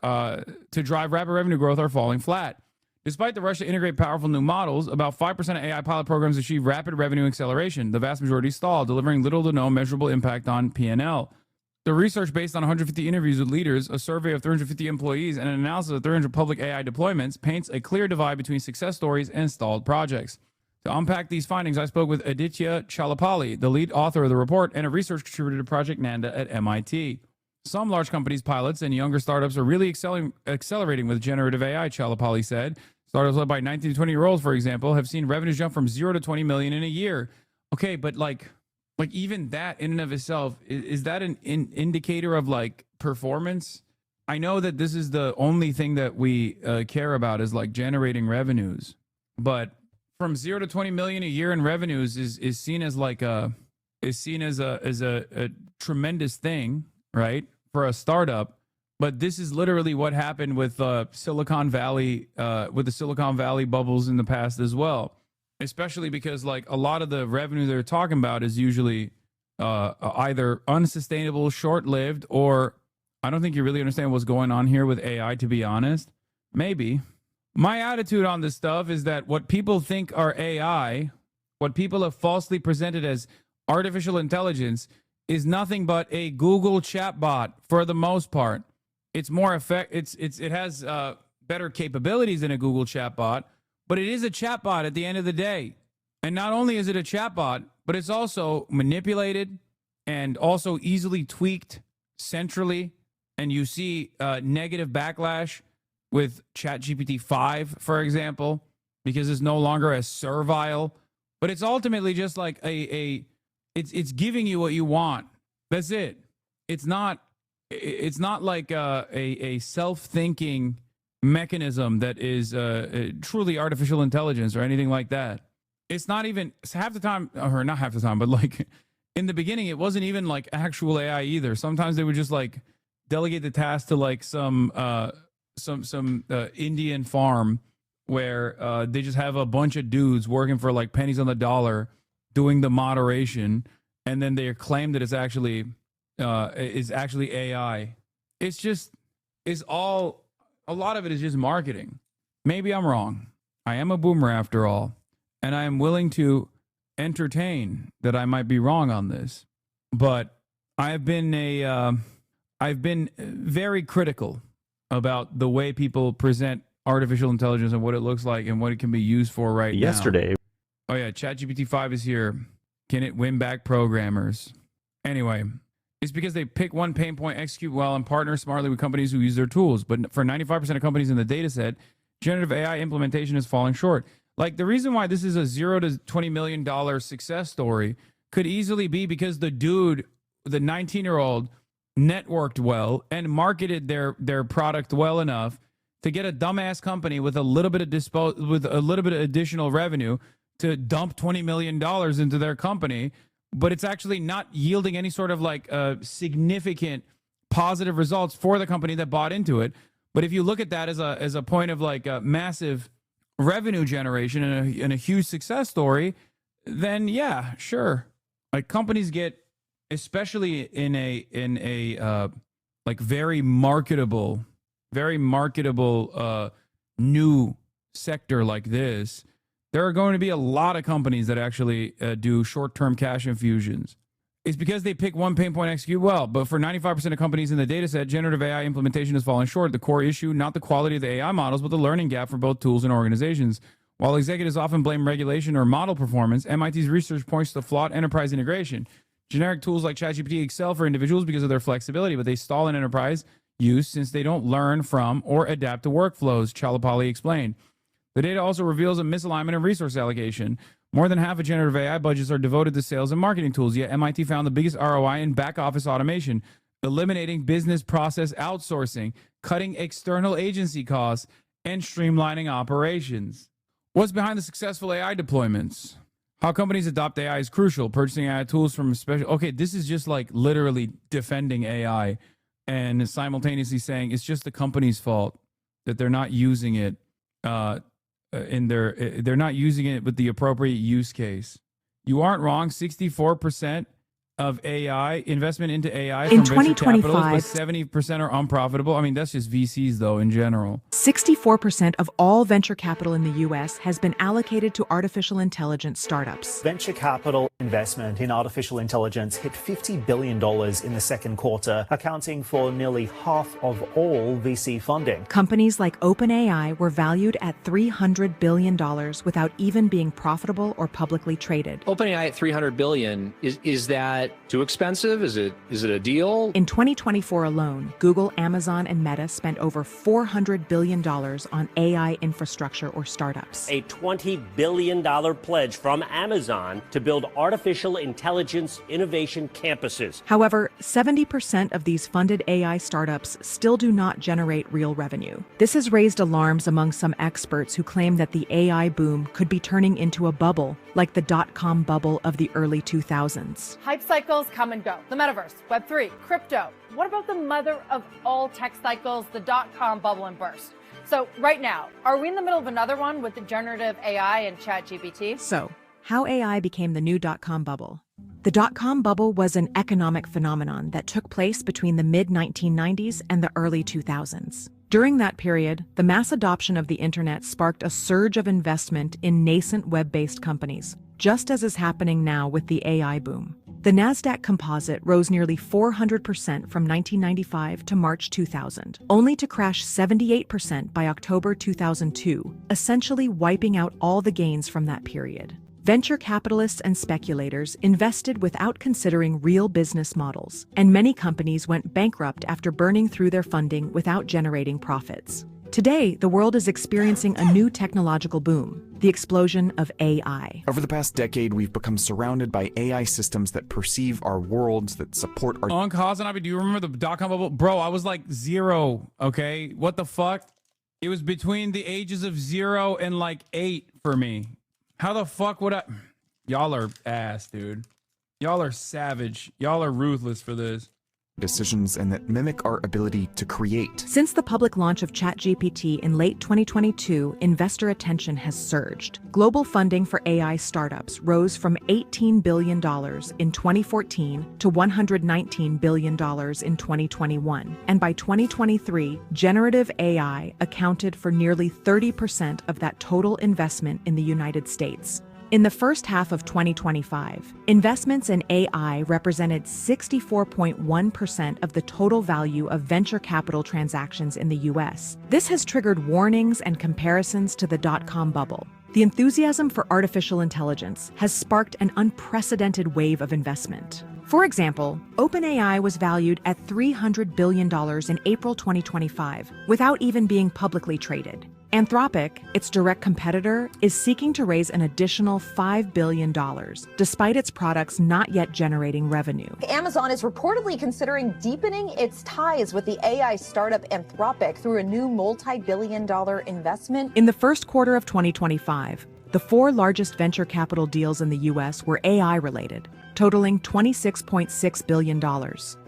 falling flat. Despite the rush to integrate powerful new models, about 5% of AI pilot programs achieve rapid revenue acceleration. The vast majority stall, delivering little to no measurable impact on P&L. The research, based on 150 interviews with leaders, a survey of 350 employees, and an analysis of 300 public AI deployments, paints a clear divide between success stories and stalled projects. To unpack these findings, I spoke with Aditya Chalapali, the lead author of the report and a research contributor to Project Nanda at MIT. Some large companies, pilots, and younger startups are really accelerating with generative AI, Chalapali said. Startups led by 19 to 20-year-olds, for example, have seen revenues jump from 0 to 20 million in a year. Okay, but like even that in and of itself, is that an indicator of like performance? I know that this is the only thing that we care about is like generating revenues, but from 0 to 20 million a year in revenues is seen as like a tremendous thing, right, for a startup. But this is literally what happened with Silicon Valley, with the Silicon Valley bubbles in the past as well. Especially because like a lot of the revenue they're talking about is usually either unsustainable, short-lived, or I don't think you really understand what's going on here with AI, to be honest. Maybe. My attitude on this stuff is that what people think are AI, what people have falsely presented as artificial intelligence, is nothing but a Google chatbot for the most part. It's more it has better capabilities than a Google chatbot, but it is a chatbot at the end of the day. And not only is it a chatbot, but it's also manipulated and also easily tweaked centrally. And you see negative backlash with ChatGPT 5, for example, because it's no longer as servile. But it's ultimately just like it's giving you what you want. That's it. It's not like a self-thinking mechanism that is truly artificial intelligence or anything like that. It's not even half the time, or not half the time, but like in the beginning, it wasn't even like actual AI either. Sometimes they would just like delegate the task to like some Indian farm where they just have a bunch of dudes working for like pennies on the dollar doing the moderation, and then they claim that it's actually AI. A lot of it is just marketing. Maybe I'm wrong. I am a boomer after all, and I am willing to entertain that I might be wrong on this. But I've been very critical about the way people present artificial intelligence and what it looks like and what it can be used for right now. Oh yeah, ChatGPT 5 is here. Can it win back programmers? Anyway, it's because they pick one pain point, execute well, and partner smartly with companies who use their tools. But for 95% of companies in the data set, generative AI implementation is falling short. Like the reason why this is a $0 to $20 million success story could easily be because the dude, the 19-year-old, networked well and marketed their product well enough to get a dumbass company with a little bit of additional revenue to dump $20 million into their company. But it's actually not yielding any sort of like significant positive results for the company that bought into it. But if you look at that as a point of like a massive revenue generation and a huge success story, then yeah, sure. Like companies get, especially in a like very marketable new sector like this, there are going to be a lot of companies that actually do short-term cash infusions. It's because they pick one pain point, execute well. But for 95% of companies in the data set, generative AI implementation has fallen short. The core issue, not the quality of the AI models, but the learning gap for both tools and organizations. While executives often blame regulation or model performance, MIT's research points to flawed enterprise integration. Generic tools like ChatGPT excel for individuals because of their flexibility, but they stall in enterprise use since they don't learn from or adapt to workflows, Chalapali explained. The data also reveals a misalignment in resource allocation. More than half of generative AI budgets are devoted to sales and marketing tools, yet MIT found the biggest ROI in back office automation, eliminating business process outsourcing, cutting external agency costs, and streamlining operations. What's behind the successful AI deployments? How companies adopt AI is crucial. Purchasing AI tools from special... Okay, this is just like literally defending AI and simultaneously saying it's just the company's fault that they're not using it they're not using it with the appropriate use case. You aren't wrong. 64% of AI investment into AI from venture capitals, but 70% are unprofitable. I mean, that's just VCs though in general. 64% of all venture capital in the US has been allocated to artificial intelligence startups. Venture capital investment in artificial intelligence hit $50 billion in the second quarter, accounting for nearly half of all VC funding. Companies like OpenAI were valued at $300 billion without even being profitable or publicly traded. OpenAI at $300 billion, is that that too expensive? Is it a deal? In 2024 alone, Google, Amazon, and Meta spent over $400 billion on AI infrastructure or startups. A $20 billion pledge from Amazon to build artificial intelligence innovation campuses. However, 70% of these funded AI startups still do not generate real revenue. This has raised alarms among some experts who claim that the AI boom could be turning into a bubble, like the dot-com bubble of the early 2000s. Hype cycles come and go. The metaverse, Web3, crypto. What about the mother of all tech cycles, the dot-com bubble and burst? So right now, are we in the middle of another one with the generative AI and ChatGPT? So, how AI became the new dot-com bubble. The dot-com bubble was an economic phenomenon that took place between the mid-1990s and the early 2000s. During that period, the mass adoption of the internet sparked a surge of investment in nascent web-based companies, just as is happening now with the AI boom. The NASDAQ Composite rose nearly 400% from 1995 to March 2000, only to crash 78% by October 2002, essentially wiping out all the gains from that period. Venture capitalists and speculators invested without considering real business models, and many companies went bankrupt after burning through their funding without generating profits. Today, the world is experiencing a new technological boom, the explosion of AI. Over the past decade, we've become surrounded by AI systems that perceive our worlds, that support our... HasanAbi, do you remember the dot-com bubble? Bro, I was like 0, okay? What the fuck? It was between the ages of 0 and like 8 for me. How the fuck would I... Y'all are ass, dude. Y'all are savage. Y'all are ruthless for this. Decisions and that mimic our ability to create. Since the public launch of ChatGPT in late 2022, investor attention has surged. Global funding for AI startups rose from $18 billion in 2014 to $119 billion in 2021. And by 2023, generative AI accounted for nearly 30% of that total investment in the United States. In the first half of 2025, investments in AI represented 64.1% of the total value of venture capital transactions in the U.S. This has triggered warnings and comparisons to the dot-com bubble. The enthusiasm for artificial intelligence has sparked an unprecedented wave of investment. For example, OpenAI was valued at $300 billion in April 2025, without even being publicly traded. Anthropic, its direct competitor, is seeking to raise an additional $5 billion, despite its products not yet generating revenue. Amazon is reportedly considering deepening its ties with the AI startup Anthropic through a new multi-billion-dollar investment. In the first quarter of 2025, the 4 largest venture capital deals in the U.S. were AI-related, totaling $26.6 billion.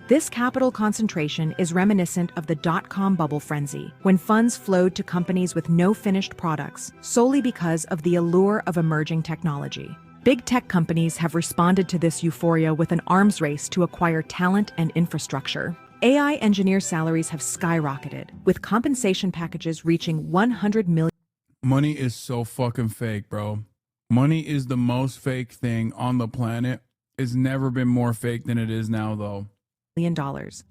This capital concentration is reminiscent of the dot-com bubble frenzy, when funds flowed to companies with no finished products solely because of the allure of emerging technology. Big tech companies have responded to this euphoria with an arms race to acquire talent and infrastructure. AI engineer salaries have skyrocketed, with compensation packages reaching $100 million. Money is so fucking fake, bro. Money is the most fake thing on the planet. It's never been more fake than it is now, though.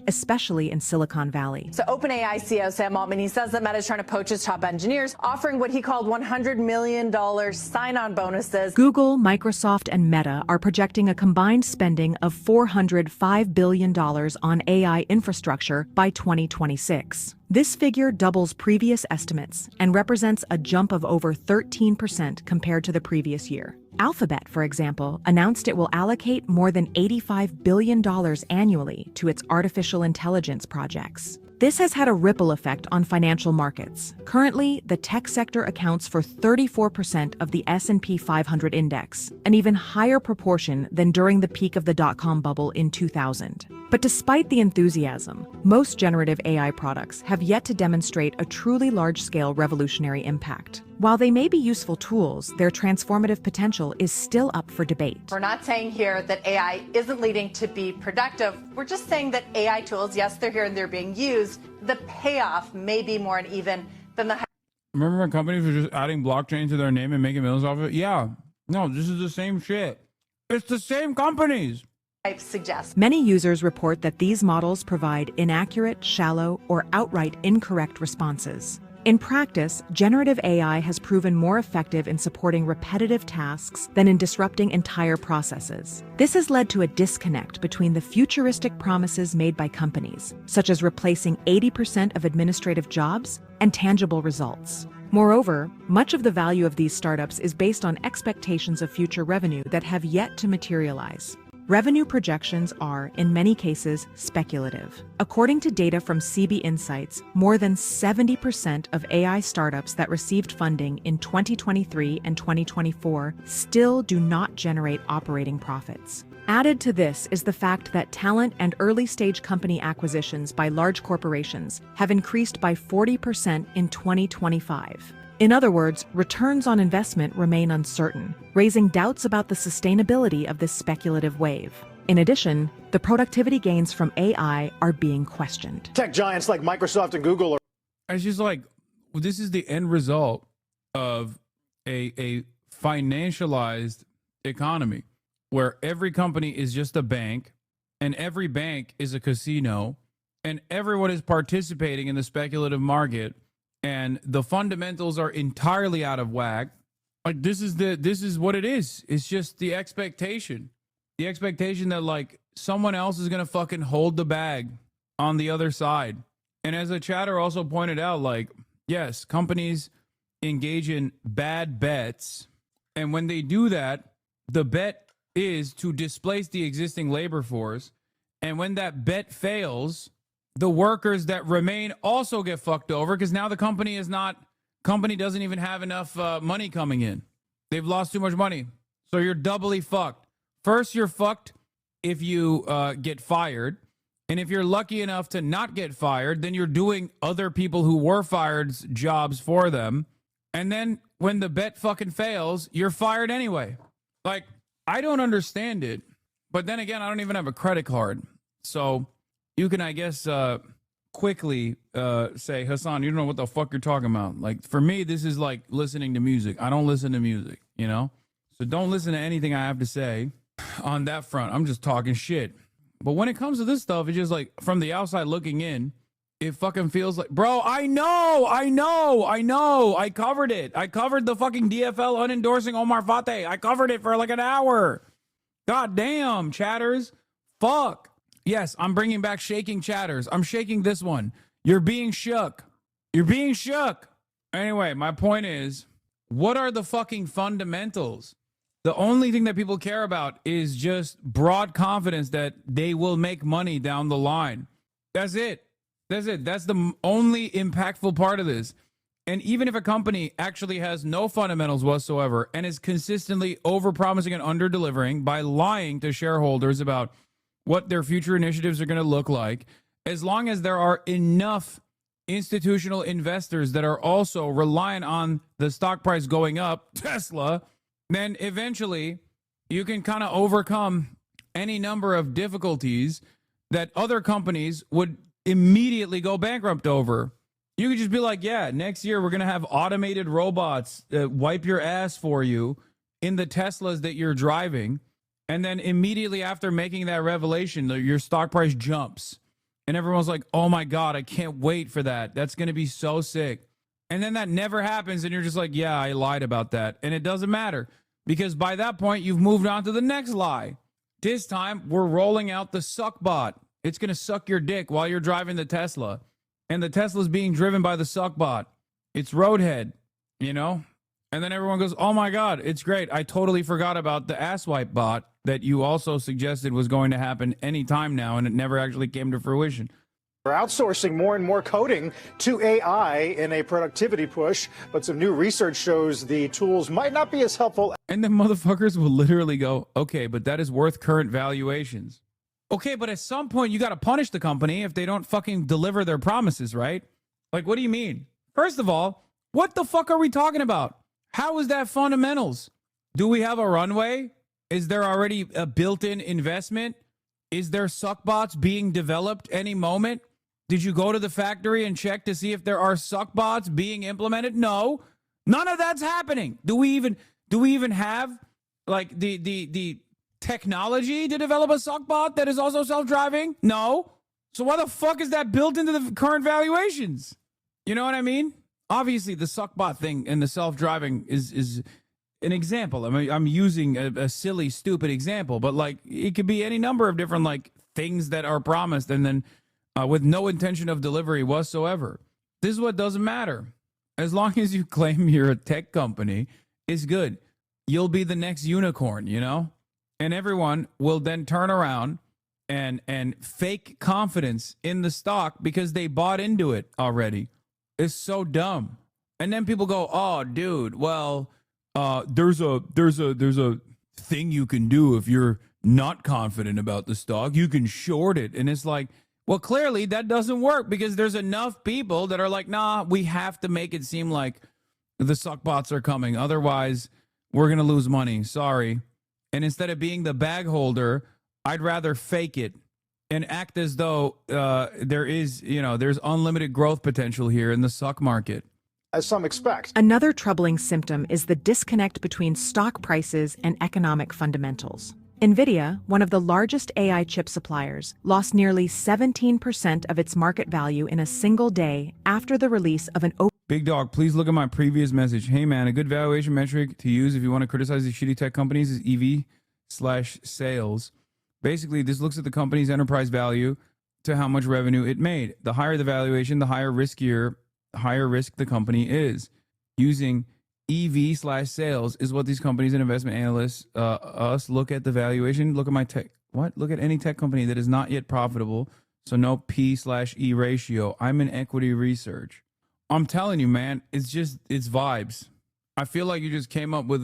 Especially in Silicon Valley. So OpenAI CEO Sam Altman, he says that Meta is trying to poach his top engineers, offering what he called $100 million sign-on bonuses. Google, Microsoft, and Meta are projecting a combined spending of $405 billion on AI infrastructure by 2026. This figure doubles previous estimates and represents a jump of over 13% compared to the previous year. Alphabet, for example, announced it will allocate more than $85 billion annually to its artificial intelligence projects. This has had a ripple effect on financial markets. Currently, the tech sector accounts for 34% of the S&P 500 index, an even higher proportion than during the peak of the dot-com bubble in 2000. But despite the enthusiasm, most generative AI products have yet to demonstrate a truly large-scale revolutionary impact. While they may be useful tools, their transformative potential is still up for debate. We're not saying here that AI isn't leading to be productive. We're just saying that AI tools, yes, they're here and they're being used. The payoff may be more uneven than the... Remember when companies were just adding blockchain to their name and making millions off of it? Yeah. No, this is the same shit. It's the same companies. Hype suggests. Many users report that these models provide inaccurate, shallow, or outright incorrect responses. In practice, generative AI has proven more effective in supporting repetitive tasks than in disrupting entire processes. This has led to a disconnect between the futuristic promises made by companies, such as replacing 80% of administrative jobs, and tangible results. Moreover, much of the value of these startups is based on expectations of future revenue that have yet to materialize. Revenue projections are, in many cases, speculative. According to data from CB Insights, more than 70% of AI startups that received funding in 2023 and 2024 still do not generate operating profits. Added to this is the fact that talent and early-stage company acquisitions by large corporations have increased by 40% in 2025. In other words, returns on investment remain uncertain, raising doubts about the sustainability of this speculative wave. In addition, the productivity gains from AI are being questioned. Tech giants like Microsoft and Google are... It's just like, this is the end result of a financialized economy, where every company is just a bank, and every bank is a casino, and everyone is participating in the speculative market, and the fundamentals are entirely out of whack. Like, this is what it is. It's just the expectation that like someone else is gonna fucking hold the bag on the other side. And as a chatter also pointed out, like, yes, companies engage in bad bets, and when they do that, the bet is to displace the existing labor force, and when that bet fails, the workers that remain also get fucked over, because now the company doesn't even have enough money coming in. They've lost too much money, so you're doubly fucked. First, you're fucked if you get fired, and if you're lucky enough to not get fired, then you're doing other people who were fired's jobs for them, and then when the bet fucking fails, you're fired anyway. Like, I don't understand it, but then again, I don't even have a credit card. So you can, I guess, quickly say, Hasan, you don't know what the fuck you're talking about. Like, for me, this is like listening to music. I don't listen to music, you know? So don't listen to anything I have to say on that front. I'm just talking shit. But when it comes to this stuff, it's just like, from the outside looking in, it fucking feels like, bro, I know. I covered it. I covered the fucking DFL unendorsing Omar Fateh. I covered it for like an hour. God damn, chatters. Fuck. Yes, I'm bringing back shaking chatters. I'm shaking this one. You're being shook. You're being shook. Anyway, my point is, what are the fucking fundamentals? The only thing that people care about is just broad confidence that they will make money down the line. That's it. That's it. That's the only impactful part of this. And even if a company actually has no fundamentals whatsoever and is consistently overpromising and underdelivering by lying to shareholders about what their future initiatives are going to look like, as long as there are enough institutional investors that are also reliant on the stock price going up, Tesla, then eventually you can kind of overcome any number of difficulties that other companies would immediately go bankrupt over. You could just be like, yeah, next year we're going to have automated robots wipe your ass for you in the Teslas that you're driving. And then immediately after making that revelation, your stock price jumps. And everyone's like, oh my God, I can't wait for that. That's going to be so sick. And then that never happens. And you're just like, yeah, I lied about that. And it doesn't matter, because by that point, you've moved on to the next lie. This time, we're rolling out the suck bot. It's going to suck your dick while you're driving the Tesla. And the Tesla's being driven by the suck bot. It's Roadhead, you know? And then everyone goes, oh my God, it's great. I totally forgot about the asswipe bot that you also suggested was going to happen anytime now, and it never actually came to fruition. We're outsourcing more and more coding to AI in a productivity push, but some new research shows the tools might not be as helpful. And then motherfuckers will literally go, okay, but that is worth current valuations. Okay, but at some point you got to punish the company if they don't fucking deliver their promises, right? Like, what do you mean? First of all, what the fuck are we talking about? How is that fundamentals? Do we have a runway? Is there already a built-in investment? Is there suckbots being developed any moment? Did you go to the factory and check to see if there are suckbots being implemented? No, none of that's happening. Do we even have like the technology to develop a suckbot that is also self-driving? No. So why the fuck is that built into the current valuations? You know what I mean? obviously the suckbot thing and the self-driving is an example. I mean, I'm using a silly, stupid example, but like it could be any number of different like things that are promised and then with no intention of delivery whatsoever. This is what doesn't matter. As long as you claim you're a tech company, it's good. You'll be the next unicorn, you know? And everyone will then turn around and fake confidence in the stock because they bought into it already. It's so dumb. And then people go, "Oh, dude, well, there's a thing you can do if you're not confident about the stock. You can short it." And it's like, well, clearly that doesn't work because there's enough people that are like, "Nah, we have to make it seem like the suckbots are coming. Otherwise, we're going to lose money. Sorry." And instead of being the bag holder, I'd rather fake it and act as though there's unlimited growth potential here in the suck market. As some expect. Another troubling symptom is the disconnect between stock prices and economic fundamentals. NVIDIA, one of the largest AI chip suppliers, lost nearly 17% of its market value in a single day after the release of an Big Dog, please look at my previous message. Hey, man, a good valuation metric to use if you want to criticize these shitty tech companies is EV/sales. Basically, this looks at the company's enterprise value to how much revenue it made. The higher the valuation, the higher risk the company is. Using EV/sales is what these companies and investment analysts, us, look at the valuation. Look at my tech. What? Look at any tech company that is not yet profitable. So no P/E ratio. I'm in equity research. I'm telling you, man, it's vibes. I feel like you just came up with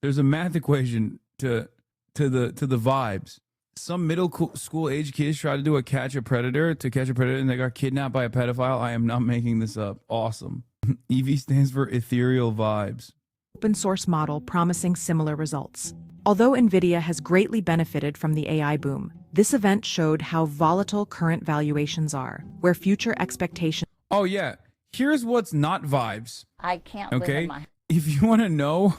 there's a math equation to the vibes. Some middle school age kids try to do a catch a predator and they got kidnapped by a pedophile. I am not making this up. Awesome. EV stands for ethereal vibes. open source model promising similar results. Although NVIDIA has greatly benefited from the AI boom, this event showed how volatile current valuations are, where future expectations... Oh, yeah. Here's what's not vibes. I can't live in my... If you want to know,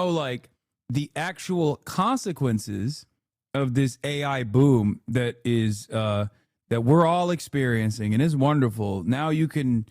like, the actual consequences of this AI boom that is, that we're all experiencing and is wonderful, now you can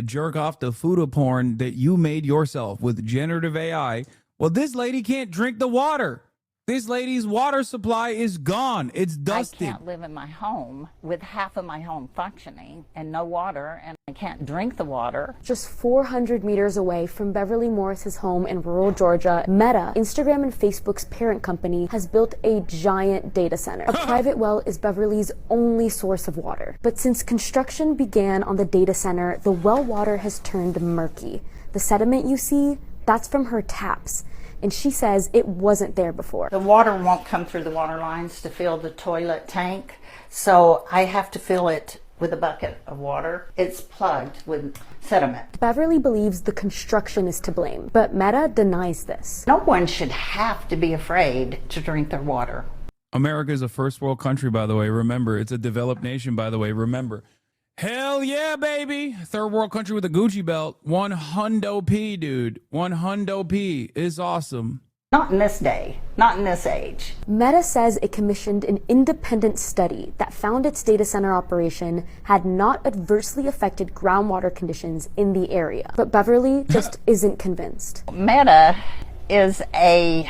jerk off the food porn that you made yourself with generative AI. Well, this lady can't drink the water. This lady's water supply is gone. It's dusted. I can't live in my home with half of my home functioning and no water, and I can't drink the water. Just 400 meters away from Beverly Morris's home in rural Georgia, Meta, Instagram and Facebook's parent company, has built a giant data center. A private well is Beverly's only source of water. But since construction began on the data center, the well water has turned murky. The sediment you see, that's from her taps. And she says it wasn't there before. The water won't come through the water lines to fill the toilet tank, so I have to fill it with a bucket of water. It's plugged with sediment. Beverly believes the construction is to blame, but Meta denies this. No one should have to be afraid to drink their water. America is a first world country, by the way. Remember, it's a developed nation, by the way. Remember. Hell yeah, baby. Third world country with a Gucci belt. 100 P, dude. 100 P is awesome. Not in this day. Not in this age. Meta says it commissioned an independent study that found its data center operation had not adversely affected groundwater conditions in the area. But Beverly just isn't convinced. Meta is a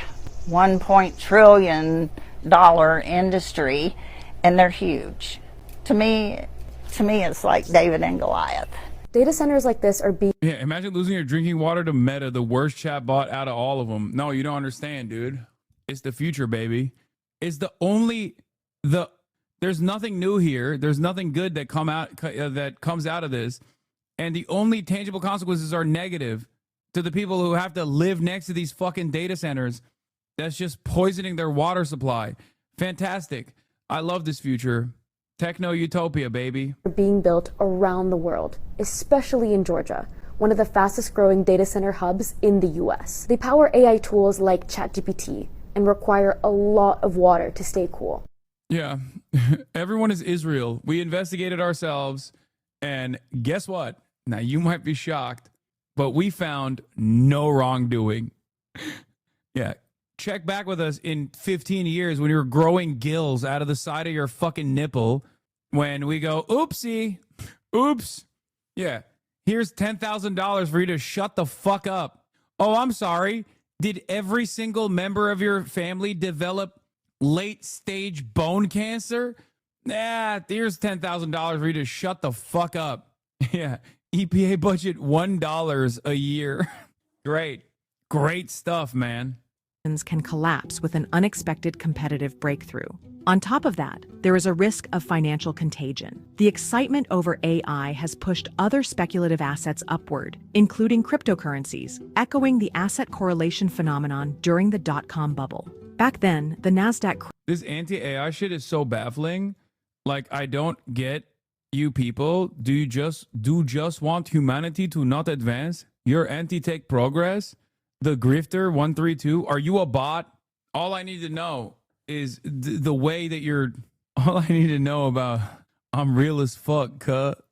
$1 trillion industry, and they're huge. To me, it's like David and Goliath. Data centers like this are being... Yeah, imagine losing your drinking water to Meta, the worst chatbot out of all of them. No, you don't understand, dude. It's the future, baby. It's there's nothing new here. There's nothing good that comes out of this. And the only tangible consequences are negative to the people who have to live next to these fucking data centers. That's just poisoning their water supply. Fantastic. I love this future. Techno utopia, baby. Are being built around the world, especially in Georgia, one of the fastest growing data center hubs in the US. They power AI tools like ChatGPT and require a lot of water to stay cool. Yeah, everyone is Israel. We investigated ourselves, and guess what? Now, you might be shocked, but we found no wrongdoing. Yeah. Check back with us in 15 years when you're growing gills out of the side of your fucking nipple when we go, oopsie, oops, Yeah. Here's $10,000 for you to shut the fuck up. Oh, I'm sorry. Did every single member of your family develop late stage bone cancer? Nah, here's $10,000 for you to shut the fuck up. Yeah. EPA budget $1 a year. Great. Great stuff, man. Can collapse with an unexpected competitive breakthrough. On top of that, there is a risk of financial contagion. The excitement over AI has pushed other speculative assets upward, including cryptocurrencies, echoing the asset correlation phenomenon during the dot-com bubble. Back then, the NASDAQ... This anti-AI shit is so baffling. Like, I don't get you people. Do you just want humanity to not advance? You're anti-tech progress? The Grifter 132, are you a bot? All I need to know is the way that you're... All I need to know about... I'm real as fuck, cut.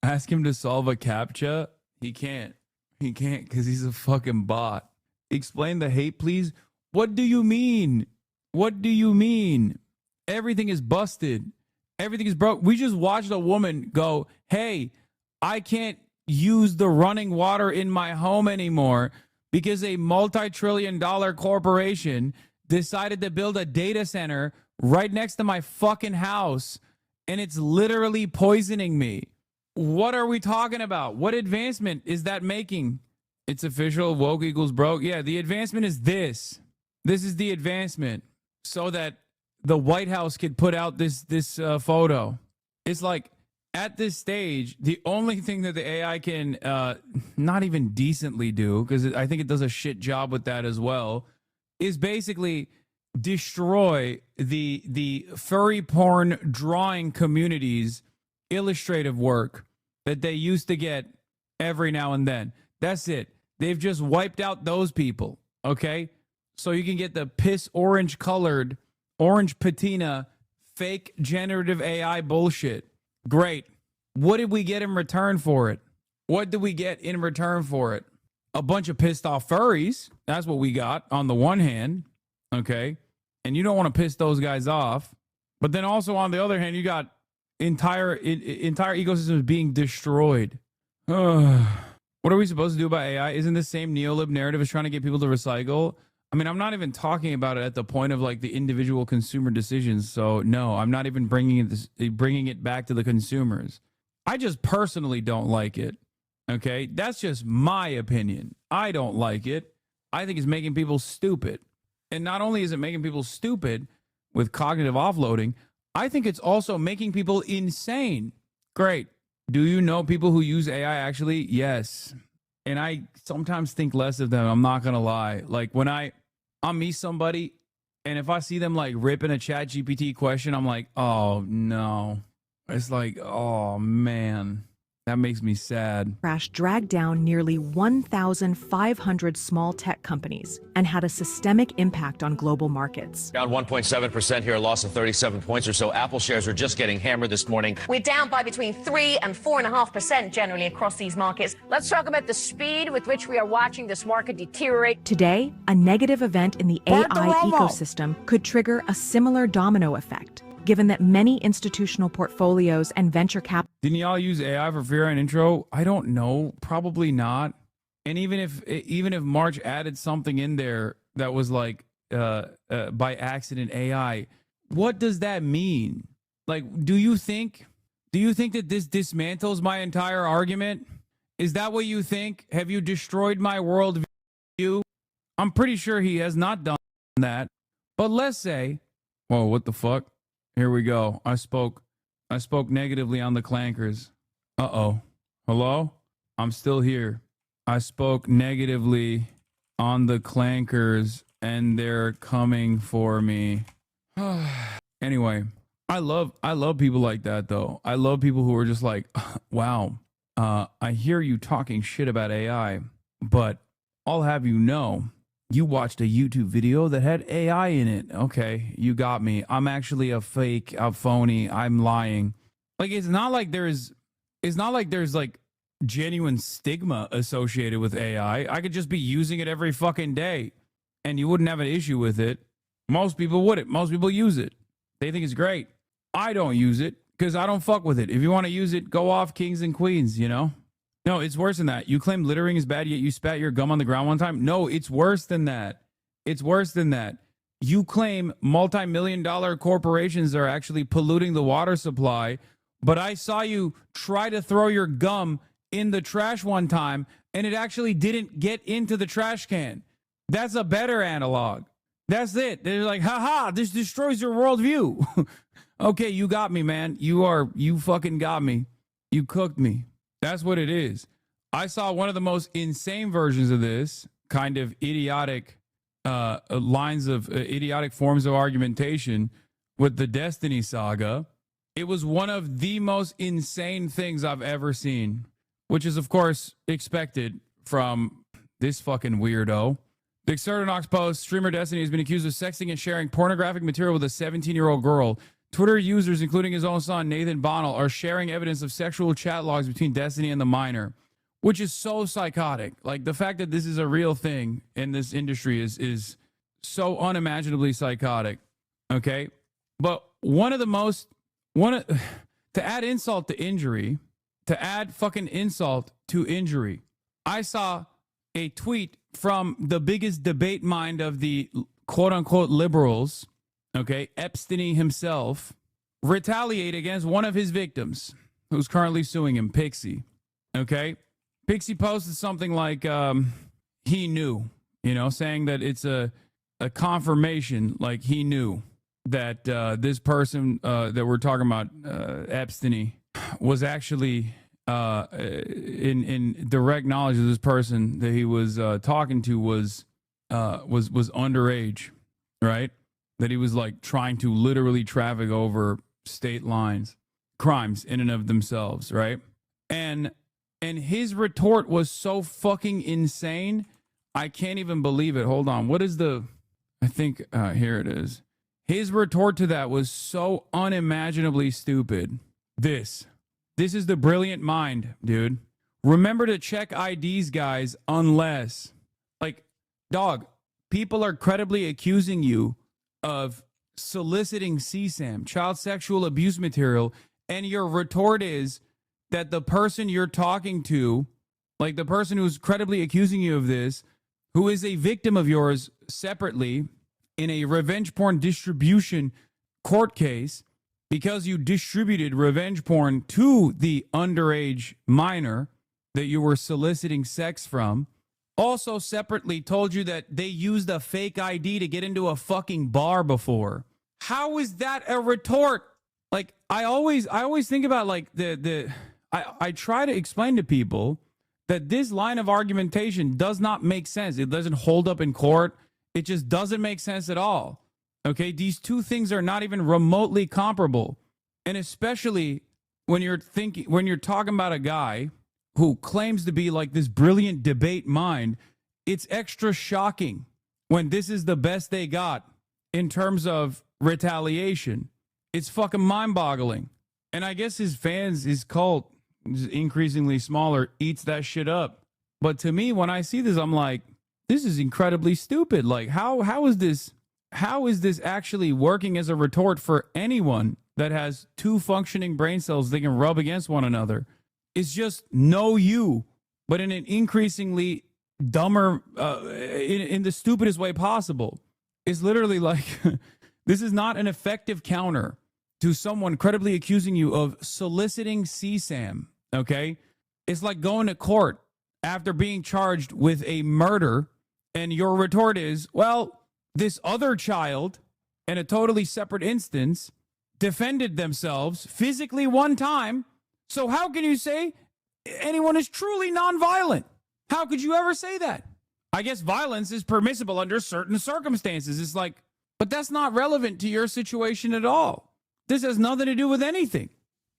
Ask him to solve a CAPTCHA. He can't. He can't because he's a fucking bot. Explain the hate, please. What do you mean? What do you mean? Everything is busted. Everything is broke. We just watched a woman go, hey, I can't use the running water in my home anymore because a multi-trillion-dollar corporation decided to build a data center right next to my fucking house, and it's literally poisoning me. What are we talking about? What advancement is that making? It's official. Woke equals broke. Yeah, the advancement is this. This is the advancement so that the White House could put out this photo. It's like, at this stage, the only thing that the AI can not even decently do, because I think it does a shit job with that as well, is basically destroy the furry porn drawing community's illustrative work that they used to get every now and then. That's it. They've just wiped out those people, okay? So you can get the piss orange colored, orange patina, fake generative AI bullshit. Great. What did we get in return for it? What did we get in return for it? A bunch of pissed off furries. That's what we got on the one hand. Okay. And you don't want to piss those guys off. But then also on the other hand, you got entire ecosystems being destroyed. What are we supposed to do about AI? Isn't the same neolib narrative as trying to get people to recycle? I mean, I'm not even talking about it at the point of like the individual consumer decisions. So no, I'm not even bringing it back to the consumers. I just personally don't like it. Okay, that's just my opinion. I don't like it. I think it's making people stupid. And not only is it making people stupid with cognitive offloading, I think it's also making people insane. Great. Do you know people who use AI actually? Yes. And I sometimes think less of them. I'm not going to lie. Like when I'll meet somebody and if I see them like ripping a ChatGPT question, I'm like, oh no. It's like, oh man. That makes me sad. Crash dragged down nearly 1,500 small tech companies and had a systemic impact on global markets. Down 1.7% here, a loss of 37 points or so. Apple shares are just getting hammered this morning. We're down by between 3 and 4.5% generally across these markets. Let's talk about the speed with which we are watching this market deteriorate. Today, a negative event in the AI ecosystem could trigger a similar domino effect, given that many institutional portfolios and venture capital... Didn't y'all use AI for Fear and Intro? I don't know. Probably not. And even if March added something in there that was like by accident AI, what does that mean? Like, do you think that this dismantles my entire argument? Is that what you think? Have you destroyed my worldview? I'm pretty sure he has not done that. But let's say, whoa, what the fuck? Here we go. I spoke negatively on the clankers. Uh-oh. Hello? I'm still here. I spoke negatively on the clankers and they're coming for me. Anyway, I love people like that though. I love people who are just like, wow, I hear you talking shit about AI, but I'll have you know, you watched a YouTube video that had AI in it. Okay, you got me. I'm actually a fake, a phony. I'm lying. Like it's not like there's like genuine stigma associated with AI. I could just be using it every fucking day and you wouldn't have an issue with it. Most people wouldn't. Most people use it. They think it's great. I don't use it because I don't fuck with it. If you want to use it, go off, kings and queens, you know? No, it's worse than that. You claim littering is bad, yet you spat your gum on the ground one time. No, it's worse than that. It's worse than that. You claim multi-million-dollar corporations are actually polluting the water supply, but I saw you try to throw your gum in the trash one time, and it actually didn't get into the trash can. That's a better analog. That's it. They're like, haha, this destroys your worldview. Okay, you got me, man. You fucking got me. You cooked me. That's what it is. I saw one of the most insane versions of this kind of idiotic idiotic forms of argumentation with the Destiny saga. It was one of the most insane things I've ever seen, which is, of course, expected from this fucking weirdo. The Xerdonox post, streamer Destiny has been accused of sexting and sharing pornographic material with a 17-year-old girl. Twitter users, including his own son, Nathan Bonnell, are sharing evidence of sexual chat logs between Destiny and the minor, which is so psychotic. Like, the fact that this is a real thing in this industry is so unimaginably psychotic. Okay? But to add insult to injury, to add fucking insult to injury, I saw a tweet from the biggest debate mind of the quote-unquote liberals, okay, Epstein himself, retaliate against one of his victims who's currently suing him, Pixie, okay? Pixie posted something like he knew, you know, saying that it's a confirmation, like he knew that this person that we're talking about, Epstein, was actually in direct knowledge of this person that he was talking to was underage, right? That he was like trying to literally traffic over state lines, crimes in and of themselves, right? And his retort was so fucking insane, I can't even believe it. Hold on, what is the? I think here it is. His retort to that was so unimaginably stupid. This is the brilliant mind, dude. Remember to check IDs, guys, unless, like, dog, people are credibly accusing you of soliciting CSAM, child sexual abuse material, and your retort is that the person you're talking to, like the person who's credibly accusing you of this, who is a victim of yours separately in a revenge porn distribution court case, because you distributed revenge porn to the underage minor that you were soliciting sex from, also separately told you that they used a fake ID to get into a fucking bar before. How is that a retort? Like, I always think about, like, I try to explain to people that this line of argumentation does not make sense. It doesn't hold up in court. It just doesn't make sense at all. Okay, these two things are not even remotely comparable. And especially when you're talking about a guy who claims to be like this brilliant debate mind, it's extra shocking when this is the best they got in terms of retaliation. It's fucking mind-boggling. And I guess his fans, his cult, is increasingly smaller, eats that shit up. But to me, when I see this, I'm like, this is incredibly stupid. Like, how is this actually working as a retort for anyone that has two functioning brain cells they can rub against one another? It's just know you, but in an increasingly dumber, in the stupidest way possible. It's literally like, this is not an effective counter to someone credibly accusing you of soliciting CSAM, okay? It's like going to court after being charged with a murder, and your retort is, well, this other child, in a totally separate instance, defended themselves physically one time, so how can you say anyone is truly nonviolent? How could you ever say that? I guess violence is permissible under certain circumstances. It's like, but that's not relevant to your situation at all. This has nothing to do with anything.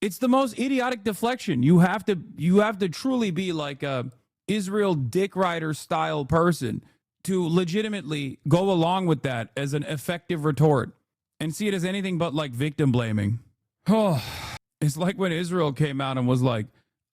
It's the most idiotic deflection. You have to truly be like a Israel Dick Rider style person to legitimately go along with that as an effective retort and see it as anything but like victim blaming. Oh, it's like when Israel came out and was like,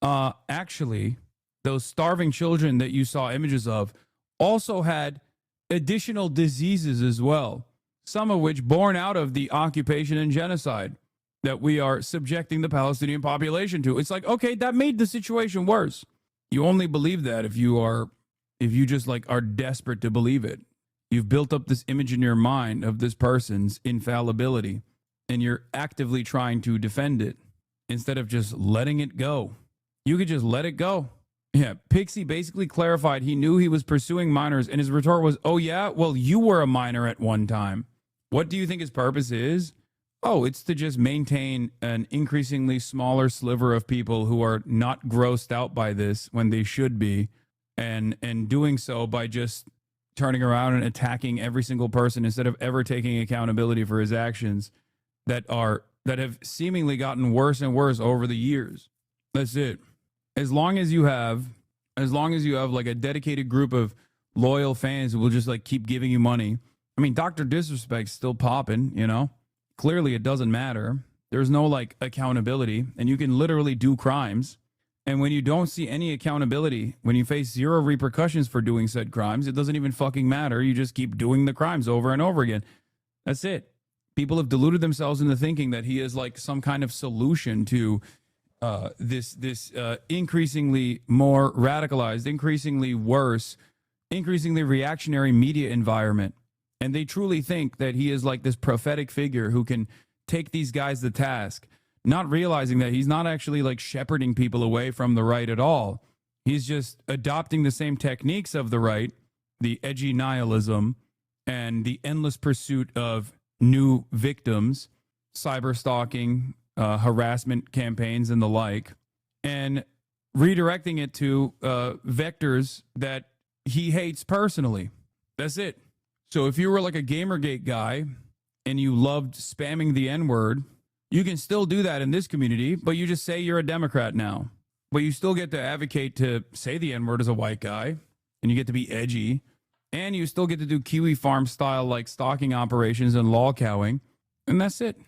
actually, those starving children that you saw images of also had additional diseases as well, some of which born out of the occupation and genocide. that we are subjecting the Palestinian population to. It's like, okay, that made the situation worse. You only believe that if you just like are desperate to believe it. You've built up this image in your mind of this person's infallibility, and you're actively trying to defend it instead of just letting it go. You could just let it go. Yeah, Pixie basically clarified he knew he was pursuing minors, and his retort was, oh yeah, well, you were a minor at one time. What do you think his purpose is? Oh, it's to just maintain an increasingly smaller sliver of people who are not grossed out by this when they should be, and doing so by just turning around and attacking every single person instead of ever taking accountability for his actions that have seemingly gotten worse and worse over the years. That's it. As long as you have like a dedicated group of loyal fans who will just like keep giving you money. I mean, Dr. Disrespect's still popping, you know? Clearly it doesn't matter. There's no like accountability, and you can literally do crimes. And when you don't see any accountability, when you face zero repercussions for doing said crimes, it doesn't even fucking matter. You just keep doing the crimes over and over again. That's it. People have deluded themselves into thinking that he is like some kind of solution to this increasingly more radicalized, increasingly worse, increasingly reactionary media environment. And they truly think that he is like this prophetic figure who can take these guys to task, not realizing that he's not actually like shepherding people away from the right at all. He's just adopting the same techniques of the right, the edgy nihilism, and the endless pursuit of new victims, cyber stalking, harassment campaigns, and the like, and redirecting it to vectors that he hates personally. That's it. So if you were like a Gamergate guy and you loved spamming the N-word, you can still do that in this community, but you just say you're a Democrat now. But you still get to advocate to say the N-word as a white guy, and you get to be edgy, and you still get to do Kiwi Farm style like stalking operations and lolcowing, and that's it.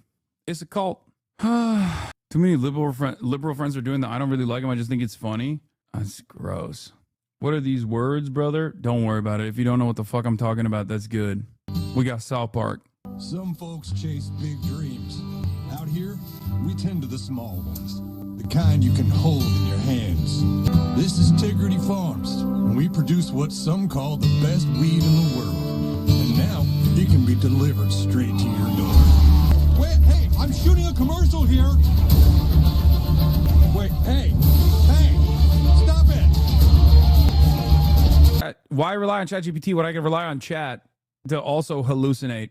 It's a cult. Too many liberal friends are doing that. I don't really like them. I just think it's funny. That's gross. What are these words, brother? Don't worry about it. If you don't know what the fuck I'm talking about, that's good. We got South Park. Some folks chase big dreams. Out here, we tend to the small ones. The kind you can hold in your hands. This is Integrity Farms, and we produce what some call the best weed in the world. And now, it can be delivered straight to your door. Wait, hey, I'm shooting a commercial here. Wait, hey, stop it. Why rely on ChatGPT when I can rely on chat to also hallucinate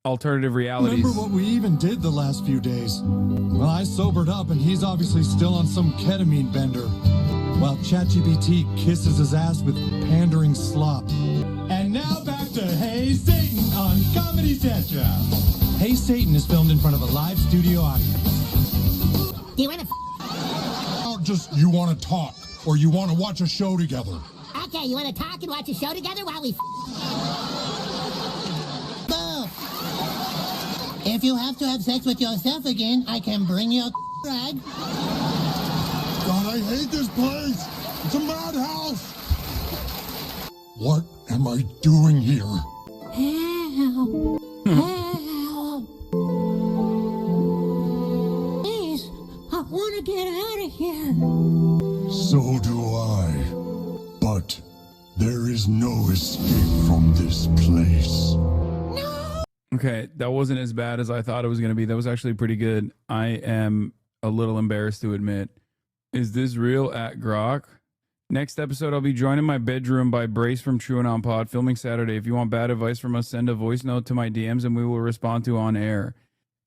alternative realities? Remember what we even did the last few days? Well, I sobered up and he's obviously still on some ketamine bender, while ChatGPT kisses his ass with pandering slop. And now back to Hey Satan on Comedy Central. Hey Satan is filmed in front of a live studio audience. Do you want to just you want to talk, or you want to watch a show together? Okay, you want to talk and watch a show together while we Boom. If you have to have sex with yourself again, I can bring you a rag. God, I hate this place. It's a madhouse. What am I doing here? Help. Help. Please, I want to get out of here. So do I. But there is no escape from this place. Okay, that wasn't as bad as I thought it was going to be. That was actually pretty good. I am a little embarrassed to admit. Is this real at Grok? Next episode, I'll be joined in my bedroom by Brace from TrueAnon Pod, filming Saturday. If you want bad advice from us, send a voice note to my DMs and we will respond to on air.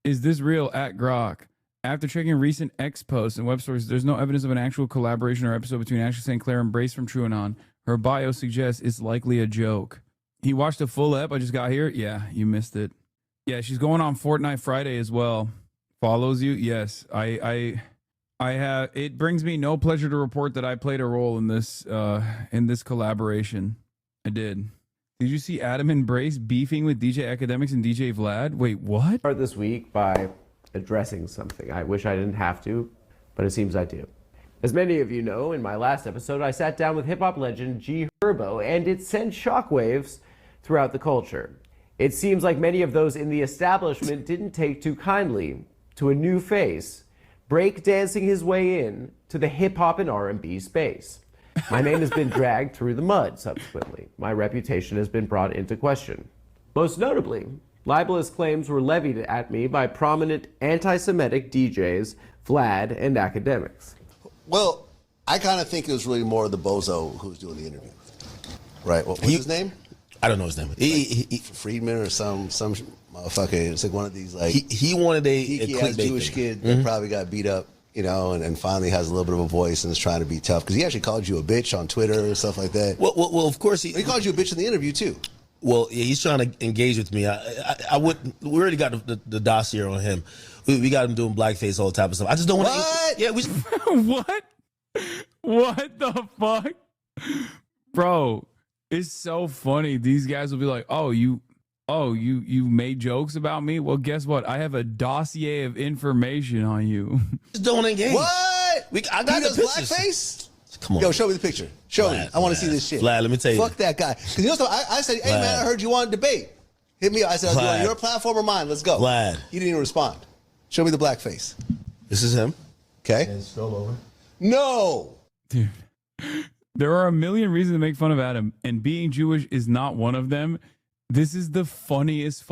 Is this real at Grok? After checking recent X posts and web sources, there's no evidence of an actual collaboration or episode between Ashley St. Clair and Brace from TrueAnon. Her bio suggests it's likely a joke. He watched a full ep. I just got here. Yeah, you missed it. Yeah, she's going on Fortnite Friday as well. Follows you? Yes. I have. It brings me no pleasure to report that I played a role in this collaboration. I did. Did you see Adam and Brace beefing with DJ Academics and DJ Vlad? Wait, what? Start this week by addressing something. I wish I didn't have to, but it seems I do. As many of you know, in my last episode, I sat down with hip-hop legend G Herbo, and it sent shockwaves throughout the culture. It seems like many of those in the establishment didn't take too kindly to a new face, breakdancing his way in to the hip-hop and R&B space. My name has been dragged through the mud subsequently. My reputation has been brought into question. Most notably, libelous claims were levied at me by prominent anti-Semitic DJs, Vlad, and academics. Well, I kind of think it was really more of the bozo who was doing the interview. Right. What was his name? I don't know his name. Friedman or some motherfucker. It's like one of these like he wanted a geeky-ass Jewish kid that probably got beat up, you know, and finally has a little bit of a voice and is trying to be tough because he actually called you a bitch on Twitter and stuff like that. Well, of course he called you a bitch in the interview too. Well, yeah, he's trying to engage with me. I wouldn't. We already got the dossier on him. We got him doing blackface, all type of stuff. I just don't want to. Yeah, we. What? What the fuck, bro? It's so funny. These guys will be like, "Oh, you made jokes about me." Well, guess what? I have a dossier of information on you. Just don't engage. What? I got the pictures. Blackface? Come on. Yo, show me the picture. Show me. I want to see this shit. Vlad, let me tell you. Fuck that guy. Because you know something? I said, hey, man, I heard you want to debate. Hit me up. I said, I'll do it on your platform or mine. Let's go. Vlad. He didn't even respond. Show me the blackface. This is him. Okay. And scroll over. No. Dude, there are a million reasons to make fun of Adam, and being Jewish is not one of them. This is the funniest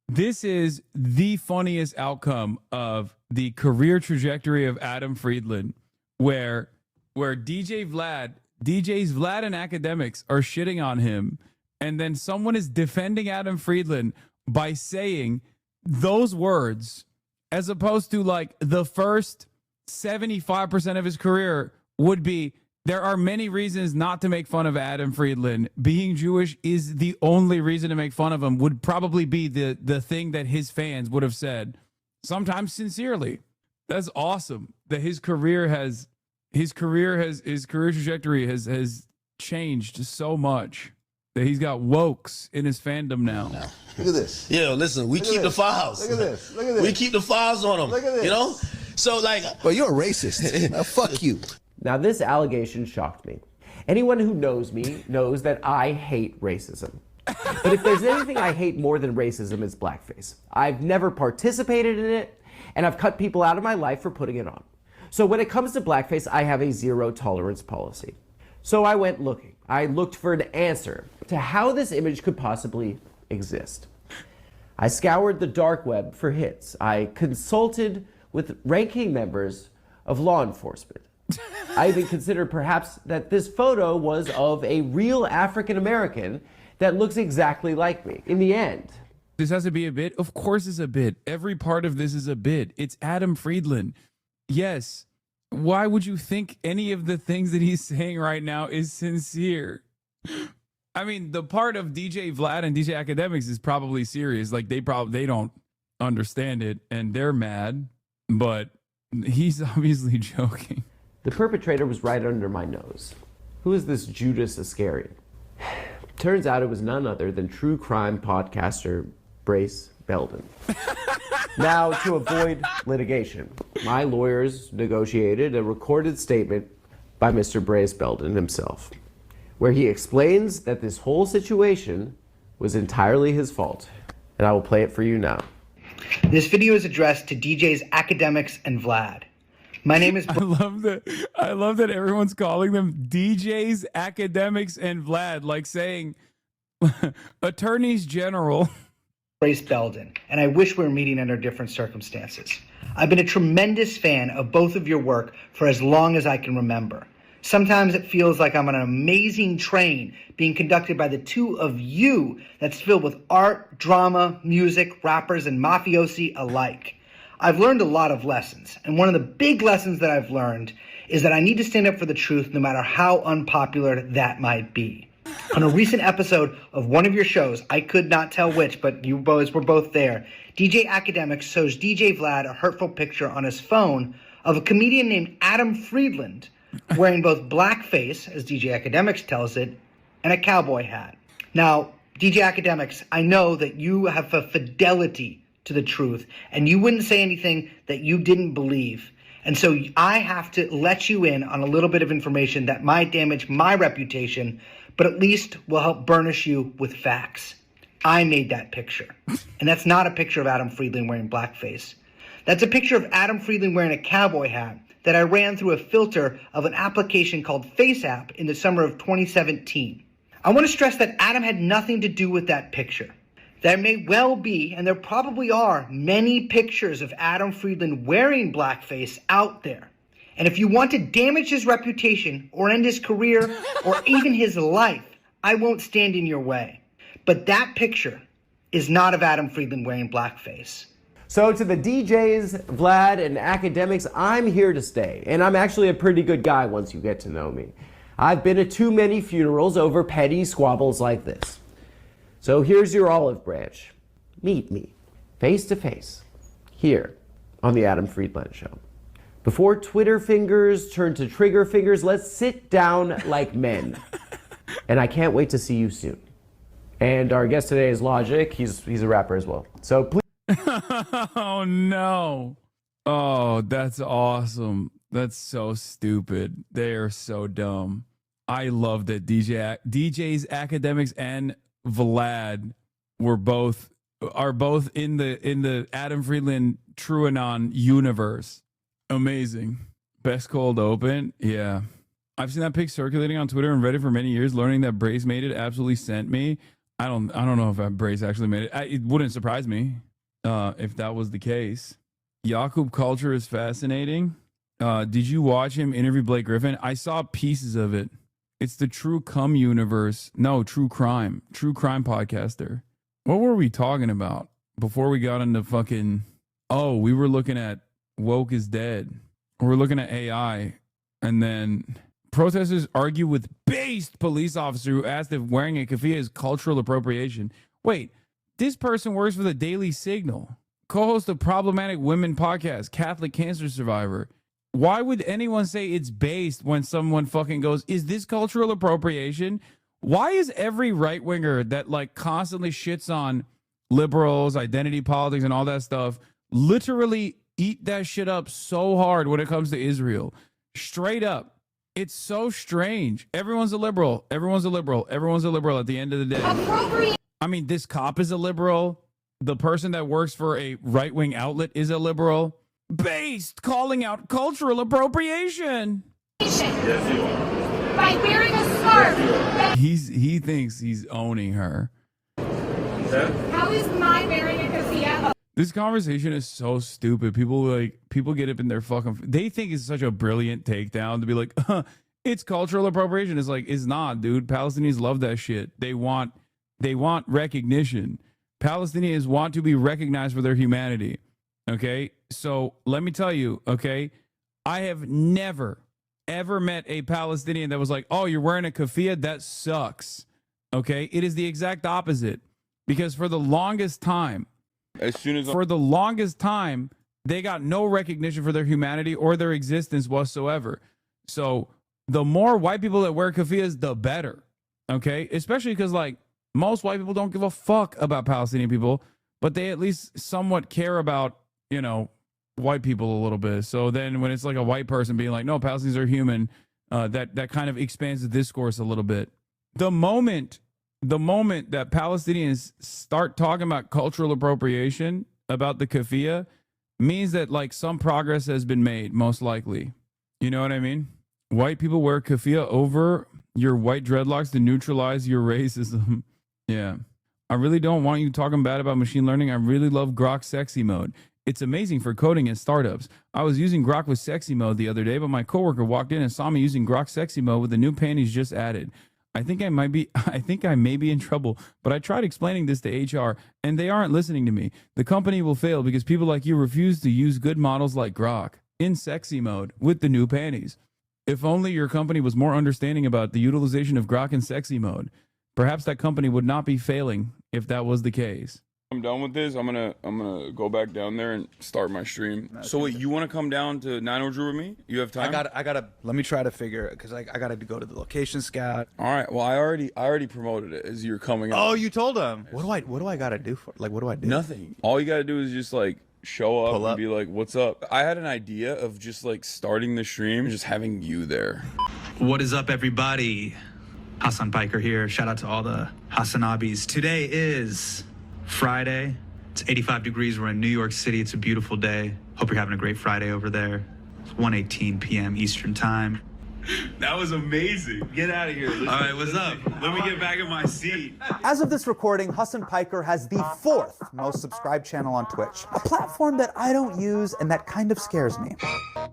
this is the funniest outcome of the career trajectory of Adam Friedland, where DJs Vlad and academics are shitting on him, and then someone is defending Adam Friedland by saying those words, as opposed to like the first 75% of his career would be, there are many reasons not to make fun of Adam Friedland. Being Jewish is the only reason to make fun of him, would probably be the thing that his fans would have said, sometimes sincerely. That's awesome that his career trajectory has changed so much that he's got wokes in his fandom now. Look at this. Yeah, listen, we keep the files. Look at this. Look at this. We keep the files on them. Look at this. You know? So like, well, you're a racist. Now, fuck you. Now, this allegation shocked me. Anyone who knows me knows that I hate racism. But if there's anything I hate more than racism, it's blackface. I've never participated in it, and I've cut people out of my life for putting it on. So when it comes to blackface, I have a zero tolerance policy. So I went looking. I looked for an answer to how this image could possibly exist. I scoured the dark web for hits. I consulted with ranking members of law enforcement. I even considered perhaps that this photo was of a real African American that looks exactly like me. In the end, this has to be a bit. Of course it's a bit. Every part of this is a bit. It's Adam Friedland. Yes. Why would you think any of the things that he's saying right now is sincere? I mean, the part of DJ Vlad and DJ Academics is probably serious. Like they don't understand it and they're mad, but he's obviously joking. The perpetrator was right under my nose. Who is this Judas Iscariot? Turns out it was none other than true crime podcaster Brace Belden. Now, to avoid litigation, my lawyers negotiated a recorded statement by Mr. Brace Belden himself, where he explains that this whole situation was entirely his fault. And I will play it for you now. This video is addressed to DJs Academics and Vlad. My name is... I love that everyone's calling them DJs, Academics, and Vlad, like saying attorneys general. Brace Belden, and I wish we were meeting under different circumstances. I've been a tremendous fan of both of your work for as long as I can remember. Sometimes it feels like I'm on an amazing train being conducted by the two of you that's filled with art, drama, music, rappers, and mafiosi alike. I've learned a lot of lessons, and one of the big lessons that I've learned is that I need to stand up for the truth no matter how unpopular that might be. On a recent episode of one of your shows, I could not tell which, but you boys were both there, DJ Academics shows DJ Vlad a hurtful picture on his phone of a comedian named Adam Friedland wearing both blackface, as DJ Academics tells it, and a cowboy hat. Now, DJ Academics, I know that you have a fidelity to the truth, and you wouldn't say anything that you didn't believe. And so I have to let you in on a little bit of information that might damage my reputation, but at least will help burnish you with facts. I made that picture. And that's not a picture of Adam Friedland wearing blackface. That's a picture of Adam Friedland wearing a cowboy hat that I ran through a filter of an application called FaceApp in the summer of 2017. I want to stress that Adam had nothing to do with that picture. There may well be, and there probably are, many pictures of Adam Friedland wearing blackface out there. And if you want to damage his reputation or end his career or even his life, I won't stand in your way. But that picture is not of Adam Friedland wearing blackface. So to the DJs, Vlad, and academics, I'm here to stay. And I'm actually a pretty good guy once you get to know me. I've been to too many funerals over petty squabbles like this. So here's your olive branch. Meet me, face to face, here on the Adam Friedland Show. Before Twitter fingers turn to trigger fingers, let's sit down like men. And I can't wait to see you soon. And our guest today is Logic. He's a rapper as well. So please. Oh no. Oh, that's awesome. That's so stupid. They are so dumb. I love that DJs, academics, and Vlad are both in the Adam Friedland TrueAnon universe. Amazing. Best cold open. Yeah. I've seen that pic circulating on Twitter and Reddit for many years. Learning that Brace made it absolutely sent me. I don't know if Brace actually made it. It wouldn't surprise me if that was the case. Yakub culture is fascinating. Did you watch him interview Blake Griffin? I saw pieces of it. It's the True Cum universe. No, True Crime podcaster. What were we talking about before we got into fucking... Oh, we were looking at Woke is Dead. We're looking at AI. And then protesters argue with based police officer who asked if wearing a keffiyeh is cultural appropriation. Wait, this person works for the Daily Signal. Co-host of Problematic Women podcast, Catholic cancer survivor. Why would anyone say it's based when someone fucking goes, is this cultural appropriation? Why is every right-winger that like constantly shits on liberals, identity politics, and all that stuff literally eat that shit up so hard when it comes to Israel? Straight up. It's so strange. Everyone's a liberal. Everyone's a liberal. Everyone's a liberal at the end of the day. I mean, this cop is a liberal. The person that works for a right-wing outlet is a liberal. Based calling out cultural appropriation. By wearing a scarf. He thinks he's owning her. How is my wearing a keffiyeh? This conversation is so stupid. People get up in their fucking... They think it's such a brilliant takedown to be like, it's cultural appropriation. It's like, it's not, dude. Palestinians love that shit. They want recognition. Palestinians want to be recognized for their humanity. Okay? So let me tell you, okay? I have never, ever met a Palestinian that was like, oh, you're wearing a keffiyeh? That sucks. Okay? It is the exact opposite. Because for the longest time, they got no recognition for their humanity or their existence whatsoever. So the more white people that wear keffiyehs, the better. Okay? Especially because, like, most white people don't give a fuck about Palestinian people, but they at least somewhat care about, you know, white people a little bit. So then when it's like a white person being like, no, Palestinians are human, that kind of expands the discourse a little bit. The moment that Palestinians start talking about cultural appropriation, about the keffiyeh, means that like some progress has been made, most likely. You know what I mean? White people wear keffiyeh over your white dreadlocks to neutralize your racism. Yeah. I really don't want you talking bad about machine learning. I really love Grok sexy mode. It's amazing for coding and startups. I was using Grok with sexy mode the other day, but my coworker walked in and saw me using Grok sexy mode with the new panties just added. I think I may be in trouble, but I tried explaining this to HR and they aren't listening to me. The company will fail because people like you refuse to use good models like Grok in sexy mode with the new panties. If only your company was more understanding about the utilization of Grok in sexy mode. Perhaps that company would not be failing if that was the case. I'm done with this. I'm gonna go back down there and start my stream. So wait, you want to come down to 9 Drew with me? You have time? I gotta. Let me try to figure it because I gotta go to the location scout. All right. Well, I already promoted it as you're coming. Oh, you told him. What do I gotta do for? Like, what do I do? Nothing. All you gotta do is just like show up and be like, "What's up?" I had an idea of just like starting the stream, and just having you there. What is up, everybody? Hasan Biker here. Shout out to all the HasanAbis. Today is Friday, It's 85 degrees. We're in New York City. It's a beautiful day. Hope you're having a great Friday over there. It's 1:18 p.m. Eastern Time. That was amazing. Get out of here. All right, what's up? Let me get back in my seat. As of this recording, Hasan Piker has the 4th most subscribed channel on Twitch, a platform that I don't use and that kind of scares me.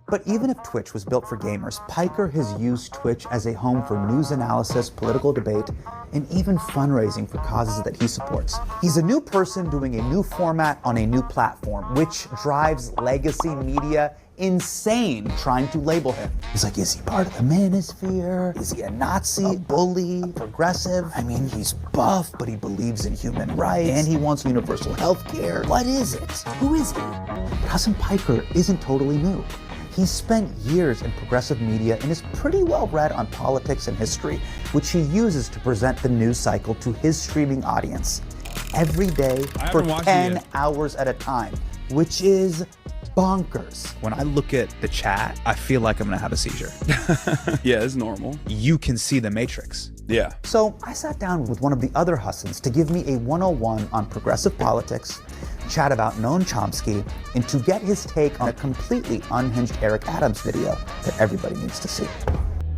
But even if Twitch was built for gamers, Piker has used Twitch as a home for news analysis, political debate, and even fundraising for causes that he supports. He's a new person doing a new format on a new platform, which drives legacy media insane trying to label him. He's like, is he part of the manosphere? Is he a Nazi, a bully, a progressive? I mean, he's buff, but he believes in human rights, and he wants universal health care. What is it? Who is he? Hasan Piker isn't totally new. He's spent years in progressive media and is pretty well read on politics and history, which he uses to present the news cycle to his streaming audience every day for 10 hours at a time, which is bonkers. When I look at the chat, I feel like I'm gonna have a seizure. Yeah, it's normal. You can see the matrix. Yeah. So I sat down with one of the other Hasans to give me a 101 on progressive politics, chat about Noam Chomsky, and to get his take on a completely unhinged Eric Adams video that everybody needs to see.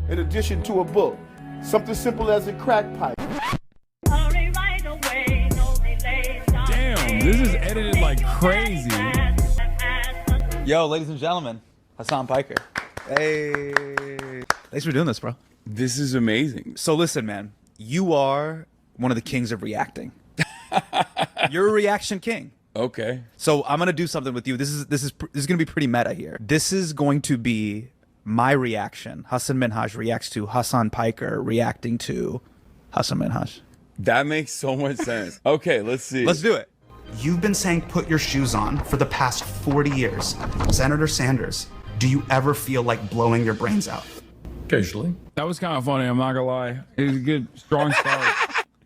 In addition to a book, something simple as a crack pipe. Damn, this is edited like crazy. Yo, ladies and gentlemen, Hasan Piker. Hey. Thanks for doing this, bro. This is amazing. So listen, man, you are one of the kings of reacting. You're a reaction king. Okay. So I'm gonna do something with you. This is gonna be pretty meta here. This is going to be my reaction. Hasan Minhaj reacts to Hasan Piker reacting to Hasan Minhaj. That makes so much sense. Okay, let's see. Let's do it. You've been saying put your shoes on for the past 40 years. Senator Sanders, do you ever feel like blowing your brains out? Occasionally. That was kind of funny, I'm not gonna lie. It was a good, strong start.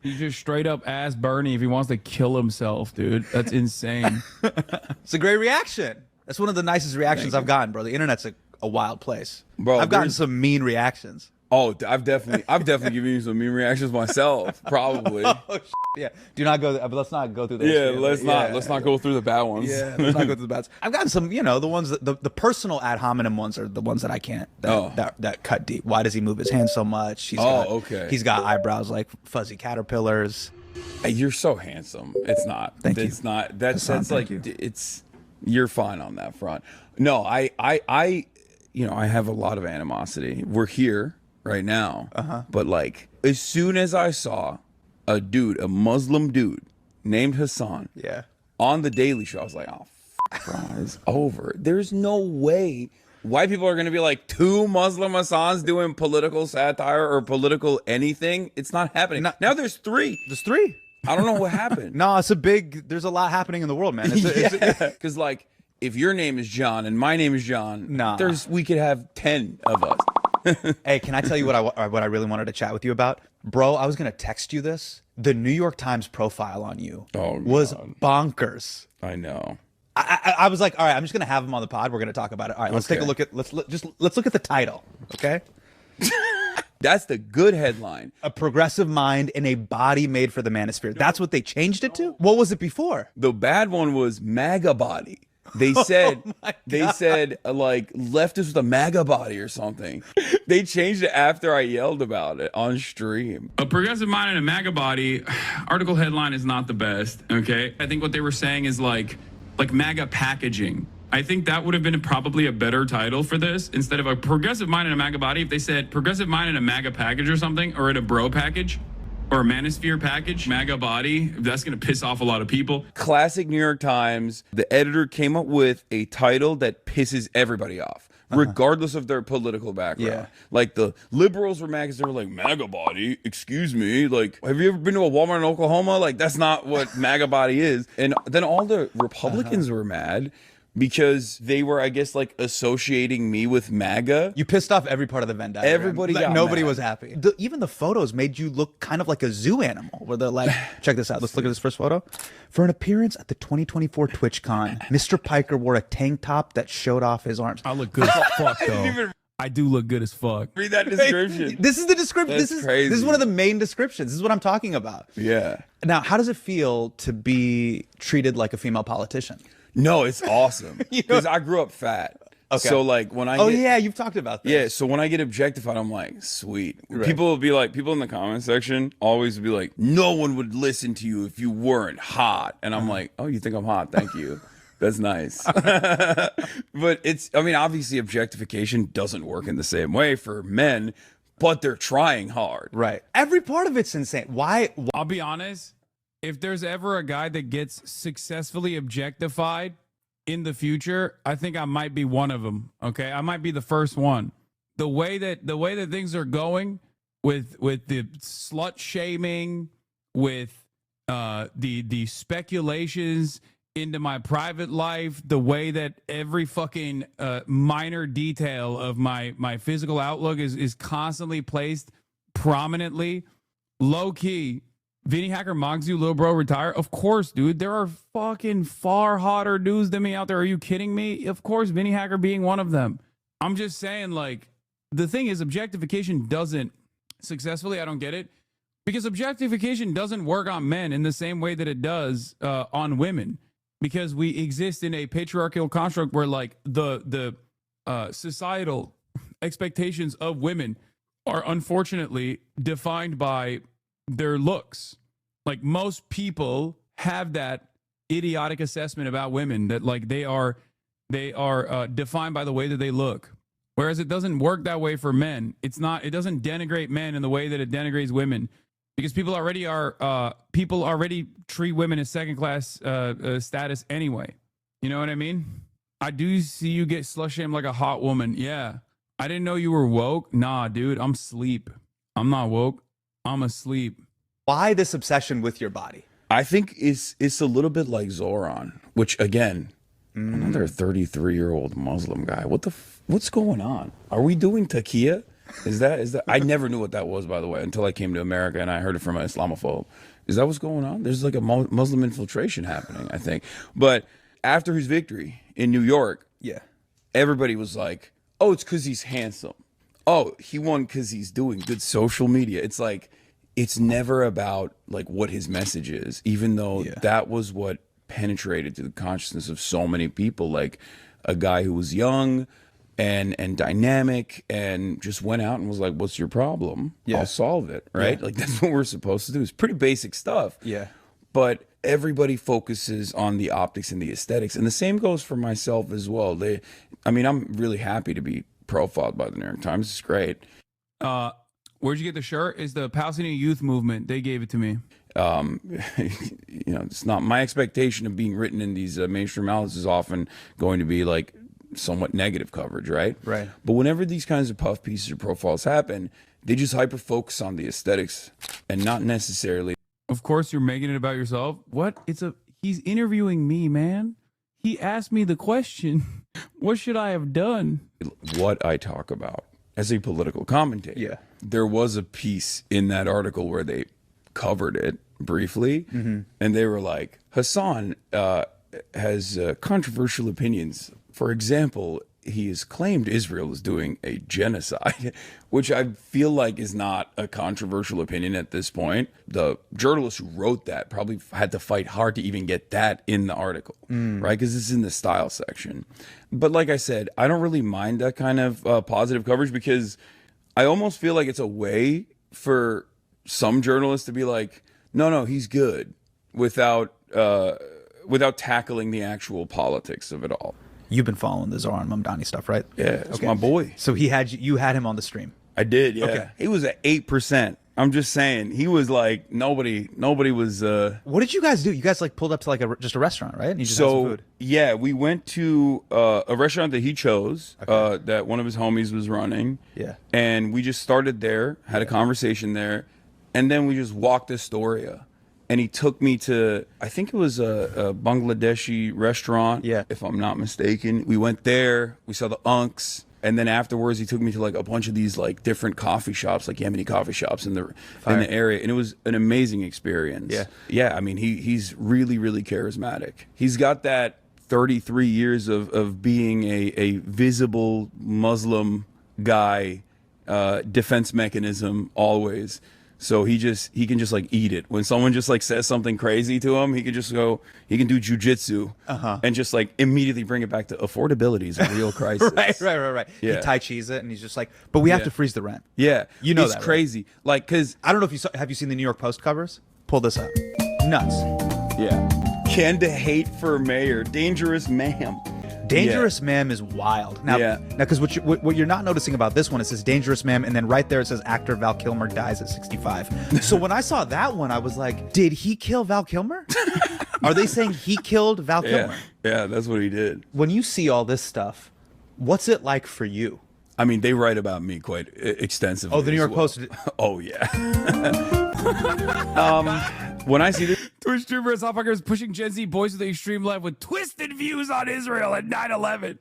He just straight up asked Bernie if he wants to kill himself, dude. That's insane. It's a great reaction. That's one of the nicest reactions I've gotten, bro. The internet's a wild place. Bro, I've gotten some mean reactions. Oh, I've definitely given you some mean reactions myself, probably. Oh, yeah. Do not go. But let's not go through those. Yeah, let's not go through the bad ones. Yeah, let's not go through the bad ones. I've gotten some, the ones that the personal ad hominem ones are the ones that I can't. That cut deep. Why does he move his hands so much? He's got eyebrows like fuzzy caterpillars. Hey, you're so handsome. It's not. Thank you. It's not. That's like you. it's. You're fine on that front. No, I have a lot of animosity. We're here right now. But like, as soon as I saw a Muslim dude named Hasan on the Daily Show, I was like, oh, bro, it's over. There's no way white people are going to be like 2 Muslim Hasans doing political satire or political anything. It's not happening. Now there's 3. There's 3. I don't know what happened. No, there's a lot happening in the world, man. Because like, if your name is John and my name is John, we could have 10 of us. Hey, can I tell you what I really wanted to chat with you about? Bro, I was going to text you this. The New York Times profile on you was bonkers. I know. I was like, all right, I'm just going to have him on the pod. We're going to talk about it. All right, let's take a look at let's look at the title, okay? That's the good headline. A progressive mind in a body made for the manosphere. That's what they changed it to? What was it before? The bad one was MAGA body. They said like leftist with a MAGA body or something. They changed it after I yelled about it on stream. A progressive mind and a MAGA body article headline is not the best, okay? I think what they were saying is like MAGA packaging. I think that would have been probably a better title for this instead of a progressive mind and a MAGA body. If they said progressive mind and a MAGA package or something, or in a bro package, or a manosphere package, MAGA body, that's going to piss off a lot of people. Classic New York Times. The editor came up with a title that pisses everybody off, regardless of their political background. Yeah. Like the liberals were MAGAs. They were like, MAGA body, excuse me. Like, have you ever been to a Walmart in Oklahoma? Like, that's not what MAGA body is. And then all the Republicans were mad because they were, I guess, like associating me with MAGA. You pissed off every part of the Venn diagram. Everybody got Nobody mad. was happy. Even the photos made you look kind of like a zoo animal, where they're like, check this out. Let's look at this first photo. For an appearance at the 2024 TwitchCon, Mr. Piker wore a tank top that showed off his arms. I look good as fuck, though. I do look good as fuck. Read that description. This is the description. That's This is crazy. one of the main descriptions. This is what I'm talking about. Yeah. Now, how does it feel to be treated like a female politician? No, it's awesome because I grew up fat. Okay. So like when I yeah, you've talked about this. Yeah, so when I get objectified, I'm like, sweet. Right. People will be like, people in the comment section always be like, no one would listen to you if you weren't hot. And I'm like, oh, you think I'm hot? Thank you. That's nice. But it's, I mean, obviously objectification doesn't work in the same way for men, but they're trying hard. Right. Every part of it's insane. Why? I'll be honest. If there's ever a guy that gets successfully objectified in the future, I think I might be one of them. Okay, I might be the first one. The way that things are going with the slut shaming, with the speculations into my private life, the way that every fucking minor detail of my physical outlook is constantly placed prominently, low key. Vinny Hacker mogs you, little bro, retire. Of course, dude. There are fucking far hotter dudes than me out there. Are you kidding me? Of course, Vinny Hacker being one of them. I'm just saying, like, the thing is, objectification doesn't successfully. I don't get it, because objectification doesn't work on men in the same way that it does on women, because we exist in a patriarchal construct where, like, the societal expectations of women are unfortunately defined by their looks. Like, most people have that idiotic assessment about women that, like, they are defined by the way that they look, whereas it doesn't work that way for men. It doesn't denigrate men in the way that it denigrates women, because people already treat women as second class status anyway. You know what I mean? I do see you get slut shamed like a hot woman. Yeah, I didn't know you were woke. Nah, dude, I'm sleep. I'm not woke. I'm asleep. Why this obsession with your body? I think it's a little bit like Zoran, which, again, another 33-year-old Muslim guy. What's going on? Are we doing taqiyya? Is that? I never knew what that was, by the way, until I came to America and I heard it from an Islamophobe. Is that what's going on? There's like a Muslim infiltration happening, I think. But after his victory in New York, yeah, everybody was like, "Oh, it's because he's handsome. Oh, he won because he's doing good social media." It's like, it's never about like what his message is, even though that was what penetrated to the consciousness of so many people. Like a guy who was young and dynamic and just went out and was like, "What's your problem? I'll solve it." Right? Like, that's what we're supposed to do. It's pretty basic stuff. Yeah. But everybody focuses on the optics and the aesthetics. And the same goes for myself as well. I'm really happy to be profiled by the New York Times. It's great. Where'd you get the shirt? Is the Palestinian Youth Movement. They gave it to me. It's not my expectation of being written in these mainstream outlets is often going to be like somewhat negative coverage, right? Right. But whenever these kinds of puff pieces or profiles happen, they just hyper focus on the aesthetics and not necessarily. Of course, you're making it about yourself. What? He's interviewing me, man. He asked me the question. What should I have done? What I talk about as a political commentator. Yeah. There was a piece in that article where they covered it briefly, and they were like, Hasan has controversial opinions. For example, he has claimed Israel is doing a genocide, which I feel like is not a controversial opinion at this point. The journalist who wrote that probably had to fight hard to even get that in the article, right? Because it's in the style section. But like I said, I don't really mind that kind of positive coverage, because I almost feel like it's a way for some journalists to be like, no, he's good, without tackling the actual politics of it all. You've been following the Zoran Mamdani stuff, right? Yeah, it's my boy. So you had him on the stream. I did, yeah. Okay. He was at 8%. I'm just saying, he was like, nobody was. What did you guys do? You guys like pulled up to like just a restaurant, right? And you just had some food. Yeah, we went to a restaurant that he chose, that one of his homies was running. Yeah. And we just started there, had a conversation there, and then we just walked Astoria. And he took me to, I think it was a Bangladeshi restaurant, if I'm not mistaken. We went there, we saw the Unks, and then afterwards he took me to like a bunch of these like different coffee shops, like Yemeni coffee shops in the area, and it was an amazing experience. Yeah. I mean, he's really, really charismatic. He's got that 33 years of being a visible Muslim guy defense mechanism always. So he can just like eat it. When someone just like says something crazy to him, he can just go, he can do jujitsu and just like immediately bring it back to affordability is a real crisis. Right. Yeah. He Tai Chi's it, and he's just like, but we have to freeze the rent. Yeah. You know it's that, right? crazy. Like, cause I don't know if have you seen the New York Post covers? Pull this up. Nuts. Yeah. Candid hate for mayor. Dangerous ma'am. Dangerous Ma'am is wild. Now, because what you're not noticing about this one, it says Dangerous Ma'am, and then right there it says actor Val Kilmer dies at 65. So when I saw that one, I was like, did he kill Val Kilmer? Are they saying he killed Val Kilmer? Yeah, that's what he did. When you see all this stuff, what's it like for you? I mean, they write about me quite extensively. Oh, the New York Post. Oh, yeah. When I see this, Twitch streamer South Parker is pushing Gen Z boys to the extreme left with twisted views on Israel and 9/11.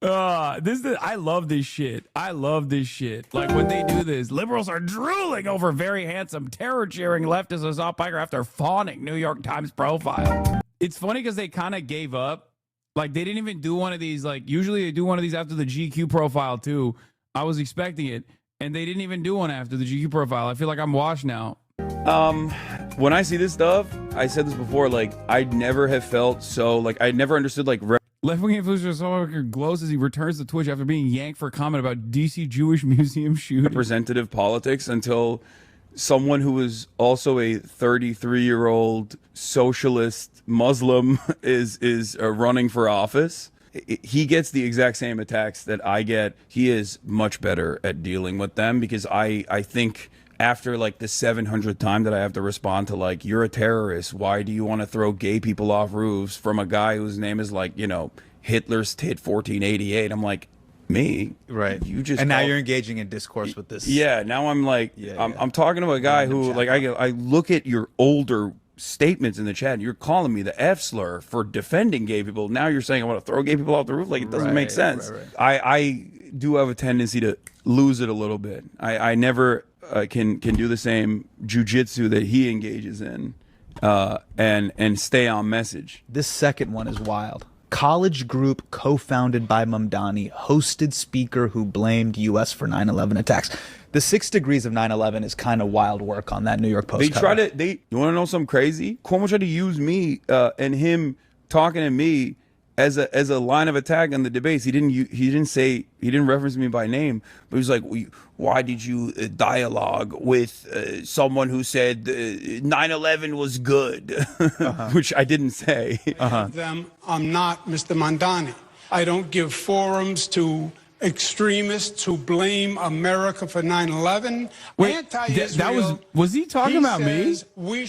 I love this shit. I love this shit. Like when they do this, liberals are drooling over very handsome, terror-cheering leftist as South Parker after fawning New York Times profile. It's funny because they kind of gave up. Like they didn't even do one of these. Like usually they do one of these after the GQ profile too. I was expecting it. And they didn't even do one after the GQ profile. I feel like I'm washed now. When I see this stuff, I said this before, like, I'd never have felt so, like, I never understood, like, left-wing influencer South Parker glows as he returns to Twitch after being yanked for a comment about DC Jewish Museum shooting. Representative politics until someone who was also a 33-year-old socialist Muslim is running for office. He gets the exact same attacks that I get. He is much better at dealing with them because I think after like the 700th time that I have to respond to like, you're a terrorist, why do you want to throw gay people off roofs, from a guy whose name is like, you know, Hitler's tit 1488. I'm like, me? Right. You just and now you're engaging in discourse with this. Yeah, now I'm like, I'm talking to a guy who like, I look at your older statements in the chat, you're calling me the F slur for defending gay people. Now you're saying I want to throw gay people off the roof. Like, it doesn't make sense. I do have a tendency to lose it a little bit. I never can do the same jujitsu that he engages in and stay on message. This second one is wild. College group co-founded by Mamdani hosted speaker who blamed U.S. for 9/11 attacks. The 6 degrees of 9/11 is kind of wild work on that New York Post cover. You want to know something crazy? Cuomo tried to use me and him talking to me as a line of attack in the debates. He didn't reference me by name, but he was like, why did you dialogue with someone who said 9/11 was good, which I didn't say. I'm not Mr. Mamdani. I don't give forums to extremists who blame America for 9/11. Wait, that was he talking about me?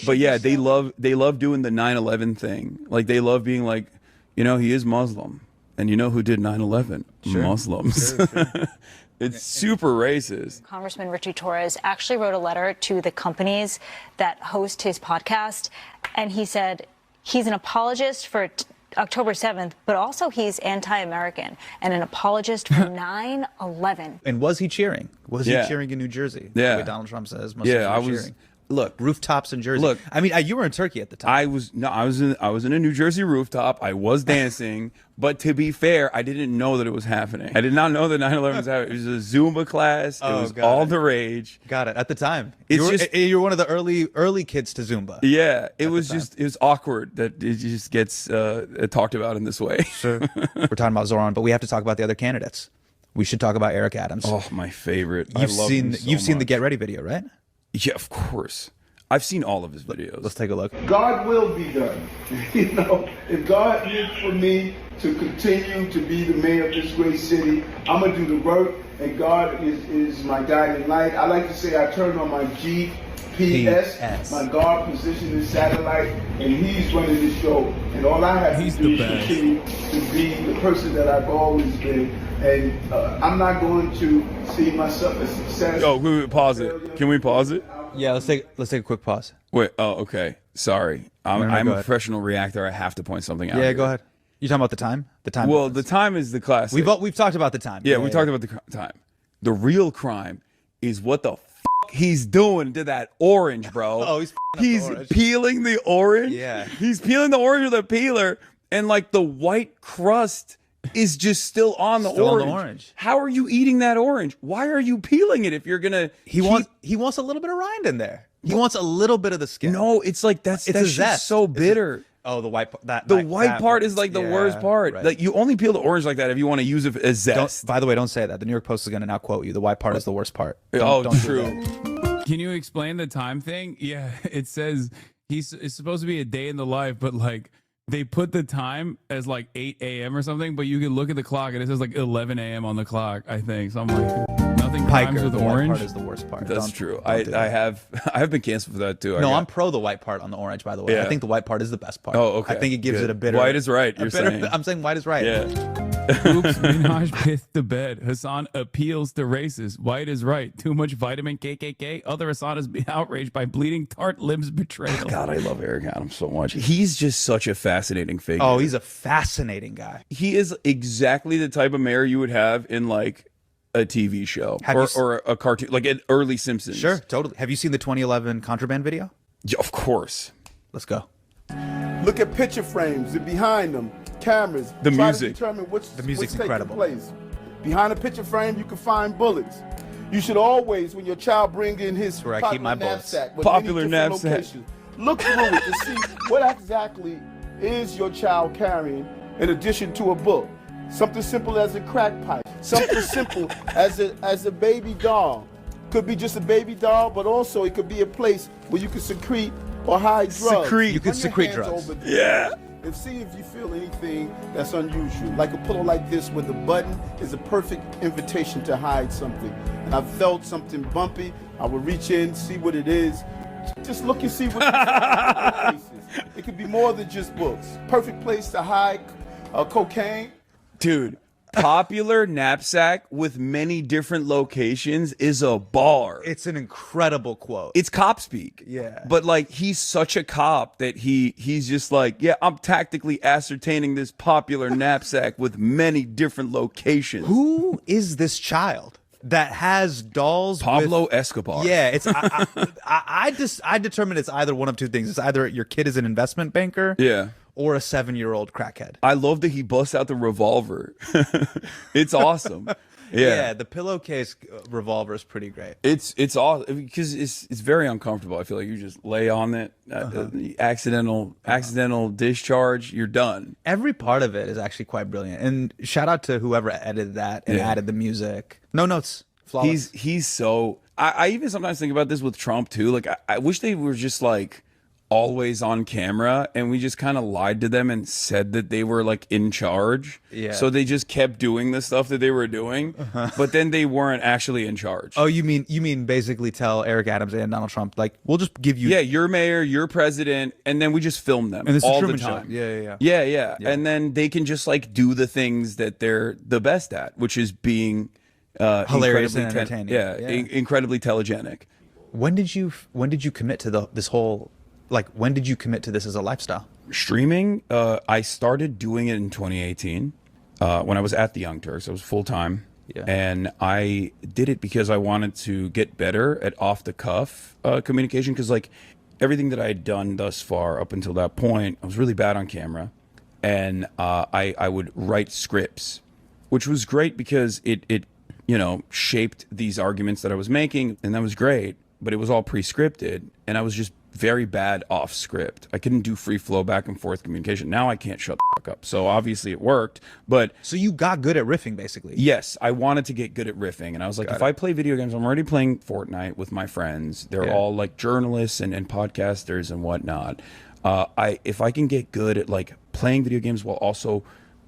But yeah, they love doing the 9/11 thing. Like they love being like, you know, he is Muslim, and you know who did 9/11? Sure. Muslims. Sure. It's super racist. Congressman Richie Torres actually wrote a letter to the companies that host his podcast, and he said he's an apologist for October 7th, but also he's anti-American and an apologist for 9/11. And was he cheering? Was he cheering in New Jersey? Yeah. The way Donald Trump says Muslims I were was. cheering. Look, rooftops in Jersey. Look, I mean, you were in Turkey at the time. I was in a New Jersey rooftop. I was dancing, but to be fair, I didn't know that it was happening. I did not know that 9/11 was happening. It was a Zumba class. It was all the rage. Got it. At the time, It's you were one of the early kids to Zumba. Yeah, it was awkward that it just gets talked about in this way. Sure. We're talking about Zoran, but we have to talk about the other candidates. We should talk about Eric Adams. Oh, my favorite. You've seen the Get Ready video, right? Yeah, of course. I've seen all of his videos. Let's take a look. God will be done. You know, if God needs for me to continue to be the mayor of this great city, I'm going to do the work, and God is my guiding light. I like to say I turn on my GPS, my God positioning satellite, and he's running the show. And all I have to do is continue to be the person that I've always been. And I'm not going to see myself as success. Oh, wait, pause it. Can we pause it? Yeah, let's take a quick pause. Wait. Oh, okay. Sorry. I'm a professional reactor. I have to point something out. Yeah, go ahead. You talking about the time? The time. Well, the time is the classic. We've talked about the time. Yeah, we talked about the time. The real crime is what the he's doing to that orange, bro. Oh, he's peeling the orange. Yeah. He's peeling the orange with a peeler, and like the white crust is just still on the Still on orange. the orange. How are you eating that orange? Why are you peeling it if you're gonna? He wants a little bit of rind in there. He wants a little bit of the skin. No, it's like that's a just zest. so bitter. The white part. The white part is like the worst part. Right. Like you only peel the orange like that if you want to use it as zest. By the way, don't say that. The New York Post is going to now quote you. The white part is the worst part. Don't True. Can you explain the time thing? Yeah, it says it's supposed to be a day in the life, but like they put the time as like 8 a.m. or something, but you can look at the clock and it says like 11 a.m. on the clock, I think. So I'm like, nothing rhymes with the orange. white part is the worst part. That's true. I have been canceled for that too. No, I'm pro the white part on the orange, by the way. Yeah. I think the white part is the best part. Oh, okay. I think it gives Good. it a bitter. White is right, you're saying. I'm saying white is right. Yeah. Oops, Minhaj pissed the bed. Hasan appeals to racists. White is right. Too much vitamin KKK. Other Hasan is outraged by bleeding tart limbs betrayal. God, I love Eric Adams so much. He's just such a fascinating figure. Oh, he's a fascinating guy. He is exactly the type of mayor you would have in like a TV show or a cartoon, like an early Simpsons. Sure, totally. Have you seen the 2011 Contraband video? Yeah, of course. Let's go. Look at picture frames and behind them, cameras. The Try music. to determine The music's what's incredible. taking place. Behind a picture frame, you can find bullets. You should always, when your child brings in his where I keep my bullets. knapsack, with Popular many different knapsack. locations, look through it to see what exactly is your child carrying in addition to a book. Something simple as a crack pipe. Something simple as a baby doll. Could be just a baby doll, but also it could be a place where you can secrete or hide drugs. You could Run your secrete hands drugs. over Yeah. and see if you feel anything that's unusual. Like a pillow like this where the button is a perfect invitation to hide something. And I felt something bumpy. I would reach in, see what it is. Just look and see what it is. It could be more than just books. Perfect place to hide cocaine. Dude, popular knapsack with many different locations is a bar. It's an incredible quote. It's cop speak. Yeah. But like he's such a cop that he's just like, yeah, I'm tactically ascertaining this popular knapsack with many different locations. Who is this child that has dolls? Pablo Escobar. Yeah, it's I determine it's either one of two things. It's either your kid is an investment banker, Yeah. or a 7-year-old crackhead. I love that he busts out the revolver. It's awesome. Yeah. The pillowcase revolver is pretty great. It's awesome because it's very uncomfortable. I feel like you just lay on it, the accidental discharge, you're done. Every part of it is actually quite brilliant. And shout out to whoever edited that and added the music. No notes. Flawless. He's so. I even sometimes think about this with Trump too. Like I wish they were just like always on camera and we just kind of lied to them and said that they were like in charge. Yeah. So they just kept doing the stuff that they were doing, but then they weren't actually in charge. Oh, you mean basically tell Eric Adams and Donald Trump, like, we'll just give you. Yeah, you're mayor, you're president, and then we just film them And this is all the Truman Show. time. Yeah. And then they can just like do the things that they're the best at, which is being Hilarious and incredibly entertaining. incredibly telegenic. When did you commit to this whole, like, when did you commit to this as a lifestyle? Streaming, I started doing it in 2018 when I was at the Young Turks. I was full time. Yeah. And I did it because I wanted to get better at off the cuff communication, because like everything that I had done thus far up until that point, I was really bad on camera. And I would write scripts, which was great because it shaped these arguments that I was making, and that was great, but it was all pre-scripted, and I was just very bad off script. I couldn't do free flow back and forth communication. Now I can't shut the fuck up. So obviously it worked, but so you got good at riffing, basically. Yes, I wanted to get good at riffing, and I was like, if I play video games, I'm already playing Fortnite with my friends. They're all like journalists and podcasters and whatnot. If I can get good at like playing video games while also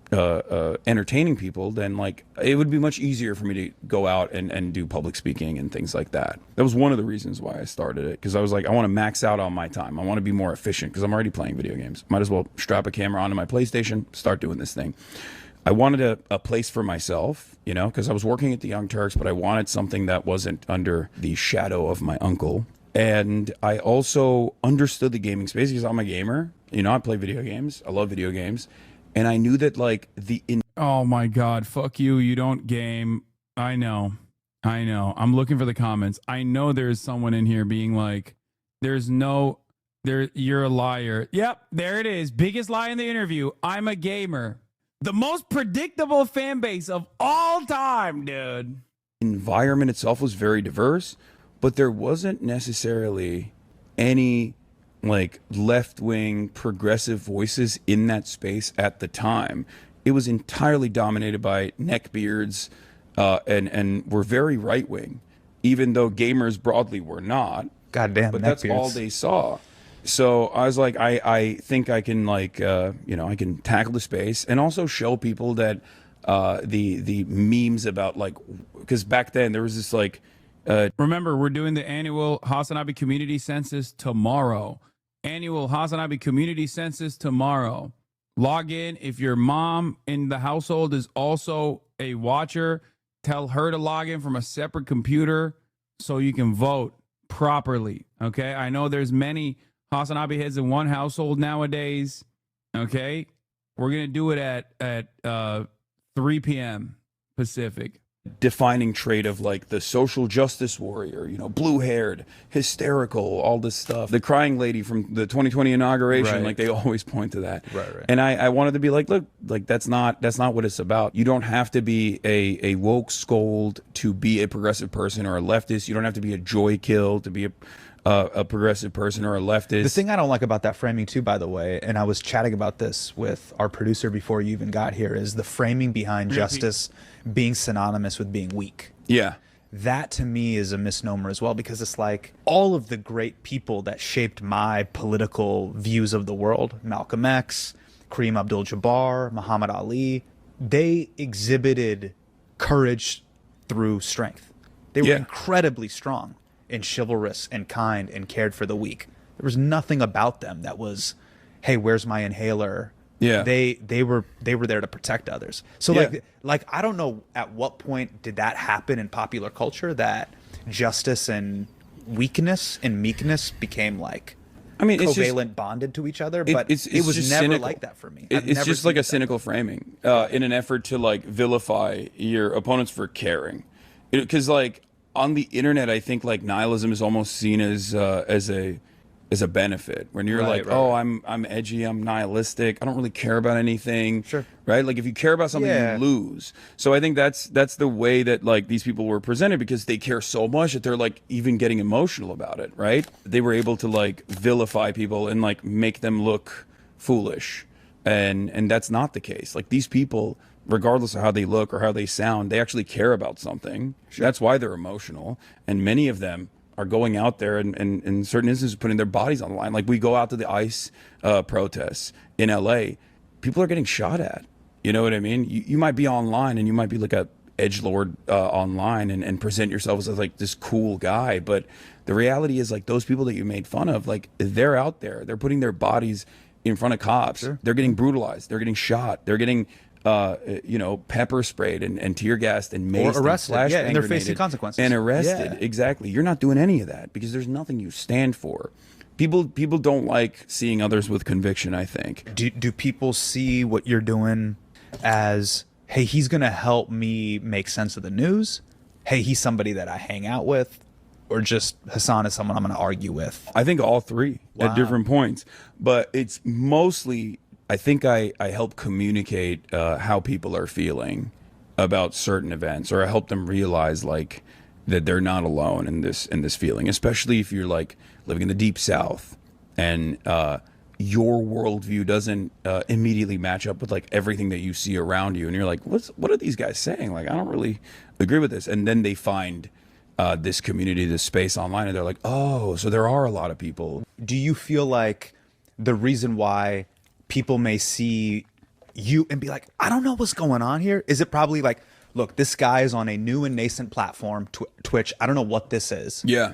entertaining people, then like it would be much easier for me to go out and do public speaking and things like that. That was one of the reasons why I started it, because I was like, I want to max out on my time. I want to be more efficient because I'm already playing video games. Might as well strap a camera onto my PlayStation, start doing this thing. I wanted a place for myself, because I was working at the Young Turks, but I wanted something that wasn't under the shadow of my uncle. And I also understood the gaming space because I'm a gamer. I play video games. I love video games. And I knew that like oh my God, fuck you. You don't game. I know. I'm looking for the comments. I know there's someone in here being like, you're a liar. Yep, there it is. Biggest lie in the interview. I'm a gamer. The most predictable fan base of all time, dude. Environment itself was very diverse, but there wasn't necessarily any like left-wing progressive voices in that space at the time. It was entirely dominated by neckbeards, and were very right-wing, even though gamers broadly were not. Goddamn, but that's all they saw. So I was like, I think I can like, I can tackle the space and also show people that the memes about like, because back then there was this like, remember, we're doing the annual HasanAbi community census tomorrow. Annual HasanAbi community census tomorrow. Log in. If your mom in the household is also a watcher, tell her to log in from a separate computer so you can vote properly. Okay. I know there's many HasanAbi heads in one household nowadays. Okay. We're going to do it at 3 p.m. Pacific. Defining trait of like the social justice warrior, blue-haired, hysterical, all this stuff. The crying lady from the 2020 inauguration, Right. like they always point to that. Right. And I wanted to be like, look, like that's not what it's about. You don't have to be a woke scold to be a progressive person or a leftist. You don't have to be a joy kill to be a progressive person or a leftist. The thing I don't like about that framing too, by the way, and I was chatting about this with our producer before you even got here, is the framing behind justice being synonymous with being weak. Yeah. That to me is a misnomer as well, because it's like all of the great people that shaped my political views of the world, Malcolm X, Kareem Abdul-Jabbar, Muhammad Ali, they exhibited courage through strength. They were incredibly strong and chivalrous and kind and cared for the weak. There was nothing about them that was, hey, where's my inhaler? Yeah. They were there to protect others. So like I don't know at what point did that happen in popular culture that justice and weakness and meekness became like covalent bonded to each other, but it was just never cynical. like that for me. It's just like a cynical framing in an effort to like vilify your opponents for caring. Because like on the internet, I think like nihilism is almost seen as a benefit when you're I'm edgy, I'm nihilistic, I don't really care about anything. Sure. Right? Like if you care about something, you lose. So I think that's the way that like these people were presented, because they care so much that they're like even getting emotional about it, right? They were able to like vilify people and like make them look foolish. And that's not the case. Like these people, regardless of how they look or how they sound, they actually care about something. Sure. That's why they're emotional. And many of them are going out there and in certain instances putting their bodies on the line. Like we go out to the ICE protests in LA, people are getting shot at. You know what I mean? You might be online and you might be like a edgelord online and present yourself as like this cool guy. But the reality is like those people that you made fun of, like they're out there, they're putting their bodies in front of cops. Sure. They're getting brutalized. They're getting shot. They're getting pepper sprayed and tear gassed and maced or arrested, and and they're facing consequences. and arrested. Exactly. You're not doing any of that because there's nothing you stand for. People don't like seeing others with conviction, I think. Do people see what you're doing as, hey, he's gonna help me make sense of the news? Hey, he's somebody that I hang out with? Or just Hasan is someone I'm gonna argue with? I think all three at different points. But it's mostly, I think I help communicate how people are feeling about certain events, or I help them realize like that they're not alone in this feeling, especially if you're like living in the deep South and your worldview doesn't immediately match up with like everything that you see around you, and you're like, what are these guys saying? Like I don't really agree with this, and then they find this community, this space online, and they're like, oh, so there are a lot of people. Do you feel like the reason why people may see you and be like, I don't know what's going on here? Is it probably like, look, this guy is on a new and nascent platform, Twitch. I don't know what this is. Yeah.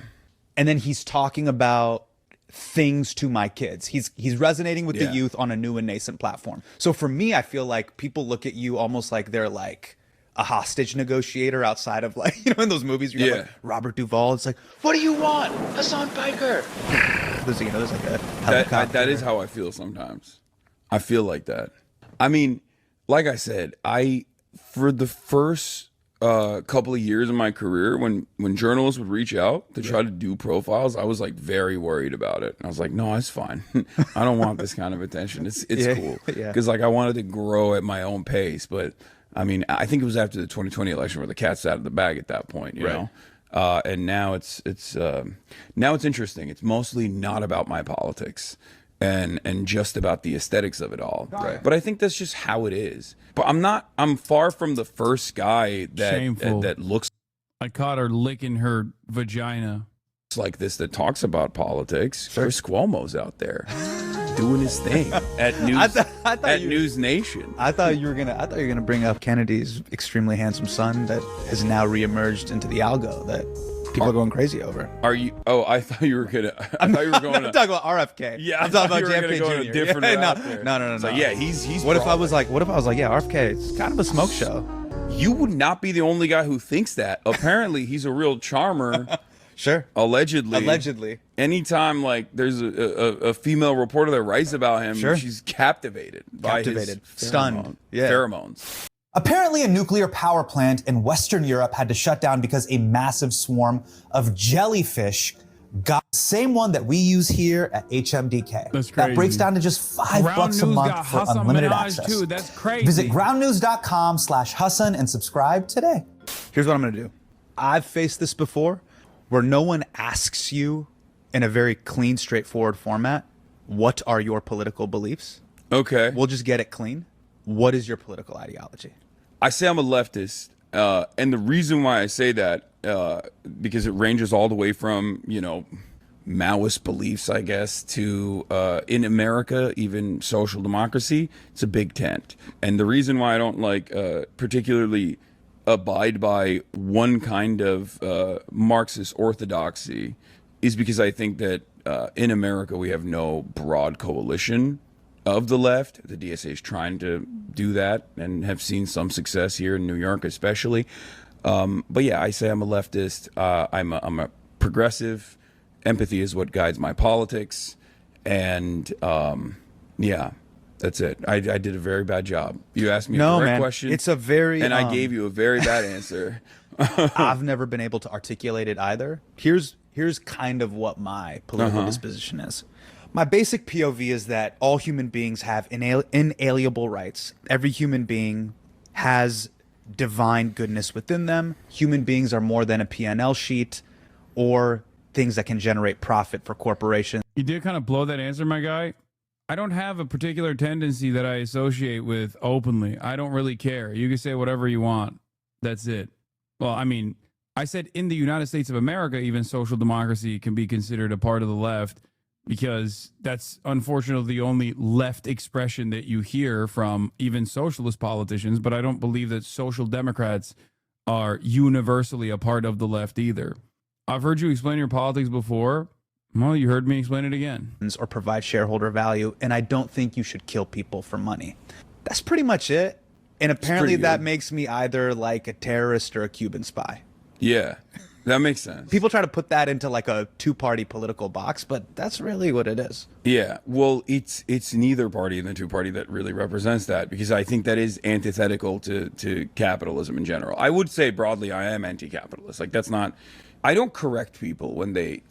And then he's talking about things to my kids. He's resonating with the youth on a new and nascent platform. So for me, I feel like people look at you almost like they're like a hostage negotiator outside of like, in those movies, you have like Robert Duvall. It's like, what do you want? Hasan Piker. There's like a helicopter. That is how I feel sometimes. I feel like that. I mean, like I said, for the first couple of years in my career, when journalists would reach out to try to do profiles, I was like very worried about it. And I was like, no, it's fine. I don't want this kind of attention. It's cool. Because like I wanted to grow at my own pace. But I mean, I think it was after the 2020 election where the cat's out of the bag at that point, you know? And now it's interesting. It's mostly not about my politics and just about the aesthetics of it all. But I think that's just how it is. But I'm far from the first guy that looks. I caught her licking her vagina. Like this that talks about politics. Chris Cuomo's out there doing his thing at News Nation. I thought you were gonna bring up Kennedy's extremely handsome son that has now reemerged into the algo that people are going crazy over. Are you? Oh, I thought you were gonna. I thought you were going. I'm talking about RFK. Yeah, I'm talking about JFK Go a Jr. different route there. No. So yeah, he's. What if I was like, yeah, RFK? It's kind of a smoke show. You would not be the only guy who thinks that. Apparently, he's a real charmer. Sure. Allegedly. Anytime like there's a female reporter that writes about him, she's captivated by his stunned pheromones. Apparently, a nuclear power plant in Western Europe had to shut down because a massive swarm of jellyfish got the same one that we use here at HMDK. That's crazy. That breaks down to just $5 a month for unlimited access. Too. That's crazy. Visit groundnews.com/Hasan and subscribe today. Here's what I'm going to do. I've faced this before where no one asks you in a very clean, straightforward format, what are your political beliefs? Okay. We'll just get it clean. What is your political ideology? I say I'm a leftist. And the reason why I say that, because it ranges all the way from, Maoist beliefs, I guess, to, in America, even social democracy. It's a big tent. And the reason why I don't particularly abide by one kind of Marxist orthodoxy is because I think that in America we have no broad coalition of the left. The DSA is trying to do that and have seen some success here in New York especially. But yeah, I say I'm a leftist. I'm a progressive. Empathy is what guides my politics. And yeah. That's it. I did a very bad job. You asked me a correct question. It's a very... And I gave you a very bad answer. I've never been able to articulate it either. Here's kind of what my political disposition is. My basic POV is that all human beings have inalienable rights. Every human being has divine goodness within them. Human beings are more than a P&L sheet or things that can generate profit for corporations. You did kind of blow that answer, my guy. I don't have a particular tendency that I associate with openly. I don't really care. You can say whatever you want. That's it. Well, I mean, I said in the United States of America, even social democracy can be considered a part of the left because that's unfortunately the only left expression that you hear from even socialist politicians. But I don't believe that social democrats are universally a part of the left either. I've heard you explain your politics before. Well, you heard me explain it again. Or provide shareholder value, and I don't think you should kill people for money. That's pretty much it. And apparently that makes me either like a terrorist or a Cuban spy. Yeah, that makes sense. People try to put that into like a two-party political box, but that's really what it is. Yeah, well, it's neither party in the two-party that really represents that, because I think that is antithetical to capitalism in general. I would say broadly I am anti-capitalist. Like that's not... I don't correct people when they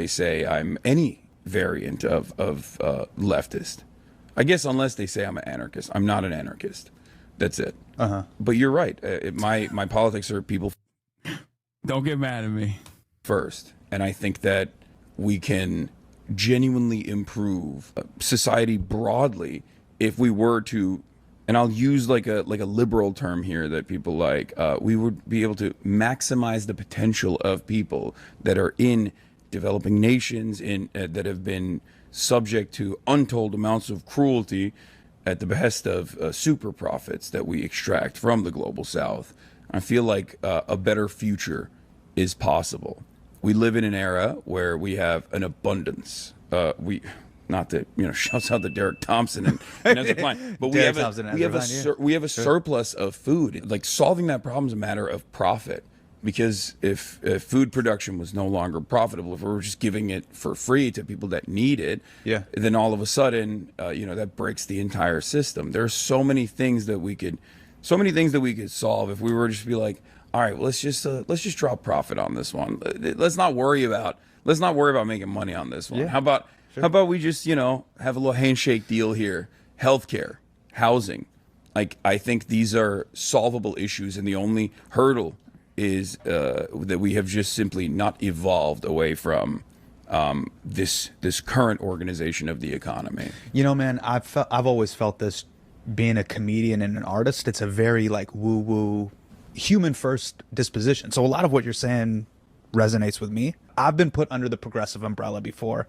say I'm any variant of leftist. I guess unless they say I'm an anarchist. I'm not an anarchist. That's it. But you're right. My politics are people. Don't get mad at me. First, and I think that we can genuinely improve society broadly if we were to. And I'll use like a liberal term here that people like. We would be able to maximize the potential of people that are in developing nations that have been subject to untold amounts of cruelty at the behest of super profits that we extract from the global south. I feel like a better future is possible. We live in an era where we have an abundance. Not to shouts out to Derek Thompson and Ezra Klein, but we have a surplus of food. Like solving that problem is a matter of profit, because if food production was no longer profitable, if we were just giving it for free to people that need it, then all of a sudden that breaks the entire system. There are so many things that we could So many things that we could solve if we were just be like, all right, well, let's just drop profit on this one. Let's not worry about making money on this one. Yeah. How about we just, have a little handshake deal here? Healthcare, housing. Like, I think these are solvable issues, and the only hurdle is that we have just simply not evolved away from this current organization of the economy. Man, I've always felt this being a comedian and an artist. It's a very like woo-woo, human first disposition. So a lot of what you're saying resonates with me. I've been put under the progressive umbrella before,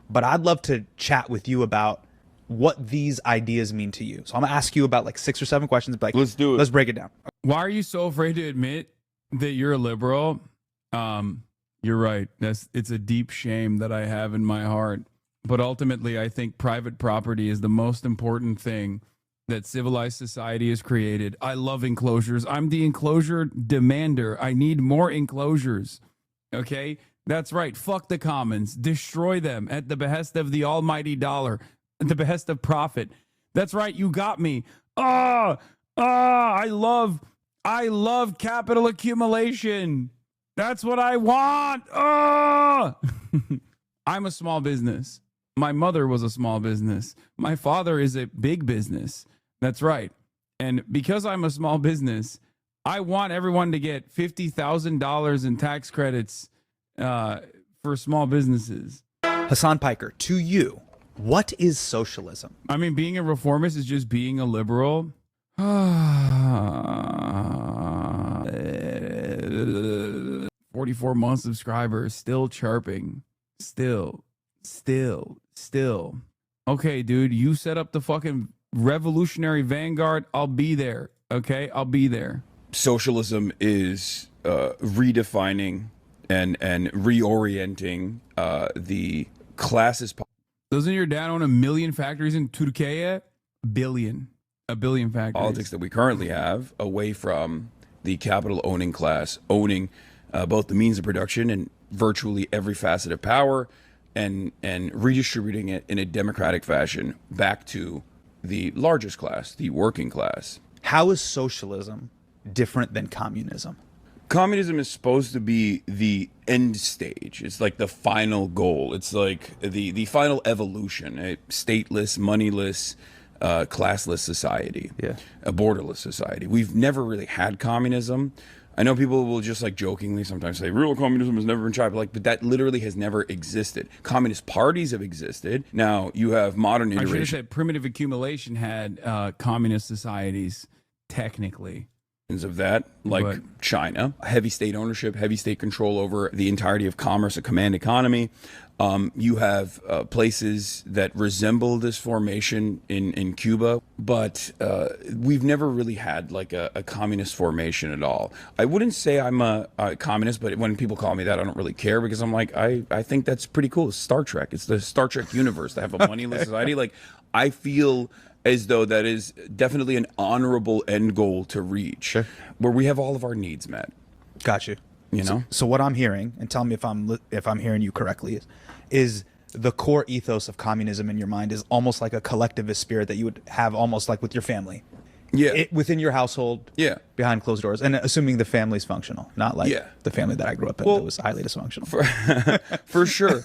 but I'd love to chat with you about what these ideas mean to you. So I'm gonna ask you about like 6 or 7 questions. But let's do it. Let's break it down. Why are you so afraid to admit that you're a liberal? You're right. It's a deep shame that I have in my heart. But ultimately, I think private property is the most important thing that civilized society has created. I love enclosures. I'm the enclosure demander. I need more enclosures. Okay? That's right. Fuck the commons. Destroy them at the behest of the almighty dollar, at the behest of profit. That's right. You got me. I love capital accumulation. That's what I want. I'm a small business. My mother was a small business. My father is a big business. That's right. And because I'm a small business, I want everyone to get $50,000 in tax credits for small businesses. Hasan Piker, to you, what is socialism? I mean, being a reformist is just being a liberal. 44 month subscribers, still chirping. Still. Okay, dude, you set up the fucking revolutionary vanguard. I'll be there. Okay, I'll be there. Socialism is redefining and reorienting the classes. Doesn't your dad own 1 million factories in Turkey? A billion factories. Politics that we currently have away from the capital owning class, owning both the means of production and virtually every facet of power, and redistributing it in a democratic fashion back to the largest class, the working class. How is socialism different than communism? Communism is supposed to be the end stage. It's like the final goal. It's like the final evolution, a stateless, moneyless, classless society, a borderless society. We've never really had communism. I know people will just like jokingly sometimes say real communism has never been tried, but that literally has never existed. Communist parties have existed. Now you have modern iteration. I should have said primitive accumulation had communist societies technically. Of that, like China, heavy state ownership, heavy state control over the entirety of commerce, a command economy. You have places that resemble this formation in Cuba, but we've never really had like a communist formation at all. I wouldn't say I'm a communist, but when people call me that, I don't really care because I'm like, I think that's pretty cool. It's Star Trek. It's the Star Trek universe to have a moneyless society. Like, I feel as though that is definitely an honorable end goal to reach, where we have all of our needs met. Got you. You know. So what I'm hearing, and tell me if I'm hearing you correctly, is the core ethos of communism in your mind is almost like a collectivist spirit that you would have almost like with your family. Yeah. Within your household. Yeah. Behind closed doors, and assuming the family's functional, not like the family that I grew up in that was highly dysfunctional. For sure,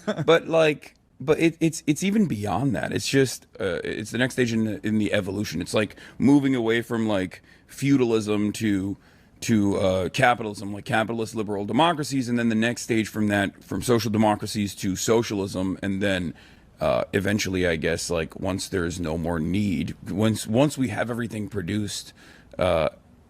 but it's even beyond that. It's just it's the next stage in the evolution. It's like moving away from like feudalism to capitalism, like capitalist liberal democracies, and then the next stage from that, from social democracies to socialism, and then eventually, I guess, like once there's no more need, once we have everything produced,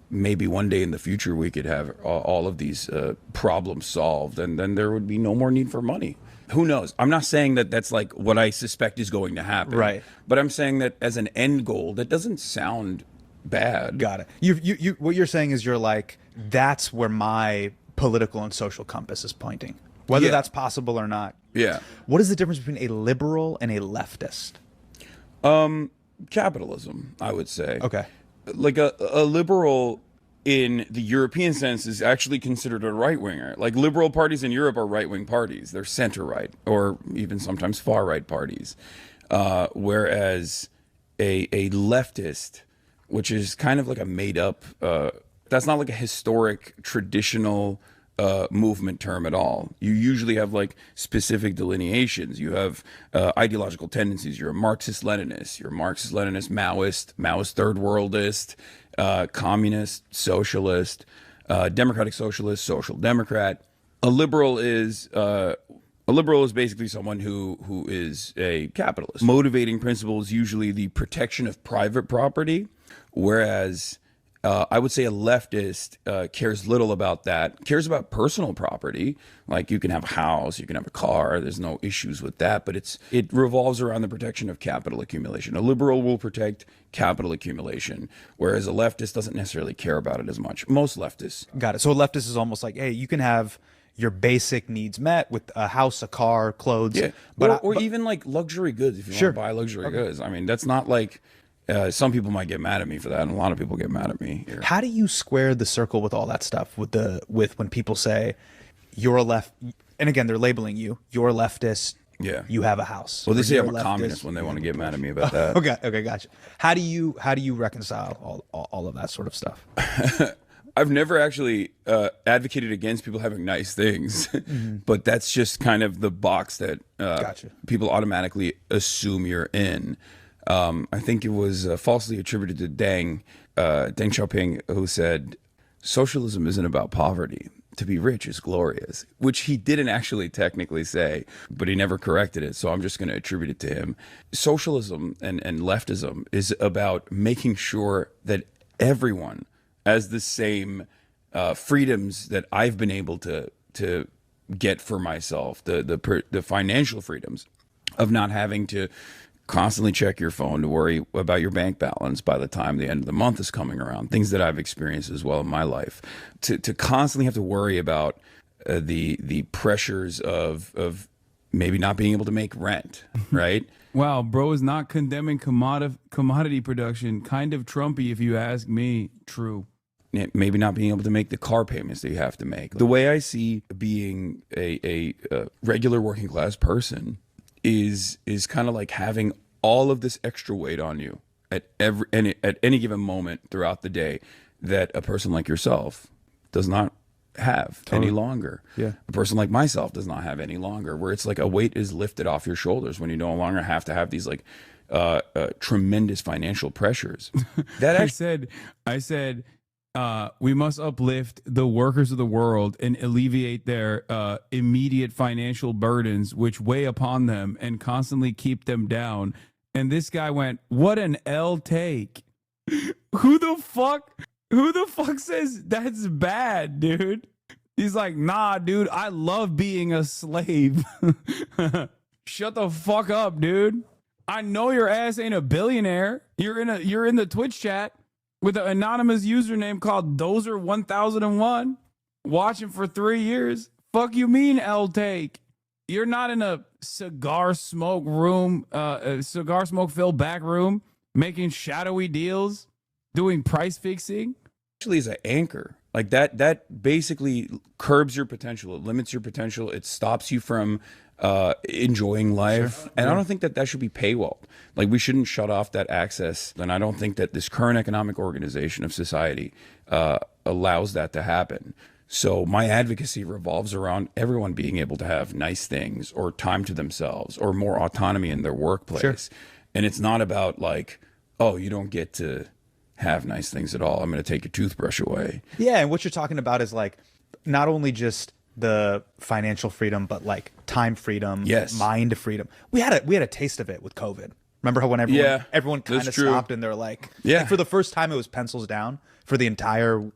maybe one day in the future we could have all of these problems solved, and then there would be no more need for money. Who knows? I'm not saying that that's like what I suspect is going to happen. Right. But I'm saying that as an end goal, that doesn't sound bad. Got it. You what you're saying is you're like, that's where my political and social compass is pointing. Whether that's possible or not. Yeah. What is the difference between a liberal and a leftist? Capitalism, I would say. Okay. Like a liberal in the European sense is actually considered a right-winger. Like liberal parties in Europe are right-wing parties. They're center-right or even sometimes far-right parties. Whereas a leftist which is kind of like a made up, that's not like a historic, traditional movement term at all. You usually have like specific delineations. You have ideological tendencies. You're a Marxist-Leninist. You're a Marxist-Leninist, Maoist third worldist, communist, socialist, democratic socialist, social democrat. A liberal is basically someone who is a capitalist. Motivating principle is usually the protection of private property, whereas I would say a leftist cares little about that, cares about personal property. Like you can have a house, you can have a car, there's no issues with that, but it revolves around the protection of capital accumulation. A liberal will protect capital accumulation, whereas a leftist doesn't necessarily care about it as much. Most leftists. Got it. So a leftist is almost like, hey, you can have your basic needs met with a house, a car, clothes. Yeah, but even like luxury goods if you want to buy luxury goods. I mean, that's not like... some people might get mad at me for that, and a lot of people get mad at me here. How do you square the circle with all that stuff? With when people say you're a left, and again they're labeling you're a leftist. Yeah, you have a house. Well, they say I'm a communist when they want to get mad at me about that. Okay, gotcha. How do you reconcile all of that sort of stuff? I've never actually advocated against people having nice things, but that's just kind of the box that people automatically assume you're in. I think it was falsely attributed to Deng Xiaoping, who said, socialism isn't about poverty. To be rich is glorious, which he didn't actually technically say, but he never corrected it. So I'm just going to attribute it to him. Socialism and leftism is about making sure that everyone has the same freedoms that I've been able to get for myself, the financial freedoms of not having to constantly check your phone to worry about your bank balance by the time the end of the month is coming around. Things that I've experienced as well in my life. To constantly have to worry about the pressures of maybe not being able to make rent, right? Wow, bro is not condemning commodity production. Kind of Trumpy, if you ask me. True. Maybe not being able to make the car payments that you have to make. The way I see being a regular working class person is kind of like having all of this extra weight on you at any given moment throughout the day that a person like yourself does not have any longer. Yeah. A person like myself does not have any longer, where it's like a weight is lifted off your shoulders when you no longer have to have these like tremendous financial pressures. That I said we must uplift the workers of the world and alleviate their immediate financial burdens, which weigh upon them and constantly keep them down. And this guy went, "What an L take." Who the fuck says that's bad, dude? He's like, "Nah, dude, I love being a slave." Shut the fuck up, dude. I know your ass ain't a billionaire. You're in the Twitch chat with an anonymous username called Dozer1001, watching for 3 years. Fuck you mean, L take? You're not in a cigar smoke filled back room, making shadowy deals, doing price fixing. Actually, is an anchor like that basically curbs your potential. It limits your potential. It stops you from enjoying life. Sure. And I don't think that should be paywalled. Like, we shouldn't shut off that access. And I don't think that this current economic organization of society allows that to happen. So my advocacy revolves around everyone being able to have nice things or time to themselves or more autonomy in their workplace. Sure. And it's not about like, oh, you don't get to have nice things at all. I'm going to take your toothbrush away. Yeah. And what you're talking about is like not only just the financial freedom, but like time freedom, mind freedom. We had a taste of it with COVID. Remember how when everyone kind of stopped and they're like, like, for the first time it was pencils down for the entire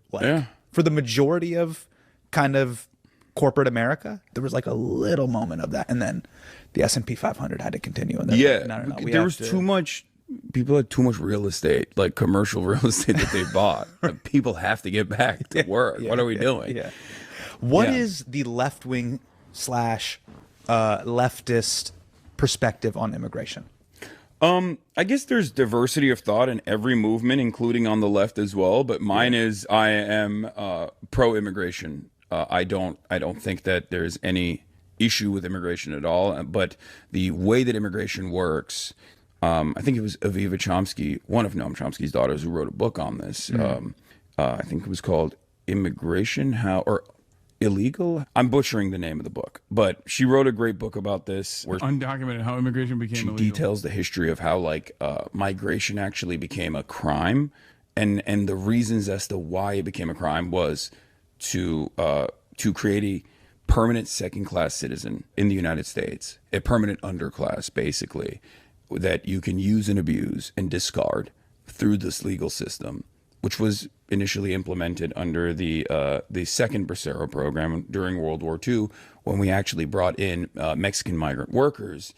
for the majority of kind of corporate America. There was like a little moment of that, and then the S&P 500 had to continue. And then like, there was too much. People had too much real estate, like commercial real estate that they bought. People have to get back to work. What are we doing? Yeah. What is the left-wing / leftist perspective on immigration? I guess there's diversity of thought in every movement, including on the left as well. But mine is I am pro-immigration. I don't think that there's any issue with immigration at all. But the way that immigration works I think it was Aviva Chomsky, one of Noam Chomsky's daughters, who wrote a book on this. I think it was called Immigration, or Illegal. I'm butchering the name of the book, but she wrote a great book about this. Where Undocumented, how immigration became she illegal. details the history of how migration actually became a crime, and the reasons as to why it became a crime was to create a permanent second-class citizen in the United States, a permanent underclass, basically, that you can use and abuse and discard through this legal system, which was initially implemented under the second Bracero program during World War II, when we actually brought in Mexican migrant workers.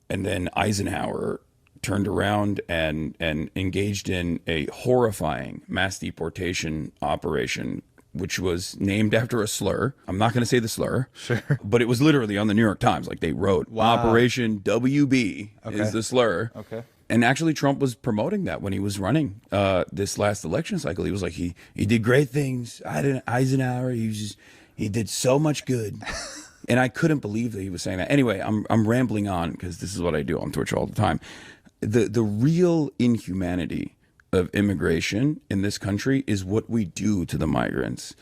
And then Eisenhower turned around and engaged in a horrifying mass deportation operation, which was named after a slur. I'm not going to say the slur, sure, but it was literally on the New York Times. Like, they wrote, Operation WB is the slur. Okay. And actually, Trump was promoting that when he was running this last election cycle. He was like, he did great things. Eisenhower, he did so much good. And I couldn't believe that he was saying that. Anyway, I'm rambling on because this is what I do on Twitch all the time. The real inhumanity of immigration in this country is what we do to the migrants,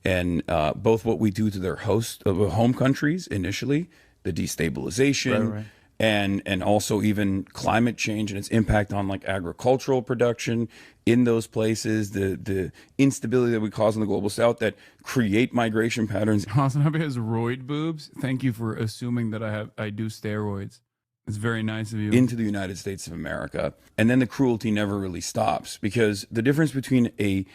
and both what we do to their home countries initially, the destabilization. Right. And also even climate change and its impact on agricultural production in those places, the instability that we cause in the global south that create migration patterns. HasanAbi has roid boobs. Thank you for assuming that I do steroids. It's very nice of you. Into the United States of America. And then the cruelty never really stops, because the difference between a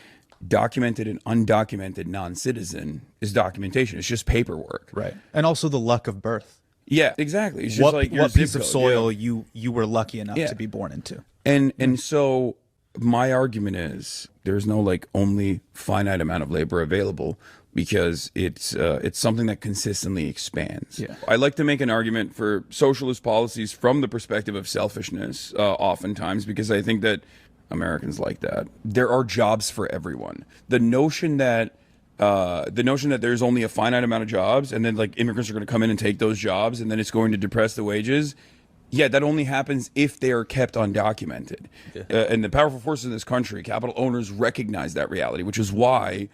documented and undocumented non-citizen is documentation. It's just paperwork. Right. And also the luck of birth. Yeah, exactly. It's just what piece of soil you were lucky enough to be born into. And so my argument is there's no only finite amount of labor available, because it's something that consistently expands. Yeah. I like to make an argument for socialist policies from the perspective of selfishness oftentimes, because I think that Americans like that. There are jobs for everyone. The notion that there's only a finite amount of jobs, and then immigrants are going to come in and take those jobs, and then it's going to depress the wages. Yeah, that only happens if they are kept undocumented. Yeah. And the powerful forces in this country, capital owners, recognize that reality, which is why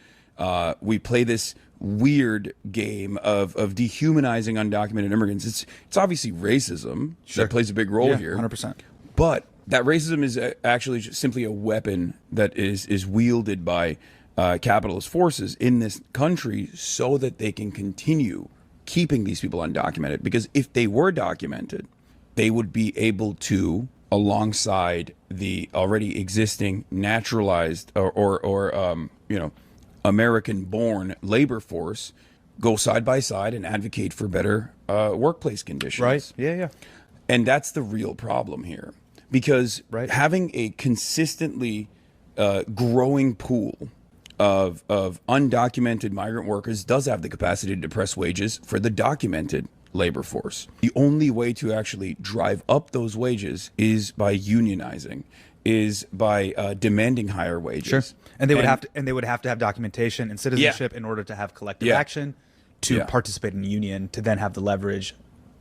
we play this weird game of dehumanizing undocumented immigrants. It's obviously racism that plays a big role here. 100%. But that racism is actually just simply a weapon that is wielded by capitalist forces in this country so that they can continue keeping these people undocumented. Because if they were documented, they would be able to, alongside the already existing naturalized or American-born labor force, go side by side and advocate for better workplace conditions. Right. Yeah. And that's the real problem here, because having a consistently growing pool of undocumented migrant workers does have the capacity to depress wages for the documented labor force. The only way to actually drive up those wages is by unionizing, is by demanding higher wages. Sure. And they would have to have documentation and citizenship in order to have collective action, to participate in a union, to then have the leverage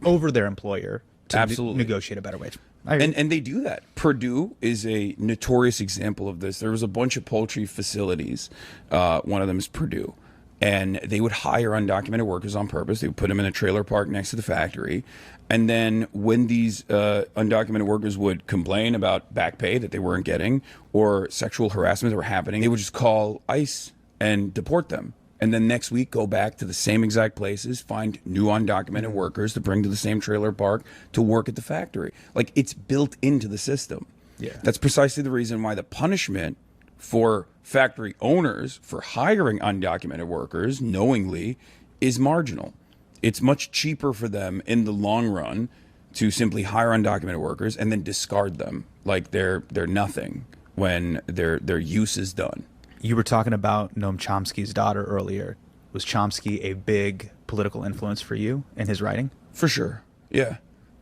over their employer to negotiate a better wage. And they do that. Purdue is a notorious example of this. There was a bunch of poultry facilities. One of them is Purdue. And they would hire undocumented workers on purpose. They would put them in a trailer park next to the factory. And then when these undocumented workers would complain about back pay that they weren't getting, or sexual harassment that were happening, they would just call ICE and deport them. And then next week, go back to the same exact places, find new undocumented workers to bring to the same trailer park to work at the factory. It's built into the system. Yeah. That's precisely the reason why the punishment for factory owners for hiring undocumented workers knowingly is marginal. It's much cheaper for them in the long run to simply hire undocumented workers and then discard them like they're nothing when their use is done. You were talking about Noam Chomsky's daughter earlier. Was Chomsky a big political influence for you in his writing? For sure. Yeah.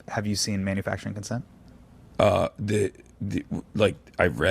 Have you seen Manufacturing Consent? I read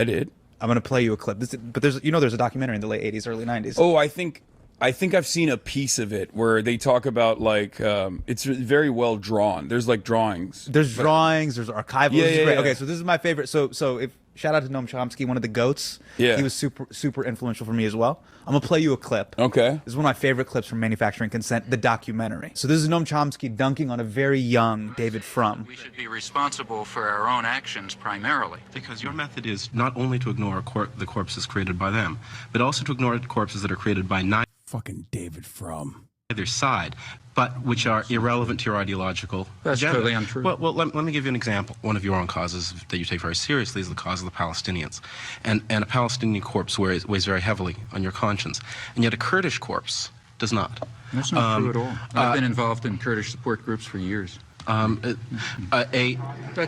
it. I'm going to play you a clip. But there's a documentary in the late 80s, early 90s. Oh, I think I think I've seen a piece of it where they talk about like it's very well drawn. There's like drawings. There's drawings. There's archival. Yeah, This is yeah, great. yeah. Okay, so this is my favorite. So if shout out to Noam Chomsky, one of the goats. Yeah. He was super influential for me as well. I'm gonna play you a clip. Okay. This is one of my favorite clips from Manufacturing Consent, the documentary. So this is Noam Chomsky dunking on a very young David Frum. We should be responsible for our own actions primarily. Because your method is not only to ignore the corpses created by them, but also to ignore corpses that are created by fucking David Frum. Either side, but which are irrelevant to your ideological That's agenda. totally untrue. Well, let me give you an example. One of your own causes that you take very seriously is the cause of the Palestinians. And a Palestinian corpse weighs very heavily on your conscience. And yet a Kurdish corpse does not. That's not true at all. I've been involved in Kurdish support groups for years. That's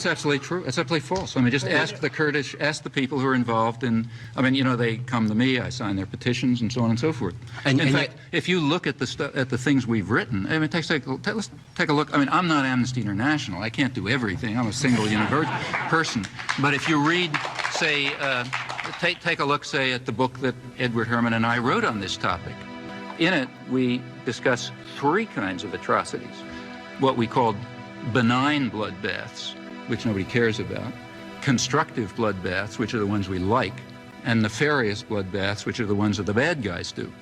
absolutely true. That's absolutely false. I mean, just ask the Kurdish, ask the people who are involved in, I mean, you know, they come to me, I sign their petitions and so on and so forth. In fact, if you look at the things we've written, I mean, let's take a look. I mean, I'm not Amnesty International. I can't do everything. I'm a single person. But if you read, say, take a look, say, at the book that Edward Herman and I wrote on this topic. In it, we discuss 3 kinds of atrocities. What we called benign bloodbaths, which nobody cares about, constructive bloodbaths, which are the ones we like, and nefarious bloodbaths, which are the ones that the bad guys do.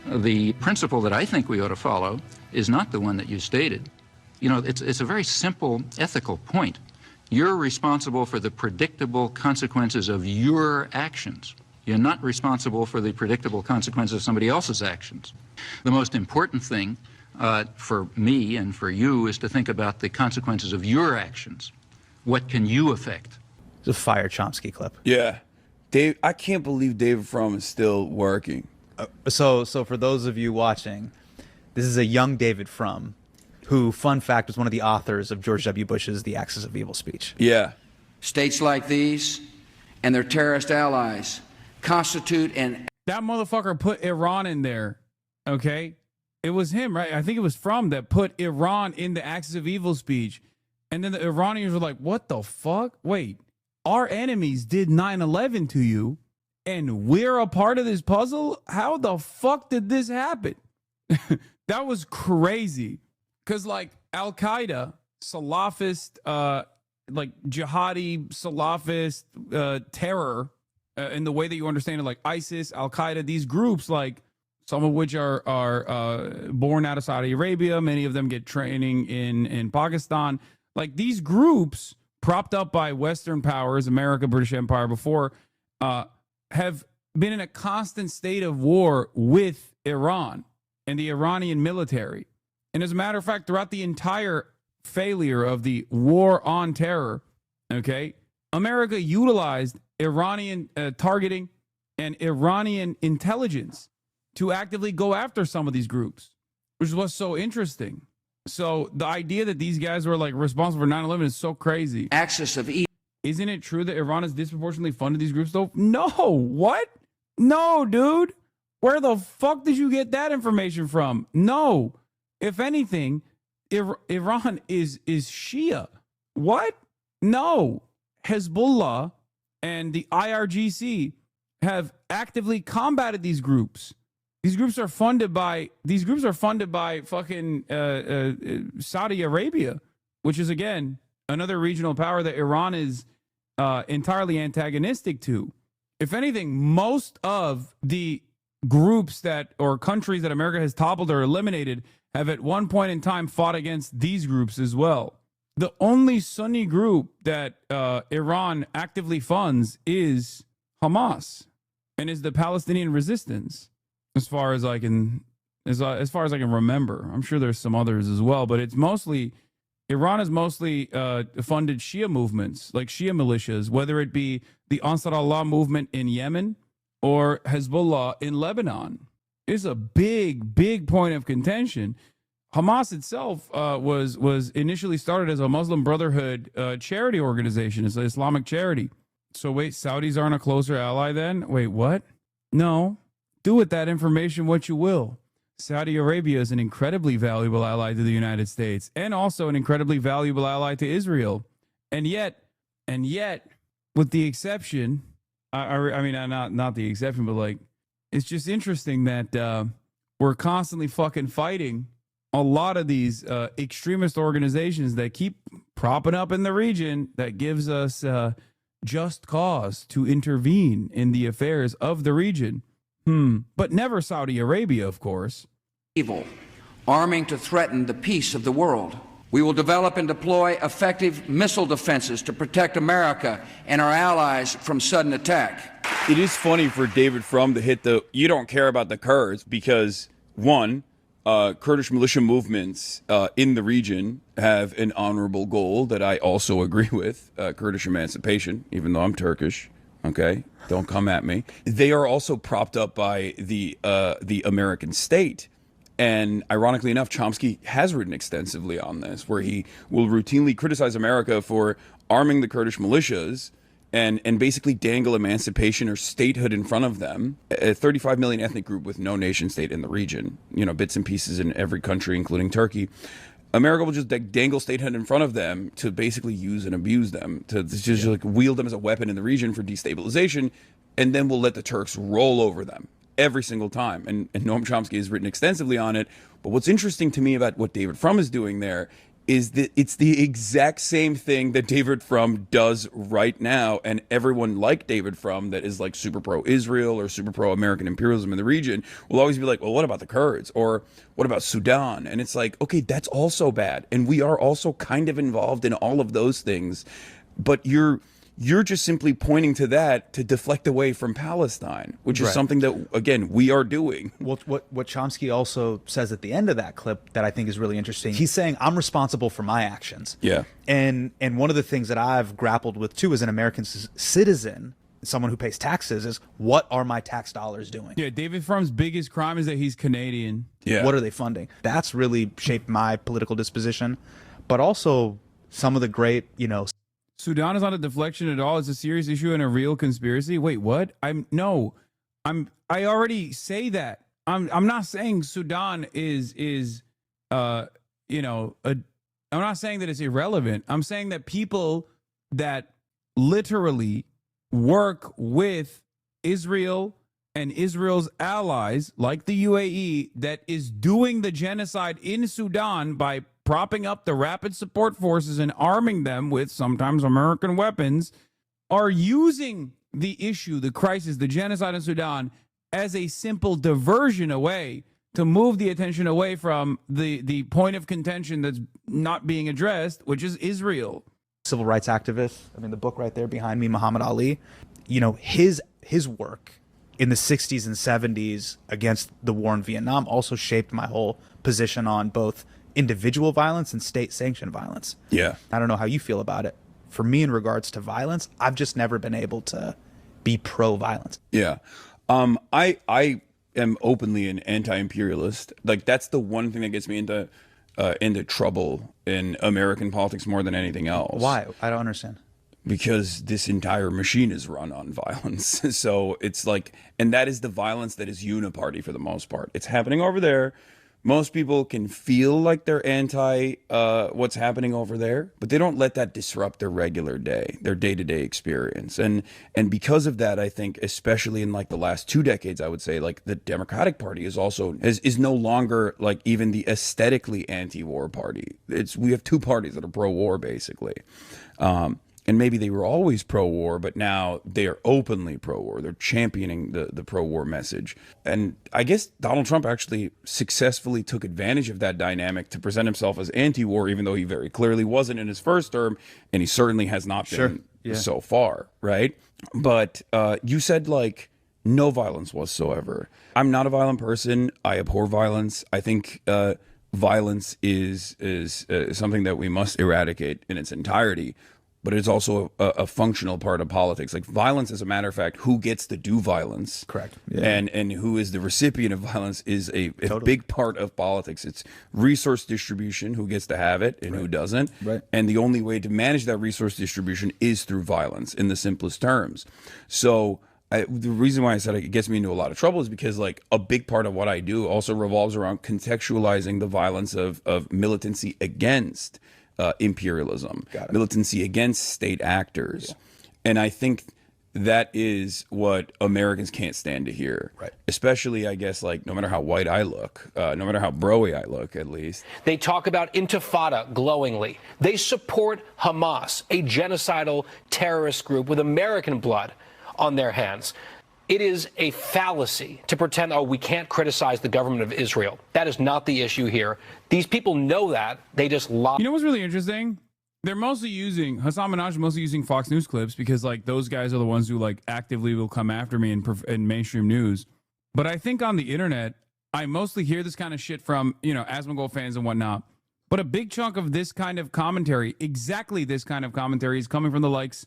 The principle that I think we ought to follow is not the one that you stated. You know, it's a very simple ethical point. You're responsible for the predictable consequences of your actions. You're not responsible for the predictable consequences of somebody else's actions. The most important thing for me and for you is to think about the consequences of your actions. What can you affect? It's a fire Chomsky clip. Yeah. Dave, I can't believe David Frum is still working. So for those of you watching, this is a young David Frum, who, fun fact, was one of the authors of George W. Bush's The Axis of Evil speech. Yeah. States like these and their terrorist allies constitute an... That motherfucker put Iran in there, okay? It was him, right? I think it was Frum that put Iran in the Axis of Evil speech. And then the Iranians were like, what the fuck? Wait, our enemies did 9/11 to you, and we're a part of this puzzle? How the fuck did this happen? That was crazy. Because, like, Al-Qaeda, Salafist, like, jihadi, Salafist terror, in the way that you understand it, like ISIS, Al-Qaeda, these groups, like, some of which are born out of Saudi Arabia. Many of them get training in Pakistan. Like, these groups, propped up by Western powers, America, British Empire before, have been in a constant state of war with Iran and the Iranian military. And as a matter of fact, throughout the entire failure of the war on terror, okay, America utilized Iranian targeting and Iranian intelligence to actively go after some of these groups, which was so interesting. So the idea that these guys were like responsible for 9/11 is so crazy. Axis of evil. Isn't it true that Iran has disproportionately funded these groups though? No. What? No, dude. Where the fuck did you get that information from? No. If anything, Iran is Shia. What? No. Hezbollah and the IRGC have actively combated these groups. These groups are funded by fucking Saudi Arabia, which is, again, another regional power that Iran is entirely antagonistic to. If anything, most of the groups that, or countries that America has toppled or eliminated, have at one point in time fought against these groups as well. The only Sunni group that Iran actively funds is Hamas, and is the Palestinian resistance. As far as I can remember, I'm sure there's some others as well, but it's mostly, Iran has mostly funded Shia movements, like Shia militias, whether it be the Ansar Allah movement in Yemen or Hezbollah in Lebanon. It's a big point of contention. Hamas itself was initially started as a Muslim Brotherhood charity organization. It's an Islamic charity. So wait, Saudis aren't a closer ally then? Wait, what? No. Do with that information what you will. Saudi Arabia is an incredibly valuable ally to the United States, and also an incredibly valuable ally to Israel. And yet, with the exception, I mean, not the exception, but like, it's just interesting that we're constantly fucking fighting a lot of these extremist organizations that keep propping up in the region that gives us just cause to intervene in the affairs of the region. But never Saudi Arabia, of course. Evil, arming to threaten the peace of the world. We will develop and deploy effective missile defenses to protect America and our allies from sudden attack. It is funny for David Frum to hit the "you don't care about the Kurds" because, one, Kurdish militia movements in the region have an honorable goal that I also agree with, Kurdish emancipation, even though I'm Turkish. Okay, don't come at me. They are also propped up by the American state. And ironically enough, Chomsky has written extensively on this, where he will routinely criticize America for arming the Kurdish militias and basically dangle emancipation or statehood in front of them. A 35 million ethnic group with no nation state in the region, bits and pieces in every country, including Turkey. America will just dangle statehood in front of them to basically use and abuse them, to just like wield them as a weapon in the region for destabilization, and then we'll let the Turks roll over them every single time. And Noam Chomsky has written extensively on it. But what's interesting to me about what David Frum is doing there is that it's the exact same thing that David Frum does right now. And everyone like David Frum that is like super pro-Israel or super pro-American imperialism in the region will always be like, well, what about the Kurds? Or what about Sudan? And it's like, okay, that's also bad. And we are also kind of involved in all of those things. But you're just simply pointing to that to deflect away from Palestine, which is something that, again, we are doing. Well, what Chomsky also says at the end of that clip that I think is really interesting, he's saying, I'm responsible for my actions. Yeah. And one of the things that I've grappled with, too, as an American citizen, someone who pays taxes, is what are my tax dollars doing? Yeah, David Frum's biggest crime is that he's Canadian. Yeah. What are they funding? That's really shaped my political disposition. But also some of the great, Sudan is not a deflection at all. It's a serious issue and a real conspiracy. Wait, what? I already say that. I'm not saying Sudan I'm not saying that it's irrelevant. I'm saying that people that literally work with Israel and Israel's allies, like the UAE, that is doing the genocide in Sudan by propping up the rapid support forces and arming them with sometimes American weapons, are using the issue, the crisis, the genocide in Sudan as a simple diversion away to move the attention away from the point of contention that's not being addressed, which is Israel. Civil rights activist, the book right there behind me, Muhammad Ali, his work in the 60s and 70s against the war in Vietnam also shaped my whole position on both individual violence and state-sanctioned violence. Yeah. I don't know how you feel about it. For me, in regards to violence, I've just never been able to be pro-violence. Yeah. I am openly an anti-imperialist. Like, that's the one thing that gets me into trouble in American politics more than anything else. Why? I don't understand. Because this entire machine is run on violence. So it's like, and that is the violence that is uniparty for the most part. It's happening over there. Most people can feel like they're anti what's happening over there, but they don't let that disrupt their regular day, their day-to-day experience. And because of that, I think, especially in like the last 2 decades, I would say like the Democratic Party is no longer like even the aesthetically anti-war party. We have two parties that are pro-war basically. And maybe they were always pro-war, but now they are openly pro-war. They're championing the pro-war message. And I guess Donald Trump actually successfully took advantage of that dynamic to present himself as anti-war, even though he very clearly wasn't in his first term, and he certainly has not been so far, right? But you said, like, no violence whatsoever. I'm not a violent person. I abhor violence. I think violence is something that we must eradicate in its entirety. But it's also a functional part of politics. Like violence, as a matter of fact, who gets to do violence, correct, and who is the recipient of violence is a big part of politics. It's resource distribution, who gets to have it and who doesn't. Right. And the only way to manage that resource distribution is through violence, in the simplest terms. So the reason why I said it gets me into a lot of trouble is because like a big part of what I do also revolves around contextualizing the violence of militancy against imperialism, militancy against state actors. And I think that is what Americans can't stand to hear. Right. Especially, I guess, like, no matter how white I look, no matter how bro-y I look, at least. They talk about Intifada glowingly. They support Hamas, a genocidal terrorist group with American blood on their hands. It is a fallacy to pretend, oh, we can't criticize the government of Israel. That is not the issue here. These people know that. They just lie. You know what's really interesting? They're mostly using, Hasan Minhaj is mostly using Fox News clips because, like, those guys are the ones who, like, actively will come after me in mainstream news. But I think on the internet, I mostly hear this kind of shit from, you know, Asmongold fans and whatnot. But a big chunk of this kind of commentary, exactly this kind of commentary, is coming from the likes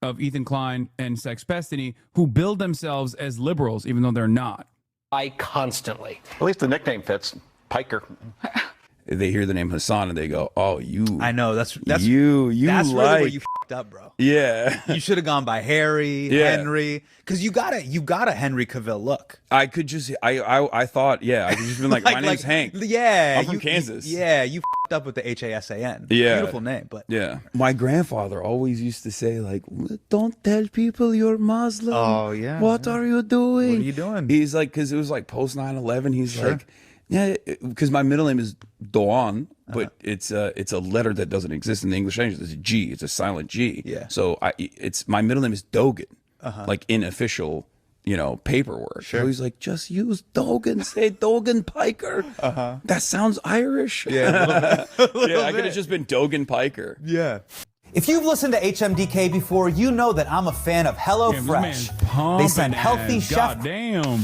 of Ethan Klein and Sex Pestany, who build themselves as liberals, even though they're not. I constantly. At least the nickname fits. Piker. They hear the name Hasan and they go, "Oh, you." I know that's you that's like really where you f***ed up, bro. Yeah, you should have gone by Harry, Henry, because you got a Henry Cavill look. I could just, I thought, yeah, I could just been like, my name's Hank. Yeah, I'm from Kansas. You f***ed up with the HASAN. Yeah, beautiful name, but yeah. My grandfather always used to say, like, "Don't tell people you're Muslim." Oh yeah. What are you doing? What are you doing? He's like, because it was like post 9/11. He's like, yeah, because my middle name is Doan, but it's a letter that doesn't exist in the English language. It's a G. It's a silent G. Yeah. So it's my middle name is Dogan, like in official, you know, paperwork. Sure. So he's like, just use Dogan. Say Dogan Piker. That sounds Irish. Yeah. I could have just been Dogan Piker. Yeah. If you've listened to HMDK before, you know that I'm a fan of HelloFresh. They send healthy chef. Damn.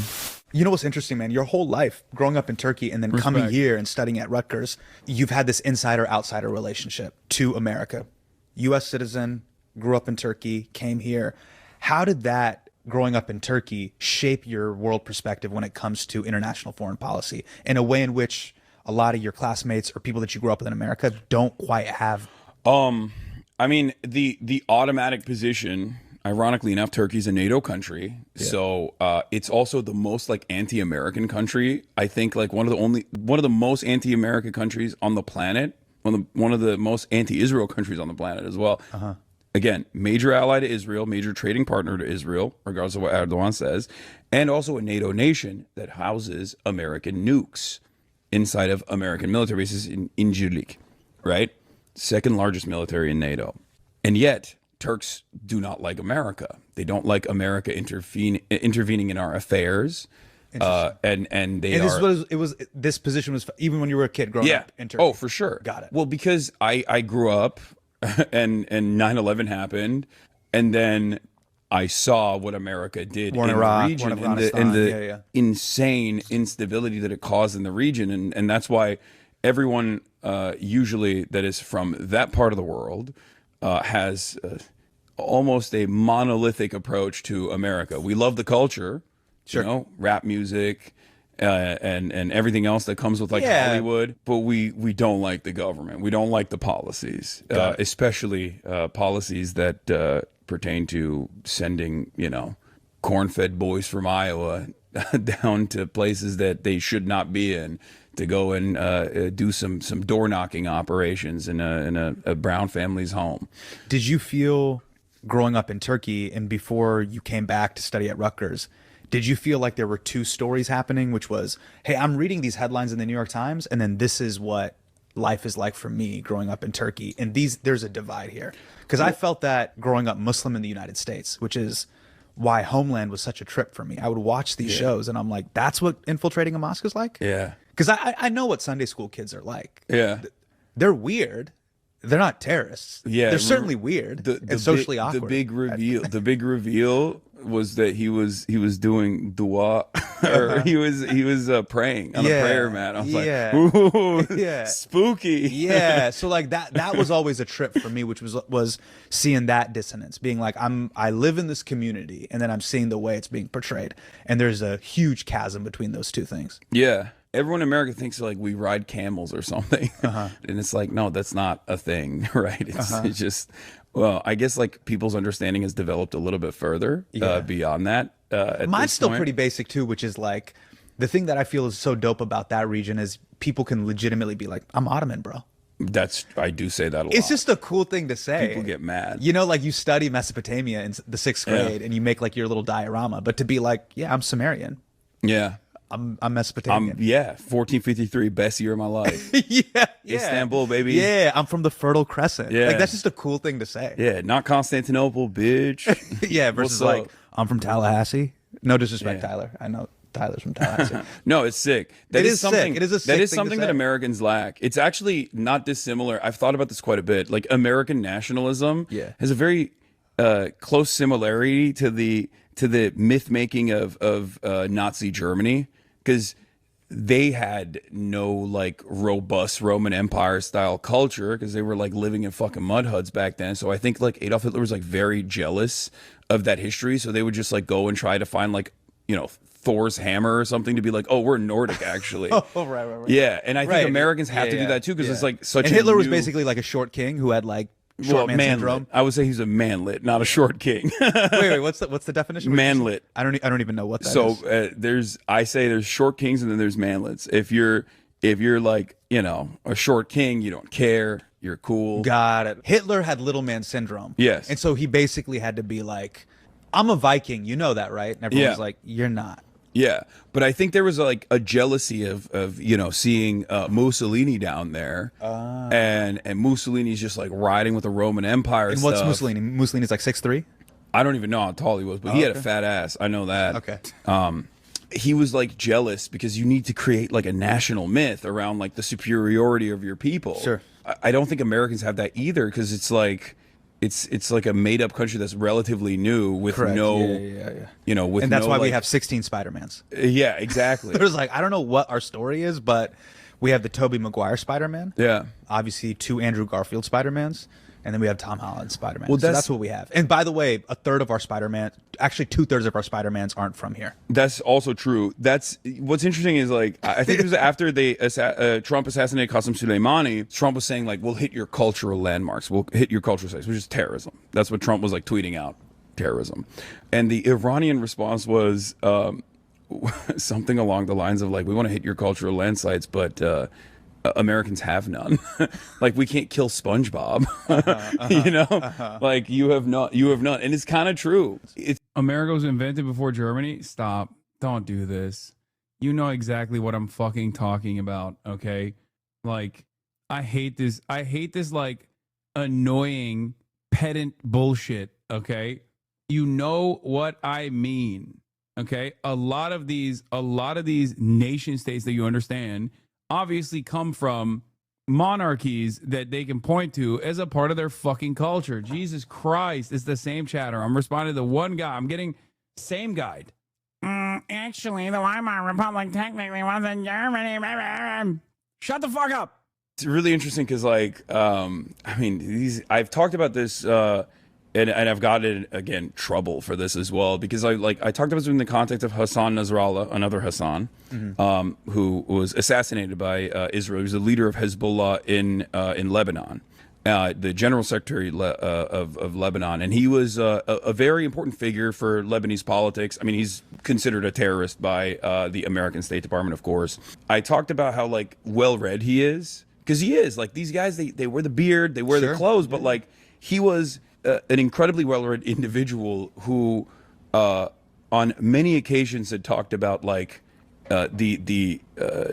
You know what's interesting, man? Your whole life, growing up in Turkey and then coming here and studying at Rutgers, you've had this insider-outsider relationship to America. U.S. citizen, grew up in Turkey, came here. How did that, growing up in Turkey, shape your world perspective when it comes to international foreign policy in a way in which a lot of your classmates or people that you grew up with in America don't quite have? I mean, the automatic position, ironically enough, Turkey's a NATO country, so it's also the most like anti-American country. I think like one of the most anti-American countries on the planet, one of the most anti-Israel countries on the planet as well. Again, major ally to Israel, major trading partner to Israel, regardless of what Erdogan says, and also a NATO nation that houses American nukes inside of American military bases in Incirlik, right? Second largest military in NATO, and yet Turks do not like America. They don't like America intervening in our affairs. This position was even when you were a kid growing up in Turkey. Oh, for sure. Got it. Well, because I grew up and 9/11 happened, and then I saw what America did in the region and the insane instability that it caused in the region, and that's why everyone usually that is from that part of the world has almost a monolithic approach to America. We love the culture, you know, rap music and everything else that comes with like Hollywood, but we don't like the government. We don't like the policies, especially policies that pertain to sending, you know, corn-fed boys from Iowa down to places that they should not be in to go and do some door knocking operations in a Brown family's home. Did you feel growing up in Turkey and before you came back to study at Rutgers, did you feel like there were two stories happening, which was, hey, I'm reading these headlines in the New York Times, and then this is what life is like for me growing up in Turkey, and there's a divide here? Because I felt that growing up Muslim in the United States, which is why Homeland was such a trip for me. I would watch these shows, and I'm like, that's what infiltrating a mosque is like? Yeah. Because I know what Sunday school kids are like. Yeah. They're weird. They're not terrorists. Yeah. They're certainly weird and socially awkward. The big reveal was that he was doing dua, or he was praying on a prayer mat. I was like, ooh, spooky. Yeah. So like that was always a trip for me, which was seeing that dissonance, being like, I live in this community, and then I'm seeing the way it's being portrayed, and there's a huge chasm between those two things. Yeah. Everyone in America thinks like we ride camels or something, and it's like, no, that's not a thing, right? It's just, well, I guess like people's understanding has developed a little bit further beyond that. Mine's still pretty basic too, which is like the thing that I feel is so dope about that region is people can legitimately be like, I'm Ottoman, bro. I do say that a lot. It's just a cool thing to say. People get mad. You know, like you study Mesopotamia in the 6th grade and you make like your little diorama, but to be like, yeah, I'm Sumerian. Yeah. I'm Mesopotamian. 1453, best year of my life. yeah. Istanbul, baby. Yeah, I'm from the Fertile Crescent. Yeah. Like that's just a cool thing to say. Yeah, not Constantinople, bitch. Yeah, versus like, I'm from Tallahassee. No disrespect, Tyler. I know Tyler's from Tallahassee. No, it's sick. It is sick. It is a sick That is thing to something say. that Americans lack. It's actually not dissimilar. I've thought about this quite a bit. Like American nationalism has a very close similarity to the myth making of Nazi Germany, because they had no like robust Roman Empire style culture because they were like living in fucking mud huts back then. So I think like Adolf Hitler was like very jealous of that history. So they would just like go and try to find like, you know, Thor's hammer or something to be like, oh, we're Nordic actually. right. Yeah, and I think Americans have to do that too, because it's like such. And Hitler a was new... basically like a short king who had like short man syndrome. I would say he's a manlet, not a short king. wait, what's the definition? Manlet. I don't even know what that is. So there's short kings and then there's manlets. If you're like, you know, a short king, you don't care. You're cool. Got it. Hitler had little man syndrome. Yes. And so he basically had to be like, I'm a Viking. You know that, right? And everyone's like, you're not. Yeah, but I think there was like a jealousy of you know, seeing Mussolini down there, and Mussolini's just like riding with the Roman Empire. And what's Mussolini? Mussolini's like 6'3"? I don't even know how tall he was, but he had a fat ass. I know that. Okay. He was like jealous because you need to create like a national myth around like the superiority of your people. Sure. I don't think Americans have that either, because it's like. It's like a made up country that's relatively new with no, you know, with and that's no, why like, we have 16 Spider-Mans. Yeah, exactly. There's like, I don't know what our story is, but we have the Tobey Maguire Spider-Man. Yeah. Obviously 2 Andrew Garfield Spider-Mans. And then we have Tom Holland Spider-Man. Well, so that's what we have. And by the way, a third of our Spider-Man, actually 2/3 of our Spider-Mans aren't from here. That's also true. That's what's interesting is like, I think it was after Trump assassinated Qasem Soleimani, Trump was saying like, we'll hit your cultural landmarks. We'll hit your cultural sites, which is terrorism. That's what Trump was like tweeting out, terrorism. And the Iranian response was something along the lines of like, we want to hit your cultural land sites, but Americans have none. Like we can't kill SpongeBob. You know, like you have none, and it's kind of true. America was invented before Germany. Stop! Don't do this. You know exactly what I'm fucking talking about. Okay, like I hate this like annoying pedant bullshit. Okay, you know what I mean. Okay, a lot of these nation states that you understand obviously come from monarchies that they can point to as a part of their fucking culture. Jesus Christ, it's the same chatter. I'm responding to one guy. I'm getting same guide. Actually, the Weimar Republic technically was in Germany. Shut the fuck up. It's really interesting because, like, I mean, I've talked about this, and I've gotten again trouble for this as well, because I talked about this in the context of Hassan Nasrallah, another Hassan, who was assassinated by Israel. He was the leader of Hezbollah in Lebanon, the general secretary of Lebanon, and he was a very important figure for Lebanese politics. I mean, he's considered a terrorist by the American State Department, of course. I talked about how like well read he is, because he is like, these guys, they wear the beard, they wear the clothes, but like he was an incredibly well-read individual who on many occasions had talked about like the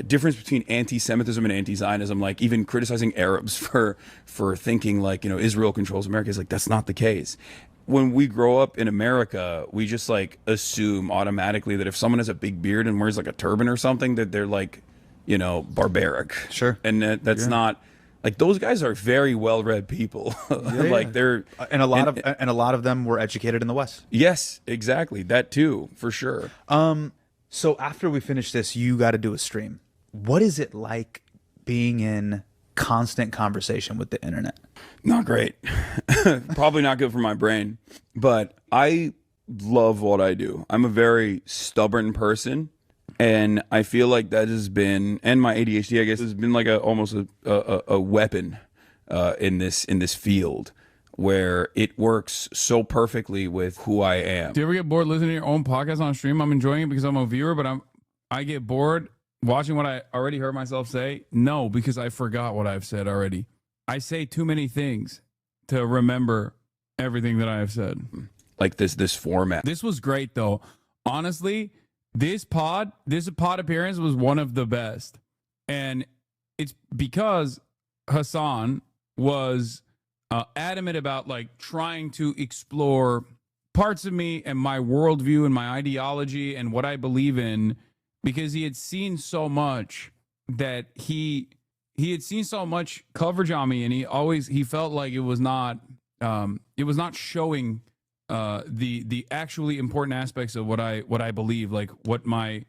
difference between anti-Semitism and anti-Zionism, like even criticizing Arabs for thinking like, you know, Israel controls America. Is like, that's not the case. When we grow up in America, we just like assume automatically that if someone has a big beard and wears like a turban or something, that they're like, you know, barbaric. Sure. And that's not. Like those guys are very well-read people. Like they're and a lot of them were educated in the West. Yes, exactly. That too, for sure. So after we finish this, you got to do a stream. What is it like being in constant conversation with the internet? Not great. Probably not good for my brain. But I love what I do. I'm a very stubborn person. And I feel like that has been, and my ADHD, I guess, has been like almost a weapon in this field, where it works so perfectly with who I am. Do you ever get bored listening to your own podcast on stream? I'm enjoying it because I'm a viewer, but I get bored watching what I already heard myself say. No, because I forgot what I've said already. I say too many things to remember everything that I have said. Like this format. This was great though. Honestly, this pod appearance was one of the best. And it's because Hasan was adamant about like trying to explore parts of me and my worldview and my ideology and what I believe in, because he had seen so much that he had seen so much coverage on me, and he felt like it was not showing the actually important aspects of what I believe, like what my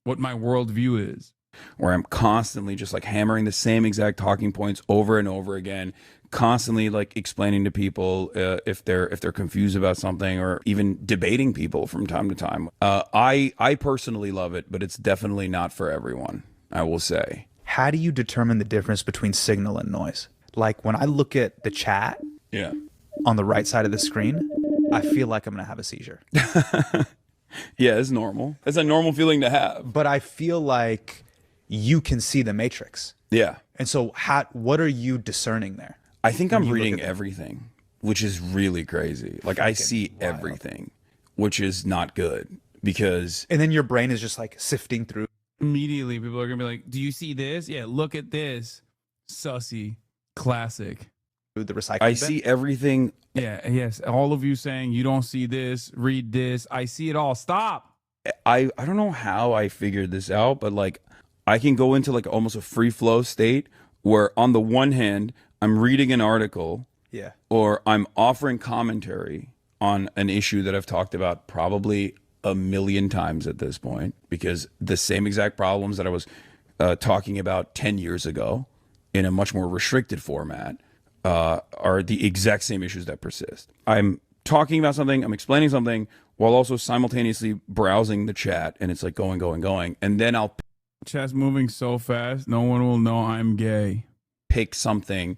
worldview is. Where I'm constantly just like hammering the same exact talking points over and over again, constantly like explaining to people if they're confused about something, or even debating people from time to time. I personally love it, but it's definitely not for everyone, I will say. How do you determine the difference between signal and noise? Like when I look at the chat on the right side of the screen, I feel like I'm gonna have a seizure. Yeah, it's normal. It's a normal feeling to have. But I feel like you can see the matrix. Yeah. And so what are you discerning there? I think I'm reading everything, which is really crazy. Like I see wild. everything, which is not good, because... And then your brain is just like sifting through. Immediately, people are going to be like, do you see this? Yeah, look at this. Sussy. Classic. The recycling I bin? see everything. Yeah, yes. All of you saying you don't see this, read this. I see it all. Stop. I don't know how I figured this out, but like I can go into like almost a free flow state where on the one hand, I'm reading an article, or I'm offering commentary on an issue that I've talked about probably a million times at this point, because the same exact problems that I was talking about 10 years ago in a much more restricted format are the exact same issues that persist. I'm talking about something, I'm explaining something, while also simultaneously browsing the chat, and it's like going, and then I'll... Chat's moving so fast, no one will know I'm gay. Pick something,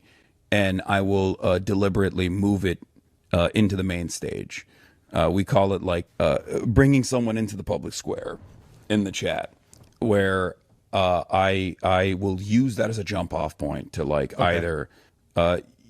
and I will deliberately move it into the main stage. We call it like bringing someone into the public square in the chat, where I will use that as a jump off point to like either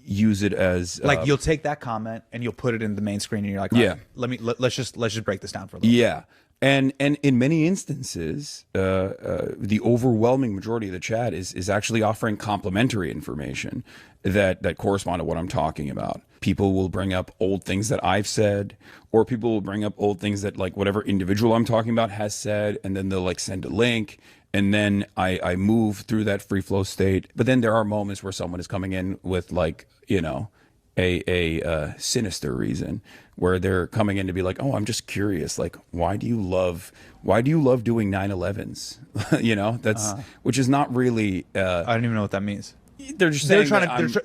use it as like you'll take that comment and you'll put it in the main screen, and you're like, right, let's just break this down for a little bit. And in many instances, the overwhelming majority of the chat is actually offering complimentary information that correspond to what I'm talking about. People will bring up old things that I've said, or people will bring up old things that like whatever individual I'm talking about has said, and then they'll like send a link, and then I move through that free flow state. But then there are moments where someone is coming in with like, you know, a sinister reason, where they're coming in to be like, oh, I'm just curious, like why do you love doing 9/11s? You know, that's which is not really I don't even know what that means. They're just saying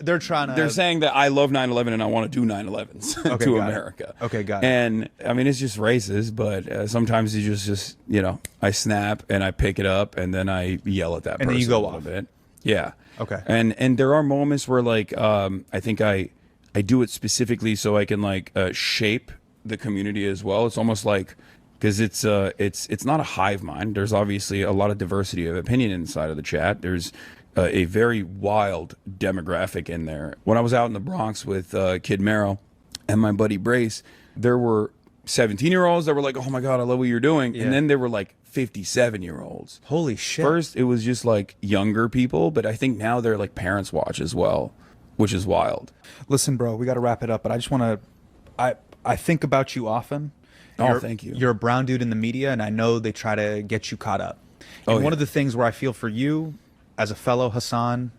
they're trying to they're saying that I love 9/11 and I want to do 9/11s to America. Okay, got it. And I mean, it's just racist, but sometimes you just you know, I snap and I pick it up and then I yell at that person, and then you go a little off. bit. Yeah. Okay. And there are moments where like I think I do it specifically so I can like shape the community as well. It's almost like, because it's not a hive mind. There's obviously a lot of diversity of opinion inside of the chat. There's a very wild demographic in there. When I was out in the Bronx with Kid Mero and my buddy Brace, there were 17-year-olds that were like, oh my God, I love what you're doing. And then there were like 57-year-olds. Holy shit. First, it was just like younger people, but I think now they're like parents watch as well, which is wild. Listen, bro, we got to wrap it up, but I just want to, I think about you often. Thank you. You're a brown dude in the media, and I know they try to get you caught up. And one of the things where I feel for you, as a fellow Hasan,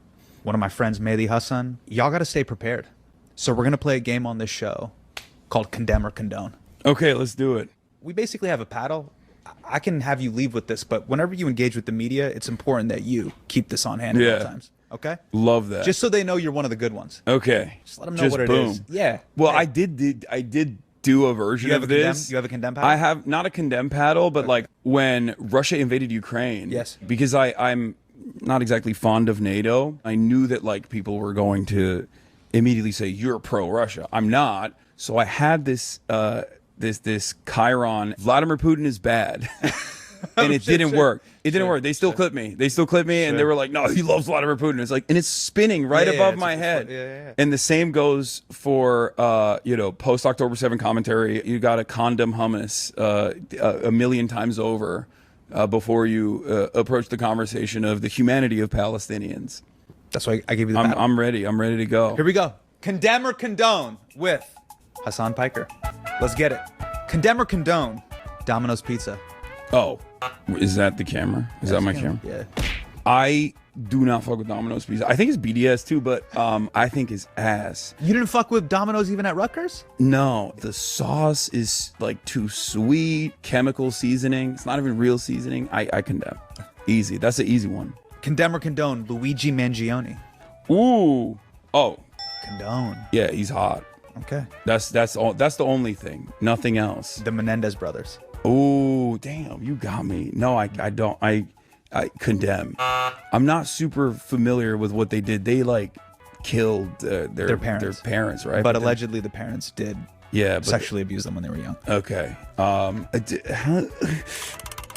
one of my friends, Mehdi Hasan, y'all got to stay prepared. So we're going to play a game on this show called Condemn or Condone. Okay, let's do it. We basically have a paddle. I can have you leave with this, but whenever you engage with the media, it's important that you keep this on hand at all times. Okay? Love that. Just so they know you're one of the good ones. Okay. Just let them know what it is. Yeah. Well, I did do a version of this. You have a condemn paddle? I have not a condemn paddle, but like when Russia invaded Ukraine. Yes. Because I'm not exactly fond of NATO. I knew that like people were going to immediately say you're pro-Russia. I'm not. So I had this this Chiron, Vladimir Putin is bad. and it didn't work. It didn't work. They still clipped me. And they were like, "No, he loves Vladimir Putin." It's like, and it's spinning right above my head. And the same goes for post October 7 commentary. You got to condemn hummus a million times over before you approach the conversation of the humanity of Palestinians. That's why I gave you the battle. I'm ready. I'm ready to go. Here we go. Condemn or condone with Hasan Piker. Let's get it. Condemn or condone Domino's Pizza. Oh, is that the camera? Is that my camera? Yeah. I do not fuck with Domino's Pizza. I think it's BDS too, but I think it's ass. You didn't fuck with Domino's even at Rutgers? No, the sauce is like too sweet, chemical seasoning. It's not even real seasoning. I condemn. Easy. That's an easy one. Condemn or condone Luigi Mangione. Ooh. Oh. Condone. Yeah, he's hot. Okay. That's the only thing. Nothing else. The Menendez brothers. Ooh, damn, you got me. No, I don't. I condemn. I'm not super familiar with what they did. They like killed their parents, right? But allegedly the parents did sexually abuse them when they were young. Okay.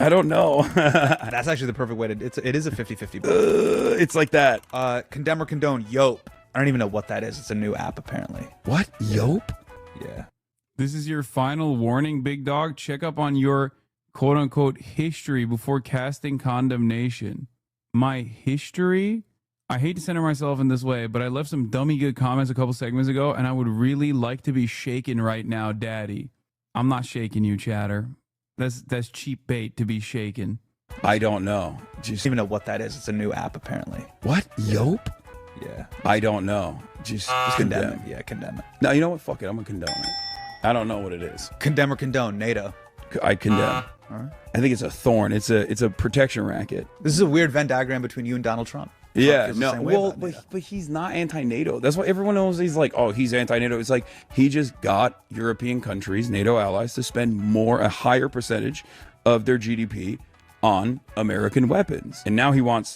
I don't know. That's actually the perfect way to. It is a 50-50. It's like that. Condemn or condone Yope. I don't even know what that is. It's a new app apparently. What? Yope? Yeah. This is your final warning, big dog. Check up on your quote unquote history before casting condemnation. My history? I hate to center myself in this way, but I left some dummy good comments a couple segments ago, and I would really like to be shaken right now, daddy. I'm not shaking you, chatter. That's cheap bait to be shaken. I don't know. Just even know what that is. It's a new app apparently. What? Yope? Yeah. I don't know. Just condemn it. Yeah, condemn it. No, you know what? Fuck it. I'm gonna condone it. I don't know what it is. Condemn or condone NATO. I condemn. All right. I think it's a thorn. It's a protection racket. This is a weird Venn diagram between you and Donald Trump. Yeah, no, well, but he's not anti-NATO. That's why everyone knows he's like, oh, he's anti-NATO. It's like he just got European countries, NATO allies, to spend a higher percentage of their GDP on American weapons. And now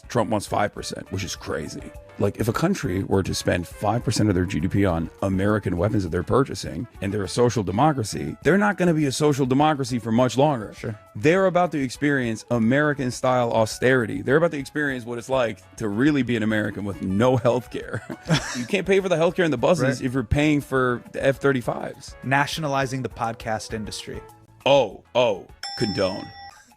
Trump wants 5%, which is crazy. Like, if a country were to spend 5% of their GDP on American weapons that they're purchasing, and they're a social democracy, they're not going to be a social democracy for much longer. Sure. They're about to experience American-style austerity. They're about to experience what it's like to really be an American with no health care. You can't pay for the health care in the buses if you're paying for the F-35s. Nationalizing the podcast industry. Oh, condone.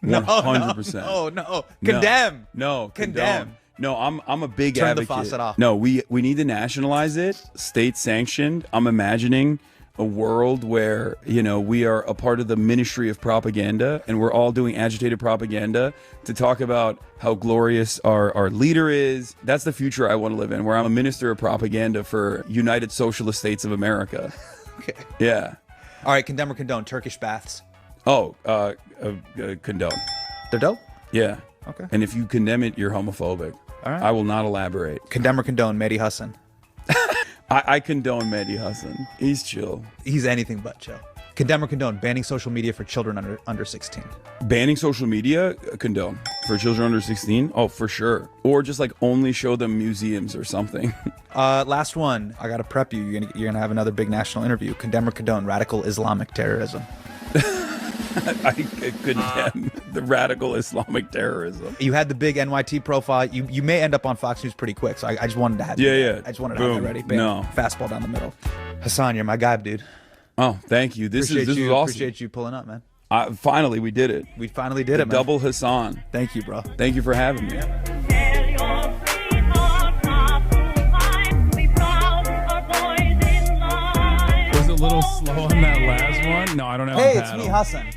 100%. No. Condemn. No. Condemn. Condone. No, I'm a big Turn advocate. the faucet off. No, we need to nationalize it, state sanctioned. I'm imagining a world where, we are a part of the ministry of propaganda, and we're all doing agitated propaganda to talk about how glorious our leader is. That's the future I want to live in, where I'm a minister of propaganda for United Socialist States of America. Okay. Yeah. All right, condemn or condone Turkish baths. Oh, condone. They're dope? Yeah. Okay. And if you condemn it, you're homophobic. All right. I will not elaborate. Condemn or condone Mehdi Hasan. I condone Mehdi Hasan. He's chill. He's anything but chill. Condemn or condone banning social media for children under 16. Banning social media? Condone. For children under 16? Oh, for sure. Or just like only show them museums or something. Last one. I got to prep you. You're gonna have another big national interview. Condemn or condone radical Islamic terrorism. I condemn the radical Islamic terrorism. You had the big NYT profile. You may end up on Fox News pretty quick, so I just wanted to have you. Yeah. I just wanted to have that ready. Bam. No. Fastball down the middle. Hasan, you're my guy, dude. Oh, thank you. This is awesome. Appreciate you pulling up, man. Finally, we did it. We finally did it, man. Double Hasan. Thank you, bro. Thank you for having me. Was it a little slow on that last one? No, I don't have Hey, a it's paddle. me, Hasan.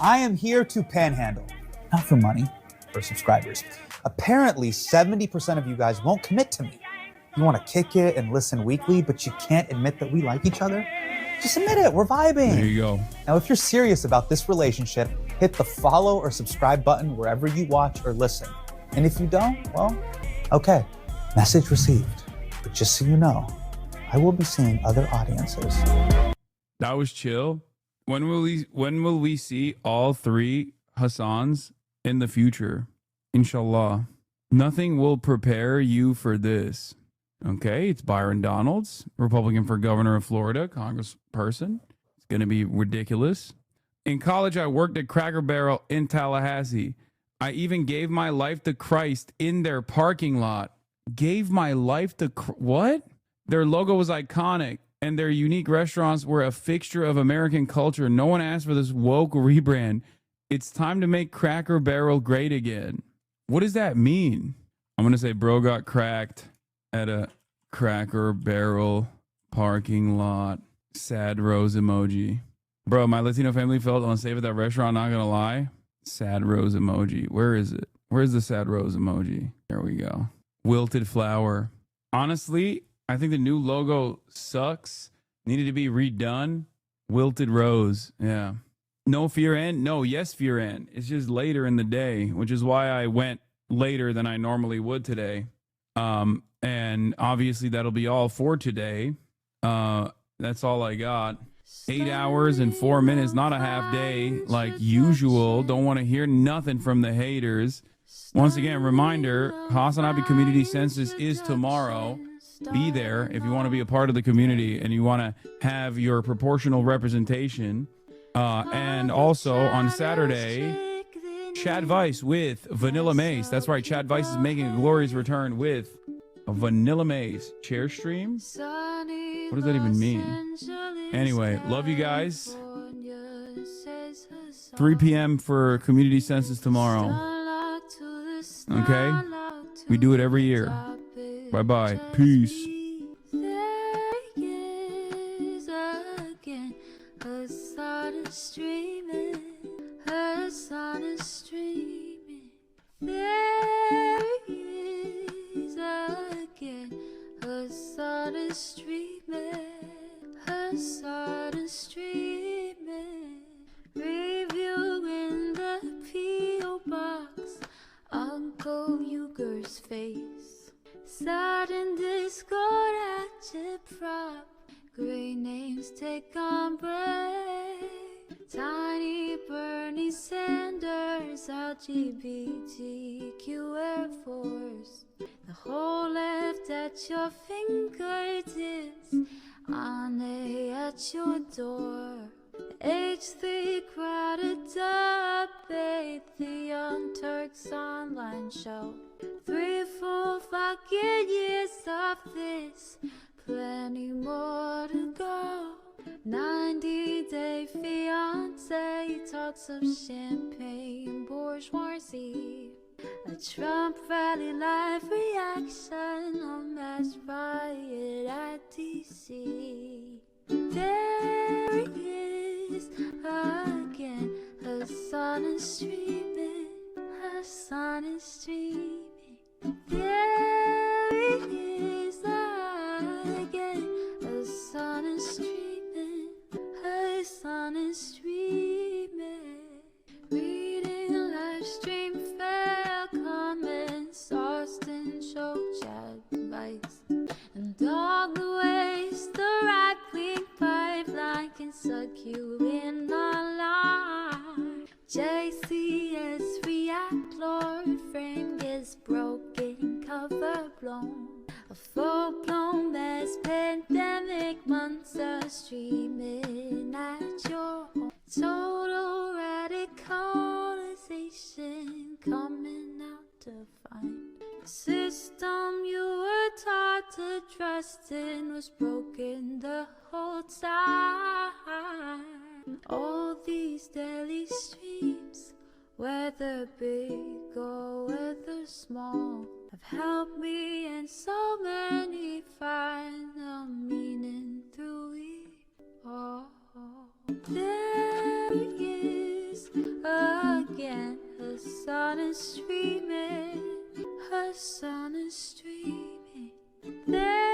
I am here to panhandle. Not for money, for subscribers. Apparently, 70% of you guys won't commit to me. You want to kick it and listen weekly, but you can't admit that we like each other? Just admit it, we're vibing. There you go. Now, if you're serious about this relationship, hit the follow or subscribe button wherever you watch or listen. And if you don't, well, okay, message received. But just so you know, I will be seeing other audiences. That was chill. When will we see all three Hasans in the future? Inshallah. Nothing will prepare you for this. Okay, it's Byron Donalds, Republican for governor of Florida, congressperson. It's going to be ridiculous. In college, I worked at Cracker Barrel in Tallahassee. I even gave my life to Christ in their parking lot. Gave my life to what? Their logo was iconic, and their unique restaurants were a fixture of American culture. No one asked for this woke rebrand. It's time to make Cracker Barrel great again. What does that mean? I'm going to say bro got cracked at a Cracker Barrel parking lot. Sad rose emoji. Bro, my Latino family felt unsafe at that restaurant, not going to lie. Sad rose emoji. Where is it? Where's the sad rose emoji? There we go. Wilted flower. Honestly, I think the new logo sucks. Needed to be redone. Wilted rose. Yeah. No fear and no yes fear and. It's just later in the day, which is why I went later than I normally would today. And obviously that'll be all for today. That's all I got. 8 hours and 4 minutes, not a half day like usual. Don't want to hear nothing from the haters. Once again, reminder, HasanAbi Community Census is tomorrow. Be there if you want to be a part of the community and you want to have your proportional representation. And also on Saturday, Chad Vice with Vanilla Mace. That's right, Chad Vice is making a glorious return with a Vanilla Mace chair stream. What does that even mean? Anyway, love you guys. 3 p.m. for Community Census tomorrow. Okay? We do it every year. Bye-bye. Peace. Reviewing the P.O. box, Uncle Uger's face. Sat in Discord at your prop, great names take on break. Tiny Bernie Sanders, LGBTQ Air Force. The whole left at your fingertips, Ane at your door. H3 crowded debate, the Young Turks online show. 3 full fucking years of this, plenty more to go. 90-day fiance, talks of champagne bourgeoisie. A Trump rally live reaction, a mass riot at DC. There he is again, Hasan is streaming, Hasan is streaming. There he is again, Hasan is streaming, Hasan is streaming. Reading live stream fail comments, Austin show Chad Vice. And all the ways the right-wing pipeline can suck you in online. JCS REACTLORD frame gets broken, cover blown. A full-blown mass pandemic, monster streaming at your home. Total radicalization coming out to find. The system you were taught to trust in was broken the whole time. All these daily streams, whether big or whether small, have helped me and so many find the meaning through it all. There he is again, Hasan is streaming, Hasan is streaming. There